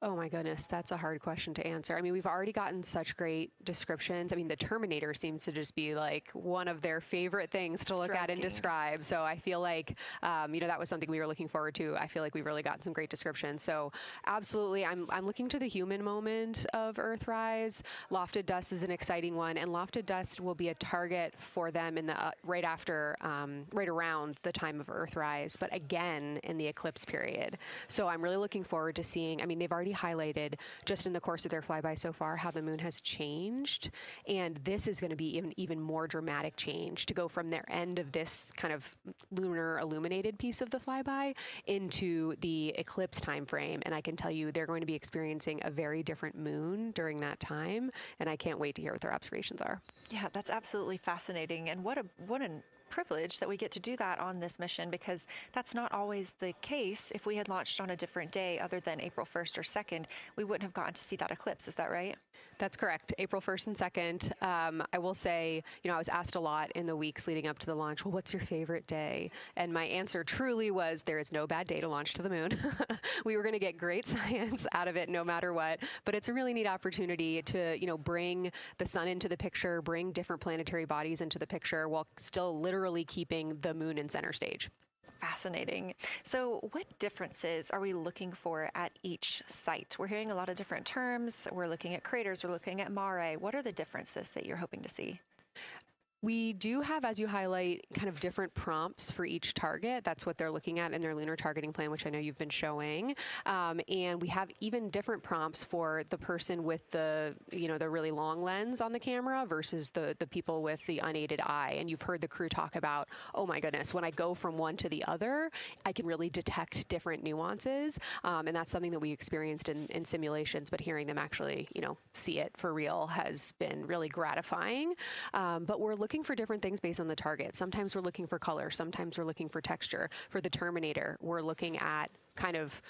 Oh my goodness, that's a hard question to answer. I mean, we've already gotten such great descriptions. I mean, the Terminator seems to just be like one of their favorite things to look at and describe. So I feel like, that was something we were looking forward to. I feel like we've really gotten some great descriptions. So absolutely, I'm looking to the human moment of Earthrise. Lofted dust is an exciting one, and lofted dust will be a target for them in the right around the time of Earthrise, but again in the eclipse period. So I'm really looking forward to seeing. I mean, they've already highlighted just in the course of their flyby so far how the moon has changed, and this is going to be even more dramatic change to go from their end of this kind of lunar illuminated piece of the flyby into the eclipse time frame. And I can tell you they're going to be experiencing a very different moon during that time, and I can't wait to hear what their observations are. Yeah, that's absolutely fascinating, and what an privilege that we get to do that on this mission, because that's not always the case. If we had launched on a different day other than April 1st or 2nd, we wouldn't have gotten to see that eclipse. Is that right? That's correct. April 1st and 2nd. I will say, I was asked a lot in the weeks leading up to the launch, well, what's your favorite day? And my answer truly was, there is no bad day to launch to the moon. We were going to get great science out of it no matter what, but it's a really neat opportunity to, bring the sun into the picture, bring different planetary bodies into the picture while still literally keeping the moon in center stage. Fascinating. So what differences are we looking for at each site? We're hearing a lot of different terms. We're looking at craters. We're looking at mare. What are the differences that you're hoping to see? We do have, as you highlight, kind of different prompts for each target. That's what they're looking at in their lunar targeting plan, which I know you've been showing. And we have even different prompts for the person with the, the really long lens on the camera versus the people with the unaided eye. And you've heard the crew talk about, oh my goodness, when I go from one to the other, I can really detect different nuances. And that's something that we experienced in simulations, but hearing them actually, see it for real has been really gratifying. But we're looking for different things based on the target. Sometimes we're looking for color. Sometimes we're looking for texture. For the Terminator, we're looking at kind of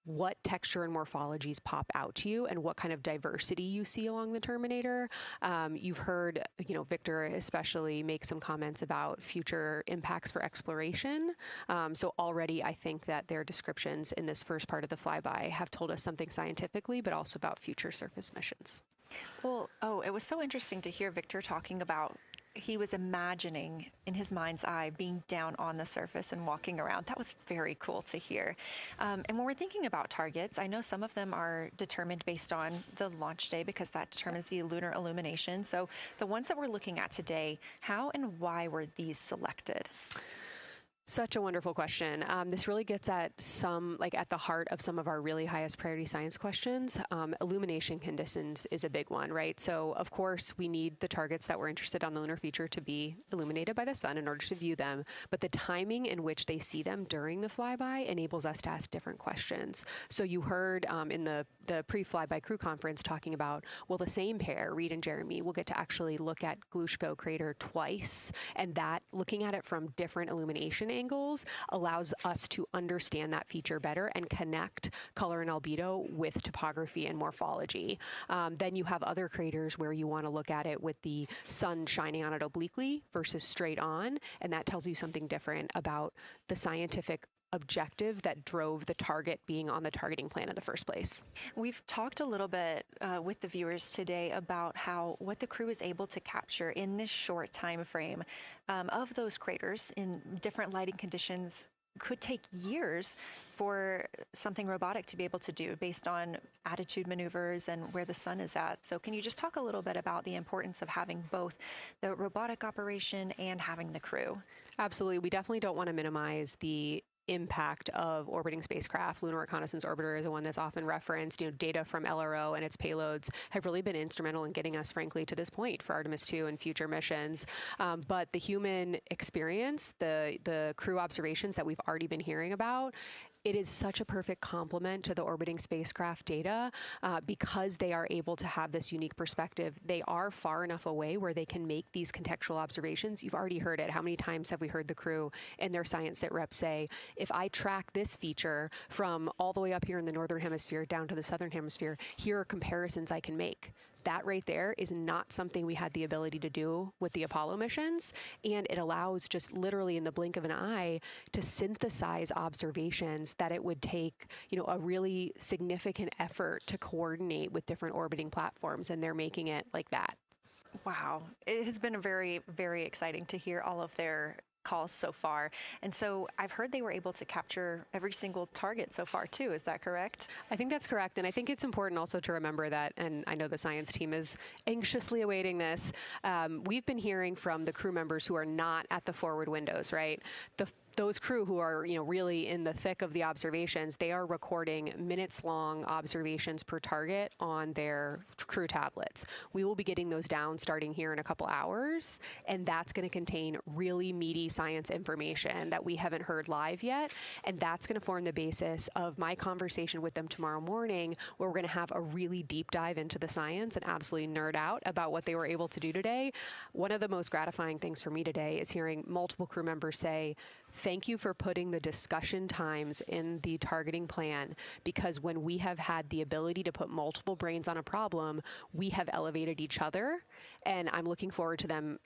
what texture and morphologies pop out to you and what kind of diversity you see along the Terminator. You've heard, Victor especially make some comments about future impacts for exploration. So already I think that their descriptions in this first part of the flyby have told us something scientifically, but also about future surface missions. Well, it was so interesting to hear Victor talking about he was imagining in his mind's eye being down on the surface and walking around. That was very cool to hear. And when we're thinking about targets, I know some of them are determined based on the launch day because that determines the lunar illumination. So the ones that we're looking at today, how and why were these selected? Such a wonderful question. This really gets at at the heart of some of our really highest priority science questions. Illumination conditions is a big one, right? So of course we need the targets that we're interested on the lunar feature to be illuminated by the sun in order to view them, but the timing in which they see them during the flyby enables us to ask different questions. So you heard in the pre-flyby crew conference talking about, well, the same pair, Reed and Jeremy, will get to actually look at Glushko crater twice, and that looking at it from different illumination angles allows us to understand that feature better and connect color and albedo with topography and morphology. Then you have other craters where you want to look at it with the sun shining on it obliquely versus straight on, and that tells you something different about the scientific objective that drove the target being on the targeting plan in the first place. We've talked a little bit with the viewers today about what the crew is able to capture in this short time frame of those craters in different lighting conditions. Could take years for something robotic to be able to do based on attitude maneuvers and where the sun is at. So can you just talk a little bit about the importance of having both the robotic operation and having the crew? Absolutely. We definitely don't want to minimize the impact of orbiting spacecraft. Lunar Reconnaissance Orbiter is the one that's often referenced. Data from LRO and its payloads have really been instrumental in getting us, frankly, to this point for Artemis II and future missions. But the human experience, the crew observations that we've already been hearing about, it is such a perfect complement to the orbiting spacecraft data because they are able to have this unique perspective. They are far enough away where they can make these contextual observations. You've already heard it. How many times have we heard the crew and their science sit reps say, if I track this feature from all the way up here in the northern hemisphere down to the southern hemisphere, here are comparisons I can make. That right there is not something we had the ability to do with the Apollo missions, and it allows just literally in the blink of an eye to synthesize observations that it would take, a really significant effort to coordinate with different orbiting platforms, and they're making it like that. Wow. It has been very, very exciting to hear all of their calls so far. And so I've heard they were able to capture every single target so far too. Is that correct? I think that's correct. And I think it's important also to remember that, and I know the science team is anxiously awaiting this, we've been hearing from the crew members who are not at the forward windows, right? Those crew who are, really in the thick of the observations, they are recording minutes-long observations per target on their crew tablets. We will be getting those down starting here in a couple hours, and that's going to contain really meaty science information that we haven't heard live yet, and that's going to form the basis of my conversation with them tomorrow morning, where we're going to have a really deep dive into the science and absolutely nerd out about what they were able to do today. One of the most gratifying things for me today is hearing multiple crew members say, thank you for putting the discussion times in the targeting plan, because when we have had the ability to put multiple brains on a problem, we have elevated each other. And I'm looking forward to them,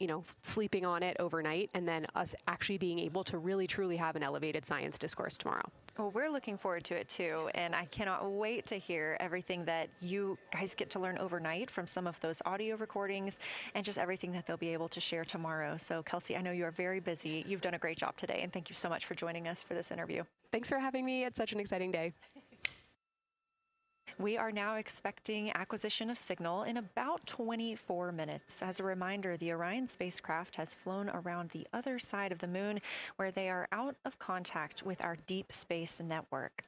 sleeping on it overnight and then us actually being able to really, truly have an elevated science discourse tomorrow. Well, we're looking forward to it too, and I cannot wait to hear everything that you guys get to learn overnight from some of those audio recordings and just everything that they'll be able to share tomorrow. So, Kelsey, I know you are very busy. You've done a great job today, and thank you so much for joining us for this interview. Thanks for having me. It's such an exciting day. We are now expecting acquisition of signal in about 24 minutes. As a reminder, the Orion spacecraft has flown around the other side of the moon, where they are out of contact with our deep space network.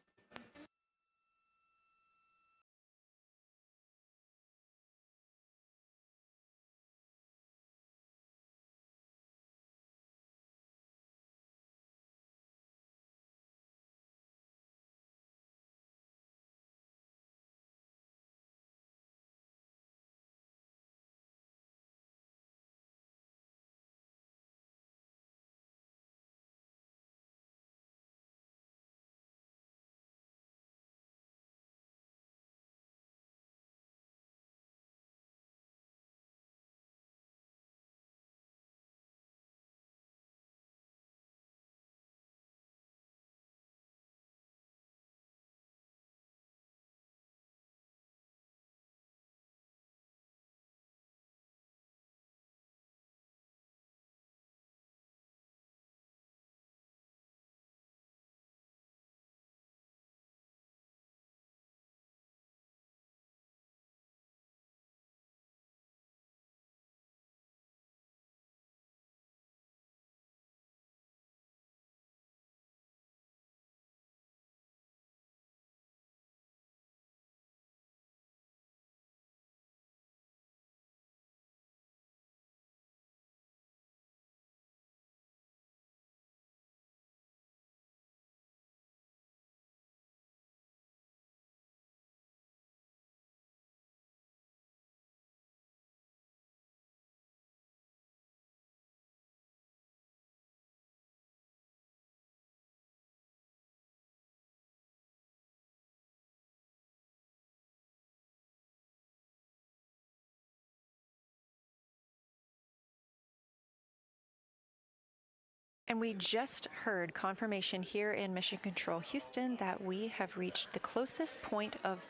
And we just heard confirmation here in Mission Control Houston that we have reached the closest point of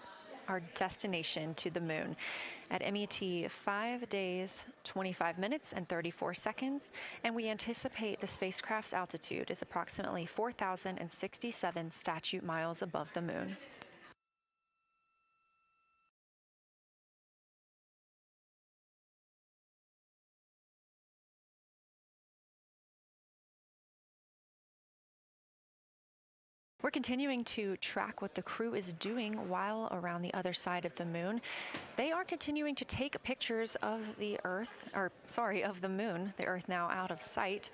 our destination to the moon at MET 5 days, 25 minutes, and 34 seconds. And we anticipate the spacecraft's altitude is approximately 4,067 statute miles above the moon. We're continuing to track what the crew is doing while around the other side of the moon. They are continuing to take pictures of the of the moon, the Earth now out of sight.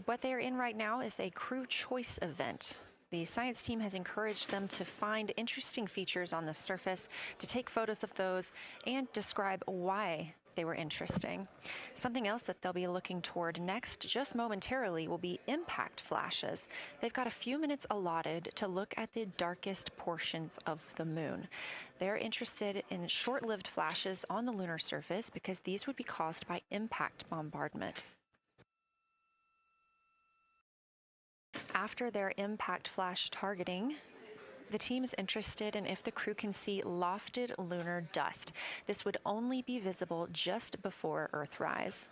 What they're in right now is a crew choice event. The science team has encouraged them to find interesting features on the surface, to take photos of those, and describe why they were interesting. Something else that they'll be looking toward next, just momentarily, will be impact flashes. They've got a few minutes allotted to look at the darkest portions of the moon. They're interested in short-lived flashes on the lunar surface because these would be caused by impact bombardment. After their impact flash targeting, the team is interested in if the crew can see lofted lunar dust. This would only be visible just before Earthrise.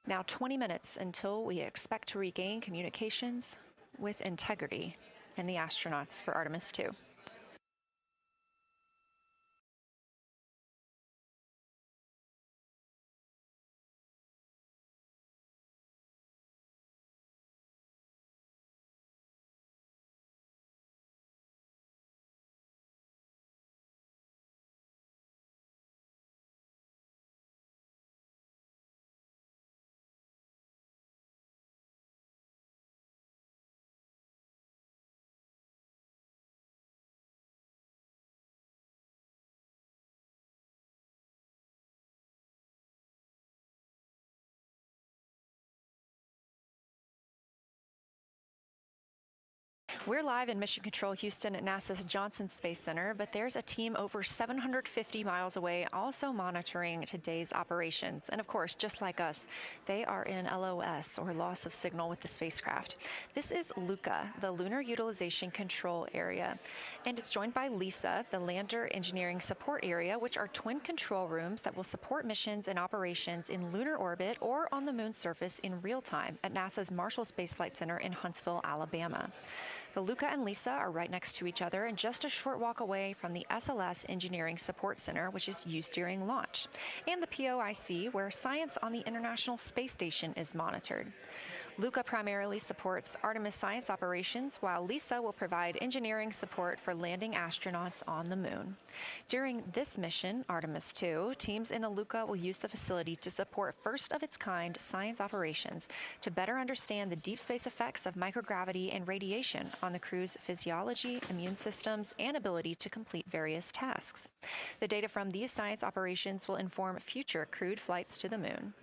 Now 20 minutes until we expect to regain communications with integrity and the astronauts for Artemis II. We're live in Mission Control Houston at NASA's Johnson Space Center, but there's a team over 750 miles away also monitoring today's operations. And of course, just like us, they are in LOS, or loss of signal, with the spacecraft. This is LUCA, the Lunar Utilization Control Area, and it's joined by LISA, the Lander Engineering Support Area, which are twin control rooms that will support missions and operations in lunar orbit or on the moon's surface in real time at NASA's Marshall Space Flight Center in Huntsville, Alabama. The LUCA and LISA are right next to each other and just a short walk away from the SLS Engineering Support Center, which is used during launch, and the POIC, where science on the International Space Station is monitored. LUCA primarily supports Artemis science operations, while LISA will provide engineering support for landing astronauts on the moon. During this mission, Artemis II, teams in the LUCA will use the facility to support first-of-its-kind science operations to better understand the deep space effects of microgravity and radiation on the crew's physiology, immune systems, and ability to complete various tasks. The data from these science operations will inform future crewed flights to the moon.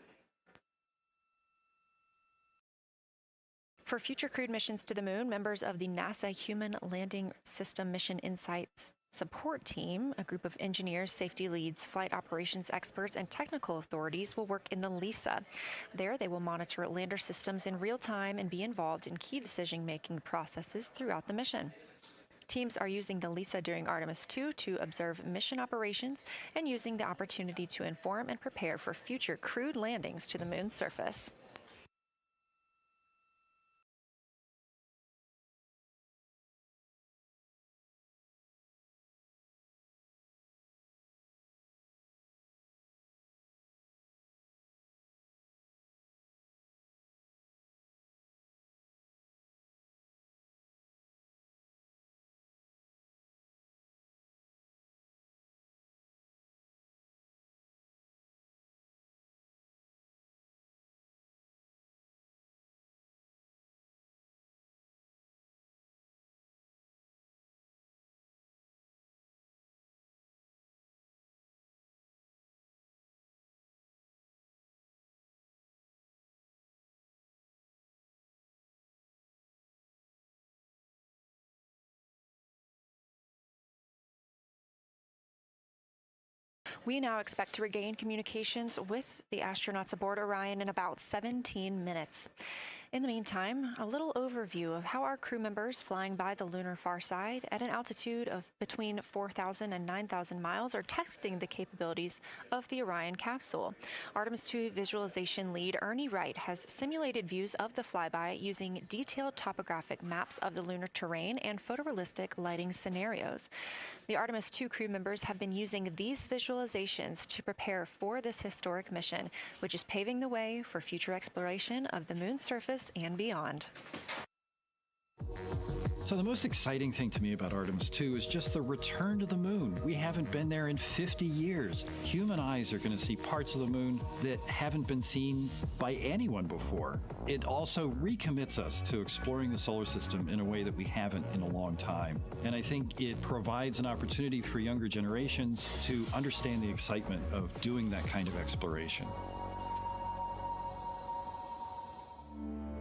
For future crewed missions to the moon, members of the NASA Human Landing System Mission Insights Support Team, a group of engineers, safety leads, flight operations experts, and technical authorities, will work in the LISA. There, they will monitor lander systems in real time and be involved in key decision-making processes throughout the mission. Teams are using the LISA during Artemis II to observe mission operations and using the opportunity to inform and prepare for future crewed landings to the moon's surface. We now expect to regain communications with the astronauts aboard Orion in about 17 minutes. In the meantime, a little overview of how our crew members flying by the lunar far side at an altitude of between 4,000 and 9,000 miles are testing the capabilities of the Orion capsule. Artemis II visualization lead Ernie Wright has simulated views of the flyby using detailed topographic maps of the lunar terrain and photorealistic lighting scenarios. The Artemis II crew members have been using these visualizations to prepare for this historic mission, which is paving the way for future exploration of the moon's surface and beyond. So the most exciting thing to me about Artemis II is just the return to the moon. We haven't been there in 50 years. Human eyes are going to see parts of the moon that haven't been seen by anyone before. It also recommits us to exploring the solar system in a way that we haven't in a long time. And I think it provides an opportunity for younger generations to understand the excitement of doing that kind of exploration.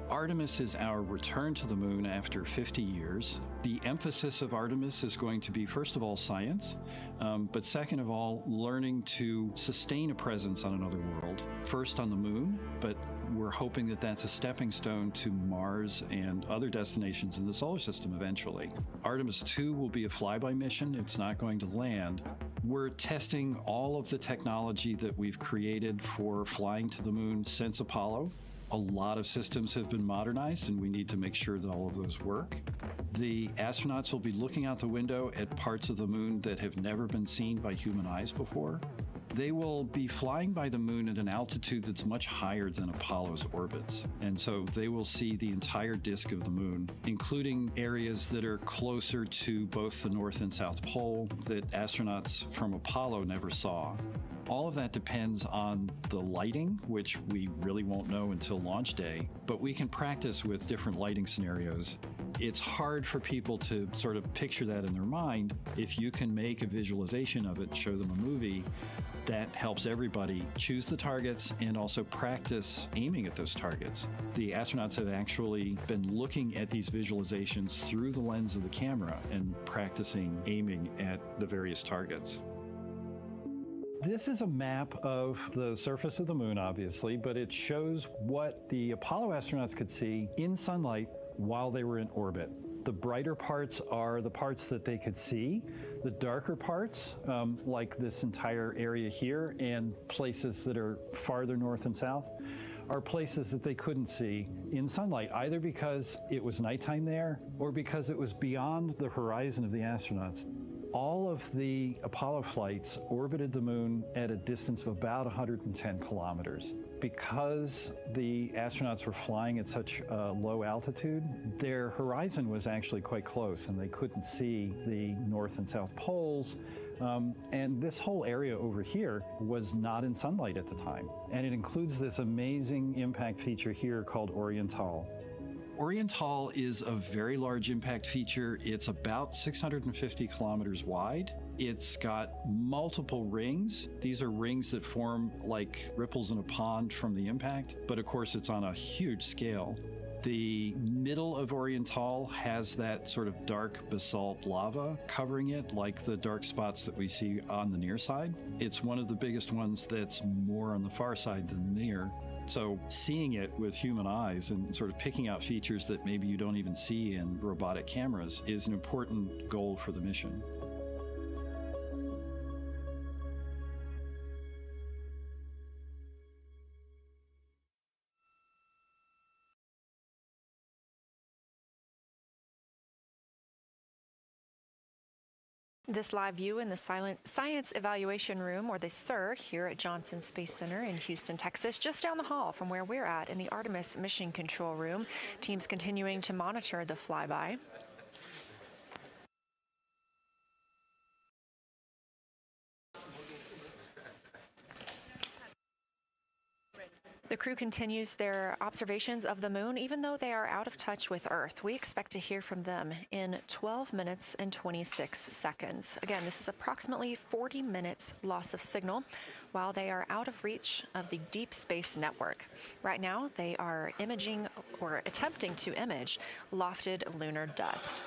Artemis is our return to the moon after 50 years. The emphasis of Artemis is going to be, first of all, science, but second of all, learning to sustain a presence on another world. First on the moon, but we're hoping that that's a stepping stone to Mars and other destinations in the solar system eventually. Artemis II will be a flyby mission. It's not going to land. We're testing all of the technology that we've created for flying to the moon since Apollo. A lot of systems have been modernized, and we need to make sure that all of those work. The astronauts will be looking out the window at parts of the moon that have never been seen by human eyes before. They will be flying by the moon at an altitude that's much higher than Apollo's orbits. And so they will see the entire disk of the moon, including areas that are closer to both the North and South Pole that astronauts from Apollo never saw. All of that depends on the lighting, which we really won't know until launch day, but we can practice with different lighting scenarios. It's hard for people to sort of picture that in their mind. If you can make a visualization of it, show them a movie, that helps everybody choose the targets and also practice aiming at those targets. The astronauts have actually been looking at these visualizations through the lens of the camera and practicing aiming at the various targets. This is a map of the surface of the moon, obviously, but it shows what the Apollo astronauts could see in sunlight while they were in orbit. The brighter parts are the parts that they could see. The darker parts, like this entire area here and places that are farther north and south, are places that they couldn't see in sunlight, either because it was nighttime there or because it was beyond the horizon of the astronauts. All of the Apollo flights orbited the moon at a distance of about 110 kilometers. Because the astronauts were flying at such a low altitude, their horizon was actually quite close, and they couldn't see the North and South poles. And this whole area over here was not in sunlight at the time. And it includes this amazing impact feature here called Oriental. Oriental is a very large impact feature. It's about 650 kilometers wide. It's got multiple rings. These are rings that form like ripples in a pond from the impact, but of course it's on a huge scale. The middle of Oriental has that sort of dark basalt lava covering it, like the dark spots that we see on the near side. It's one of the biggest ones that's more on the far side than the near. So seeing it with human eyes and sort of picking out features that maybe you don't even see in robotic cameras is an important goal for the mission. This live view in the Science Evaluation Room, or the SIR, here at Johnson Space Center in Houston, Texas, just down the hall from where we're at in the Artemis Mission Control Room. Teams continuing to monitor the flyby. The crew continues their observations of the moon, even though they are out of touch with Earth. We expect to hear from them in 12 minutes and 26 seconds. Again, this is approximately 40 minutes loss of signal while they are out of reach of the Deep Space Network. Right now, they are imaging or attempting to image lofted lunar dust.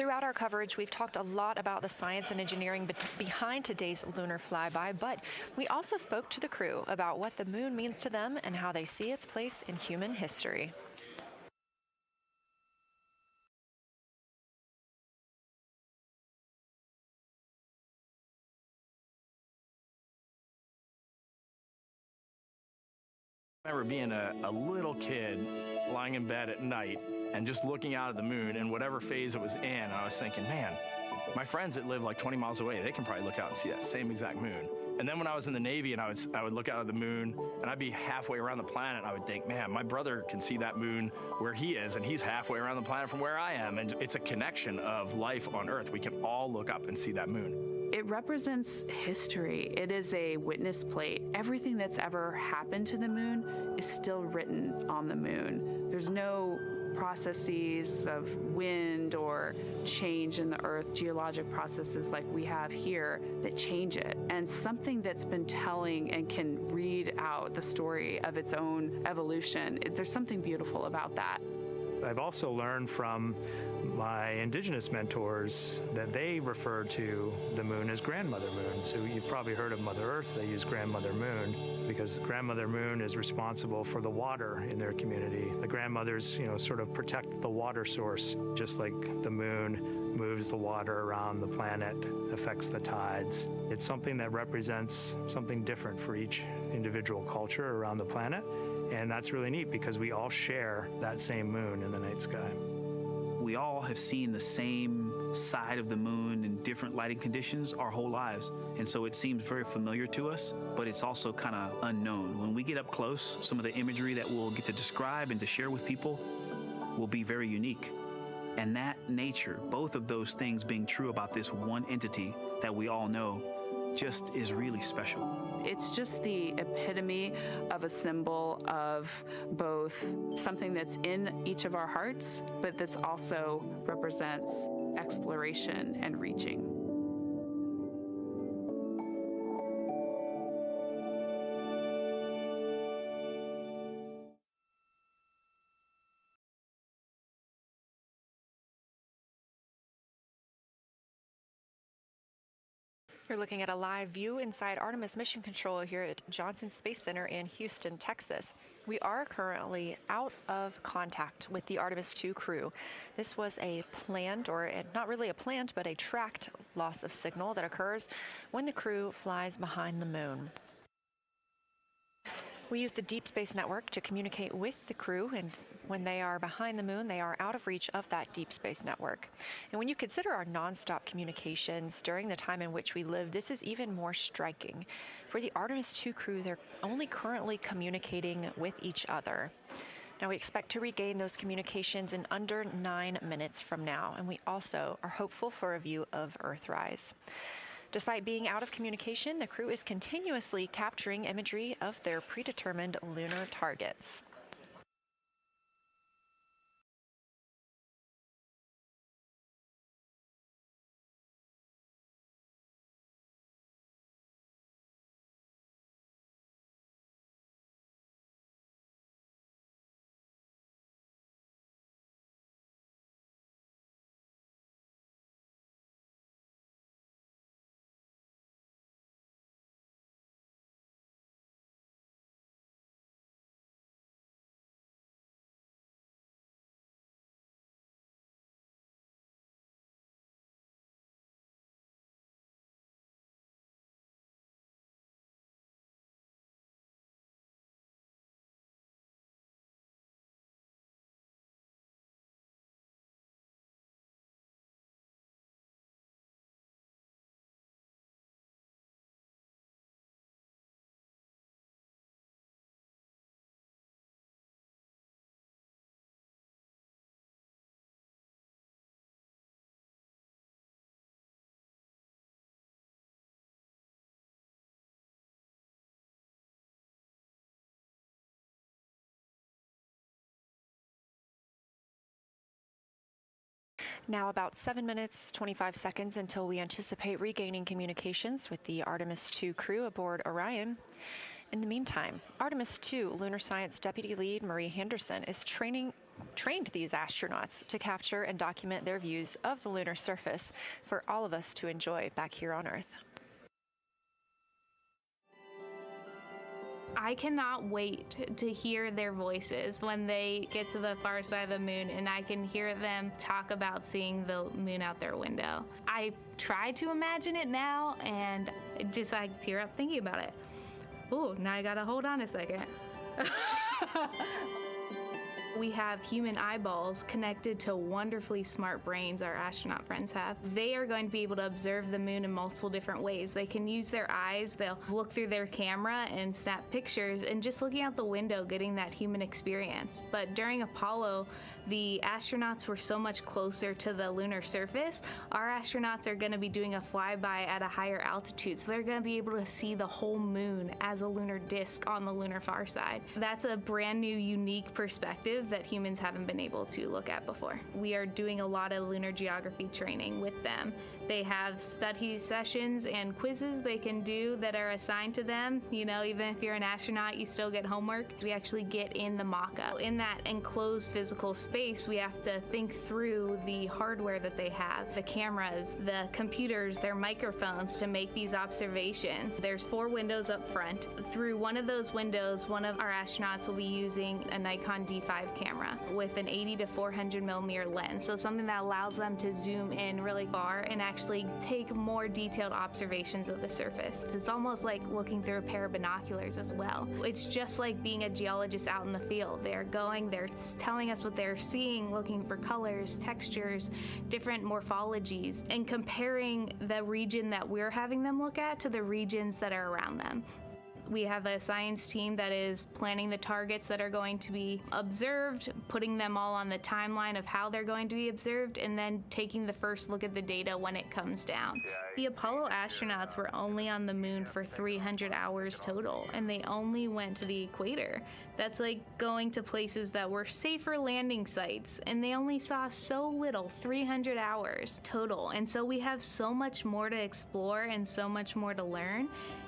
Throughout our coverage, we've talked a lot about the science and engineering behind today's lunar flyby, but we also spoke to the crew about what the moon means to them and how they see its place in human history. I remember being a little kid lying in bed at night and just looking out at the moon in whatever phase it was in, and I was thinking, man, my friends that live like 20 miles away, they can probably look out and see that same exact moon. And then when I was in the Navy and I would look out at the moon and I'd be halfway around the planet, I would think, man, my brother can see that moon where he is, and he's halfway around the planet from where I am. And it's a connection of life on Earth. We can all look up and see that moon. It represents history. It is a witness plate. Everything that's ever happened to the moon is still written on the moon. There's no processes of wind or change in the Earth, geologic processes like we have here that change it. And something that's been telling and can read out the story of its own evolution, there's something beautiful about that. I've also learned from my indigenous mentors that they refer to the moon as Grandmother Moon. So you've probably heard of Mother Earth. They use Grandmother Moon because Grandmother Moon is responsible for the water in their community. The grandmothers, sort of protect the water source, just like the moon moves the water around the planet, affects the tides. It's something that represents something different for each individual culture around the planet. And that's really neat because we all share that same moon in the night sky. We all have seen the same side of the moon in different lighting conditions our whole lives. And so it seems very familiar to us, but it's also kind of unknown. When we get up close, some of the imagery that we'll get to describe and to share with people will be very unique. And that nature, both of those things being true about this one entity that we all know, just is really special. It's just the epitome of a symbol of both something that's in each of our hearts, but that's also represents exploration and reaching. You're looking at a live view inside Artemis Mission Control here at Johnson Space Center in Houston, Texas. We are currently out of contact with the Artemis II crew. This was a planned, or not really a planned, but a tracked loss of signal that occurs when the crew flies behind the moon. We use the Deep Space Network to communicate with the crew, and when they are behind the moon, they are out of reach of that Deep Space Network. And when you consider our nonstop communications during the time in which we live, this is even more striking. For the Artemis II crew, they're only currently communicating with each other. Now, we expect to regain those communications in under 9 minutes from now, and we also are hopeful for a view of Earthrise. Despite being out of communication, the crew is continuously capturing imagery of their predetermined lunar targets. Now about 7 minutes, 25 seconds until we anticipate regaining communications with the Artemis II crew aboard Orion. In the meantime, Artemis II Lunar Science Deputy Lead Marie Henderson is training trained these astronauts to capture and document their views of the lunar surface for all of us to enjoy back here on Earth. I cannot wait to hear their voices when they get to the far side of the moon and I can hear them talk about seeing the moon out their window. I try to imagine it now and just like tear up thinking about it. Ooh, now I gotta hold on a second. We have human eyeballs connected to wonderfully smart brains our astronaut friends have. They are going to be able to observe the moon in multiple different ways. They can use their eyes, they'll look through their camera and snap pictures, and just looking out the window getting that human experience. But during Apollo, the astronauts were so much closer to the lunar surface. Our astronauts are going to be doing a flyby at a higher altitude, so they're going to be able to see the whole moon as a lunar disk on the lunar far side. That's a brand new, unique perspective that humans haven't been able to look at before. We are doing a lot of lunar geography training with them. They have study sessions and quizzes they can do that are assigned to them. You know, even if you're an astronaut, you still get homework. We actually get in the mock-up. In that enclosed physical space, we have to think through the hardware that they have, the cameras, the computers, their microphones to make these observations. There's 4 windows up front. Through one of those windows, one of our astronauts will be using a Nikon D5 camera with an 80 to 400 millimeter lens. So something that allows them to zoom in really far and actually take more detailed observations of the surface. It's almost like looking through a pair of binoculars as well. It's just like being a geologist out in the field. They're telling us what they're seeing, looking for colors, textures, different morphologies, and comparing the region that we're having them look at to the regions that are around them. We have a science team that is planning the targets that are going to be observed, putting them all on the timeline of how they're going to be observed, and then taking the first look at the data when it comes down. The Apollo astronauts were only on the moon for 300 hours total, and they only went to the equator. That's like going to places that were safer landing sites, and they only saw so little, 300 hours total. And so we have so much more to explore and so much more to learn,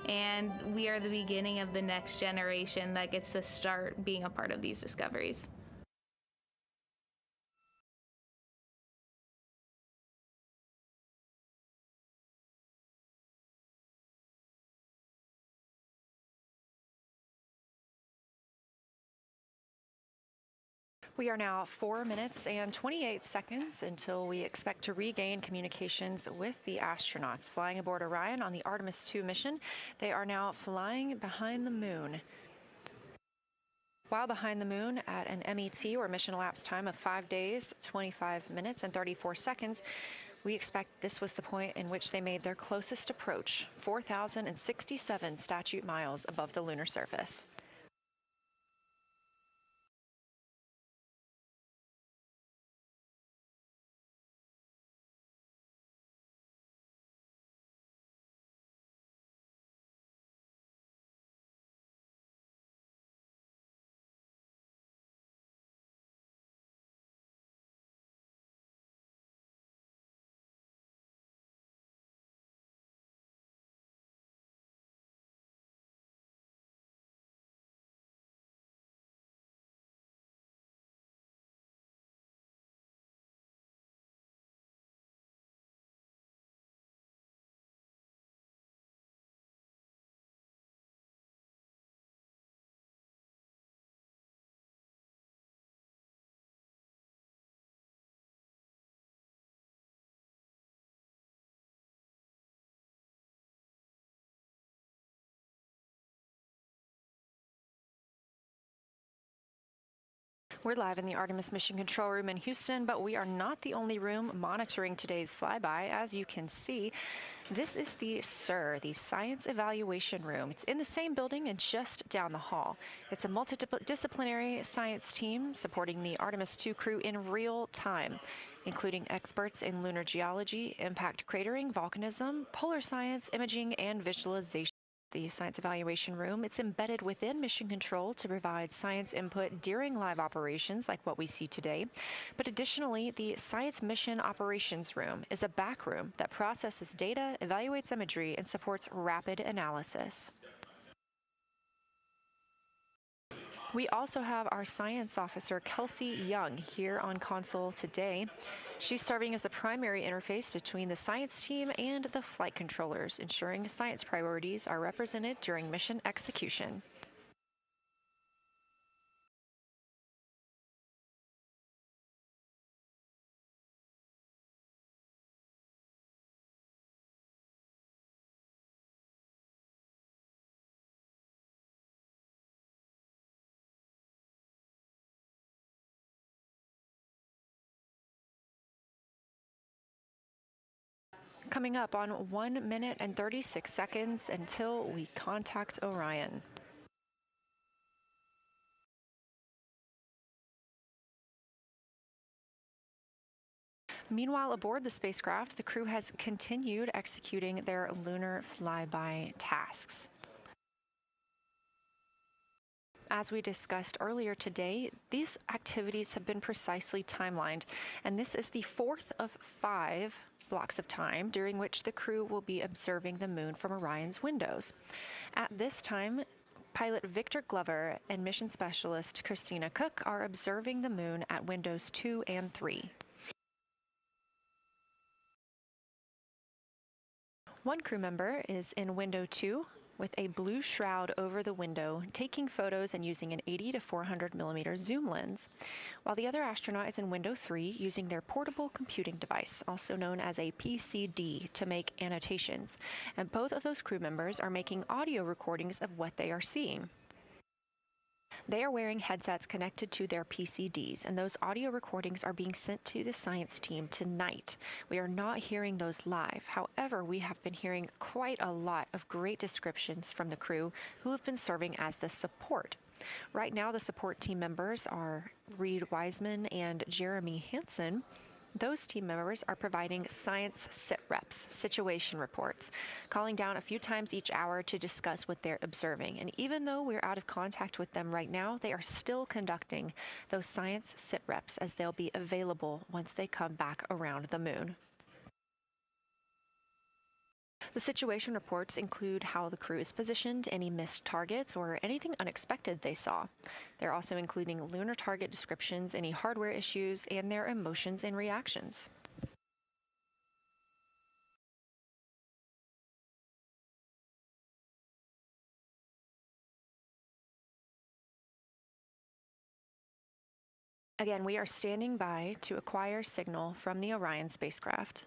and we are the beginning of the next generation that gets to start being a part of these discoveries. We are now 4 minutes and 28 seconds until we expect to regain communications with the astronauts flying aboard Orion on the Artemis II mission. They are now flying behind the moon. While behind the moon at an MET, or mission elapsed time, of 5 days, 25 minutes, and 34 seconds, we expect this was the point in which they made their closest approach, 4,067 statute miles above the lunar surface. We're live in the Artemis Mission Control Room in Houston, but we are not the only room monitoring today's flyby. As you can see, this is the SIR, the Science Evaluation Room. It's in the same building and just down the hall. It's a multidisciplinary science team supporting the Artemis II crew in real time, including experts in lunar geology, impact cratering, volcanism, polar science, imaging, and visualization. The Science Evaluation Room, it's embedded within Mission Control to provide science input during live operations like what we see today. But additionally, the Science Mission Operations Room is a back room that processes data, evaluates imagery, and supports rapid analysis. We also have our science officer, Kelsey Young, here on console today. She's serving as the primary interface between the science team and the flight controllers, ensuring science priorities are represented during mission execution. Coming up on 1 minute and 36 seconds until we contact Orion. Meanwhile, aboard the spacecraft, the crew has continued executing their lunar flyby tasks. As we discussed earlier today, these activities have been precisely timelined, and this is the fourth of 5 blocks of time during which the crew will be observing the moon from Orion's windows. At this time, pilot Victor Glover and mission specialist Christina Cook are observing the moon at windows 2 and 3. One crew member is in window 2 with a blue shroud over the window, taking photos and using an 80 to 400 millimeter zoom lens, while the other astronaut is in window 3 using their portable computing device, also known as a PCD, to make annotations. And both of those crew members are making audio recordings of what they are seeing. They are wearing headsets connected to their PCDs, and those audio recordings are being sent to the science team tonight. We are not hearing those live. However, we have been hearing quite a lot of great descriptions from the crew who have been serving as the support. Right now, the support team members are Reed Wiseman and Jeremy Hansen. Those team members are providing science sit reps, situation reports, calling down a few times each hour to discuss what they're observing. And even though we're out of contact with them right now, they are still conducting those science sit reps as they'll be available once they come back around the moon. The situation reports include how the crew is positioned, any missed targets, or anything unexpected they saw. They're also including lunar target descriptions, any hardware issues, and their emotions and reactions. Again, we are standing by to acquire signal from the Orion spacecraft.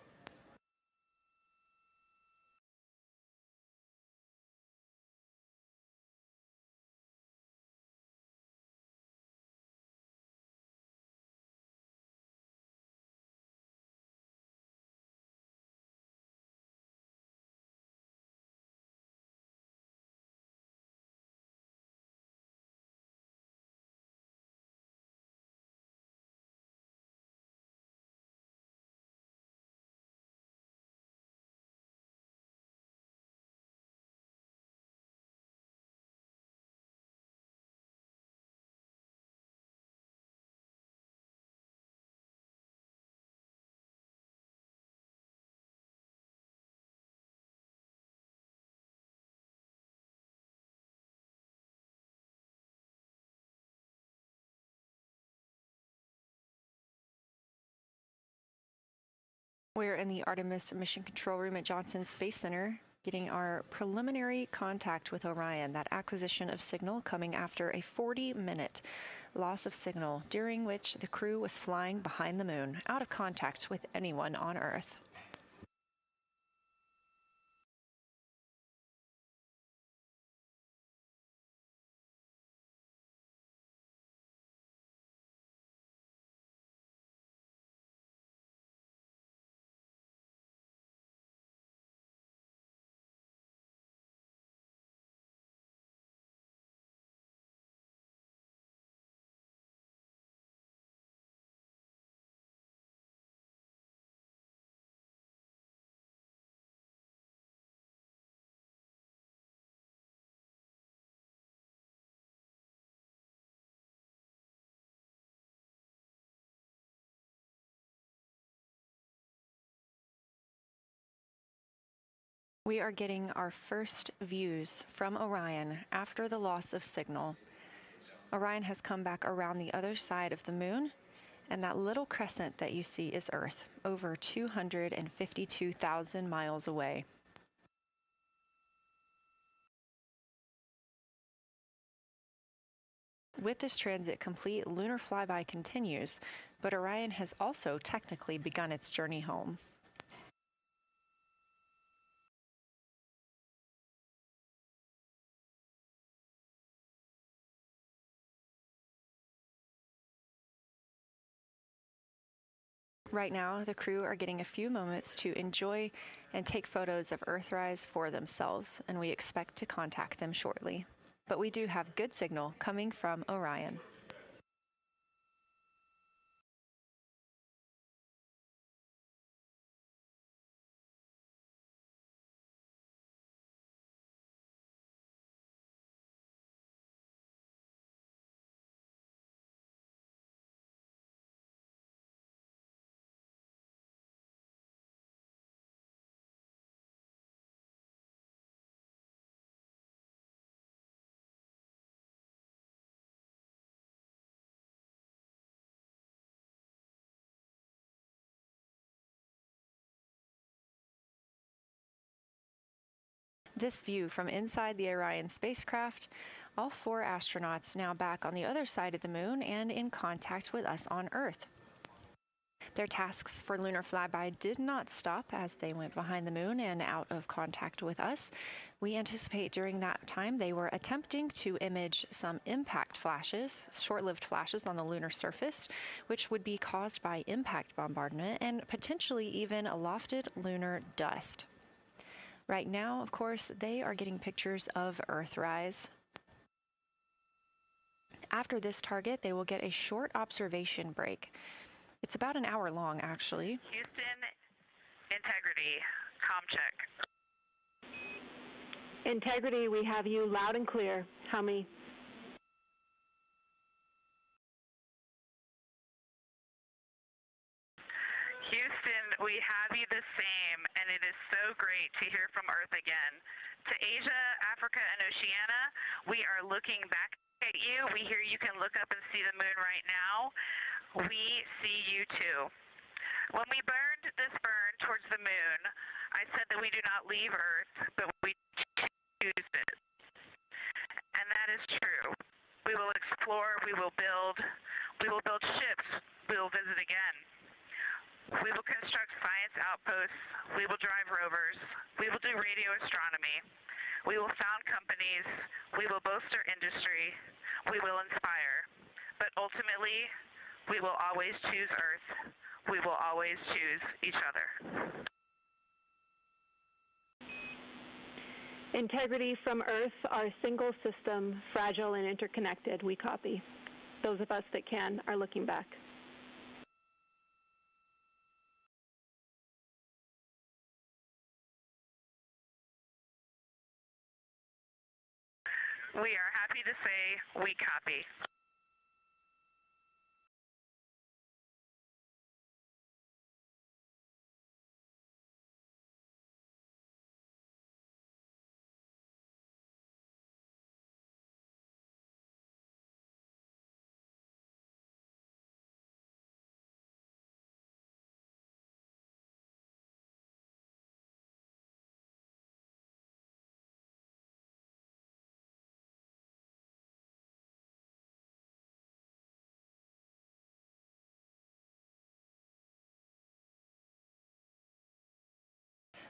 We're in the Artemis Mission Control Room at Johnson Space Center, getting our preliminary contact with Orion, that acquisition of signal coming after a 40-minute loss of signal, during which the crew was flying behind the moon, out of contact with anyone on Earth. We are getting our first views from Orion after the loss of signal. Orion has come back around the other side of the moon, and that little crescent that you see is Earth, over 252,000 miles away. With this transit complete, lunar flyby continues, but Orion has also technically begun its journey home. Right now, the crew are getting a few moments to enjoy and take photos of Earthrise for themselves, and we expect to contact them shortly. But we do have good signal coming from Orion. This view from inside the Orion spacecraft, all 4 astronauts now back on the other side of the moon and in contact with us on Earth. Their tasks for lunar flyby did not stop as they went behind the moon and out of contact with us. We anticipate during that time they were attempting to image some impact flashes, short-lived flashes on the lunar surface, which would be caused by impact bombardment and potentially even lofted lunar dust. Right now, of course, they are getting pictures of Earthrise. After this target, they will get a short observation break. It's about an hour long, actually. Houston, integrity, comm check. Integrity, we have you loud and clear. How many? Houston, we have you the same, and it is so great to hear from Earth again. To Asia, Africa, and Oceania, we are looking back at you. We hear you can look up and see the moon right now. We see you too. When we burned this burn towards the moon, I said that we do not leave Earth, but we choose it. And that is true. We will explore, we will build ships, we will visit again. We will construct science outposts, we will drive rovers, we will do radio astronomy, we will found companies, we will bolster industry, we will inspire. But ultimately, we will always choose Earth, we will always choose each other. Integrity from Earth, our single system, fragile and interconnected, we copy. Those of us that can are looking back. We are happy to say we copy.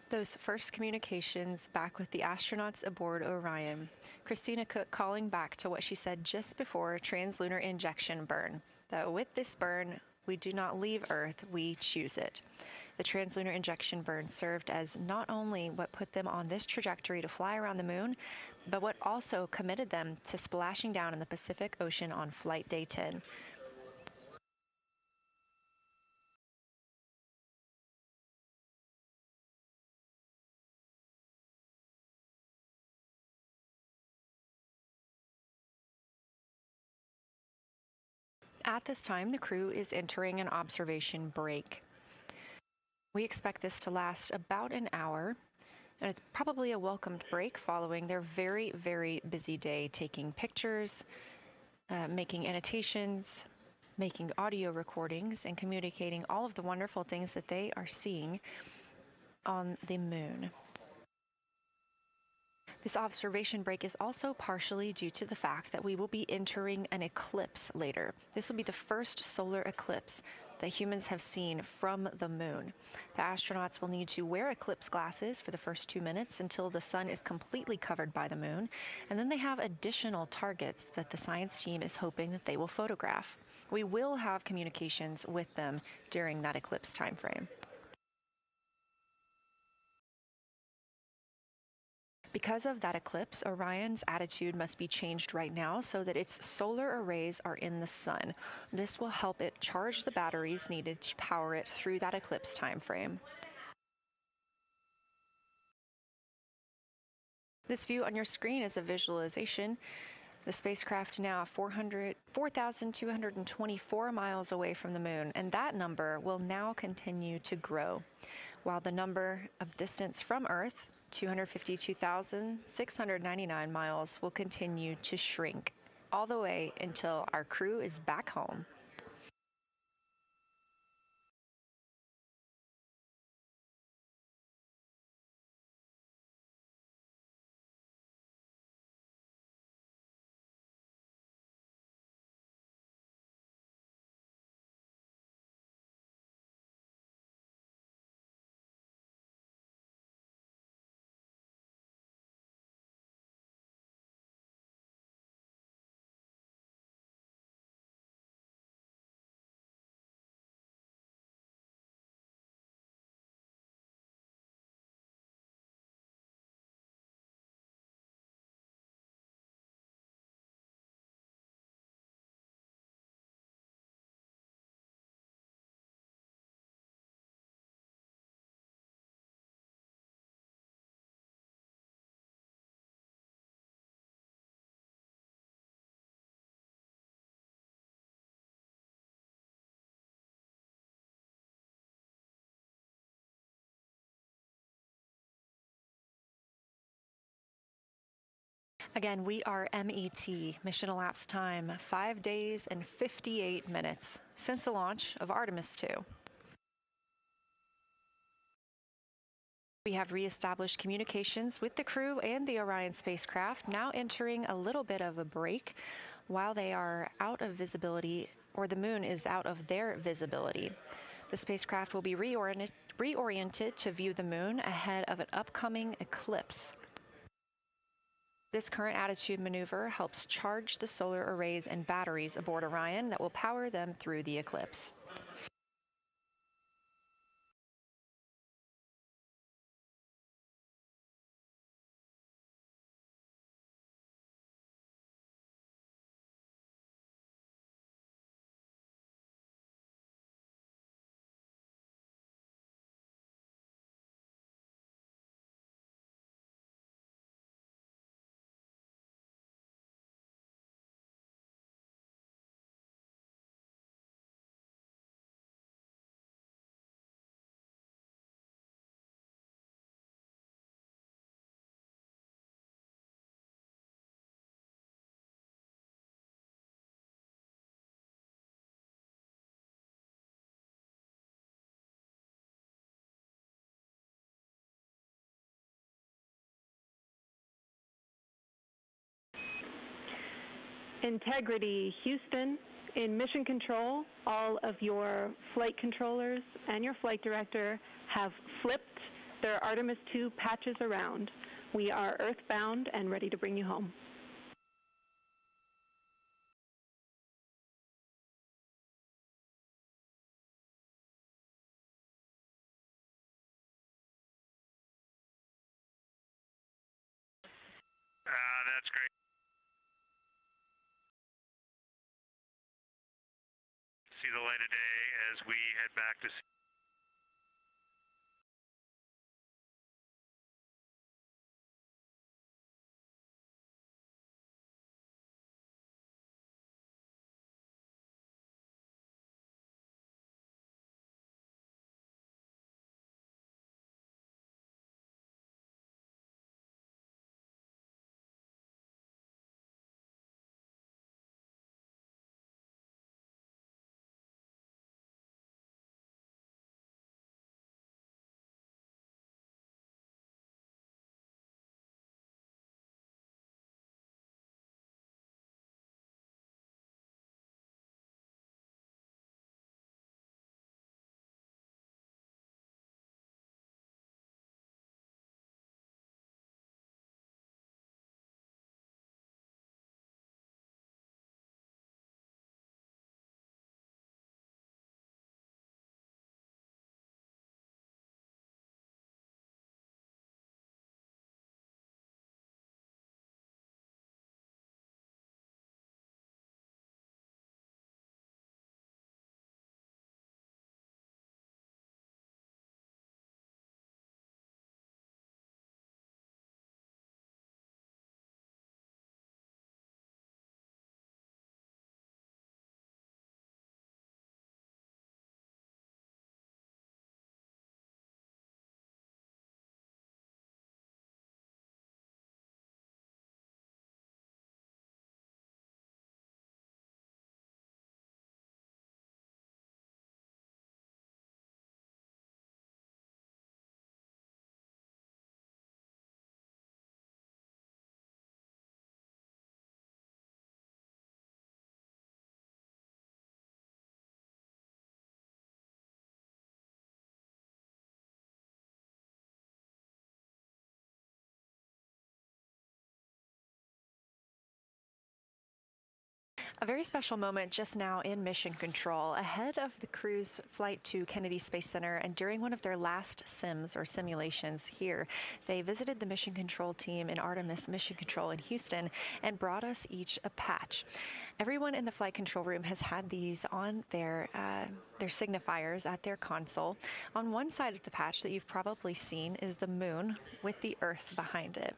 Those first communications back with the astronauts aboard Orion. Christina Cook calling back to what she said just before translunar injection burn, that with this burn, we do not leave Earth, we choose it. The translunar injection burn served as not only what put them on this trajectory to fly around the moon, but what also committed them to splashing down in the Pacific Ocean on flight day 10. At this time, the crew is entering an observation break. We expect this to last about an hour, and it's probably a welcomed break following their very, very busy day taking pictures, making annotations, making audio recordings, and communicating all of the wonderful things that they are seeing on the moon. This observation break is also partially due to the fact that we will be entering an eclipse later. This will be the first solar eclipse that humans have seen from the moon. The astronauts will need to wear eclipse glasses for the first 2 minutes until the sun is completely covered by the moon, and then they have additional targets that the science team is hoping that they will photograph. We will have communications with them during that eclipse time frame. Because of that eclipse, Orion's attitude must be changed right now so that its solar arrays are in the sun. This will help it charge the batteries needed to power it through that eclipse time frame. This view on your screen is a visualization. The spacecraft now 4,224 miles away from the moon, and that number will now continue to grow, while the number of distance from Earth, 252,699 miles, will continue to shrink all the way until our crew is back home. Again, we are MET, mission elapsed time, 5 days and 58 minutes since the launch of Artemis II. We have reestablished communications with the crew and the Orion spacecraft, now entering a little bit of a break while they are out of visibility, or the moon is out of their visibility. The spacecraft will be reoriented to view the moon ahead of an upcoming eclipse. This current attitude maneuver helps charge the solar arrays and batteries aboard Orion that will power them through the eclipse. Integrity, Houston. In mission control, all of your flight controllers and your flight director have flipped their Artemis II patches around. We are earthbound and ready to bring you home. That's great. See the light of day as we head back to A very special moment just now in mission control ahead of the crew's flight to Kennedy Space Center, and during one of their last sims or simulations here, they visited the mission control team in Artemis Mission Control in Houston and brought us each a patch. Everyone in the flight control room has had these on their signifiers at their console. On one side of the patch that you've probably seen is the moon with the Earth behind it.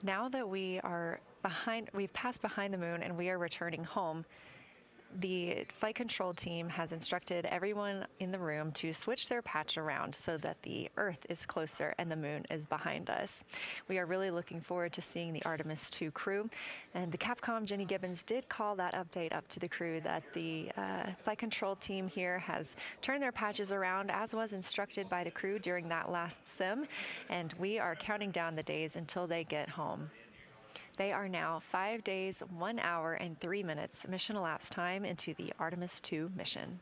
Now that we've passed behind the moon and we are returning home, the flight control team has instructed everyone in the room to switch their patch around so that the Earth is closer and the moon is behind us. We are really looking forward to seeing the Artemis II crew, and the Capcom, Jenny Gibbons, did call that update up to the crew that the flight control team here has turned their patches around as was instructed by the crew during that last sim, and we are counting down the days until they get home. They are now 5 days, 1 hour, and 3 minutes mission elapsed time into the Artemis II mission.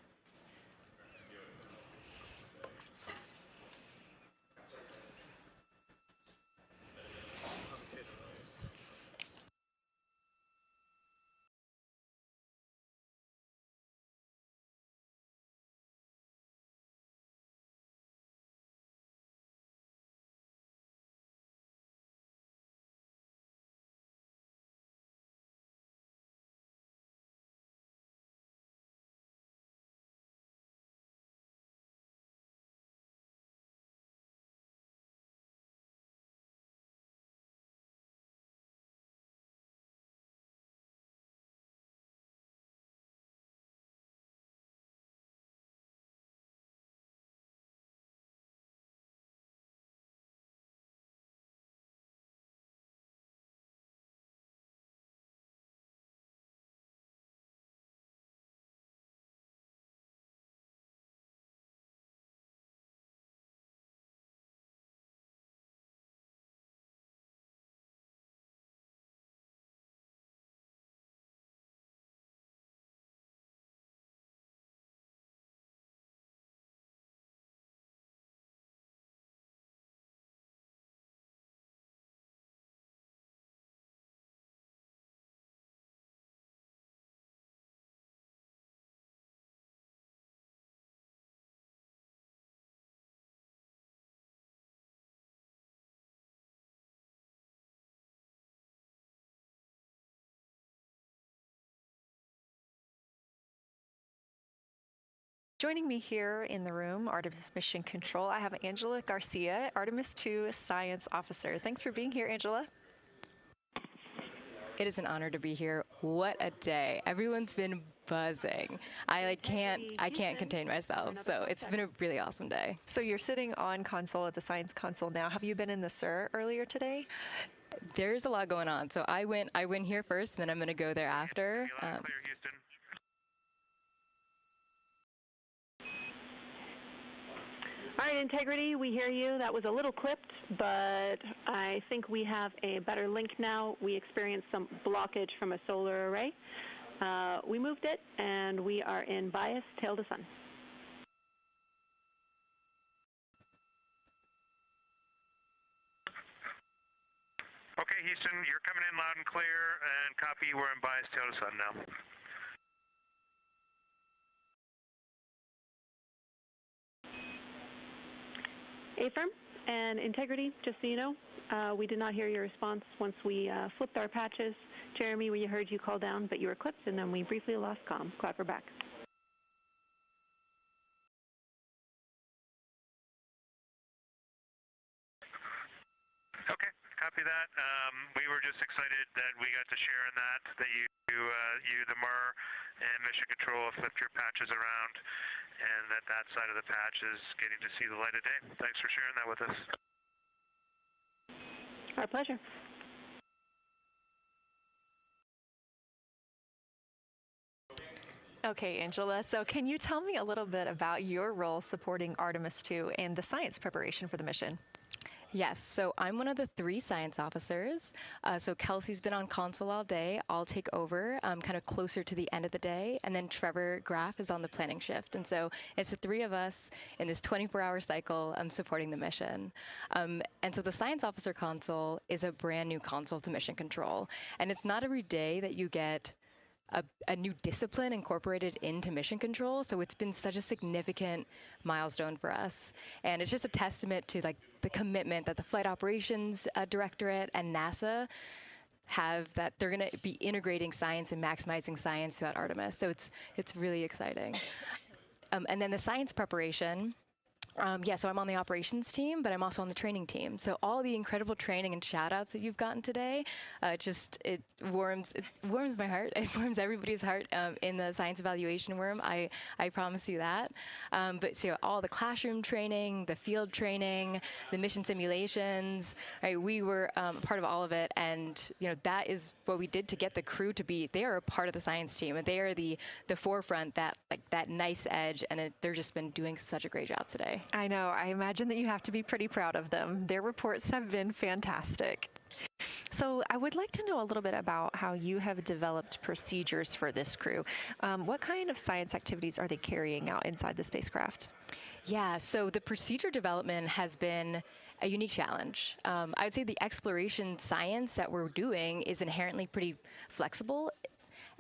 Joining me here in the room, Artemis Mission Control, I have Angela Garcia, Artemis II Science Officer. Thanks for being here, Angela. It is an honor to be here. What a day. Everyone's been buzzing. I can't contain myself. So it's been a really awesome day. So you're sitting on console at the science console now. Have you been in the SIR earlier today? There's a lot going on. So I went here first, and then I'm going to go there after. Clear, Houston. All right, Integrity, we hear you. That was a little clipped, but I think we have a better link now. We experienced some blockage from a solar array. We moved it, and we are in bias tail to sun. Okay, Houston, you're coming in loud and clear, and copy, we're in bias tail to sun now. Affirm and Integrity, just so you know, we did not hear your response once we flipped our patches. Jeremy, we heard you call down, but you were clipped, and then we briefly lost comm. Glad we're back. Okay, copy that. We were just excited that we got to share in that you, the MER, and Mission Control have flipped your patches around, and that side of the patch is getting to see the light of day. Thanks for sharing that with us. Our pleasure. Okay, Angela, so can you tell me a little bit about your role supporting Artemis II and the science preparation for the mission? Yes, so I'm one of the 3 science officers. So Kelsey's been on console all day. I'll take over kind of closer to the end of the day. And then Trevor Graff is on the planning shift. And so it's the 3 of us in this 24-hour cycle supporting the mission. And so the science officer console is a brand new console to mission control. And it's not every day that you get a new discipline incorporated into mission control. So it's been such a significant milestone for us. And it's just a testament to like the commitment that the Flight Operations Directorate and NASA have, that they're going to be integrating science and maximizing science throughout Artemis. So it's really exciting. And then the science preparation. So I'm on the operations team, but I'm also on the training team. So all the incredible training and shout-outs that you've gotten today, it warms my heart. It warms everybody's heart in the science evaluation room. I promise you that. But so all the classroom training, the field training, the mission simulations, right? We were part of all of it, and that is what we did to get the crew to be. They are a part of the science team, and they are the forefront, that nice edge, and they're just been doing such a great job today. I know. I imagine that you have to be pretty proud of them. Their reports have been fantastic. So I would like to know a little bit about how you have developed procedures for this crew. What kind of science activities are they carrying out inside the spacecraft? Yeah, so the procedure development has been a unique challenge. I would say the exploration science that we're doing is inherently pretty flexible,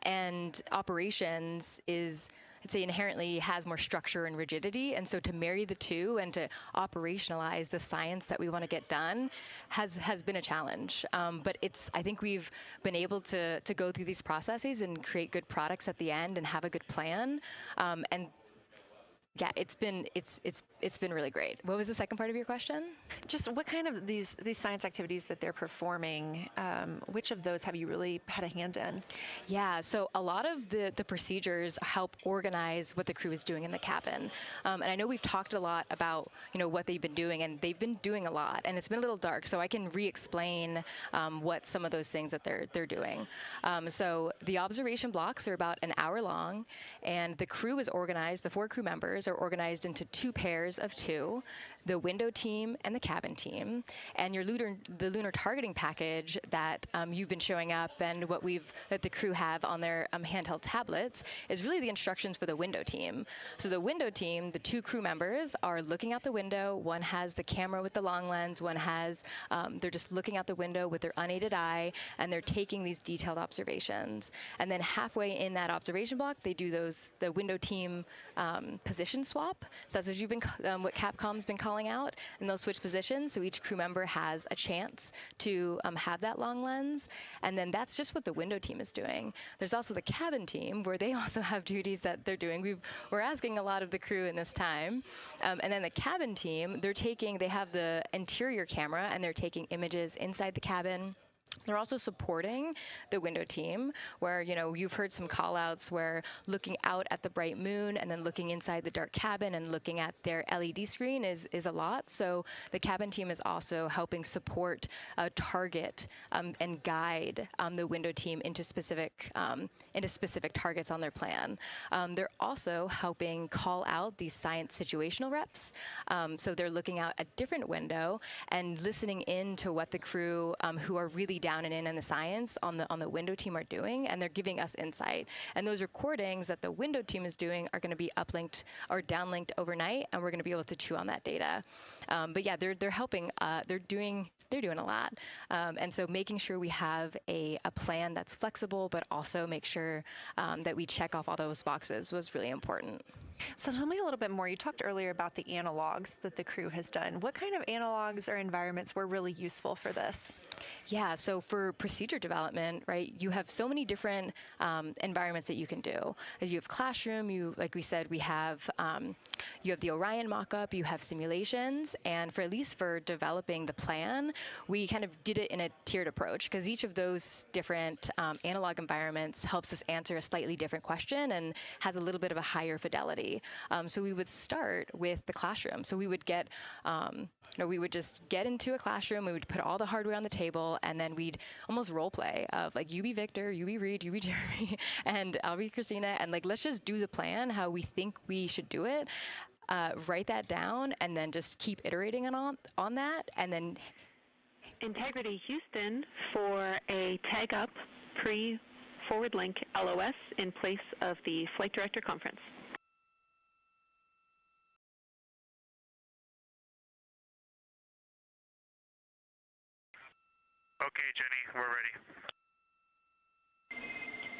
and operations is, I'd say, inherently has more structure and rigidity. And so to marry the two and to operationalize the science that we want to get done has been a challenge. But I think we've been able to go through these processes and create good products at the end and have a good plan. And yeah, it's been really great. What was the second part of your question? Just what kind of these science activities that they're performing, which of those have you really had a hand in? Yeah, so a lot of the procedures help organize what the crew is doing in the cabin. And I know we've talked a lot about what they've been doing, and they've been doing a lot, and it's been a little dark, so I can re-explain what some of those things that they're doing. So the observation blocks are about an hour long, and the crew is organized, the 4 crew members are organized into 2 pairs of 2, the window team and the cabin team. And the lunar targeting package that you've been showing up and that the crew have on their handheld tablets is really the instructions for the window team. So the window team, the 2 crew members are looking out the window. One has the camera with the long lens. One has, they're just looking out the window with their unaided eye, and they're taking these detailed observations. And then halfway in that observation block, they do the window team position swap. So that's what Capcom's been calling out, and they'll switch positions. So each crew member has a chance to have that long lens. And then that's just what the window team is doing. There's also the cabin team, where they also have duties that they're doing. We're asking a lot of the crew in this time. And then the cabin team, they have the interior camera, and they're taking images inside the cabin. They're also supporting the window team, where, you've heard some call-outs where looking out at the bright moon and then looking inside the dark cabin and looking at their LED screen is a lot. So the cabin team is also helping support, target, and guide the window team into specific targets on their plan. They're also helping call out these science situational reps. So they're looking out a different window and listening in to what the crew who are really down and in the science on the window team are doing, and they're giving us insight. And those recordings that the window team is doing are going to be uplinked or downlinked overnight, and we're going to be able to chew on that data. But yeah, they're helping. They're doing a lot. And so making sure we have a plan that's flexible, but also make sure that we check off all those boxes was really important. So tell me a little bit more. You talked earlier about the analogs that the crew has done. What kind of analogs or environments were really useful for this? Yeah, so for procedure development, right, you have so many different environments that you can do. You have classroom, like we said, you have the Orion mock-up, you have simulations, and at least for developing the plan, we kind of did it in a tiered approach, because each of those different analog environments helps us answer a slightly different question and has a little bit of a higher fidelity. So we would start with the classroom. So we would we would just get into a classroom, we would put all the hardware on the table, and then we'd almost role play of like, you be Victor, you be Reed, you be Jeremy, and I'll be Christina, and like, let's just do the plan how we think we should do it, write that down, and then just keep iterating on that, and then Integrity Houston for a tag up pre-forward link LOS in place of the Flight Director Conference. Okay, Jenny, we're ready.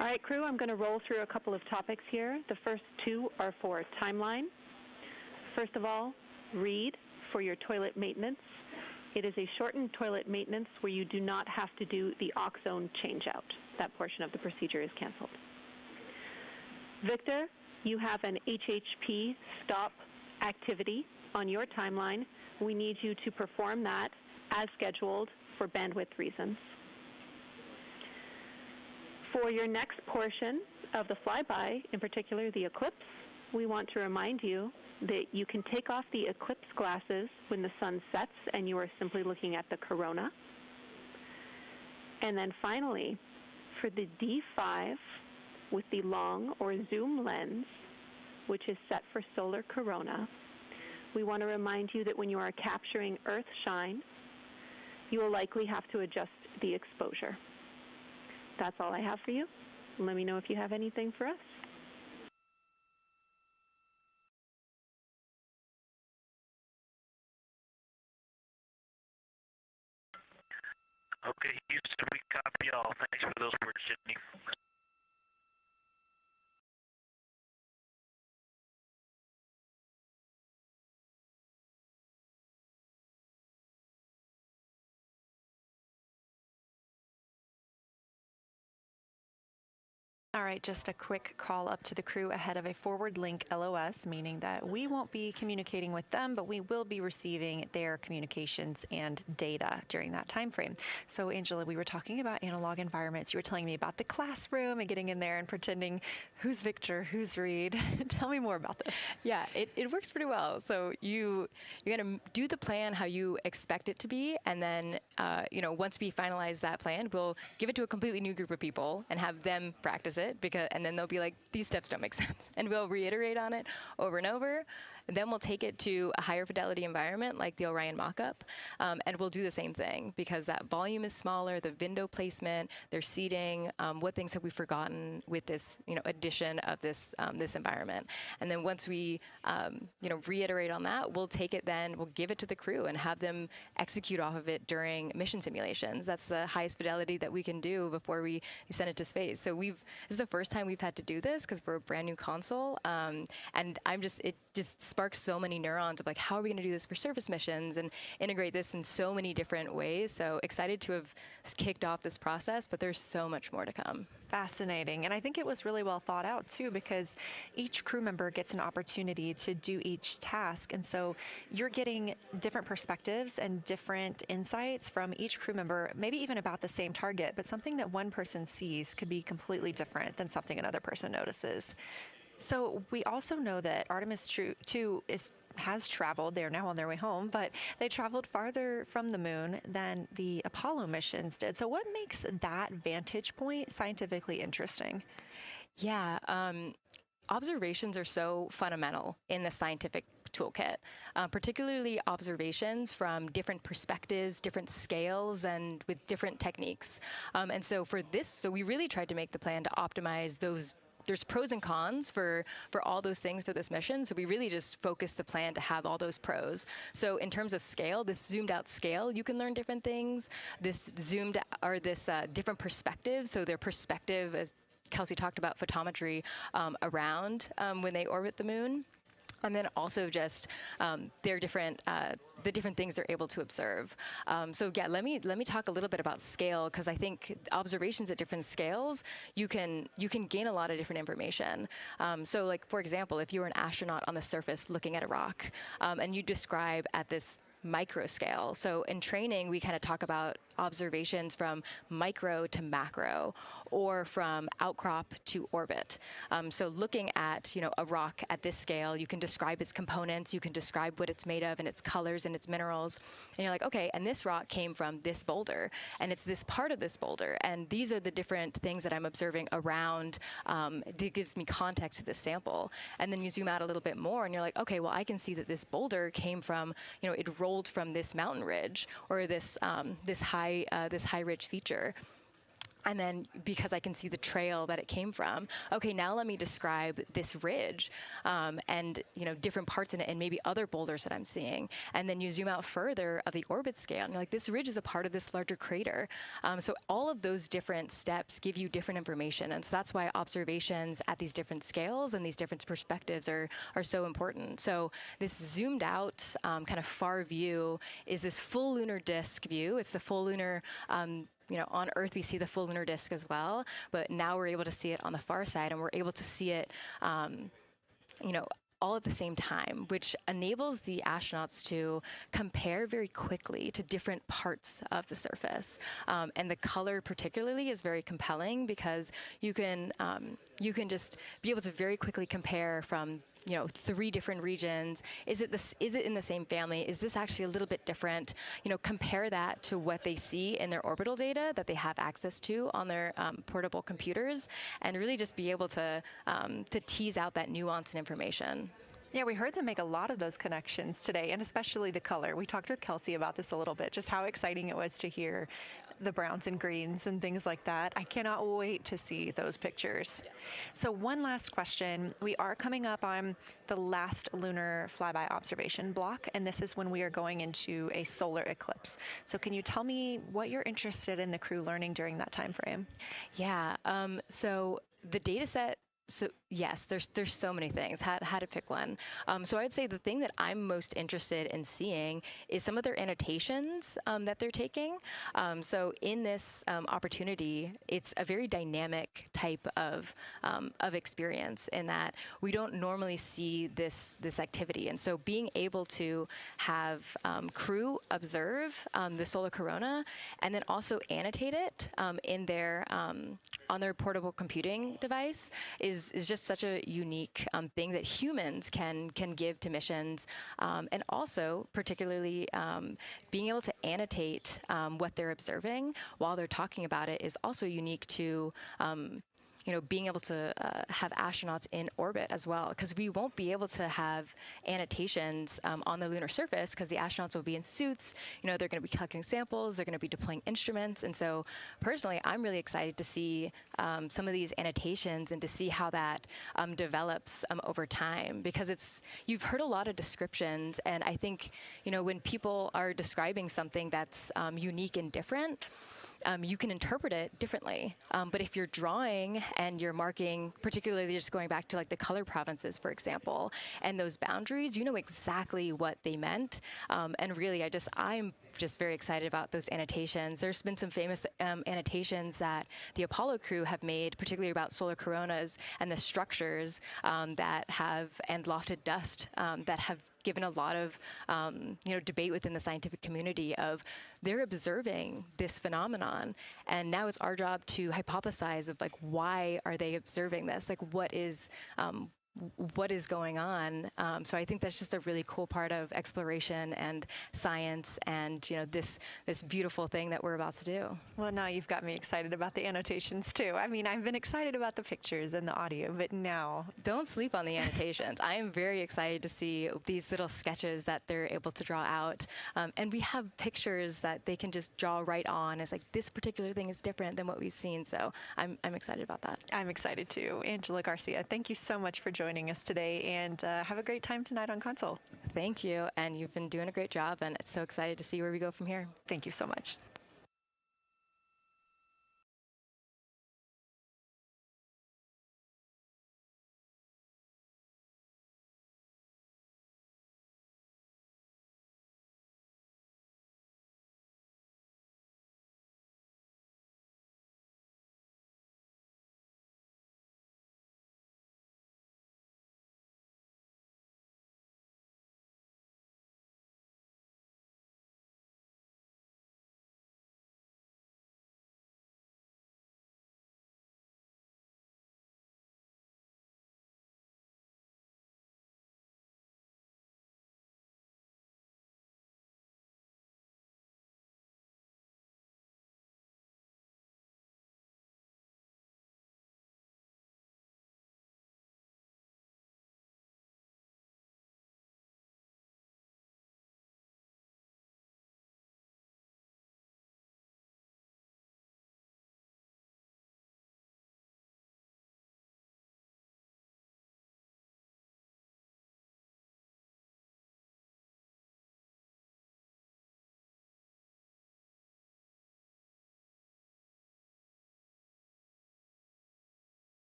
All right, crew, I'm going to roll through a couple of topics here. The first two are for timeline. First of all, read for your toilet maintenance. It is a shortened toilet maintenance where you do not have to do the oxone changeout. That portion of the procedure is canceled. Victor, you have an HHP stop activity on your timeline. We need you to perform that as scheduled for bandwidth reasons. For your next portion of the flyby, in particular the eclipse, we want to remind you that you can take off the eclipse glasses when the sun sets and you are simply looking at the corona. And then finally, for the D5 with the long or zoom lens, which is set for solar corona, we want to remind you that when you are capturing Earth shine, you will likely have to adjust the exposure. That's all I have for you. Let me know if you have anything for us. Okay, Houston, we copy y'all. Thanks for those words, Sydney. All right, just a quick call up to the crew ahead of a forward link LOS, meaning that we won't be communicating with them, but we will be receiving their communications and data during that time frame. So, Angela, we were talking about analog environments. You were telling me about the classroom and getting in there and pretending who's Victor, who's Reed. Tell me more about this. Yeah, it works pretty well. So you're going to do the plan how you expect it to be, and then once we finalize that plan, we'll give it to a completely new group of people and have them practice it, and then they'll be like, these steps don't make sense. And we'll reiterate on it over and over. Then we'll take it to a higher fidelity environment like the Orion mock-up, and we'll do the same thing because that volume is smaller, the window placement, their seating, what things have we forgotten with this addition of this environment. And then once we reiterate on that, we'll take it then, we'll give it to the crew and have them execute off of it during mission simulations. That's the highest fidelity that we can do before we send it to space. So this is the first time we've had to do this because we're a brand new console, and it just sparks so many neurons of like, how are we going to do this for surface missions and integrate this in so many different ways. So excited to have kicked off this process, but there's so much more to come. Fascinating. And I think it was really well thought out too, because each crew member gets an opportunity to do each task. And so you're getting different perspectives and different insights from each crew member, maybe even about the same target, but something that one person sees could be completely different than something another person notices. So we also know that Artemis II has traveled. They're now on their way home, but they traveled farther from the moon than the Apollo missions did. So what makes that vantage point scientifically interesting? Yeah, observations are so fundamental in the scientific toolkit, particularly observations from different perspectives, different scales, and with different techniques. And so for this, so we really tried to make the plan to optimize those. There's pros and cons for all those things for this mission. So we really just focused the plan to have all those pros. So in terms of scale, this zoomed out scale, you can learn different things. This different perspectives. So their perspective, as Kelsey talked about, photometry around when they orbit the moon. And then also just their different the different things they're able to observe. So yeah, let me talk a little bit about scale, because I think observations at different scales, you can gain a lot of different information. So like, for example, if you were an astronaut on the surface looking at a rock, and you describe at this micro scale. So in training, we kind of talk about observations from micro to macro, or from outcrop to orbit. So looking at a rock at this scale, you can describe its components, you can describe what it's made of and its colors and its minerals, and you're like, okay, and this rock came from this boulder, and it's this part of this boulder, and these are the different things that I'm observing around. That gives me context to this sample. And then you zoom out a little bit more, and you're like, okay, well, I can see that this boulder came from, it rolled from this mountain ridge, or this high ridge feature. And then because I can see the trail that it came from, okay, now let me describe this ridge and, different parts in it and maybe other boulders that I'm seeing. And then you zoom out further of the orbit scale and you're like, this ridge is a part of this larger crater. So all of those different steps give you different information. And so that's why observations at these different scales and these different perspectives are so important. So this zoomed out kind of far view is this full lunar disk view. It's the full lunar on Earth, we see the full lunar disk as well, but now we're able to see it on the far side, and we're able to see it, all at the same time, which enables the astronauts to compare very quickly to different parts of the surface. And the color particularly is very compelling because you can just be able to very quickly compare from 3 different regions. Is it in the same family? Is this actually a little bit different? Compare that to what they see in their orbital data that they have access to on their portable computers, and really just be able to tease out that nuance and information. Yeah, we heard them make a lot of those connections today, and especially the color. We talked with Kelsey about this a little bit, just how exciting it was to hear the browns and greens and things like that. I cannot wait to see those pictures. Yeah. So one last question. We are coming up on the last lunar flyby observation block, and this is when we are going into a solar eclipse. So can you tell me what you're interested in the crew learning during that time frame? Yeah, so the data set. So yes, there's so many things. How to pick one. So I would say the thing that I'm most interested in seeing is some of their annotations that they're taking. So in this opportunity, it's a very dynamic type of experience in that we don't normally see this activity. And so being able to have crew observe the solar corona and then also annotate it in their on their portable computing device is just such a unique thing that humans can give to missions, and also particularly being able to annotate what they're observing while they're talking about it is also unique to being able to have astronauts in orbit as well, because we won't be able to have annotations on the lunar surface because the astronauts will be in suits. They're going to be collecting samples, they're going to be deploying instruments. And so personally, I'm really excited to see some of these annotations and to see how that develops over time, because you've heard a lot of descriptions. And I think, when people are describing something that's unique and different, you can interpret it differently. But if you're drawing and you're marking, particularly just going back to like the color provinces, for example, and those boundaries, you know exactly what they meant. And really, I'm just very excited about those annotations. There's been some famous annotations that the Apollo crew have made, particularly about solar coronas and the structures that have, and lofted dust that have given a lot of debate within the scientific community of they're observing this phenomenon, and now it's our job to hypothesize of like, why are they observing this? Like, what is going on? So I think that's just a really cool part of exploration and science, and this beautiful thing that we're about to do. Well, now you've got me excited about the annotations too. I mean, I've been excited about the pictures and the audio, but now don't sleep on the annotations. I am very excited to see these little sketches that they're able to draw out, and we have pictures that they can just draw right on. It's like, this particular thing is different than what we've seen. So I'm excited about that. I'm excited too. Angela Garcia, thank you so much for joining us today, and have a great time tonight on Console. Thank you, and you've been doing a great job, and it's so excited to see where we go from here. Thank you so much.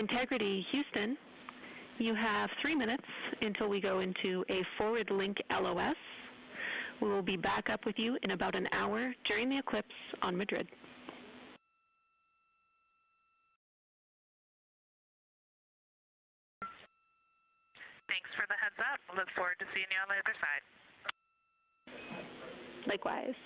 Integrity Houston, you have 3 minutes until we go into a forward link LOS. We will be back up with you in about an hour during the eclipse on Madrid. Thanks for the heads up. Look forward to seeing you on the other side. Likewise.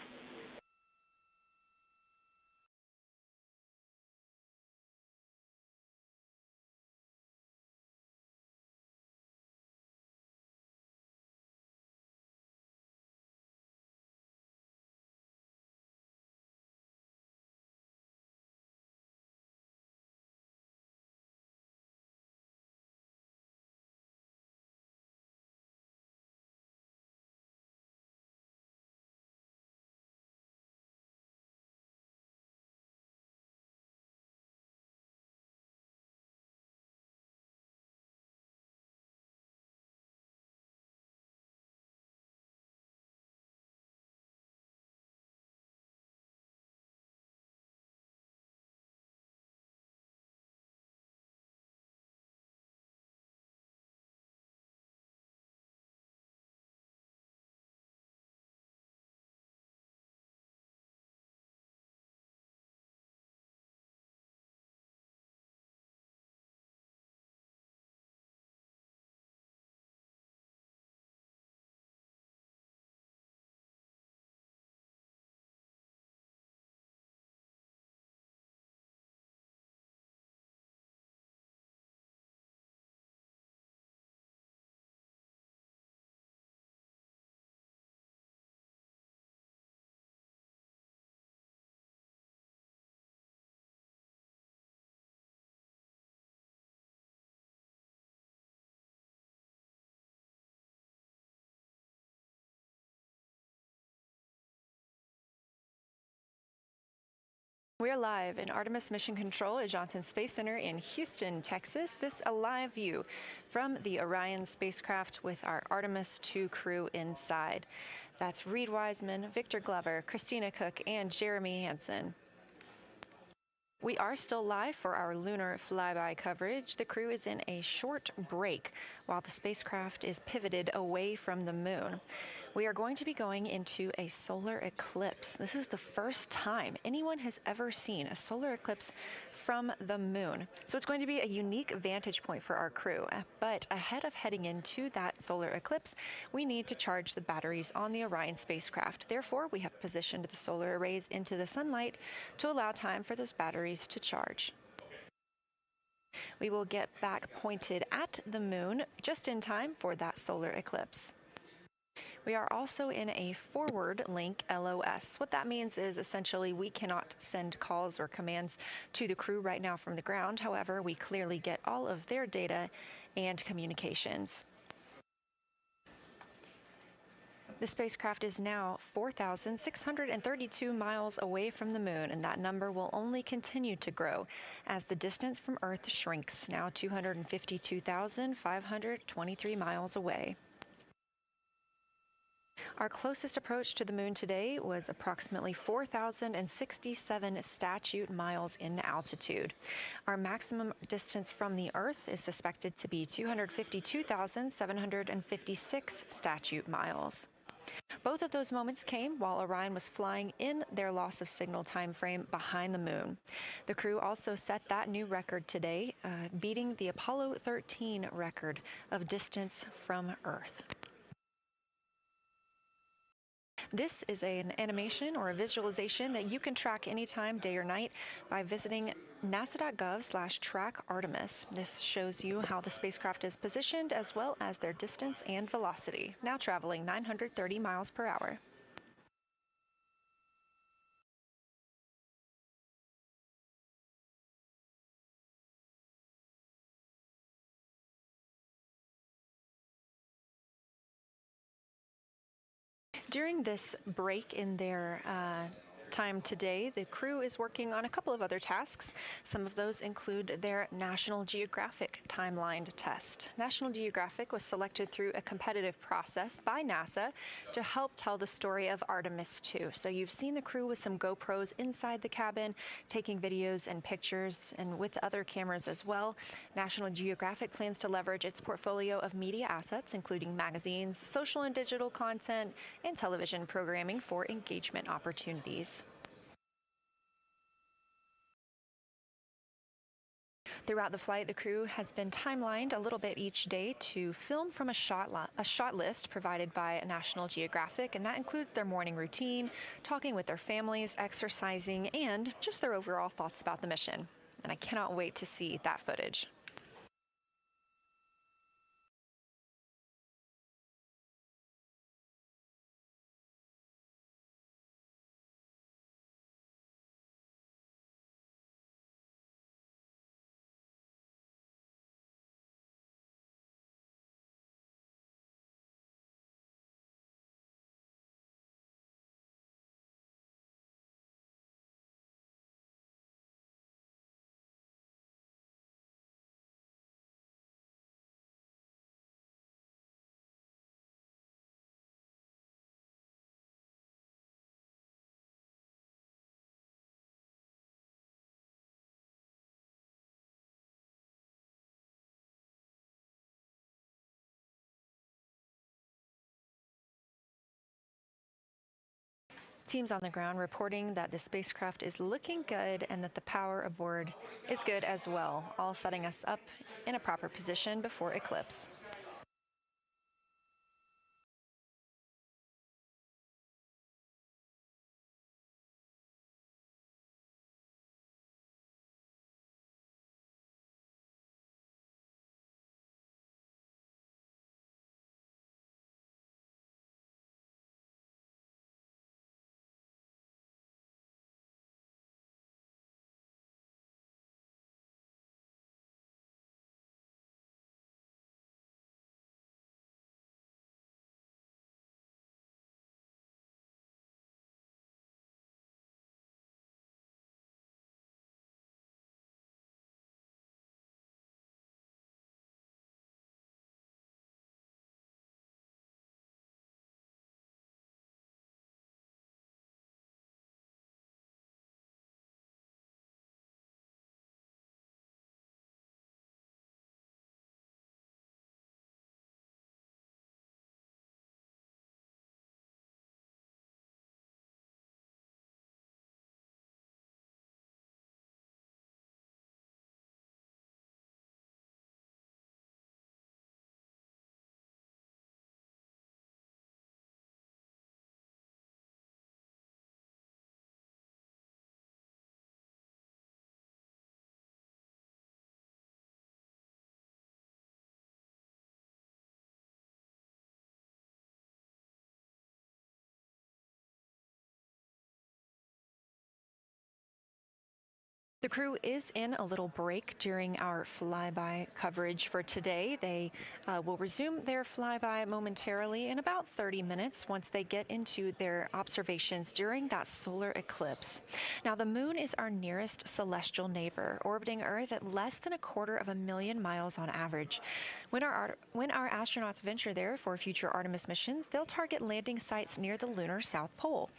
We're live in Artemis Mission Control at Johnson Space Center in Houston, Texas. This a live view from the Orion spacecraft with our Artemis II crew inside. That's Reed Wiseman, Victor Glover, Christina Cook, and Jeremy Hansen. We are still live for our lunar flyby coverage. The crew is in a short break while the spacecraft is pivoted away from the moon. We are going to be going into a solar eclipse. This is the first time anyone has ever seen a solar eclipse from the moon. So it's going to be a unique vantage point for our crew. But ahead of heading into that solar eclipse, we need to charge the batteries on the Orion spacecraft. Therefore, we have positioned the solar arrays into the sunlight to allow time for those batteries to charge. We will get back pointed at the moon just in time for that solar eclipse. We are also in a forward link LOS. What that means is essentially we cannot send calls or commands to the crew right now from the ground. However, we clearly get all of their data and communications. The spacecraft is now 4,632 miles away from the moon, and that number will only continue to grow as the distance from Earth shrinks, now 252,523 miles away. Our closest approach to the moon today was approximately 4,067 statute miles in altitude. Our maximum distance from the Earth is suspected to be 252,756 statute miles. Both of those moments came while Orion was flying in their loss of signal time frame behind the moon. The crew also set that new record today, beating the Apollo 13 record of distance from Earth. This is an animation or a visualization that you can track anytime, day or night, by visiting nasa.gov/track-Artemis. This shows you how the spacecraft is positioned as well as their distance and velocity, now traveling 930 miles per hour. During this break in their time today, the crew is working on a couple of other tasks. Some of those include their National Geographic timelined test. National Geographic was selected through a competitive process by NASA to help tell the story of Artemis II. So you've seen the crew with some GoPros inside the cabin, taking videos and pictures, and with other cameras as well. National Geographic plans to leverage its portfolio of media assets, including magazines, social and digital content, and television programming for engagement opportunities. Throughout the flight, the crew has been timelined a little bit each day to film from a shot list provided by National Geographic, and that includes their morning routine, talking with their families, exercising, and just their overall thoughts about the mission. And I cannot wait to see that footage. Teams on the ground reporting that the spacecraft is looking good and that the power aboard is good as well, all setting us up in a proper position before eclipse. The crew is in a little break during our flyby coverage for today. They will resume their flyby momentarily in about 30 minutes once they get into their observations during that solar eclipse. Now, the moon is our nearest celestial neighbor, orbiting Earth at less than 250,000 miles on average. When our astronauts venture there for future Artemis missions, they'll target landing sites near the lunar South Pole.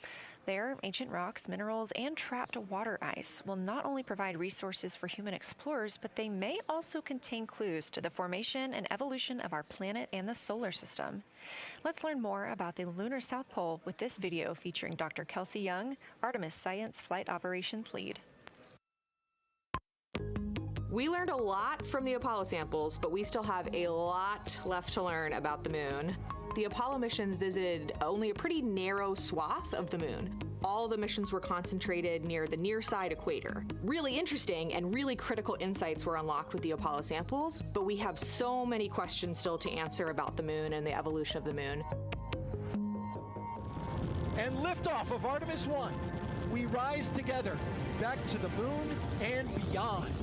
There, ancient rocks, minerals, and trapped water ice will not only provide resources for human explorers, but they may also contain clues to the formation and evolution of our planet and the solar system. Let's learn more about the lunar South Pole with this video featuring Dr. Kelsey Young, Artemis Science Flight Operations Lead. We learned a lot from the Apollo samples, but we still have a lot left to learn about the moon. The Apollo missions visited only a pretty narrow swath of the moon. All the missions were concentrated near the near-side equator. Really interesting and really critical insights were unlocked with the Apollo samples, but we have so many questions still to answer about the moon and the evolution of the moon. And liftoff of Artemis I. We rise together, back to the moon and beyond.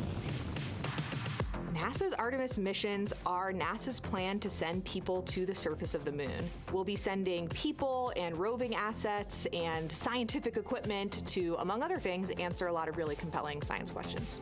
NASA's Artemis missions are NASA's plan to send people to the surface of the moon. We'll be sending people and roving assets and scientific equipment to, among other things, answer a lot of really compelling science questions.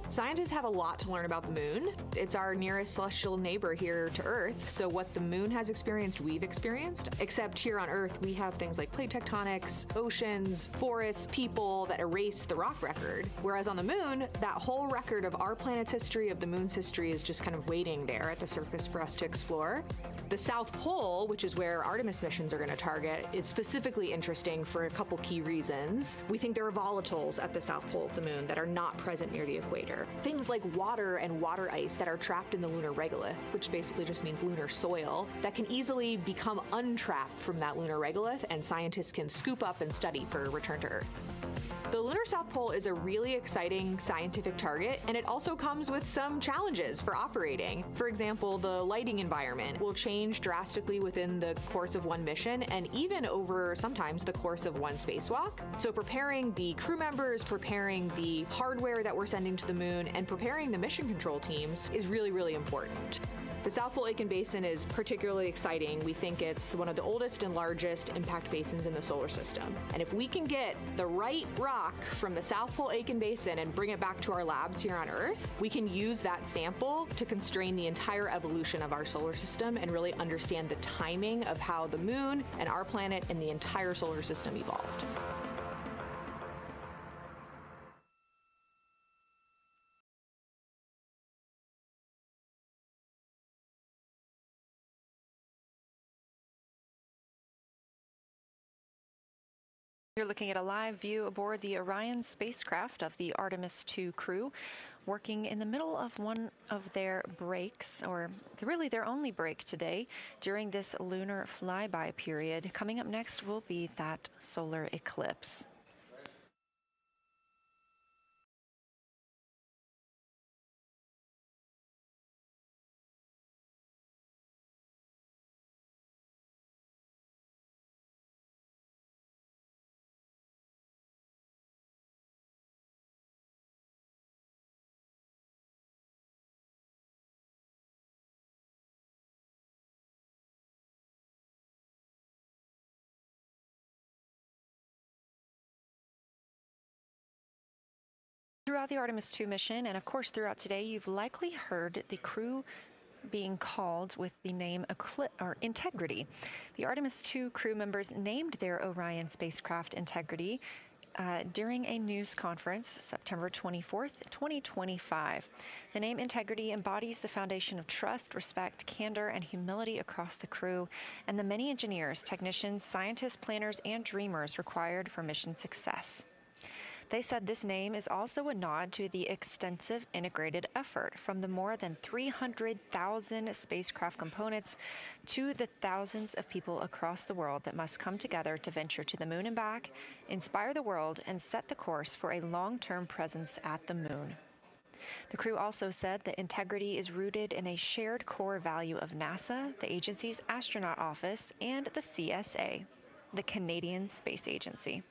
Scientists have a lot to learn about the moon. It's our nearest celestial neighbor here to Earth, so what the moon has experienced, we've experienced. Except here on Earth, we have things like plate tectonics, oceans, forests, people that erase the rock record. Whereas on the moon, that whole record of our planet's history, of the moon's history, is just kind of waiting there at the surface for us to explore. The South Pole, which is where Artemis missions are going to target, is specifically interesting for a couple key reasons. We think there are volatiles at the South Pole of the moon that are not present near the equator. Things like water and water ice that are trapped in the lunar regolith, which basically just means lunar soil, that can easily become untrapped from that lunar regolith, and scientists can scoop up and study for return to Earth. The lunar South Pole is a really exciting scientific target, and it also comes with some challenges for operating. For example, the lighting environment will change drastically within the course of one mission, and even over sometimes the course of one spacewalk. So preparing the crew members, preparing the hardware that we're sending to the moon, and preparing the mission control teams is really, really important. The South Pole Aitken Basin is particularly exciting. We think it's one of the oldest and largest impact basins in the solar system. And if we can get the right rock from the South Pole Aitken Basin and bring it back to our labs here on Earth, we can use that sample to constrain the entire evolution of our solar system and really understand the timing of how the moon and our planet and the entire solar system evolved. You're looking at a live view aboard the Orion spacecraft of the Artemis II crew, working in the middle of one of their breaks, or really their only break today during this lunar flyby period. Coming up next will be that solar eclipse. Throughout the Artemis II mission, and of course throughout today, you've likely heard the crew being called with the name Integrity. The Artemis II crew members named their Orion spacecraft Integrity during a news conference September 24th, 2025. The name Integrity embodies the foundation of trust, respect, candor, and humility across the crew, and the many engineers, technicians, scientists, planners, and dreamers required for mission success. They said this name is also a nod to the extensive integrated effort from the more than 300,000 spacecraft components to the thousands of people across the world that must come together to venture to the moon and back, inspire the world, and set the course for a long-term presence at the moon. The crew also said that integrity is rooted in a shared core value of NASA, the agency's astronaut office, and the CSA, the Canadian Space Agency.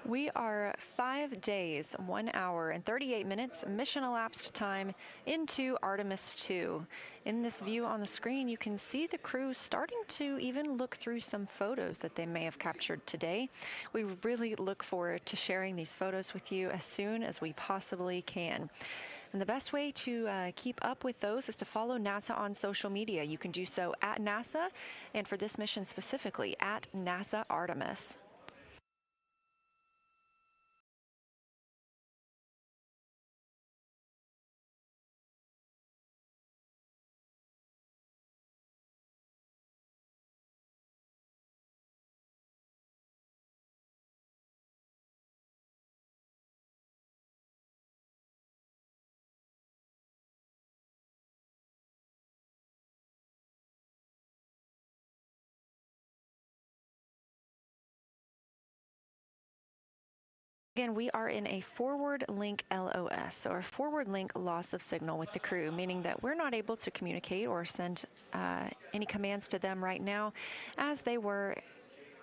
We are 5 days, 1 hour, and 38 minutes mission elapsed time into Artemis II. In this view on the screen, you can see the crew starting to even look through some photos that they may have captured today. We really look forward to sharing these photos with you as soon as we possibly can. And the best way to keep up with those is to follow NASA on social media. You can do so at NASA, and for this mission specifically, at NASA Artemis. Again, we are in a forward link LOS, or forward link loss of signal with the crew, meaning that we're not able to communicate or send any commands to them right now as they were.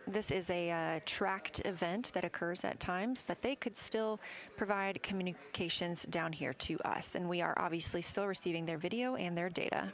This is a tracked event that occurs at times, but they could still provide communications down here to us, and we are obviously still receiving their video and their data.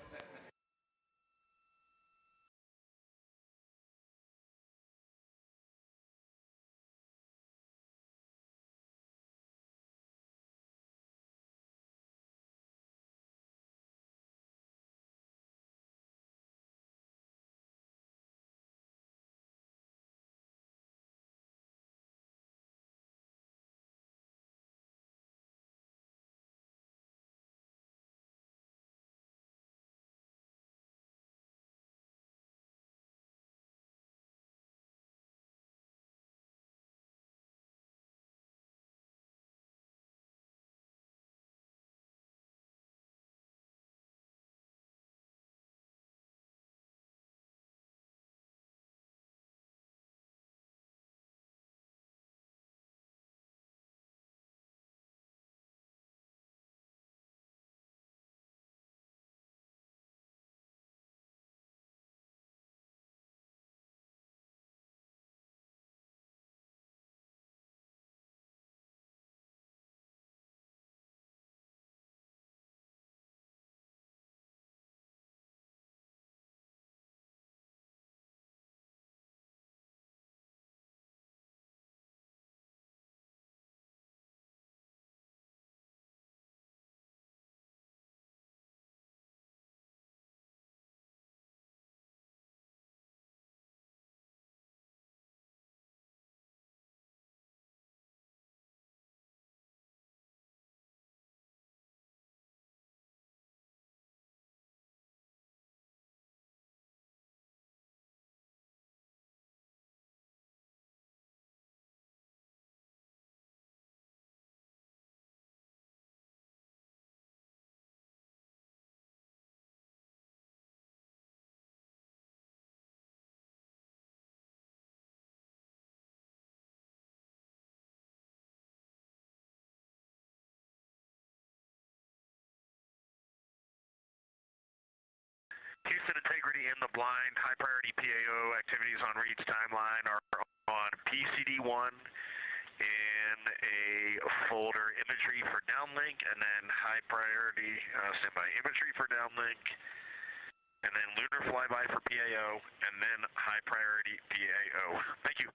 Houston integrity in the blind. High priority PAO activities on Reed's timeline are on PCD1 in a folder imagery for downlink, and then high priority standby imagery for downlink, and then lunar flyby for PAO, and then high priority PAO. Thank you.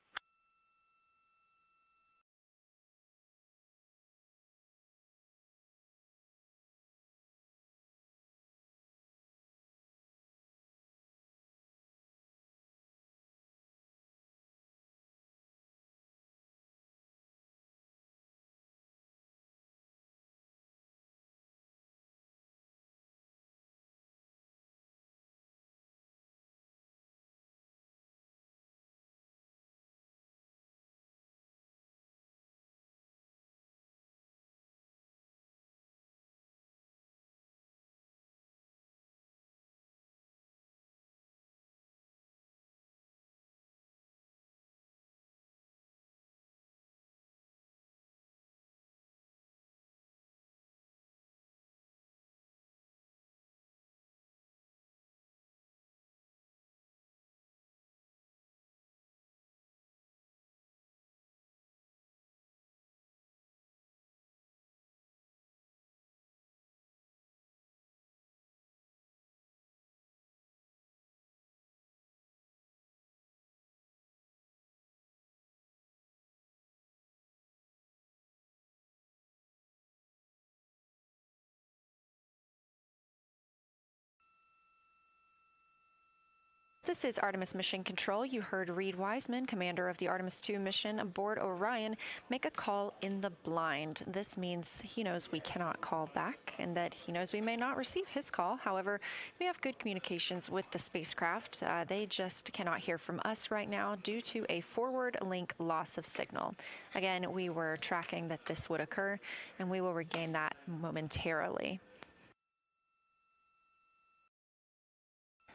This is Artemis Mission Control. You heard Reed Wiseman, commander of the Artemis II mission aboard Orion, make a call in the blind. This means he knows we cannot call back and that he knows we may not receive his call. However, we have good communications with the spacecraft. They just cannot hear from us right now due to a forward link loss of signal. Again, we were tracking that this would occur, and we will regain that momentarily.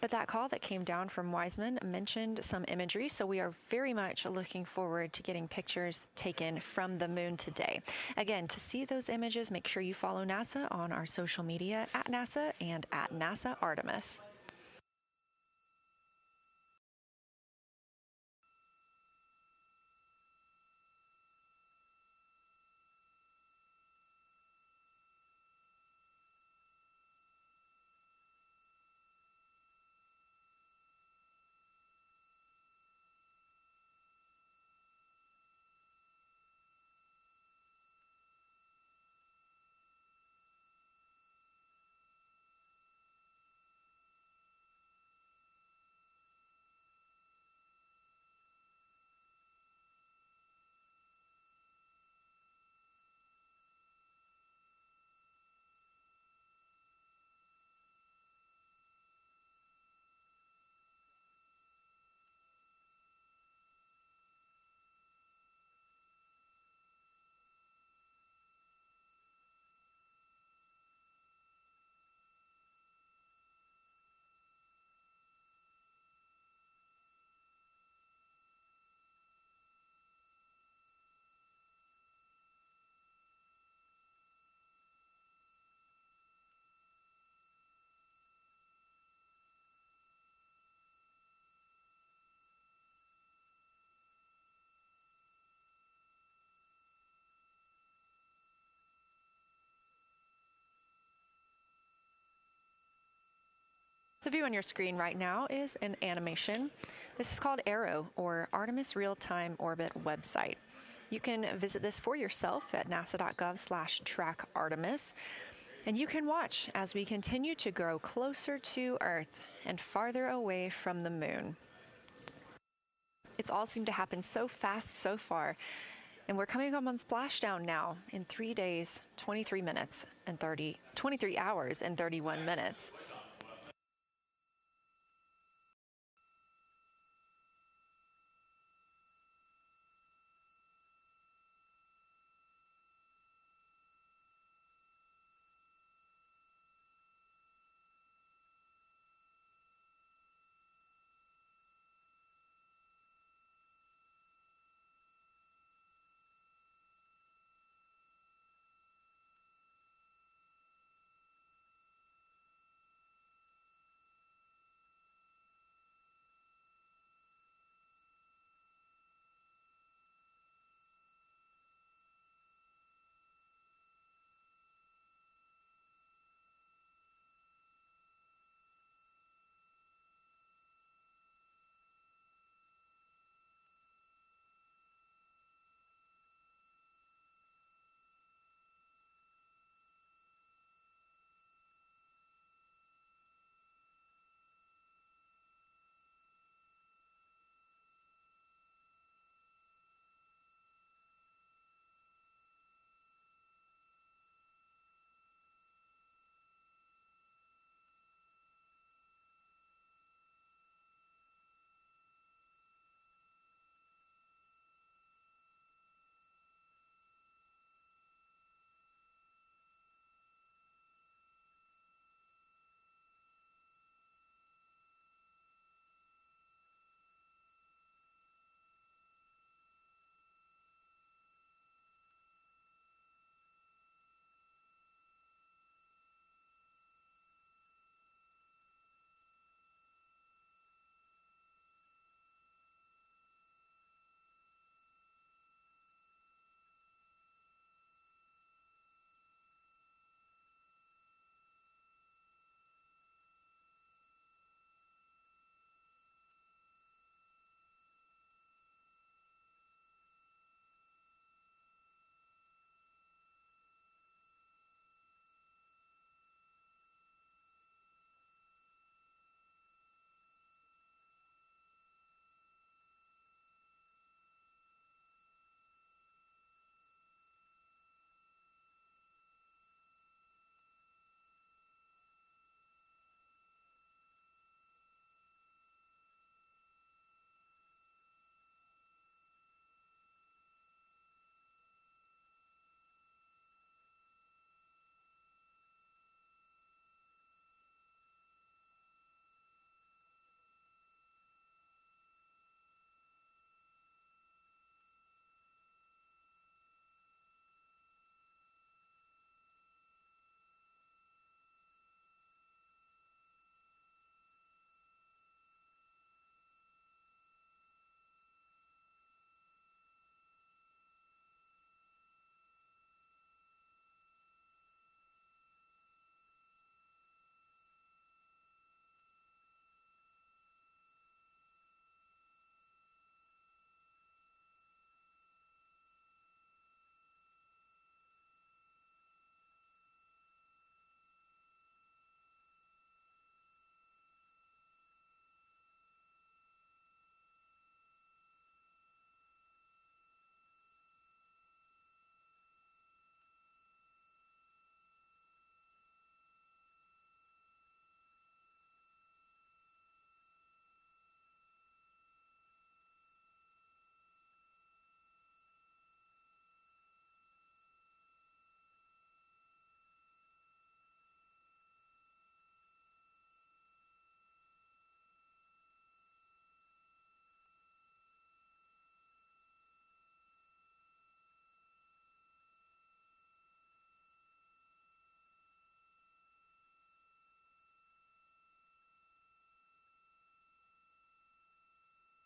But that call that came down from Wiseman mentioned some imagery, so we are very much looking forward to getting pictures taken from the moon today. Again, to see those images, make sure you follow NASA on our social media at NASA and at NASA Artemis. The view on your screen right now is an animation. This is called Arrow, or Artemis Real-Time Orbit website. You can visit this for yourself at nasa.gov/trackartemis, and you can watch as we continue to grow closer to Earth and farther away from the moon. It's all seemed to happen so fast so far, and we're coming up on splashdown now in 3 days, 23 hours and 31 minutes.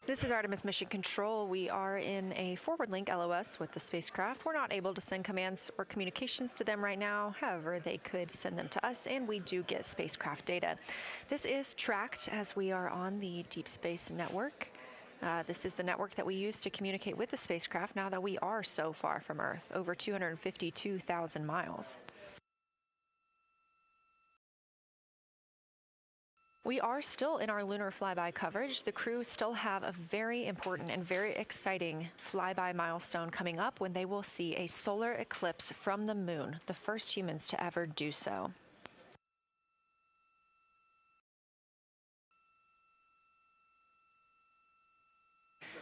This is Artemis Mission Control. We are in a forward link LOS with the spacecraft. We're not able to send commands or communications to them right now. However, they could send them to us, and we do get spacecraft data. This is tracked as we are on the Deep Space Network. This is the network that we use to communicate with the spacecraft now that we are so far from Earth, over 252,000 miles. We are still in our lunar flyby coverage. The crew still have a very important and very exciting flyby milestone coming up when they will see a solar eclipse from the moon, the first humans to ever do so.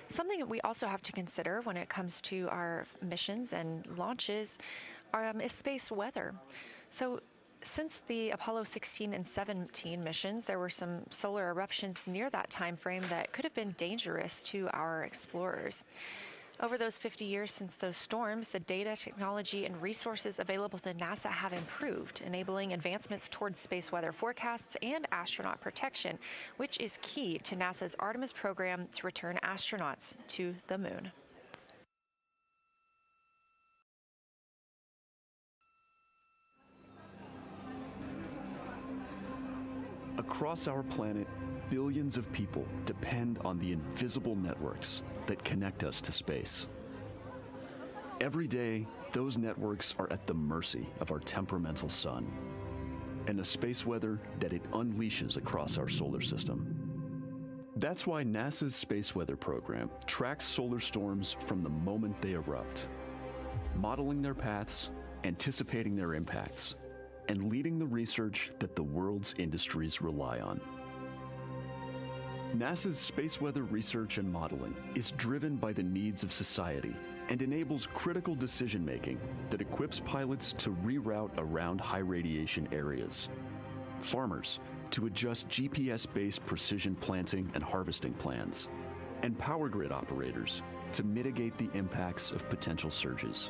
Something that we also have to consider when it comes to our missions and launches is space weather. So since the Apollo 16 and 17 missions, there were some solar eruptions near that time frame that could have been dangerous to our explorers. Over those 50 years since those storms, the data, technology, and resources available to NASA have improved, enabling advancements towards space weather forecasts and astronaut protection, which is key to NASA's Artemis program to return astronauts to the moon. Across our planet, billions of people depend on the invisible networks that connect us to space. Every day, those networks are at the mercy of our temperamental sun and the space weather that it unleashes across our solar system. That's why NASA's Space Weather Program tracks solar storms from the moment they erupt, modeling their paths, anticipating their impacts, and leading the research that the world's industries rely on. NASA's space weather research and modeling is driven by the needs of society and enables critical decision-making that equips pilots to reroute around high radiation areas, farmers to adjust GPS-based precision planting and harvesting plans, and power grid operators to mitigate the impacts of potential surges.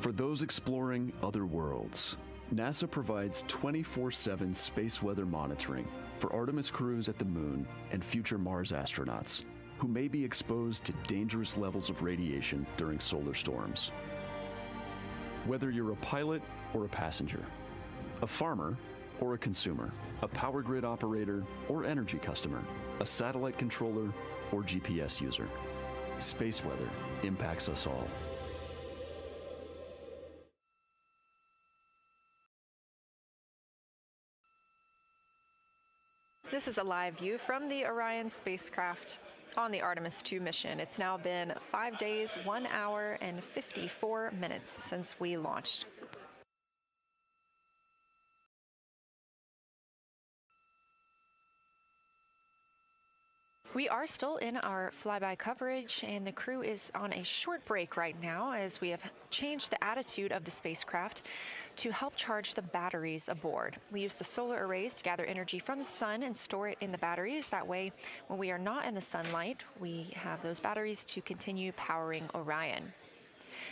For those exploring other worlds, NASA provides 24/7 space weather monitoring for Artemis crews at the moon and future Mars astronauts who may be exposed to dangerous levels of radiation during solar storms. Whether you're a pilot or a passenger, a farmer or a consumer, a power grid operator or energy customer, a satellite controller or GPS user, space weather impacts us all. This is a live view from the Orion spacecraft on the Artemis II mission. It's now been 5 days, 1 hour, and 54 minutes since we launched. We are still in our flyby coverage, and the crew is on a short break right now as we have changed the attitude of the spacecraft to help charge the batteries aboard. We use the solar arrays to gather energy from the sun and store it in the batteries. That way, when we are not in the sunlight, we have those batteries to continue powering Orion.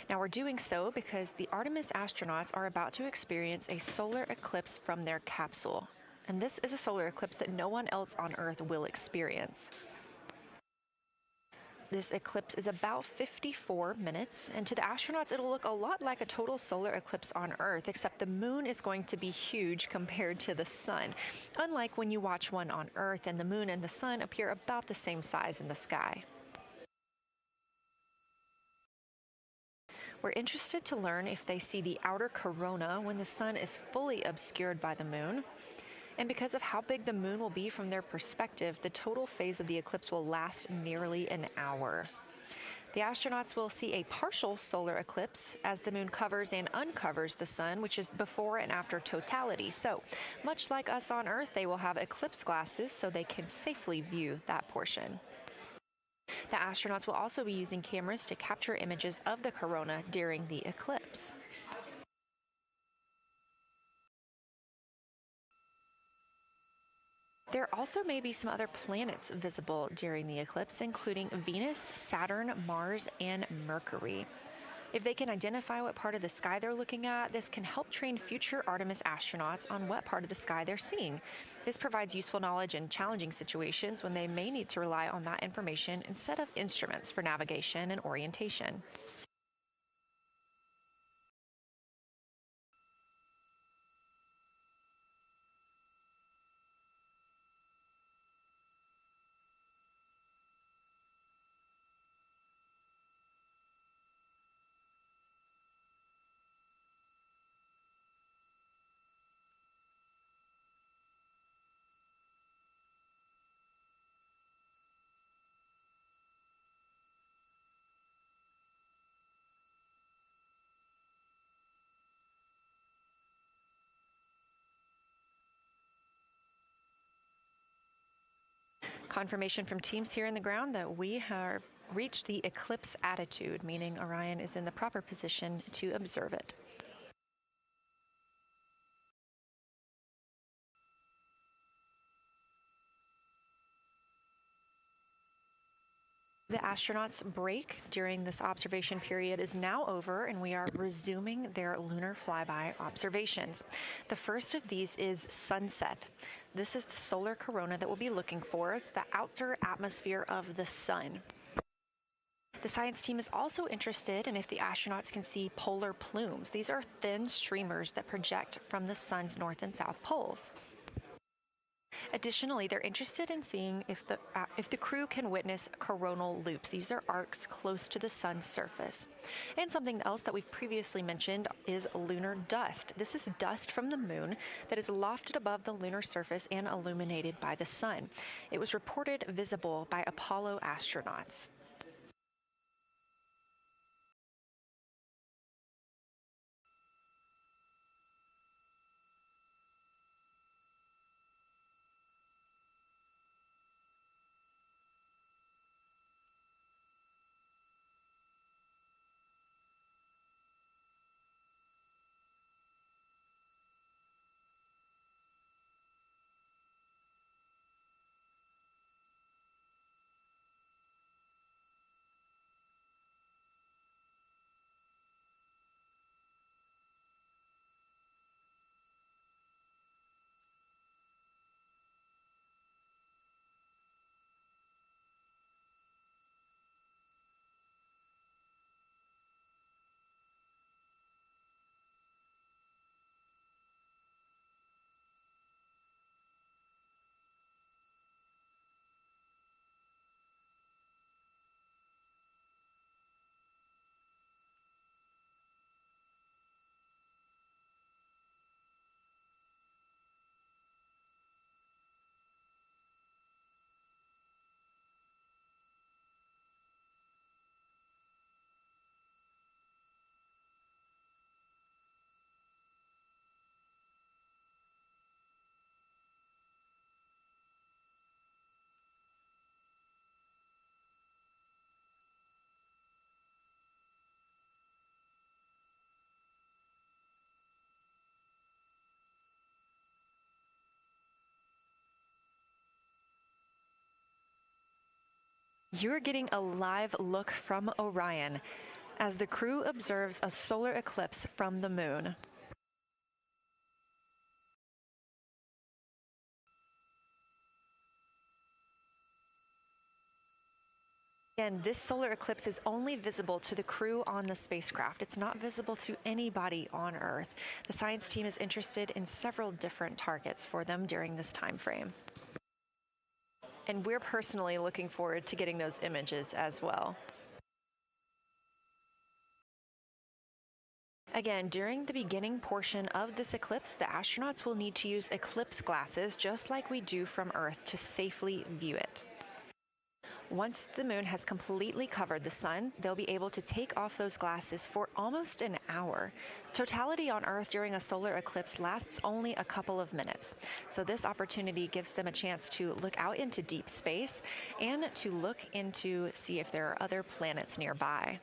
Now we're doing so because the Artemis astronauts are about to experience a solar eclipse from their capsule. And this is a solar eclipse that no one else on Earth will experience. This eclipse is about 54 minutes, and to the astronauts it'll look a lot like a total solar eclipse on Earth, except the moon is going to be huge compared to the sun, unlike when you watch one on Earth and the moon and the sun appear about the same size in the sky. We're interested to learn if they see the outer corona when the sun is fully obscured by the moon. And because of how big the moon will be from their perspective, the total phase of the eclipse will last nearly an hour. The astronauts will see a partial solar eclipse as the moon covers and uncovers the sun, which is before and after totality. So, much like us on Earth, they will have eclipse glasses so they can safely view that portion. The astronauts will also be using cameras to capture images of the corona during the eclipse. There also may be some other planets visible during the eclipse, including Venus, Saturn, Mars, and Mercury. If they can identify what part of the sky they're looking at, this can help train future Artemis astronauts on what part of the sky they're seeing. This provides useful knowledge in challenging situations when they may need to rely on that information instead of instruments for navigation and orientation. Confirmation from teams here in the ground that we have reached the eclipse attitude, meaning Orion is in the proper position to observe it. The astronauts' break during this observation period is now over, and we are resuming their lunar flyby observations. The first of these is sunset. This is the solar corona that we'll be looking for. It's the outer atmosphere of the sun. The science team is also interested in if the astronauts can see polar plumes. These are thin streamers that project from the sun's north and south poles. Additionally, they're interested in seeing if the crew can witness coronal loops. These are arcs close to the sun's surface. And something else that we've previously mentioned is lunar dust. This is dust from the moon that is lofted above the lunar surface and illuminated by the sun. It was reported visible by Apollo astronauts. You're getting a live look from Orion as the crew observes a solar eclipse from the moon. Again, this solar eclipse is only visible to the crew on the spacecraft. It's not visible to anybody on Earth. The science team is interested in several different targets for them during this time frame. And we're personally looking forward to getting those images as well. Again, during the beginning portion of this eclipse, the astronauts will need to use eclipse glasses, just like we do from Earth, to safely view it. Once the moon has completely covered the sun, they'll be able to take off those glasses for almost an hour. Totality on Earth during a solar eclipse lasts only a couple of minutes. So this opportunity gives them a chance to look out into deep space and to look into see if there are other planets nearby.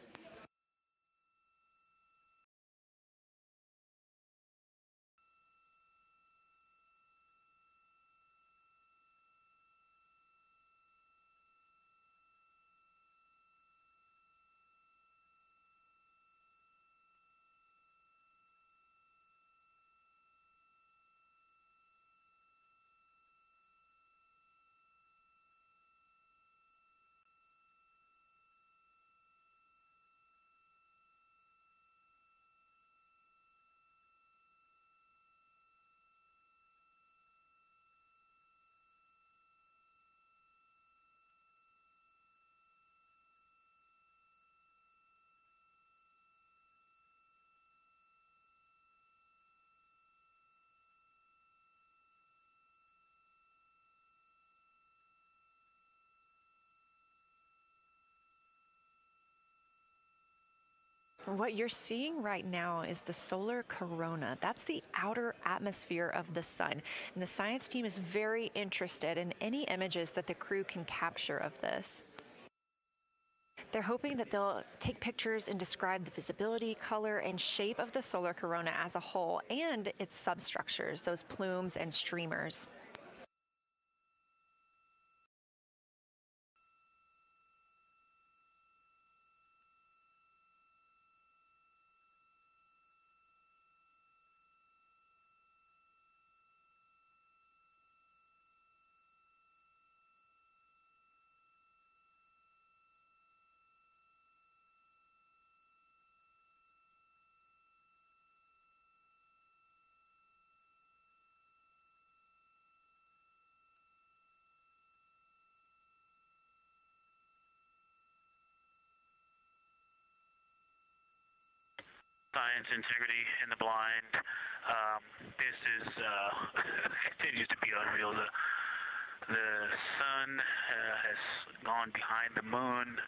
What you're seeing right now is the solar corona. That's the outer atmosphere of the sun. And the science team is very interested in any images that the crew can capture of this. They're hoping that they'll take pictures and describe the visibility, color, and shape of the solar corona as a whole and its substructures, those plumes and streamers. Science, integrity in the blind. This is continues to be unreal. The sun has gone behind the moon,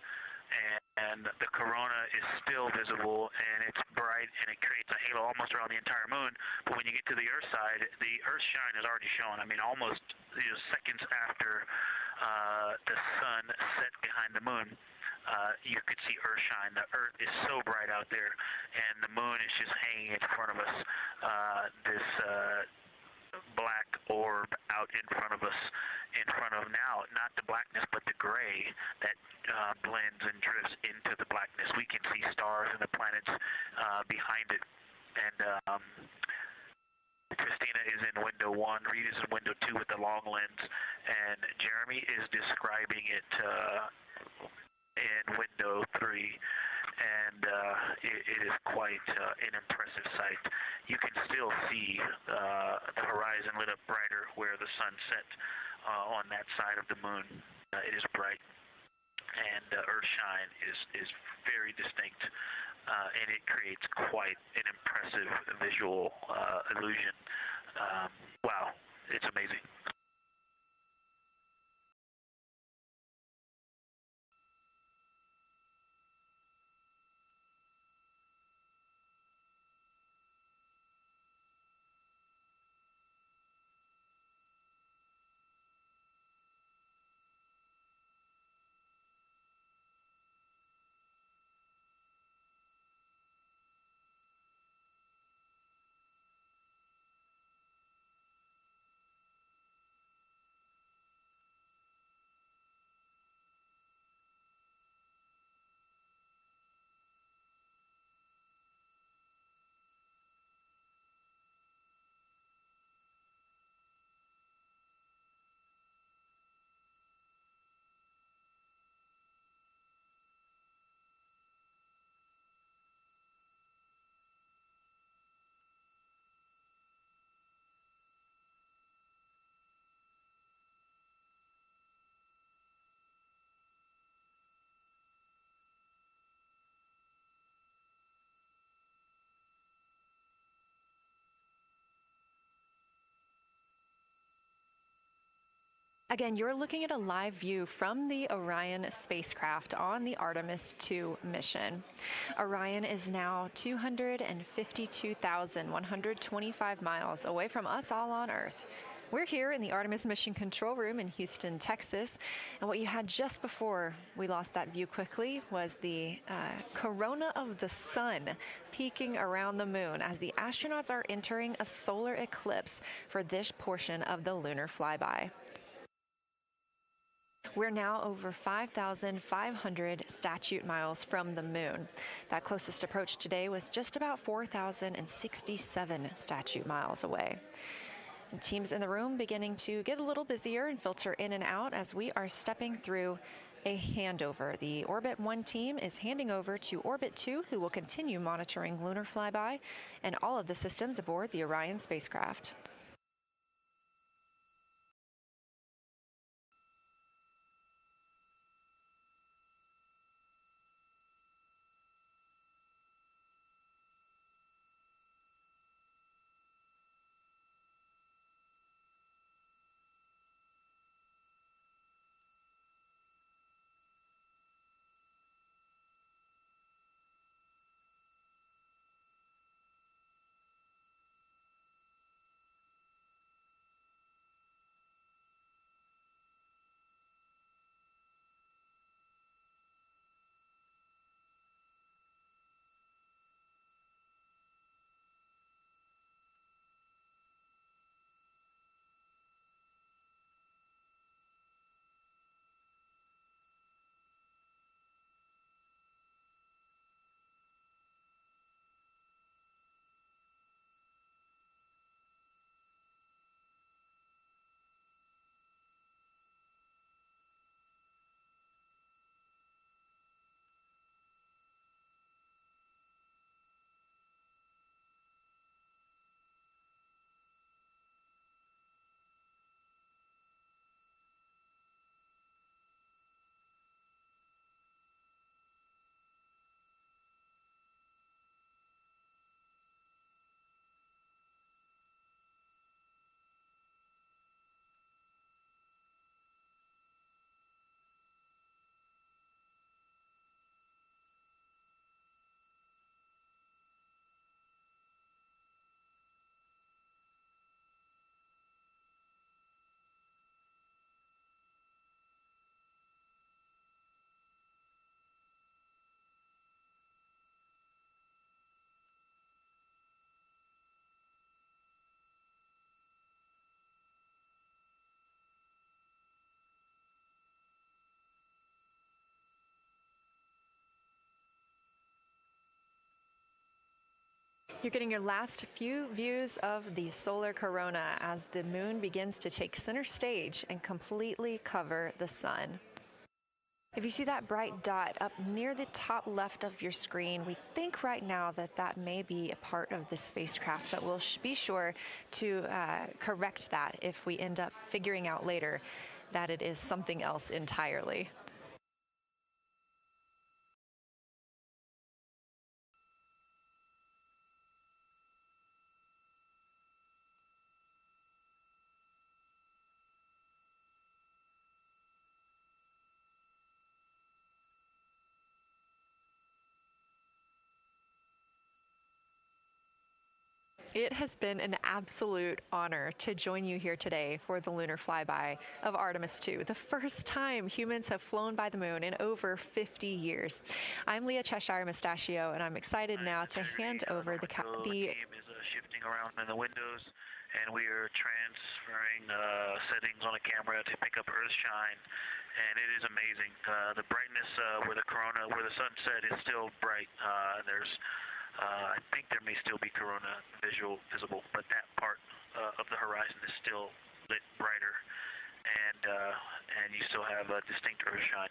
and the corona is still visible, and it's bright, and it creates a halo almost around the entire moon. But when you get to the Earth side, the Earth shine is already shown. I mean, almost seconds after the sun set behind the moon. You could see Earth shine. The Earth is so bright out there, and the moon is just hanging in front of us. This black orb out in front of us, in front of now, not the blackness, but the gray that blends and drifts into the blackness. We can see stars and the planets behind it. And Christina is in window 1, Reed is in window 2 with the long lens, and Jeremy is describing it in window 3, and it is quite an impressive sight. You can still see the horizon lit up brighter where the sun set on that side of the moon. It is bright, and Earth shine is very distinct, and it creates quite an impressive visual illusion. Wow, it's amazing. Again, you're looking at a live view from the Orion spacecraft on the Artemis II mission. Orion is now 252,125 miles away from us all on Earth. We're here in the Artemis mission control room in Houston, Texas, and what you had just before we lost that view quickly was the corona of the sun peeking around the moon as the astronauts are entering a solar eclipse for this portion of the lunar flyby. We're now over 5,500 statute miles from the moon. That closest approach today was just about 4,067 statute miles away. And teams in the room beginning to get a little busier and filter in and out as we are stepping through a handover. The Orbit 1 team is handing over to Orbit 2, who will continue monitoring lunar flyby and all of the systems aboard the Orion spacecraft. You're getting your last few views of the solar corona as the moon begins to take center stage and completely cover the sun. If you see that bright dot up near the top left of your screen, we think right now that that may be a part of the spacecraft, but we'll be sure to correct that if we end up figuring out later that it is something else entirely. It has been an absolute honor to join you here today for the lunar flyby of Artemis II, the first time humans have flown by the moon in over 50 years. I'm Leah Cheshire Mustachio, and I'm excited now to hand over the game is shifting around in the windows, and we are transferring settings on the camera to pick up Earth shine, and it is amazing. The brightness where the sunset is still bright. I think there may still be corona visible, but that part of the horizon is still lit brighter, and you still have a distinct Earth shine.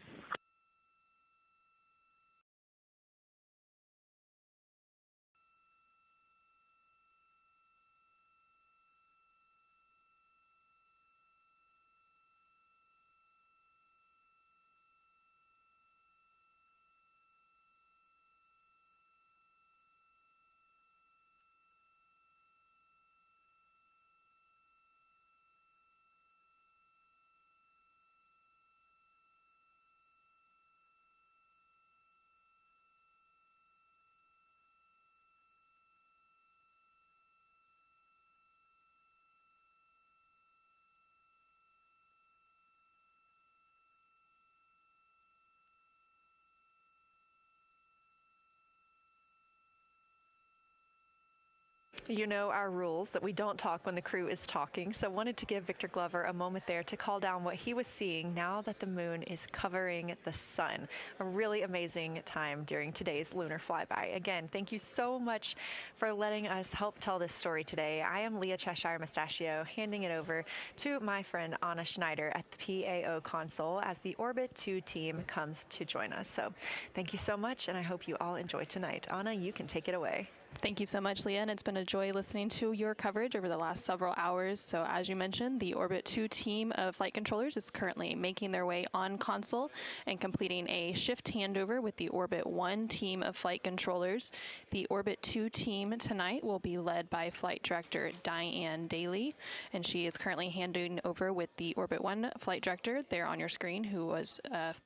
You know our rules that we don't talk when the crew is talking, so wanted to give Victor Glover a moment there to call down what he was seeing now that the moon is covering the sun. A really amazing time during today's lunar flyby. Again, thank you so much for letting us help tell this story today. I am Leah Cheshire Mustachio, handing it over to my friend Anna Schneider at the PAO console as the Orbit 2 team comes to join us. So thank you so much, and I hope you all enjoy tonight. Anna, you can take it away. Thank you so much, Leah, and it's been a joy listening to your coverage over the last several hours. So as you mentioned, the Orbit 2 team of flight controllers is currently making their way on console and completing a shift handover with the Orbit 1 team of flight controllers. The Orbit 2 team tonight will be led by Flight Director Diane Daly, and she is currently handing over with the Orbit 1 flight director there on your screen, who was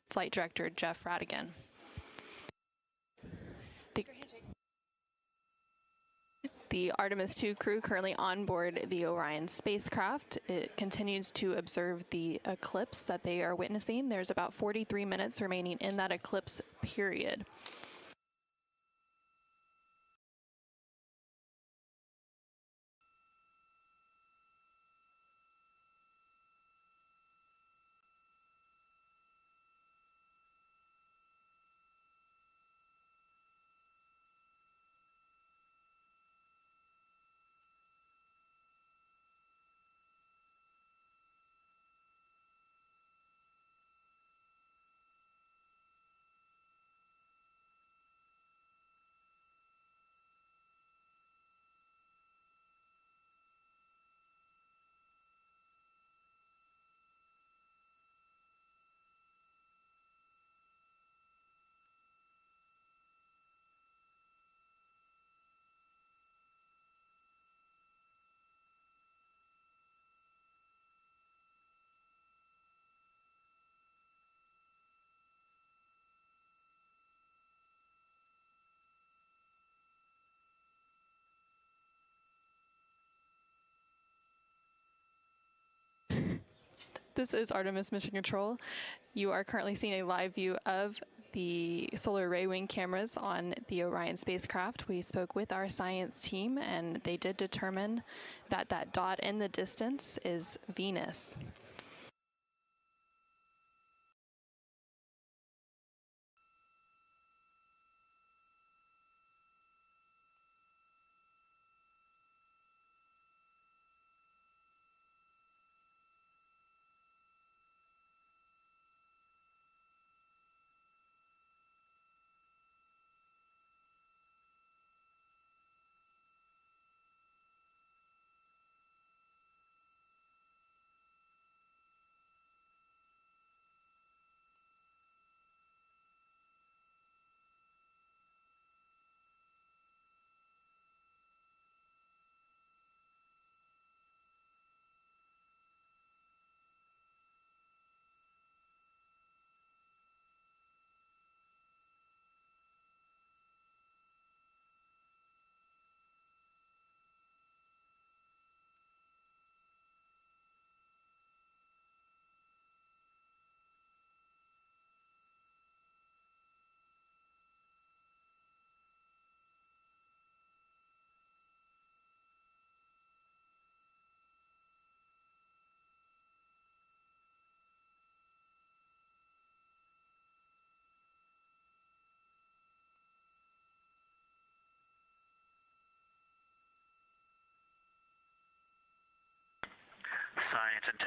Flight Director Jeff Radigan. The Artemis II crew currently on board the Orion spacecraft. It continues to observe the eclipse that they are witnessing. There's about 43 minutes remaining in that eclipse period. This is Artemis Mission Control. You are currently seeing a live view of the solar array wing cameras on the Orion spacecraft. We spoke with our science team, and they did determine that that dot in the distance is Venus.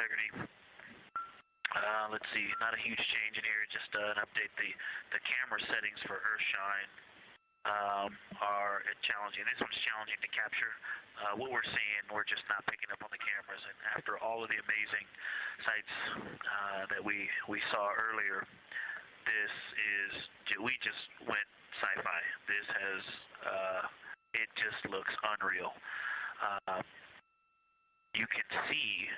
integrity. Let's see, not a huge change in here, just an update. The camera settings for Earthshine are challenging. This one's challenging to capture. What we're seeing, we're just not picking up on the cameras. And after all of the amazing sights that we saw earlier, we just went sci-fi. This has, it just looks unreal. You can see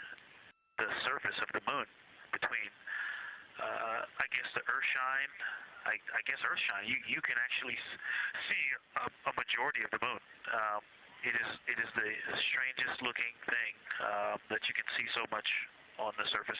the surface of the moon between, I guess, the Earthshine. I guess Earthshine. You can actually see a majority of the moon. It is the strangest looking thing that you can see so much on the surface.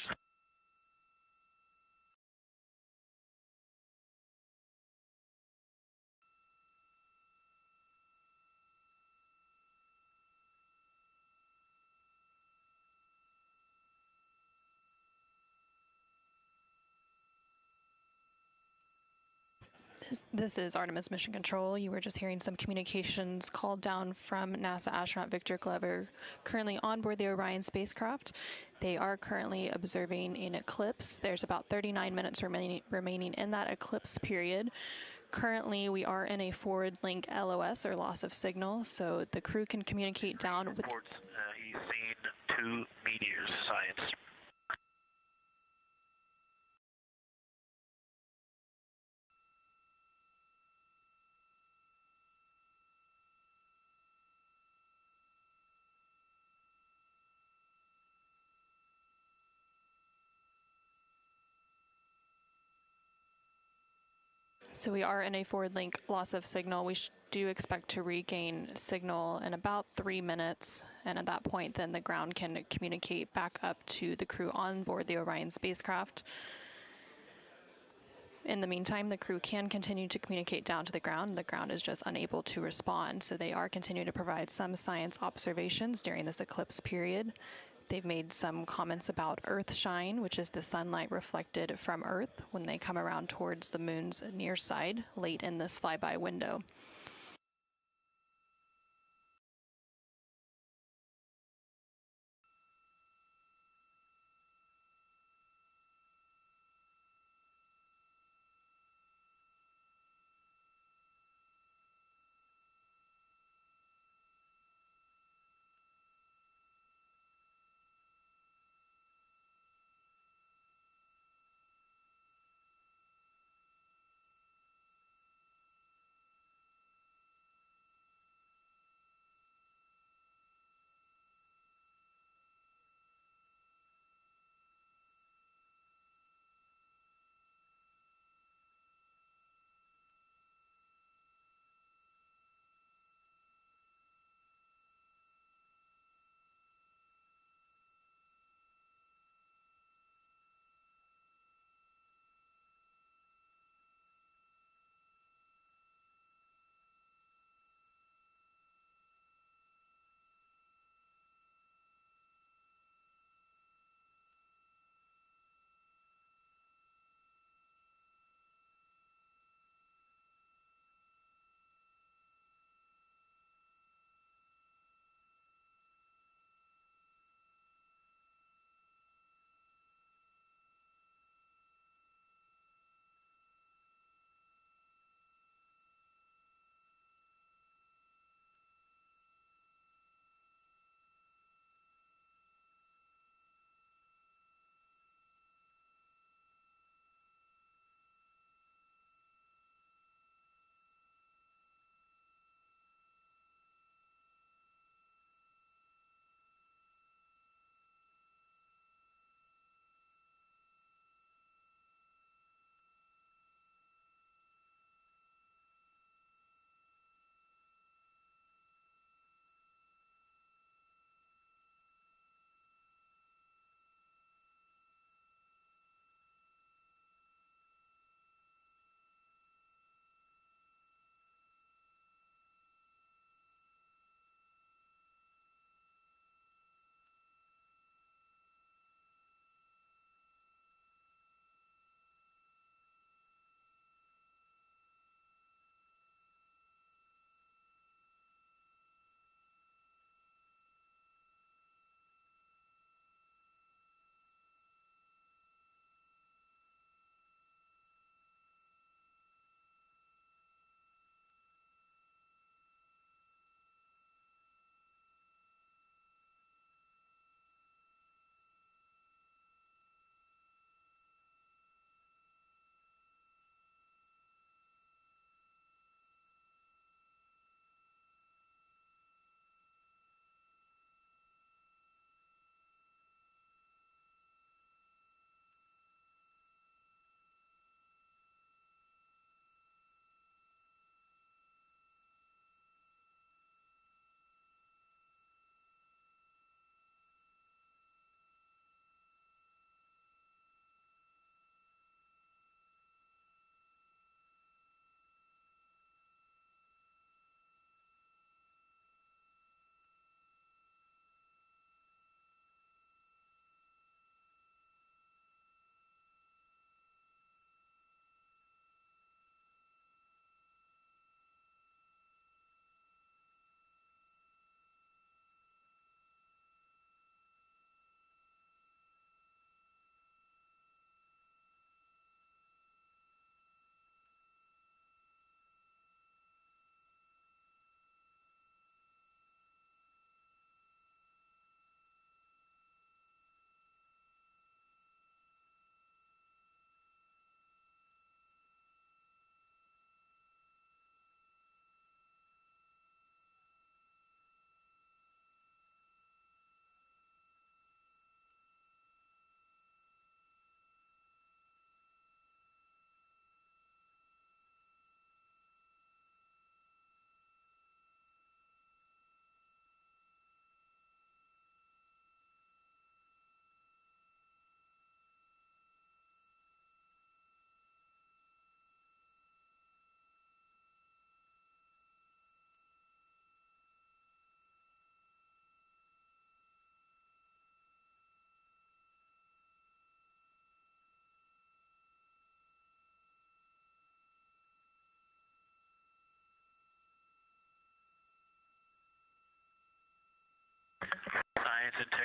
This is Artemis Mission Control. You were just hearing some communications called down from NASA astronaut Victor Glover, currently on board the Orion spacecraft. They are currently observing an eclipse. There's about 39 minutes remaining in that eclipse period. Currently, we are in a forward link LOS, or loss of signal, so the crew can communicate down with... He's seen 2 meteors, science. So we are in a forward link loss of signal. We do expect to regain signal in about 3 minutes, and at that point then the ground can communicate back up to the crew on board the Orion spacecraft. In the meantime, the crew can continue to communicate down to the ground. The ground is just unable to respond, so they are continuing to provide some science observations during this eclipse period. They've made some comments about Earthshine, which is the sunlight reflected from Earth when they come around towards the moon's near side late in this flyby window.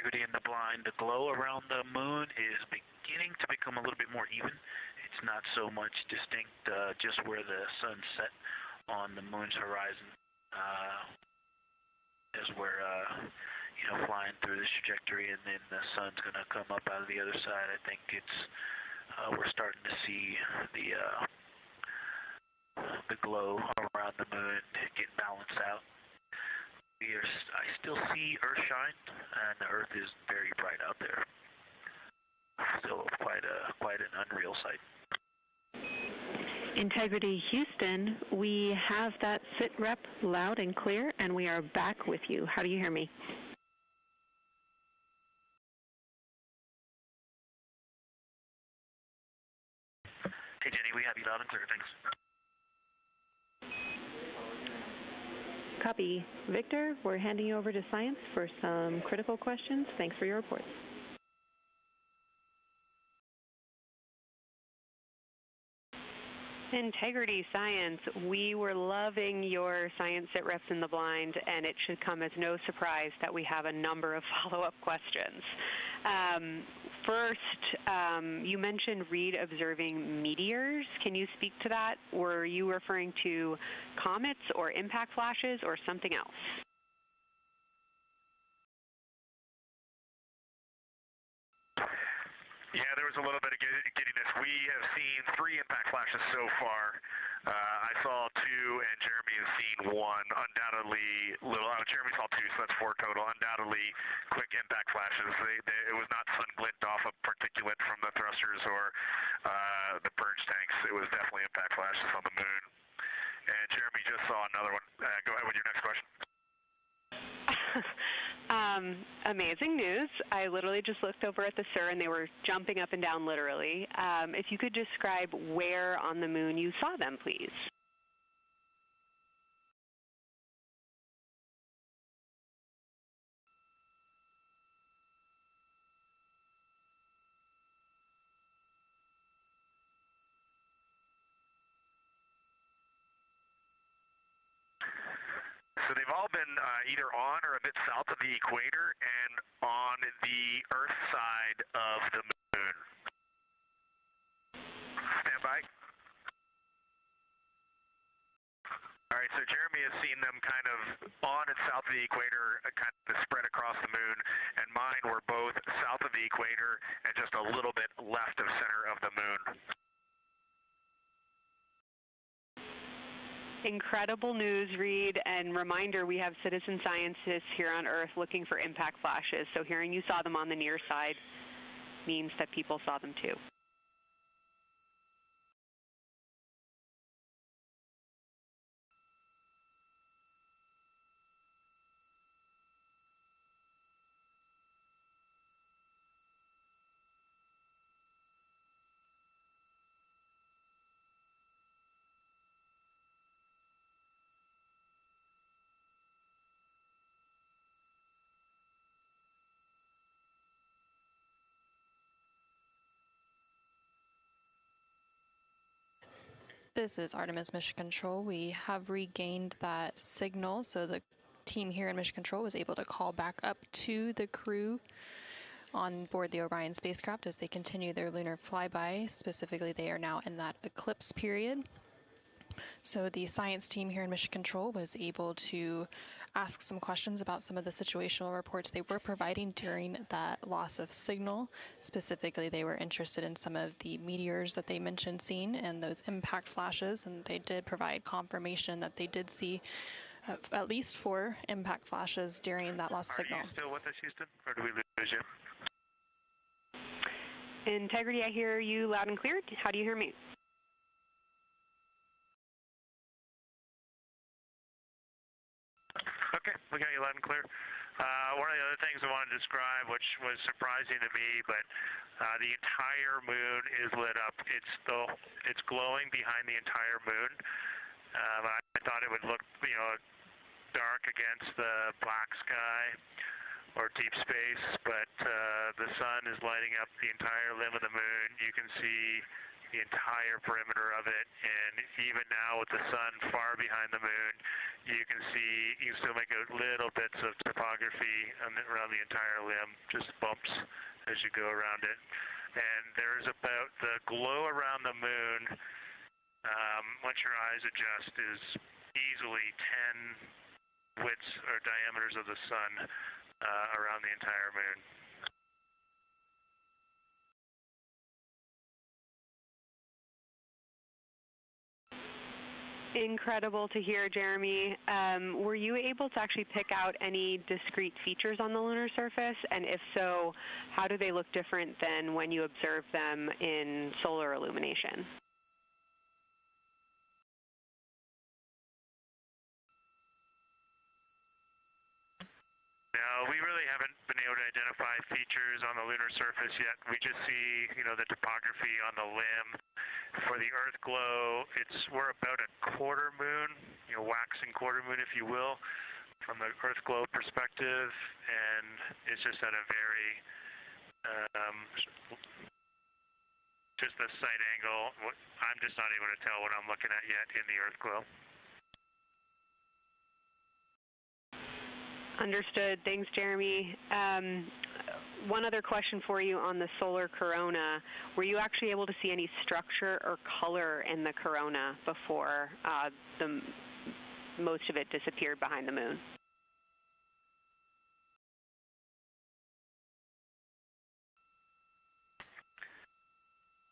integrity in the blind. The glow around the moon is beginning to become a little bit more even. It's not so much distinct just where the sun set on the moon's horizon as we're flying through this trajectory, and then the sun's going to come up out of the other side. I think it's we're starting to see the glow around the moon get balanced out. I still see Earth shine, and the Earth is very bright out there. Still quite an unreal sight. Integrity Houston, we have that sit rep loud and clear, and we are back with you. How do you hear me? Hey Jenny, we have you loud and clear, thanks. Copy. Victor, we're handing you over to science for some critical questions. Thanks for your report. Integrity Science, we were loving your science sit reps in the blind, and it should come as no surprise that we have a number of follow-up questions. First, you mentioned Reed observing meteors. Can you speak to that? Were you referring to comets or impact flashes or something else? Yeah, there was a little bit of giddiness. We have seen 3 impact flashes so far. I saw 2, and Jeremy has seen 1. Undoubtedly, Jeremy saw 2, so that's 4 total. Undoubtedly, quick impact flashes. It was not sun glint off of particulate from the thrusters or the purge tanks. It was definitely impact flashes on the moon. And Jeremy just saw another one. Go ahead with your next question. Amazing news. I literally just looked over at the SIR and they were jumping up and down literally. If you could describe where on the moon you saw them, please. So they've all been either on or a bit south of the equator and on the Earth side of the moon. Stand by. All right, so Jeremy has seen them kind of on and south of the equator, kind of spread across the moon, and mine were both south of the equator and just a little bit left of center of the moon. Incredible news, Reed, and reminder, we have citizen scientists here on Earth looking for impact flashes, so hearing you saw them on the near side means that people saw them too. This is Artemis Mission Control. We have regained that signal, so the team here in Mission Control was able to call back up to the crew on board the Orion spacecraft as they continue their lunar flyby. Specifically, they are now in that eclipse period. So the science team here in Mission Control was able to ask some questions about some of the situational reports they were providing during that loss of signal. Specifically, they were interested in some of the meteors that they mentioned seeing and those impact flashes, and they did provide confirmation that they did see at least 4 impact flashes during that lost signal. Are you still with us, Houston, or do we lose you? Integrity, I hear you loud and clear. How do you hear me? Okay, we got you loud and clear. One of the other things I wanted to describe, which was surprising to me, but the entire moon is lit up. It's glowing behind the entire moon. I thought it would look, dark against the black sky or deep space, but the sun is lighting up the entire limb of the moon. You can see the entire perimeter of it, and even now with the sun far behind the moon, you can still make out little bits of topography around the entire limb, just bumps as you go around it. And there's about the glow around the moon, once your eyes adjust, is easily 10 widths or diameters of the sun around the entire moon. Incredible to hear, Jeremy. Were you able to actually pick out any discrete features on the lunar surface? And if so, how do they look different than when you observe them in solar illumination? No, we really haven't been able to identify features on the lunar surface yet. We just see, the topography on the limb. For the Earth glow, we're about a quarter moon, waxing quarter moon, if you will, from the Earth glow perspective, and it's just at a very, just the sight angle. I'm just not able to tell what I'm looking at yet in the Earth glow. Understood. Thanks, Jeremy. One other question for you on the solar corona. Were you actually able to see any structure or color in the corona before most of it disappeared behind the moon?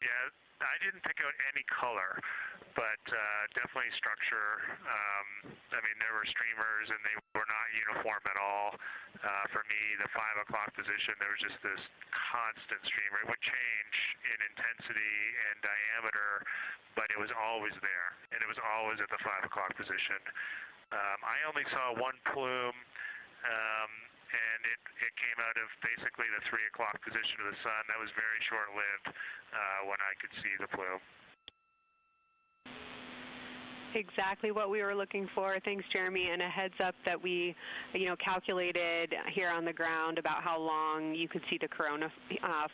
Yeah, I didn't pick out any color, but definitely structure. There were streamers, and they were not uniform at all. For me, the 5 o'clock position, there was just this constant streamer. It would change in intensity and diameter, but it was always there, and it was always at the 5 o'clock position. I only saw one plume, and it came out of basically the 3 o'clock position of the sun. That was very short-lived when I could see the plume. Exactly what we were looking for. Thanks, Jeremy. And a heads up that we, calculated here on the ground about how long you could see the corona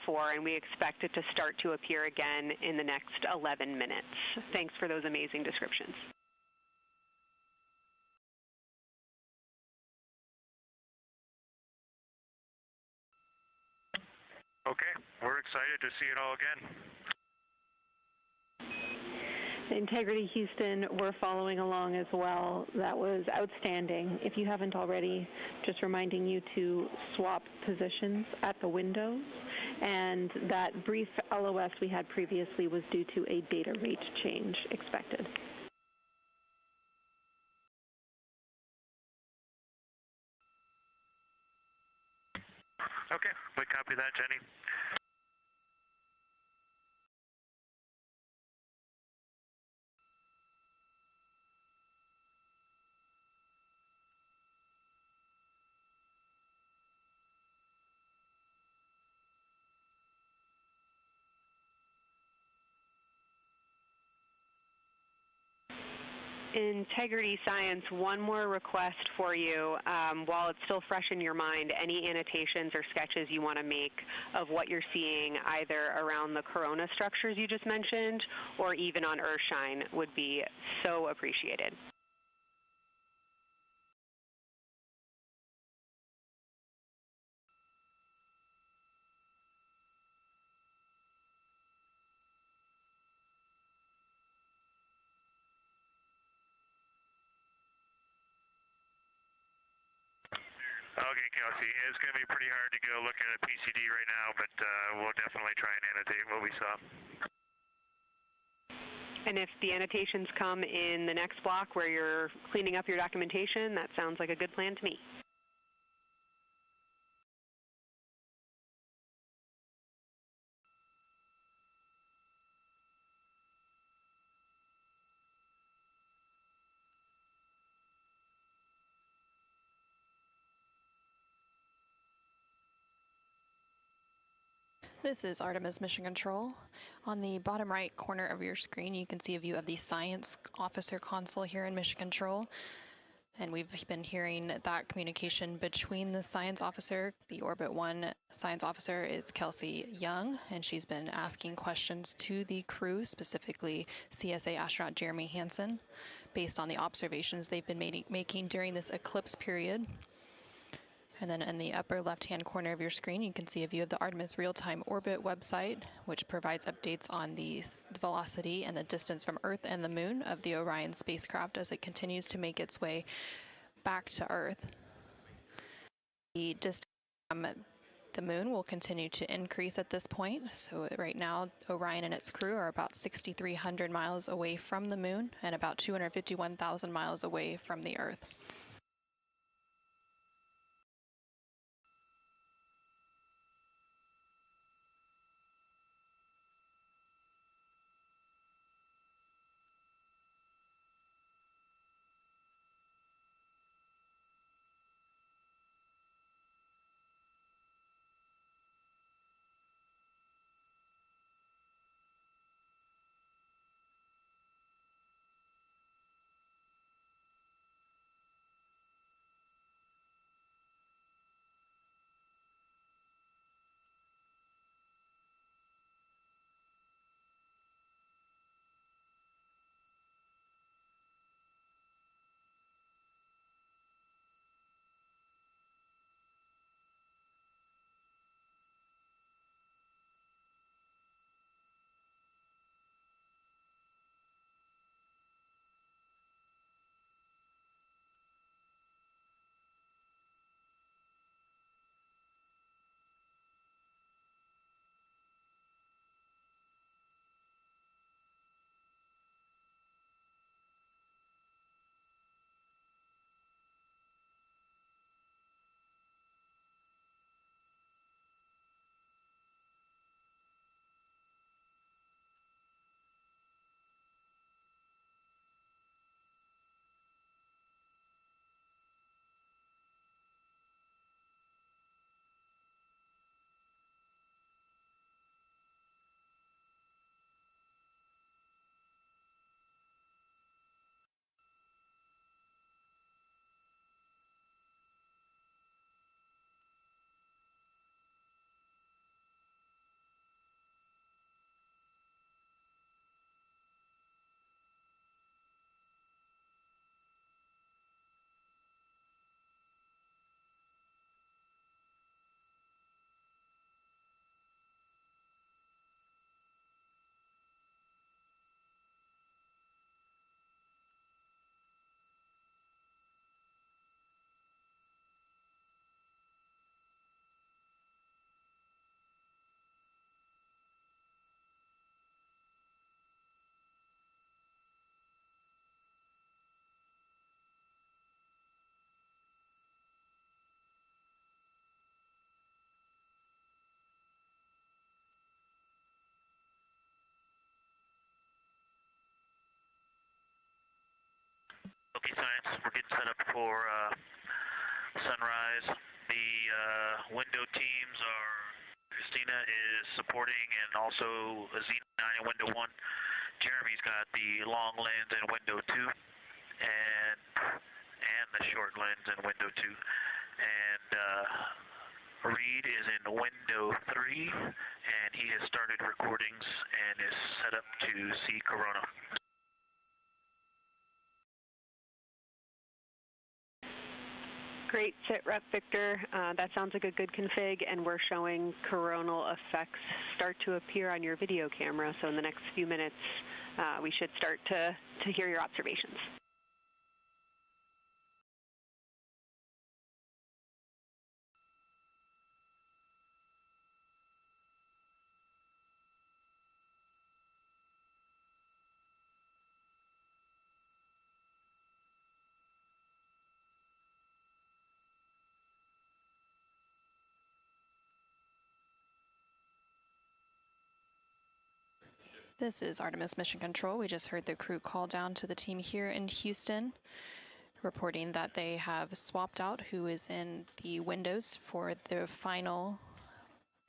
for, and we expect it to start to appear again in the next 11 minutes. Thanks for those amazing descriptions. Okay, we're excited to see it all again. Integrity Houston, we're following along as well. That was outstanding. If you haven't already, just reminding you to swap positions at the windows. And that brief LOS we had previously was due to a data rate change expected. Okay, we copy that, Jenny. Integrity Science, one more request for you. While it's still fresh in your mind, any annotations or sketches you want to make of what you're seeing either around the corona structures you just mentioned or even on Earthshine would be so appreciated. Okay, Kelsey, it's going to be pretty hard to go look at a PCD right now, but we'll definitely try and annotate what we saw. And if the annotations come in the next block where you're cleaning up your documentation, that sounds like a good plan to me. This is Artemis Mission Control. On the bottom right corner of your screen, you can see a view of the Science Officer console here in Mission Control. And we've been hearing that communication between the Science Officer. The Orbit 1 Science Officer is Kelsey Young, and she's been asking questions to the crew, specifically CSA astronaut Jeremy Hansen. based on the observations they've been making during this eclipse period. And then in the upper left-hand corner of your screen, you can see a view of the Artemis Real-Time Orbit website, which provides updates on the velocity and the distance from Earth and the Moon of the Orion spacecraft as it continues to make its way back to Earth. The distance from the Moon will continue to increase at this point. So right now, Orion and its crew are about 6,300 miles away from the Moon and about 251,000 miles away from the Earth. Okay, science, we're getting set up for sunrise. The window teams are, Christina is supporting, and also Xena in window 1. Jeremy's got the long lens in window 2, and the short lens in window 2. And Reed is in window 3, and he has started recordings and is set up to see Corona. Great sit rep, Victor. That sounds like a good config, and we're showing coronal effects start to appear on your video camera. So in the next few minutes, we should start to hear your observations. This is Artemis Mission Control. We just heard the crew call down to the team here in Houston, reporting that they have swapped out who is in the windows for the final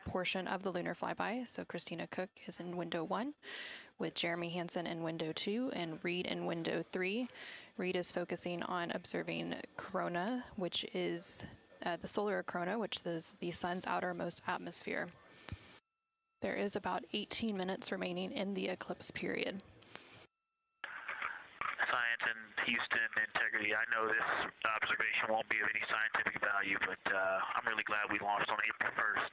portion of the lunar flyby. So Christina Cook is in window 1, with Jeremy Hansen in window 2 and Reed in window 3. Reed is focusing on observing corona, which is the solar corona, which is the sun's outermost atmosphere. There is about 18 minutes remaining in the eclipse period. Science, and Houston integrity. I know this observation won't be of any scientific value, but I'm really glad we launched on April 1st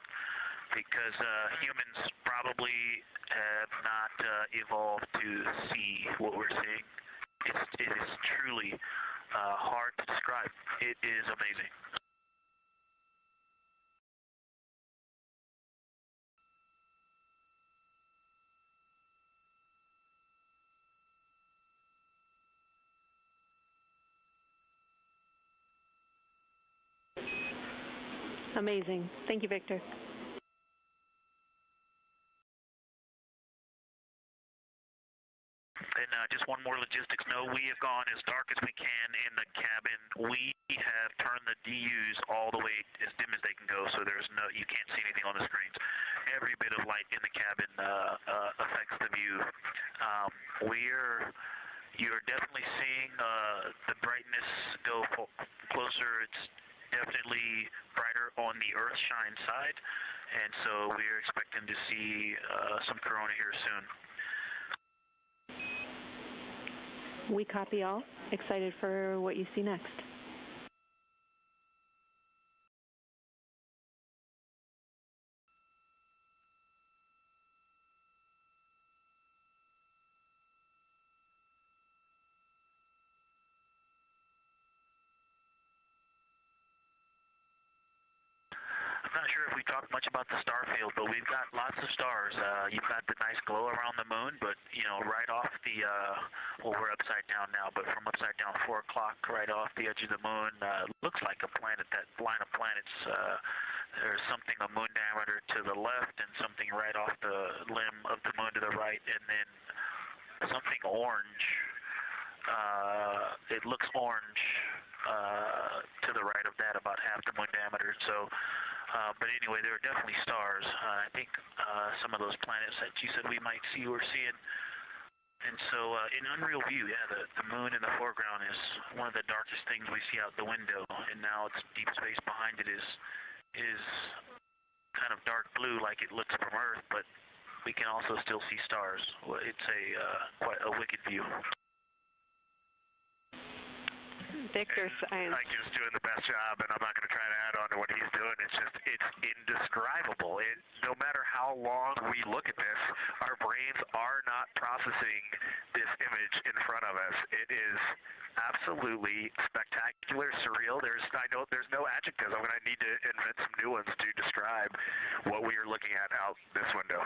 because humans probably have not evolved to see what we're seeing. It is truly hard to describe. It is amazing. Amazing. Thank you, Victor. And just one more logistics note, we have gone as dark as we can in the cabin. We have turned the DUs all the way as dim as they can go, so you can't see anything on the screens. Every bit of light in the cabin affects the view. You're definitely seeing the brightness go closer. It's definitely brighter on the Earthshine side, and so we're expecting to see some corona here soon. We copy all. Excited for what you see next. I'm not sure if we talked much about the star field, but we've got lots of stars. You've got the nice glow around the moon, but right off the well, we're upside down now, but from upside down 4 o'clock, right off the edge of the moon, looks like a planet. That line of planets, there's something a moon diameter to the left, and something right off the limb of the moon to the right, and then something orange. It looks orange to the right of that, about half the moon diameter. So. But anyway, there are definitely stars. I think some of those planets that you said we might see, we're seeing. And so in unreal view, yeah, the moon in the foreground is one of the darkest things we see out the window. And now it's deep space behind it is kind of dark blue like it looks from Earth, but we can also still see stars. It's quite a wicked view. Victor, Ike's doing the best job, and I'm not going to try to add on to what he's doing. It's indescribable. No matter how long we look at this, our brains are not processing this image in front of us. It is absolutely spectacular, surreal. There's no adjectives. I'm going to need to invent some new ones to describe what we are looking at out this window.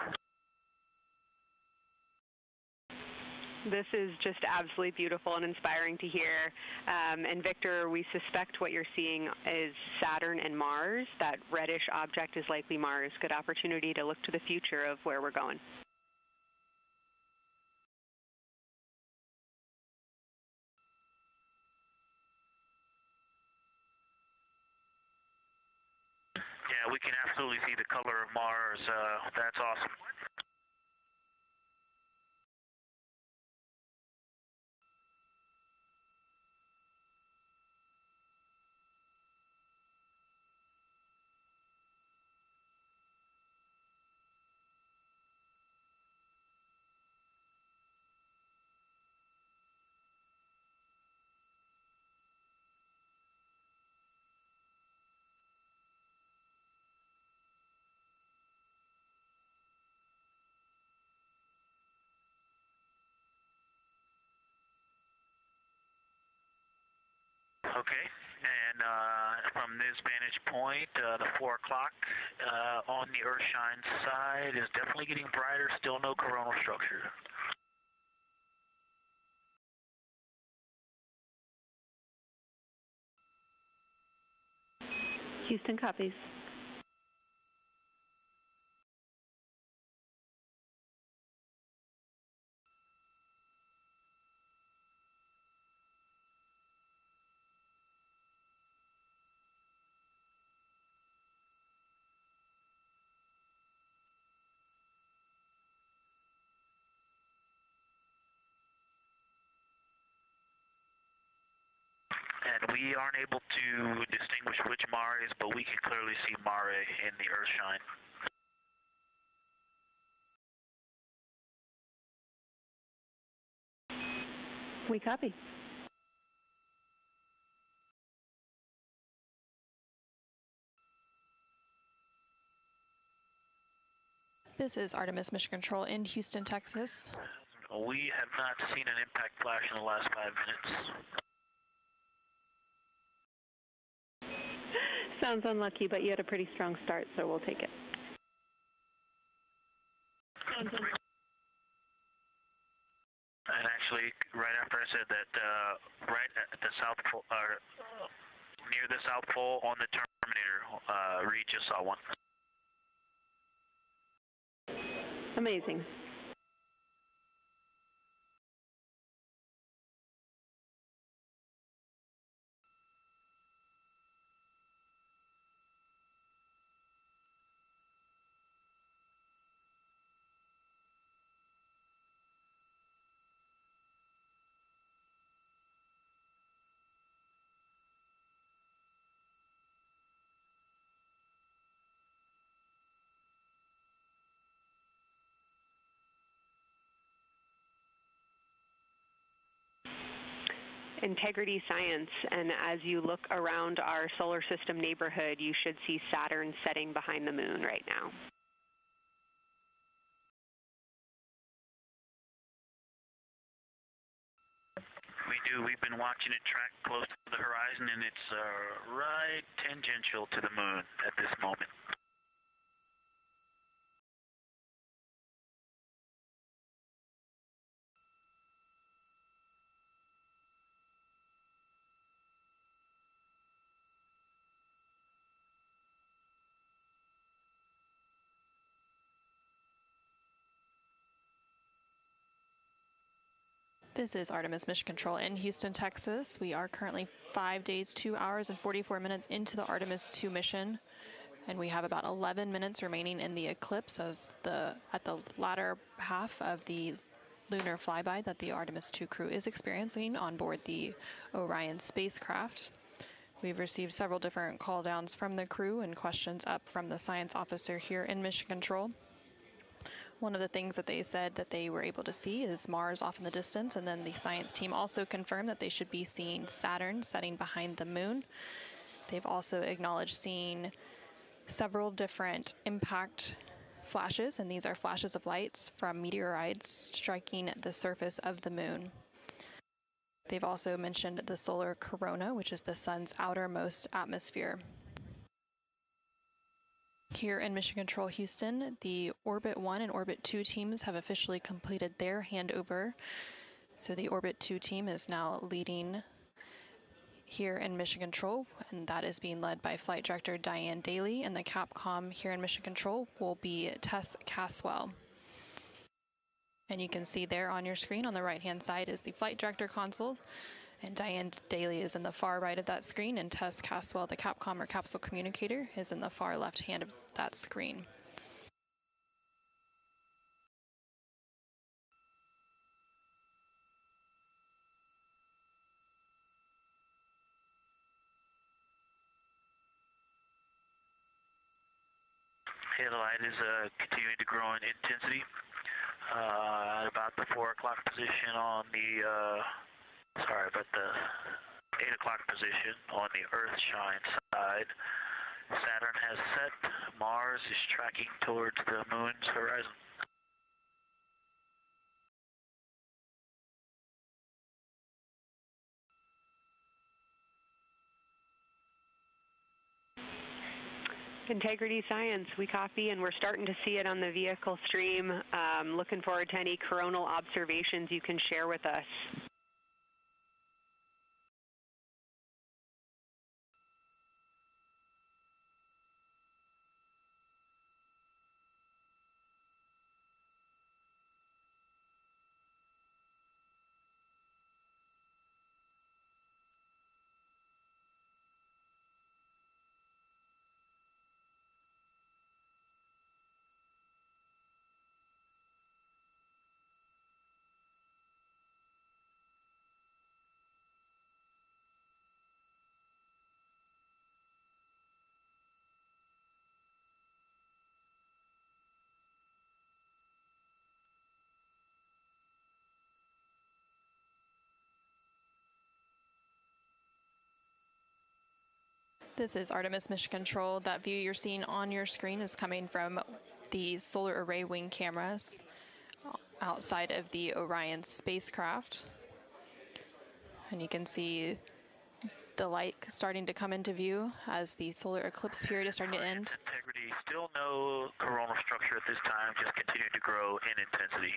This is just absolutely beautiful and inspiring to hear. And Victor, we suspect what you're seeing is Saturn and Mars. That reddish object is likely Mars. Good opportunity to look to the future of where we're going. Yeah, we can absolutely see the color of Mars. That's awesome. Okay, and from this vantage point, the 4 o'clock on the Earthshine side is definitely getting brighter, still no coronal structure. Houston copies. And we aren't able to distinguish which Mare is, but we can clearly see Mare in the Earthshine. We copy. This is Artemis Mission Control in Houston, Texas. We have not seen an impact flash in the last 5 minutes. Sounds unlucky, but you had a pretty strong start, so we'll take it. And actually, right after I said that, right at the South Pole, near the South Pole on the Terminator, Reed just saw one. Amazing. Integrity Science, and as you look around our solar system neighborhood, you should see Saturn setting behind the moon right now. We do. We've been watching it track close to the horizon, and it's right tangential to the moon at this moment. This is Artemis Mission Control in Houston, Texas. We are currently 5 days, 2 hours, and 44 minutes into the Artemis II mission, and we have about 11 minutes remaining in the eclipse at the latter half of the lunar flyby that the Artemis II crew is experiencing on board the Orion spacecraft. We've received several different call downs from the crew and questions up from the science officer here in Mission Control. One of the things that they said that they were able to see is Mars off in the distance, and then the science team also confirmed that they should be seeing Saturn setting behind the moon. They've also acknowledged seeing several different impact flashes, and these are flashes of lights from meteorites striking the surface of the moon. They've also mentioned the solar corona, which is the sun's outermost atmosphere. Here in Mission Control Houston, the Orbit 1 and Orbit 2 teams have officially completed their handover. So the Orbit 2 team is now leading here in Mission Control, and that is being led by Flight Director Diane Daly, and the Capcom here in Mission Control will be Tess Caswell. And you can see there on your screen on the right-hand side is the Flight Director console, and Diane Daly is in the far right of that screen, and Tess Caswell, the Capcom or capsule communicator, is in the far left hand of that screen. Yeah, the light is continuing to grow in intensity. At about the 4 o'clock position on the about the 8 o'clock position on the Earth-shine side. Saturn has set. Mars is tracking towards the moon's horizon. Integrity Science, we copy, and we're starting to see it on the vehicle stream. Looking forward to any coronal observations you can share with us. This is Artemis Mission Control. That view you're seeing on your screen is coming from the solar array wing cameras outside of the Orion spacecraft. And you can see the light starting to come into view as the solar eclipse period is starting to end. Integrity, still no coronal structure at this time, just continuing to grow in intensity.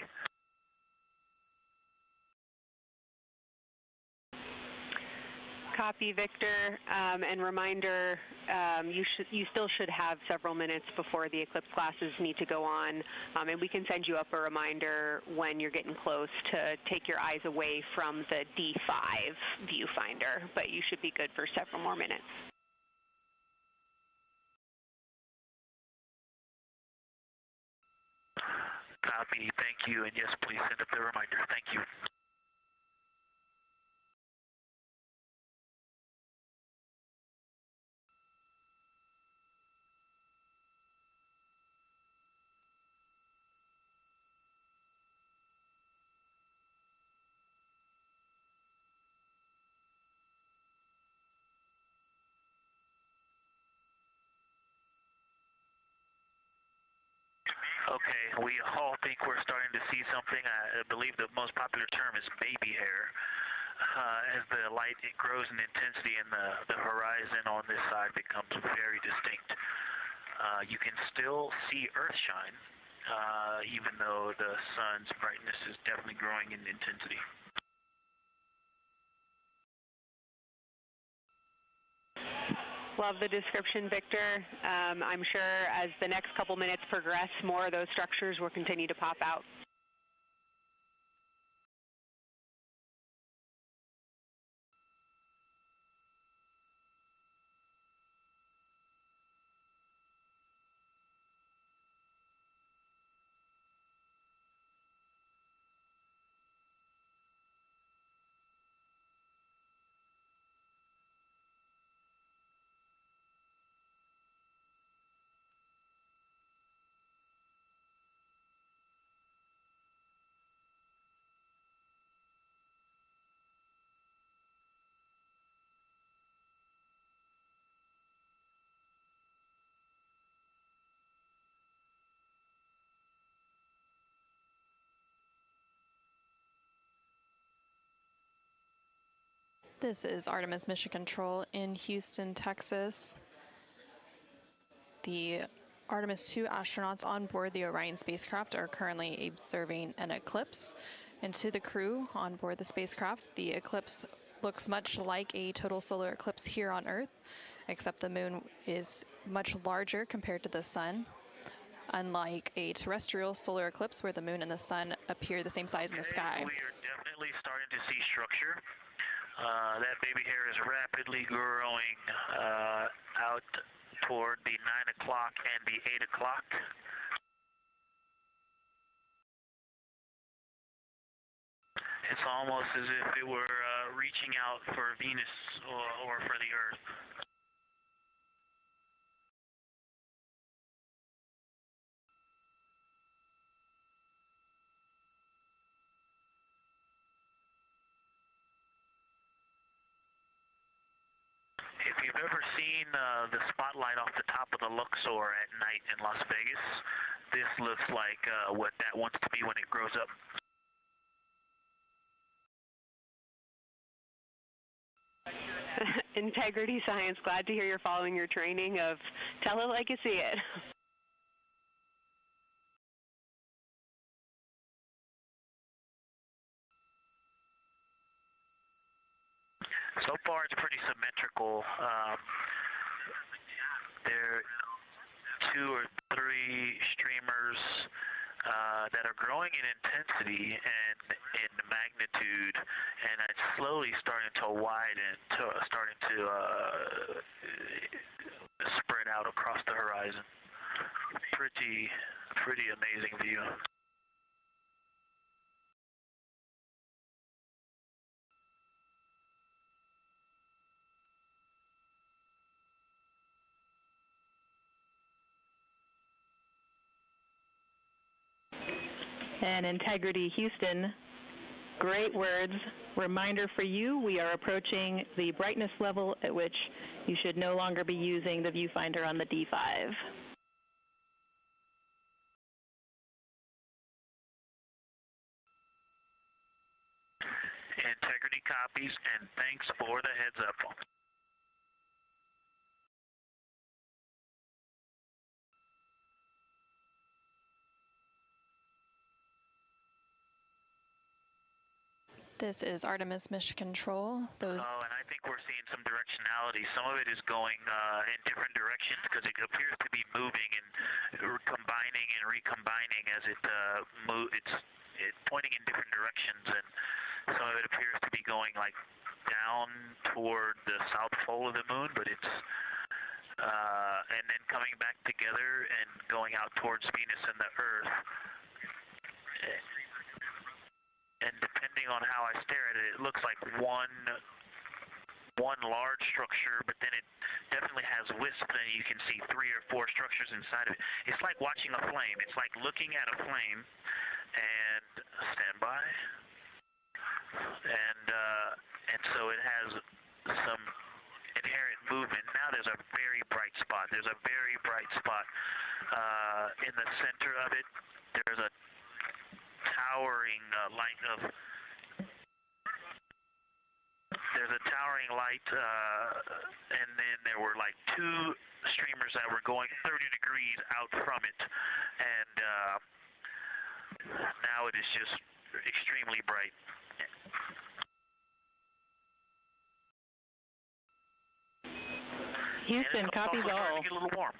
Copy, Victor, and reminder, you still should have several minutes before the eclipse classes need to go on, and we can send you up a reminder when you're getting close to take your eyes away from the D5 viewfinder, but you should be good for several more minutes. Copy, thank you, and yes, please send up the reminder. Thank you. Okay, we all think we're starting to see something. I believe the most popular term is baby hair. As the light grows in intensity and the horizon on this side becomes very distinct. You can still see Earth shine, even though the sun's brightness is definitely growing in intensity. Love the description, Victor. I'm sure as the next couple minutes progress, more of those structures will continue to pop out. This is Artemis Mission Control in Houston, Texas. The Artemis II astronauts on board the Orion spacecraft are currently observing an eclipse. And to the crew on board the spacecraft, the eclipse looks much like a total solar eclipse here on Earth, except the moon is much larger compared to the sun, unlike a terrestrial solar eclipse where the moon and the sun appear the same size in the sky. We are definitely starting to see structure. That baby hair is rapidly growing out toward the 9 o'clock and the 8 o'clock. It's almost as if it were reaching out for Venus or for the Earth. If you've ever seen the spotlight off the top of the Luxor at night in Las Vegas, this looks like what that wants to be when it grows up. Integrity Science, glad to hear you're following your training of tell it like you see it. So far, it's pretty symmetrical. There are 2 or 3 streamers that are growing in intensity and in magnitude, and it's slowly starting to widen, starting to spread out across the horizon. Pretty amazing view. And Integrity Houston, great words. Reminder for you, we are approaching the brightness level at which you should no longer be using the viewfinder on the D5. copies, and thanks for the heads up. This is Artemis Mission Control. Oh, and I think we're seeing some directionality. Some of it is going in different directions because it appears to be moving and combining and recombining as it it's pointing in different directions, and some of it appears to be going like down toward the south pole of the moon, but it's and then coming back together and going out towards Venus and the Earth. And depending on how I stare at it, it looks like one large structure, but then it definitely has wisps, and you can see 3 or 4 structures inside of it. It's like watching a flame. It's like looking at a flame, and stand by. And so it has some inherent movement. Now there's a very bright spot. There's a very bright spot in the center of it. There's a towering light of and then there were like 2 streamers that were going 30 degrees out from it, and now it is just extremely bright. Houston, copies all. Starting to get a little warm.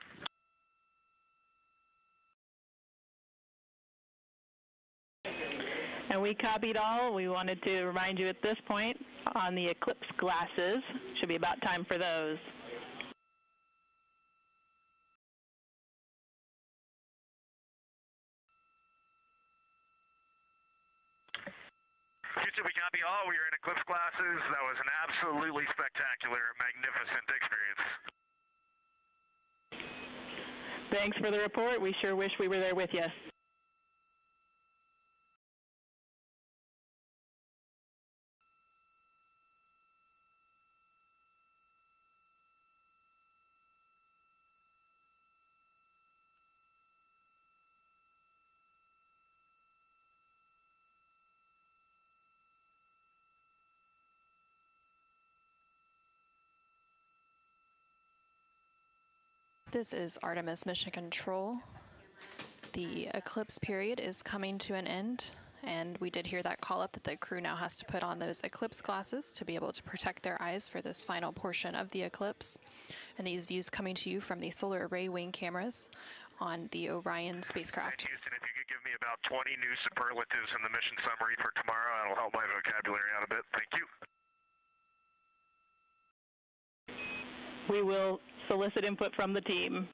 And we copied all. We wanted to remind you at this point on the eclipse glasses. Should be about time for those. Houston, we copy all. We are in eclipse glasses. That was an absolutely spectacular, magnificent experience. Thanks for the report. We sure wish we were there with you. This is Artemis Mission Control. The eclipse period is coming to an end, and we did hear that call up that the crew now has to put on those eclipse glasses to be able to protect their eyes for this final portion of the eclipse. And these views coming to you from the solar array wing cameras on the Orion spacecraft. And Houston, if you could give me about 20 new superlatives in the mission summary for tomorrow, that'll help my vocabulary out a bit. Thank you. We will solicit input from the team.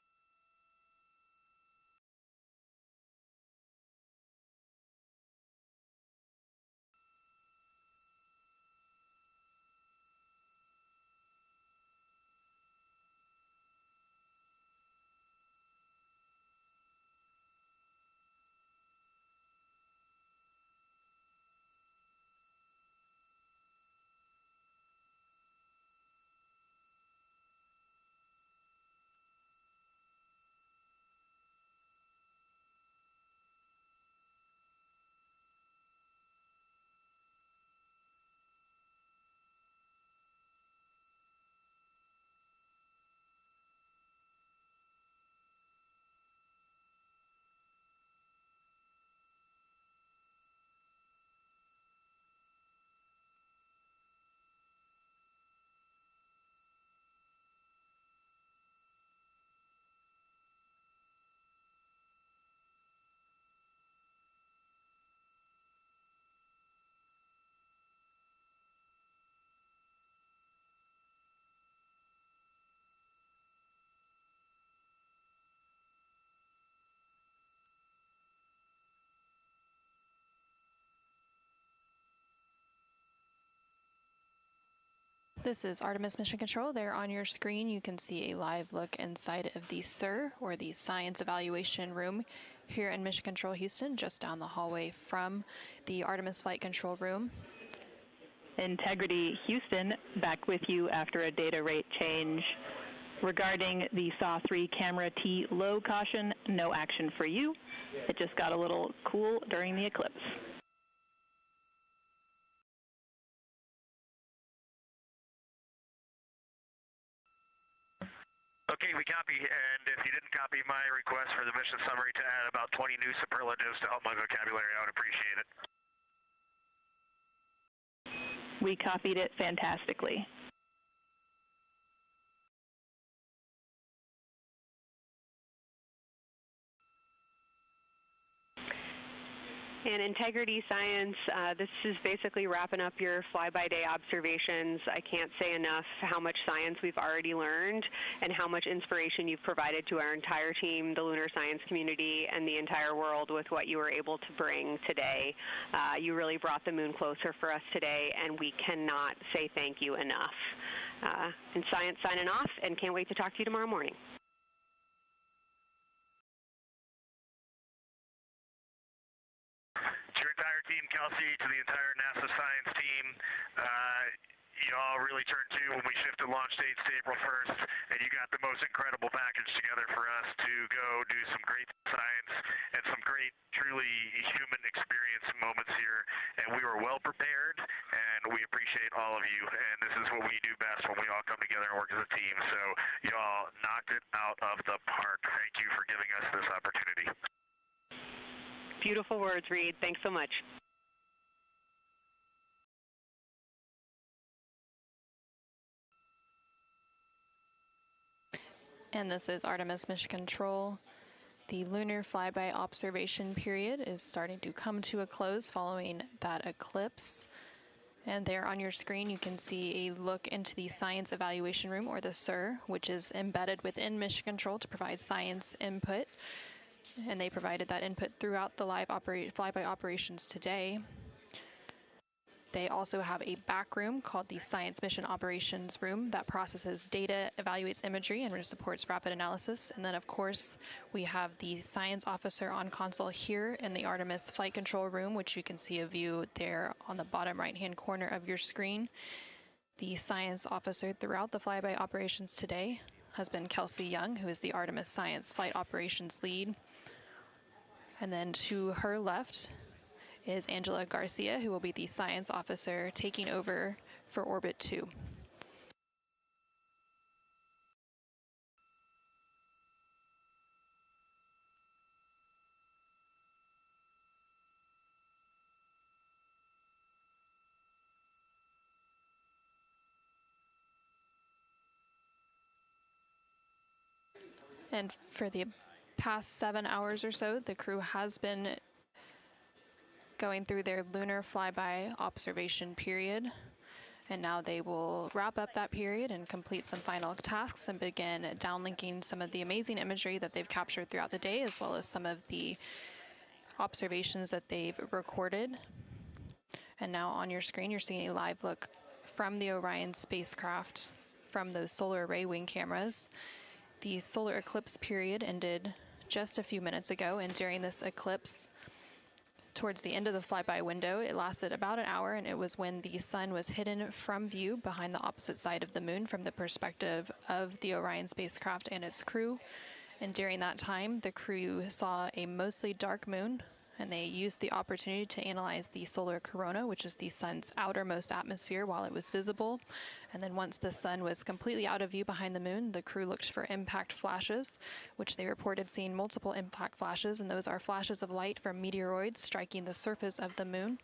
This is Artemis Mission Control. There on your screen, you can see a live look inside of the SIR, or the Science Evaluation Room, here in Mission Control Houston, just down the hallway from the Artemis Flight Control Room. Integrity Houston, back with you after a data rate change. Regarding the SAW-3 camera T low caution, no action for you. It just got a little cool during the eclipse. Okay, we copy, and if you didn't copy my request for the mission summary to add about 20 new superlatives to help my vocabulary, I would appreciate it. We copied it fantastically. In integrity science, this is basically wrapping up your fly-by-day observations. I can't say enough how much science we've already learned and how much inspiration you've provided to our entire team, the lunar science community, and the entire world with what you were able to bring today. You really brought the moon closer for us today, and we cannot say thank you enough. And science signing off, and can't wait to talk to you tomorrow morning. To your entire team, Kelsey, to the entire NASA science team, y'all really turned to when we shifted launch dates to April 1st, and you got the most incredible package together for us to go do some great science and some great, truly human experience moments here. And we were well prepared, and we appreciate all of you. And this is what we do best when we all come together and work as a team. So y'all knocked it out of the park. Thank you for giving us this opportunity. Beautiful words, Reed. Thanks so much. And this is Artemis Mission Control. The lunar flyby observation period is starting to come to a close following that eclipse. And there on your screen you can see a look into the Science Evaluation Room, or the SIR, which is embedded within Mission Control to provide science input. And they provided that input throughout the live flyby operations today. They also have a back room called the Science Mission Operations Room that processes data, evaluates imagery, and supports rapid analysis. And then, of course, we have the science officer on console here in the Artemis Flight Control Room, which you can see a view there on the bottom right-hand corner of your screen. The science officer throughout the flyby operations today has been Kelsey Young, who is the Artemis Science Flight Operations Lead. And then to her left is Angela Garcia, who will be the science officer taking over for Orbit 2. And for the past 7 hours or so, the crew has been going through their lunar flyby observation period. And now they will wrap up that period and complete some final tasks and begin downlinking some of the amazing imagery that they've captured throughout the day, as well as some of the observations that they've recorded. And now on your screen, you're seeing a live look from the Orion spacecraft from those solar array wing cameras. The solar eclipse period ended just a few minutes ago, and during this eclipse, towards the end of the flyby window, it lasted about an hour, and it was when the sun was hidden from view behind the opposite side of the moon from the perspective of the Orion spacecraft and its crew. And during that time, the crew saw a mostly dark moon, and they used the opportunity to analyze the solar corona, which is the sun's outermost atmosphere, while it was visible. And then once the sun was completely out of view behind the moon, the crew looked for impact flashes, which they reported seeing multiple impact flashes, and those are flashes of light from meteoroids striking the surface of the moon.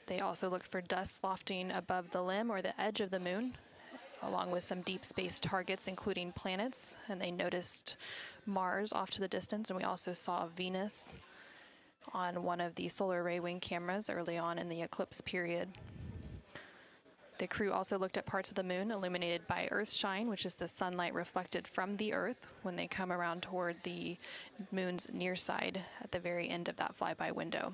They also looked for dust lofting above the limb or the edge of the moon, along with some deep space targets, including planets, and they noticed Mars off to the distance, and we also saw Venus on one of the solar array wing cameras early on in the eclipse period. The crew also looked at parts of the moon illuminated by Earthshine, which is the sunlight reflected from the Earth when they come around toward the moon's near side at the very end of that flyby window.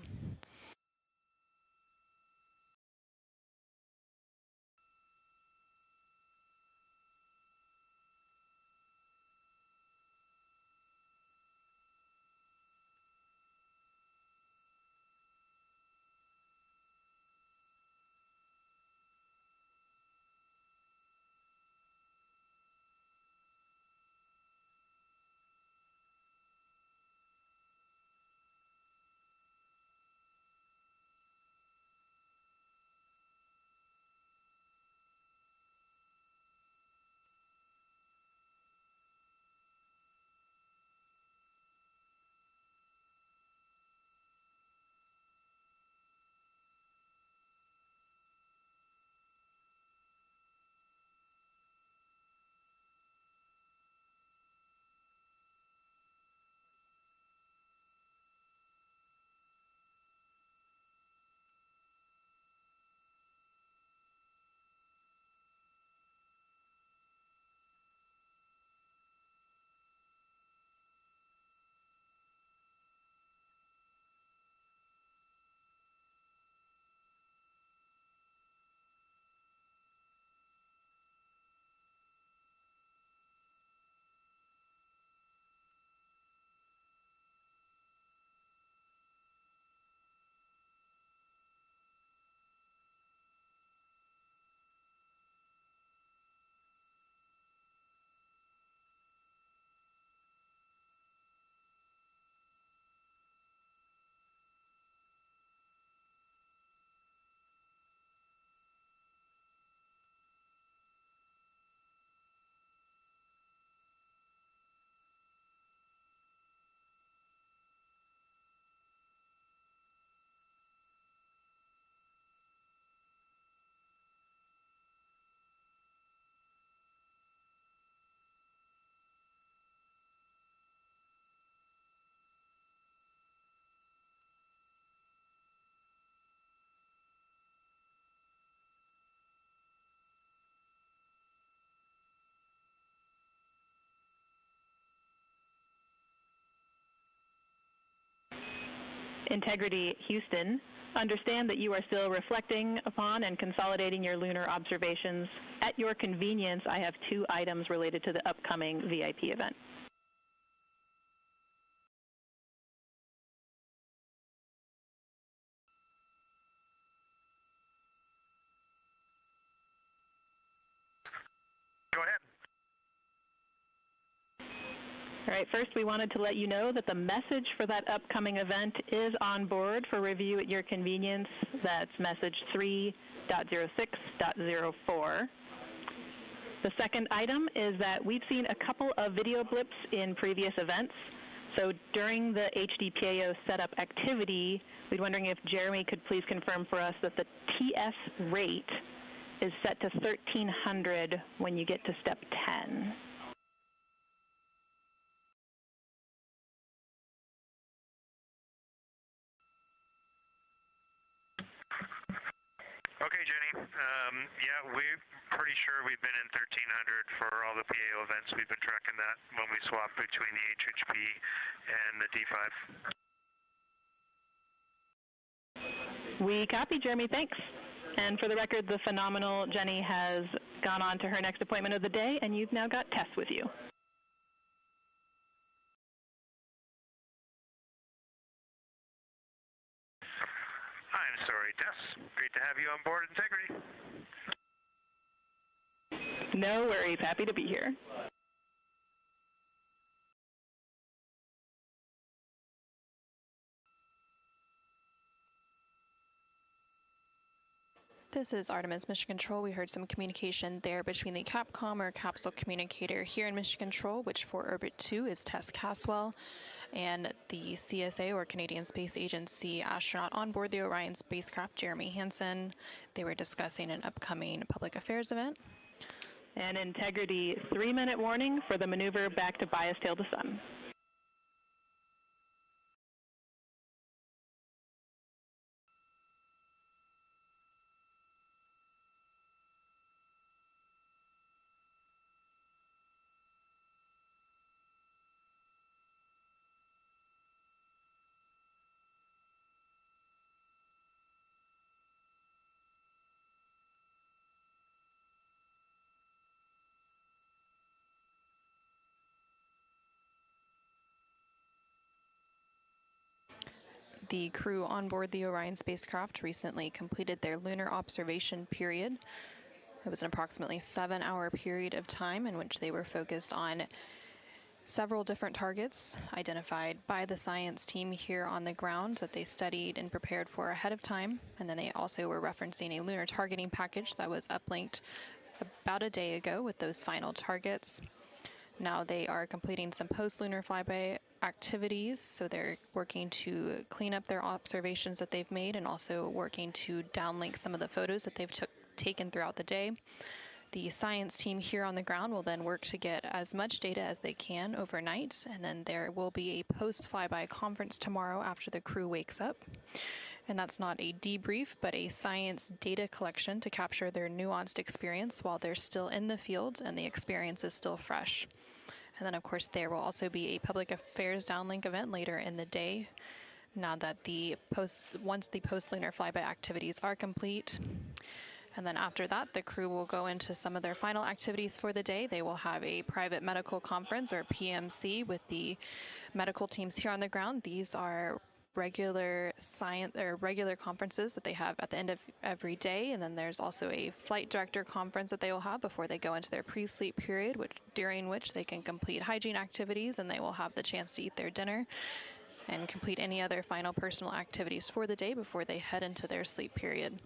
Integrity Houston, understand that you are still reflecting upon and consolidating your lunar observations. At your convenience, I have 2 items related to the upcoming VIP event. Go ahead. All right, first we wanted to let you know that the message for that upcoming event is on board for review at your convenience. That's message 3.06.04. The second item is that we've seen a couple of video blips in previous events. So during the HDPAO setup activity, we're wondering if Jeremy could please confirm for us that the TS rate is set to 1300 when you get to step 10. Okay, Jenny. Yeah, we're pretty sure we've been in 1300 for all the PAO events. We've been tracking that when we swap between the HHP and the D5. We copy, Jeremy. Thanks. And for the record, the phenomenal Jenny has gone on to her next appointment of the day, and you've now got Tess with you. I'm sorry, Tess. Great to have you on board Integrity. No worries. Happy to be here. This is Artemis Mission Control. We heard some communication there between the Capcom or capsule communicator here in Mission Control, which for Orbit 2 is Tess Caswell, and the CSA or Canadian Space Agency astronaut on board the Orion spacecraft, Jeremy Hansen. They were discussing an upcoming public affairs event. And Integrity, 3-minute warning for the maneuver back to bias tail to sun. The crew on board the Orion spacecraft recently completed their lunar observation period. It was an approximately 7-hour period of time in which they were focused on several different targets identified by the science team here on the ground that they studied and prepared for ahead of time. And then they also were referencing a lunar targeting package that was uplinked about a day ago with those final targets. Now they are completing some post-lunar flyby activities, so they're working to clean up their observations that they've made and also working to downlink some of the photos that they've taken throughout the day. The science team here on the ground will then work to get as much data as they can overnight, and then there will be a post-flyby conference tomorrow after the crew wakes up. And that's not a debrief, but a science data collection to capture their nuanced experience while they're still in the field and the experience is still fresh. And then, of course, there will also be a public affairs downlink event later in the day. Now that once the post-lunar flyby activities are complete, and then after that, the crew will go into some of their final activities for the day. They will have a private medical conference or PMC with the medical teams here on the ground. These are regular conferences that they have at the end of every day, and then there's also a flight director conference that they will have before they go into their pre-sleep period, during which they can complete hygiene activities and they will have the chance to eat their dinner and complete any other final personal activities for the day before they head into their sleep period.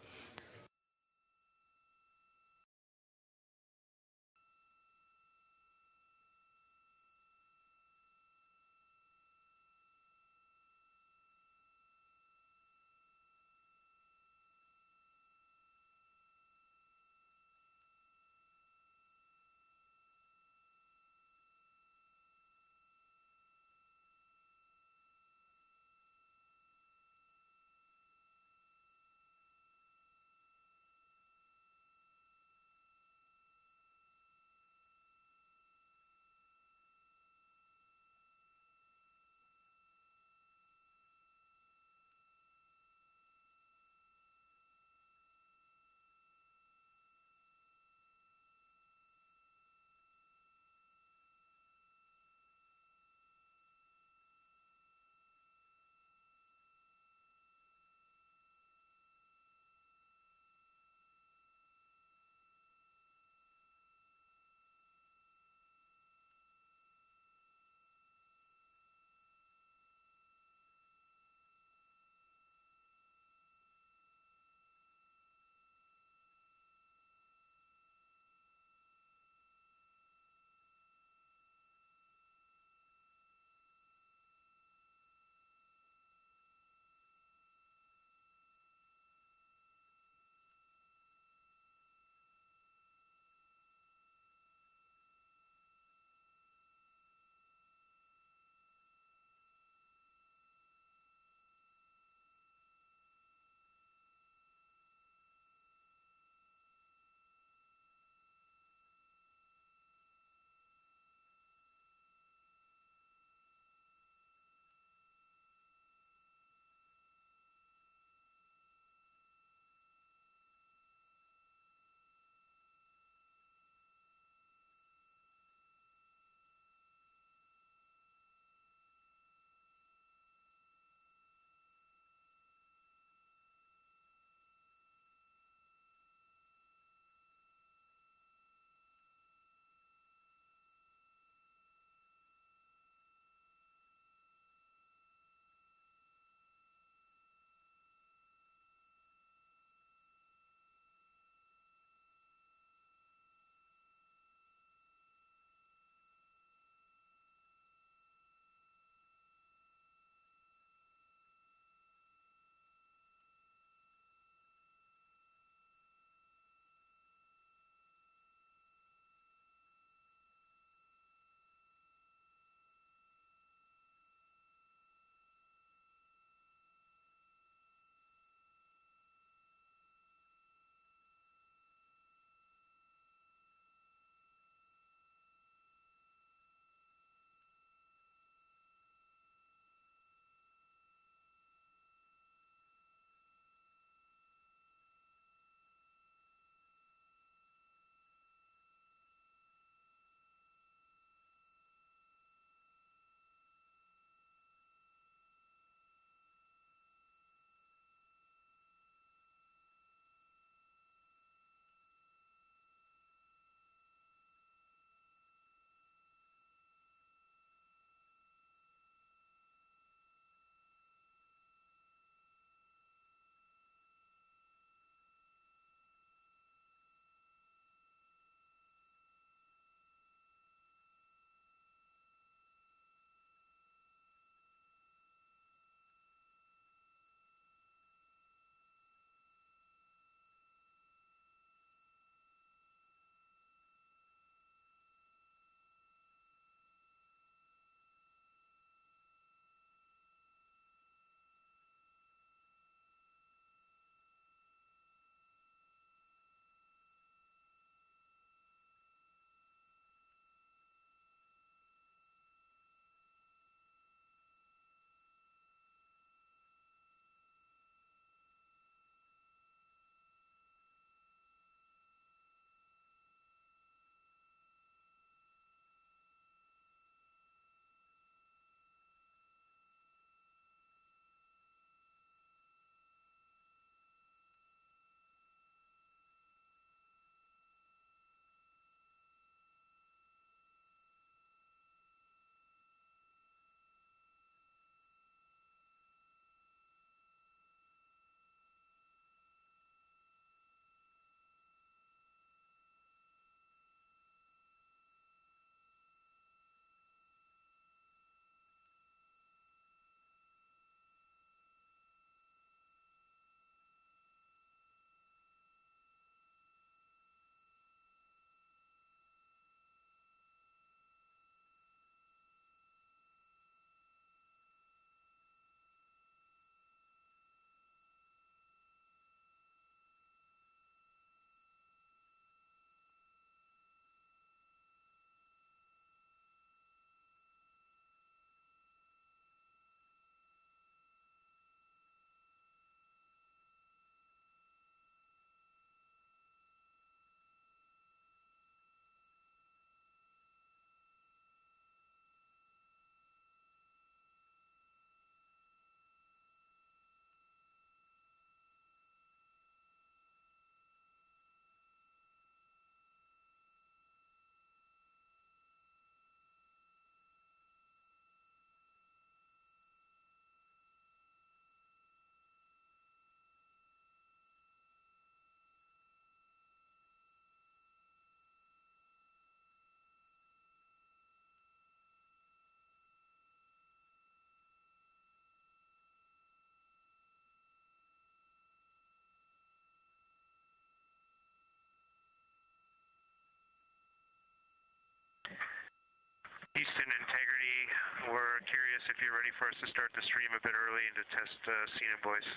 you're ready for us to start the stream a bit early and to test scene and voice.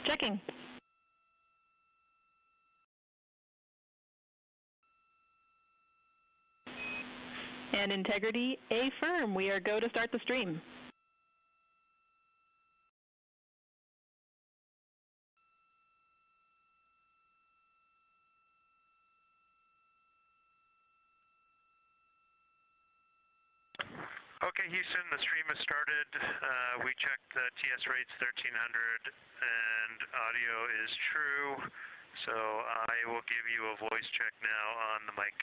Checking. And integrity, affirm. We are go to start the stream. Okay, Houston, the stream has started. We checked TS rates 1300 and audio is true. So I will give you a voice check now on the mic.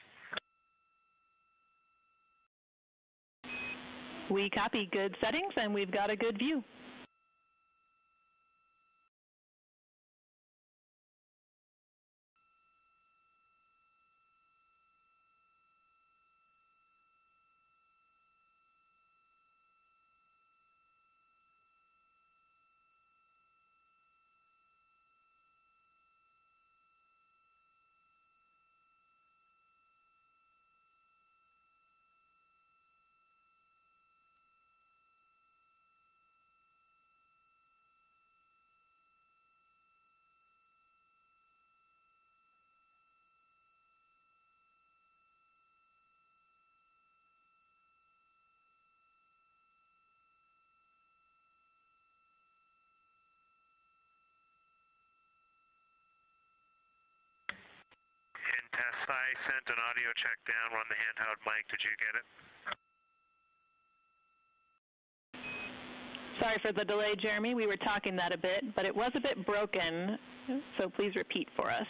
We copy good settings and we've got a good view. In test, I sent an audio check down on the handheld mic. Did you get it? Sorry for the delay, Jeremy. We were talking that a bit, but it was a bit broken, so please repeat for us.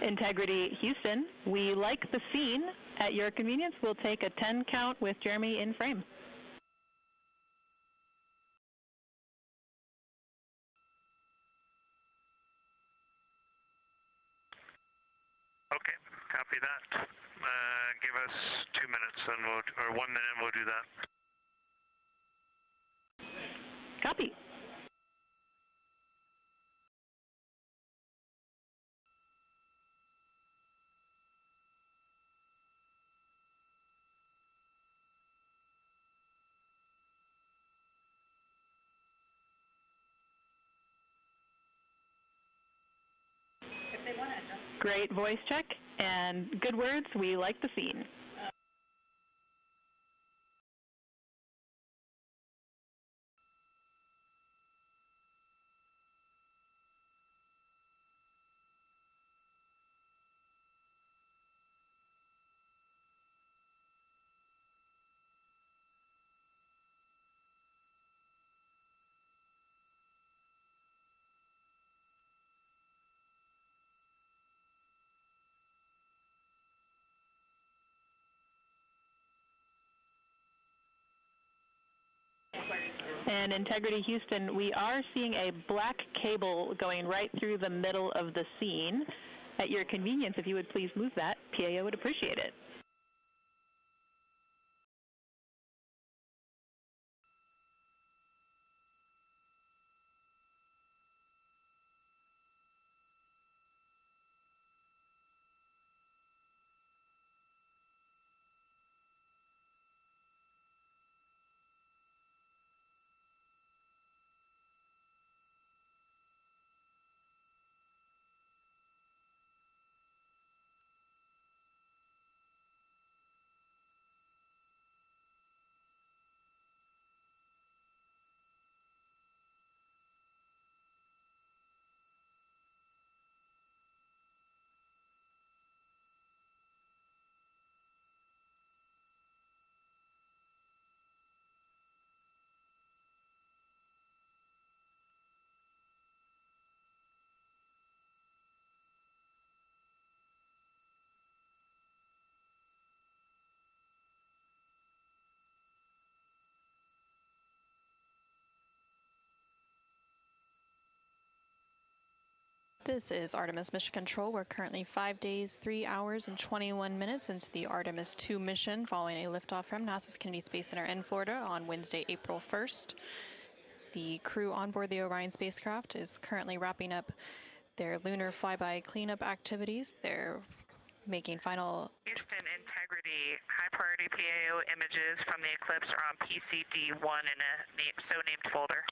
Integrity Houston, we like the scene. At your convenience, we'll take a 10 count with Jeremy in frame. Okay, copy that. Give us 2 minutes and or 1 minute and we'll do that. Copy. Great voice check and good words. We like the scene. and Integrity Houston, we are seeing a black cable going right through the middle of the scene. At your convenience, if you would please move that, PAO would appreciate it. This is Artemis Mission Control. We're currently 5 days, 3 hours, and 21 minutes into the Artemis II mission following a liftoff from NASA's Kennedy Space Center in Florida on Wednesday, April 1st. The crew on board the Orion spacecraft is currently wrapping up their lunar flyby cleanup activities. They're making final... Houston Integrity, high priority PAO images from the eclipse are on PCD-1 in a so-named folder.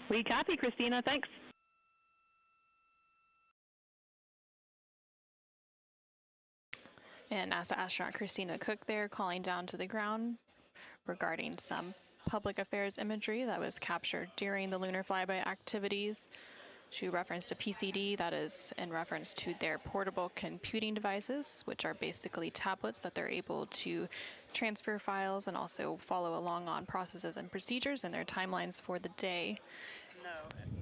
We copy, Christina. Thanks. And NASA astronaut Christina Cook there calling down to the ground regarding some public affairs imagery that was captured during the lunar flyby activities. She referenced a PCD, that is in reference to their portable computing devices, which are basically tablets that they're able to transfer files and also follow along on processes and procedures and their timelines for the day. No.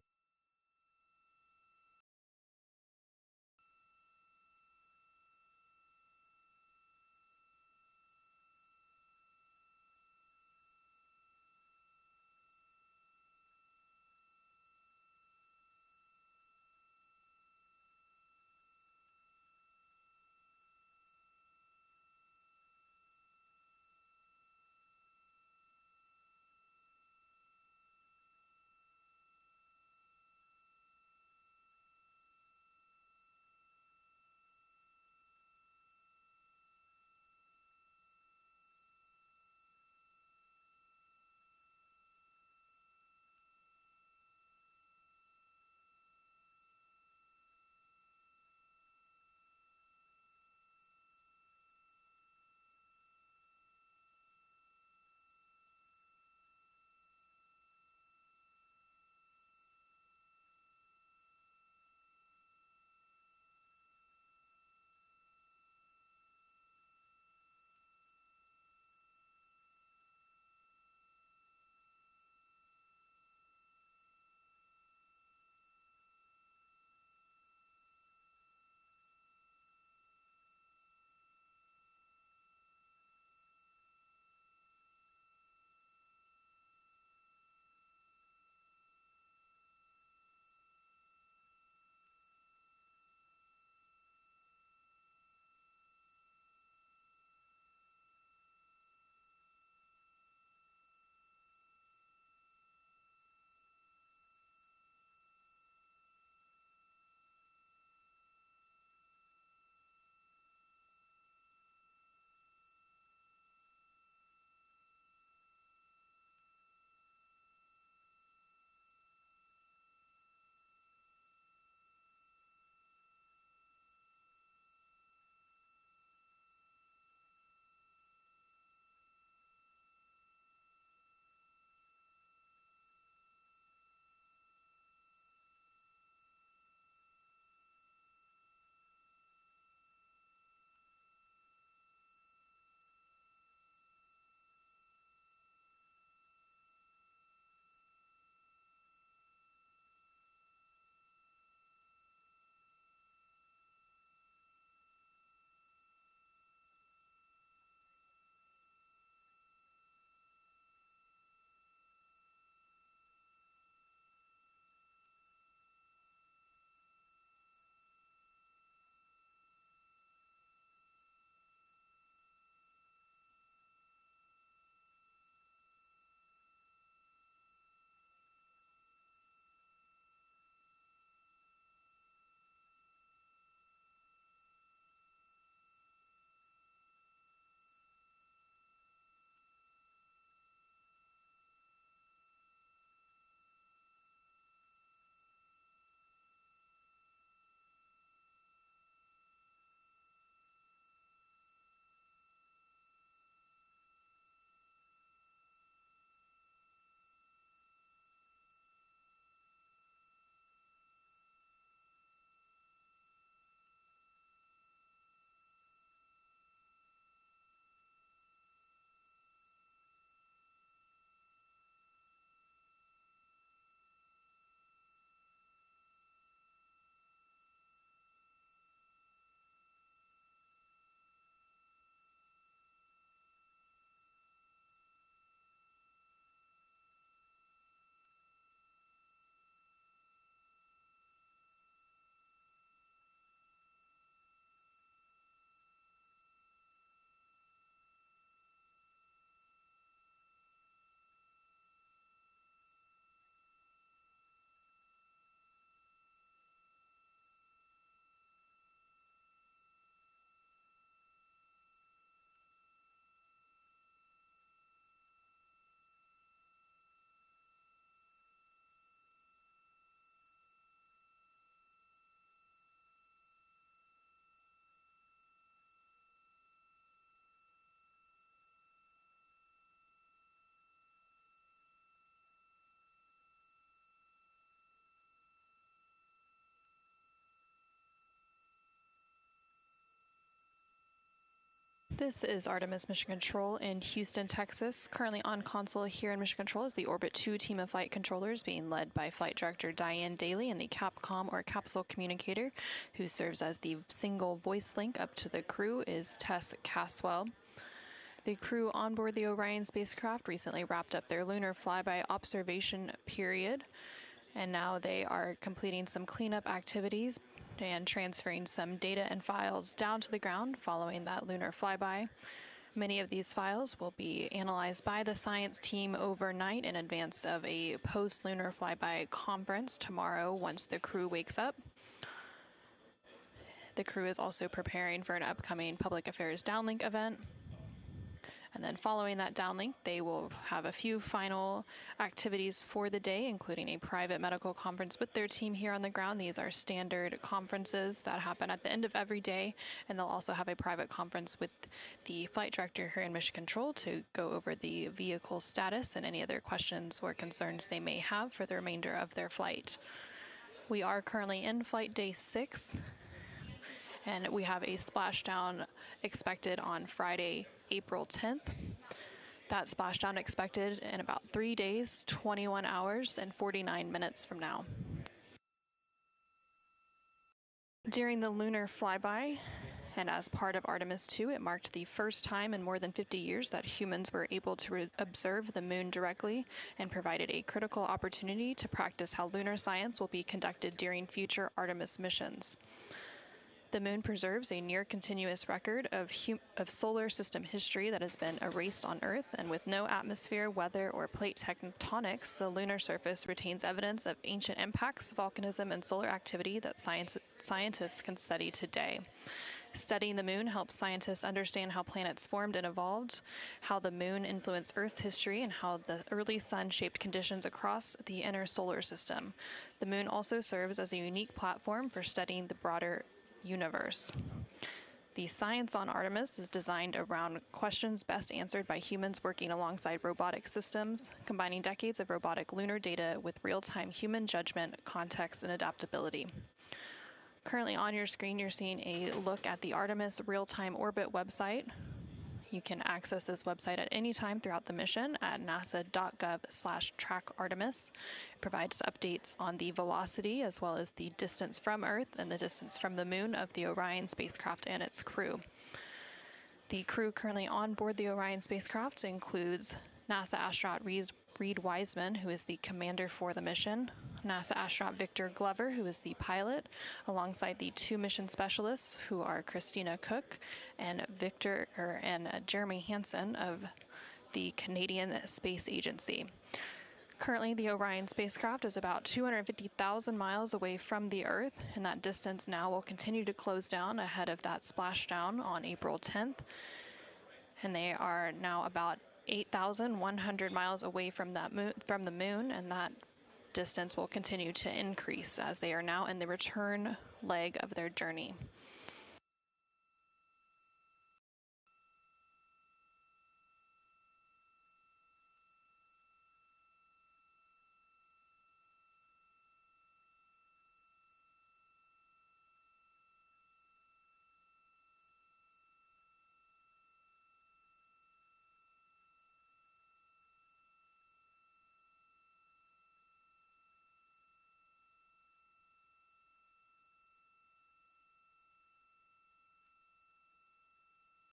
This is Artemis Mission Control in Houston, Texas. Currently on console here in Mission Control is the Orbit 2 team of flight controllers being led by Flight Director Diane Daly and the Capcom or capsule communicator, who serves as the single voice link up to the crew, is Tess Caswell. The crew on board the Orion spacecraft recently wrapped up their lunar flyby observation period, and now they are completing some cleanup activities and transferring some data and files down to the ground following that lunar flyby. Many of these files will be analyzed by the science team overnight in advance of a post-lunar flyby conference tomorrow once the crew wakes up. The crew is also preparing for an upcoming public affairs downlink event. And then following that downlink, they will have a few final activities for the day, including a private medical conference with their team here on the ground. These are standard conferences that happen at the end of every day, and they'll also have a private conference with the flight director here in Mission Control to go over the vehicle status and any other questions or concerns they may have for the remainder of their flight. We are currently in flight day 6, and we have a splashdown expected on Friday, April 10th. That splashdown expected in about 3 days, 21 hours, and 49 minutes from now. During the lunar flyby, and as part of Artemis II, it marked the first time in more than 50 years that humans were able to observe the moon directly, and provided a critical opportunity to practice how lunar science will be conducted during future Artemis missions. The moon preserves a near-continuous record of solar system history that has been erased on Earth, and with no atmosphere, weather, or plate tectonics, the lunar surface retains evidence of ancient impacts, volcanism, and solar activity that scientists can study today. Studying the moon helps scientists understand how planets formed and evolved, how the moon influenced Earth's history, and how the early sun shaped conditions across the inner solar system. The moon also serves as a unique platform for studying the broader universe. The science on Artemis is designed around questions best answered by humans working alongside robotic systems, combining decades of robotic lunar data with real-time human judgment, context, and adaptability. Currently on your screen, you're seeing a look at the Artemis real-time orbit website. You can access this website at any time throughout the mission at nasa.gov/trackartemis. It provides updates on the velocity as well as the distance from Earth and the distance from the moon of the Orion spacecraft and its crew. The crew currently on board the Orion spacecraft includes NASA astronaut Reed Wiseman, who is the commander for the mission, NASA astronaut Victor Glover, who is the pilot, alongside the 2 mission specialists, who are Christina Cook and Jeremy Hansen of the Canadian Space Agency. Currently, the Orion spacecraft is about 250,000 miles away from the Earth, and that distance now will continue to close down ahead of that splashdown on April 10th. And they are now about 8,100 miles away from the moon, and that distance will continue to increase as they are now in the return leg of their journey.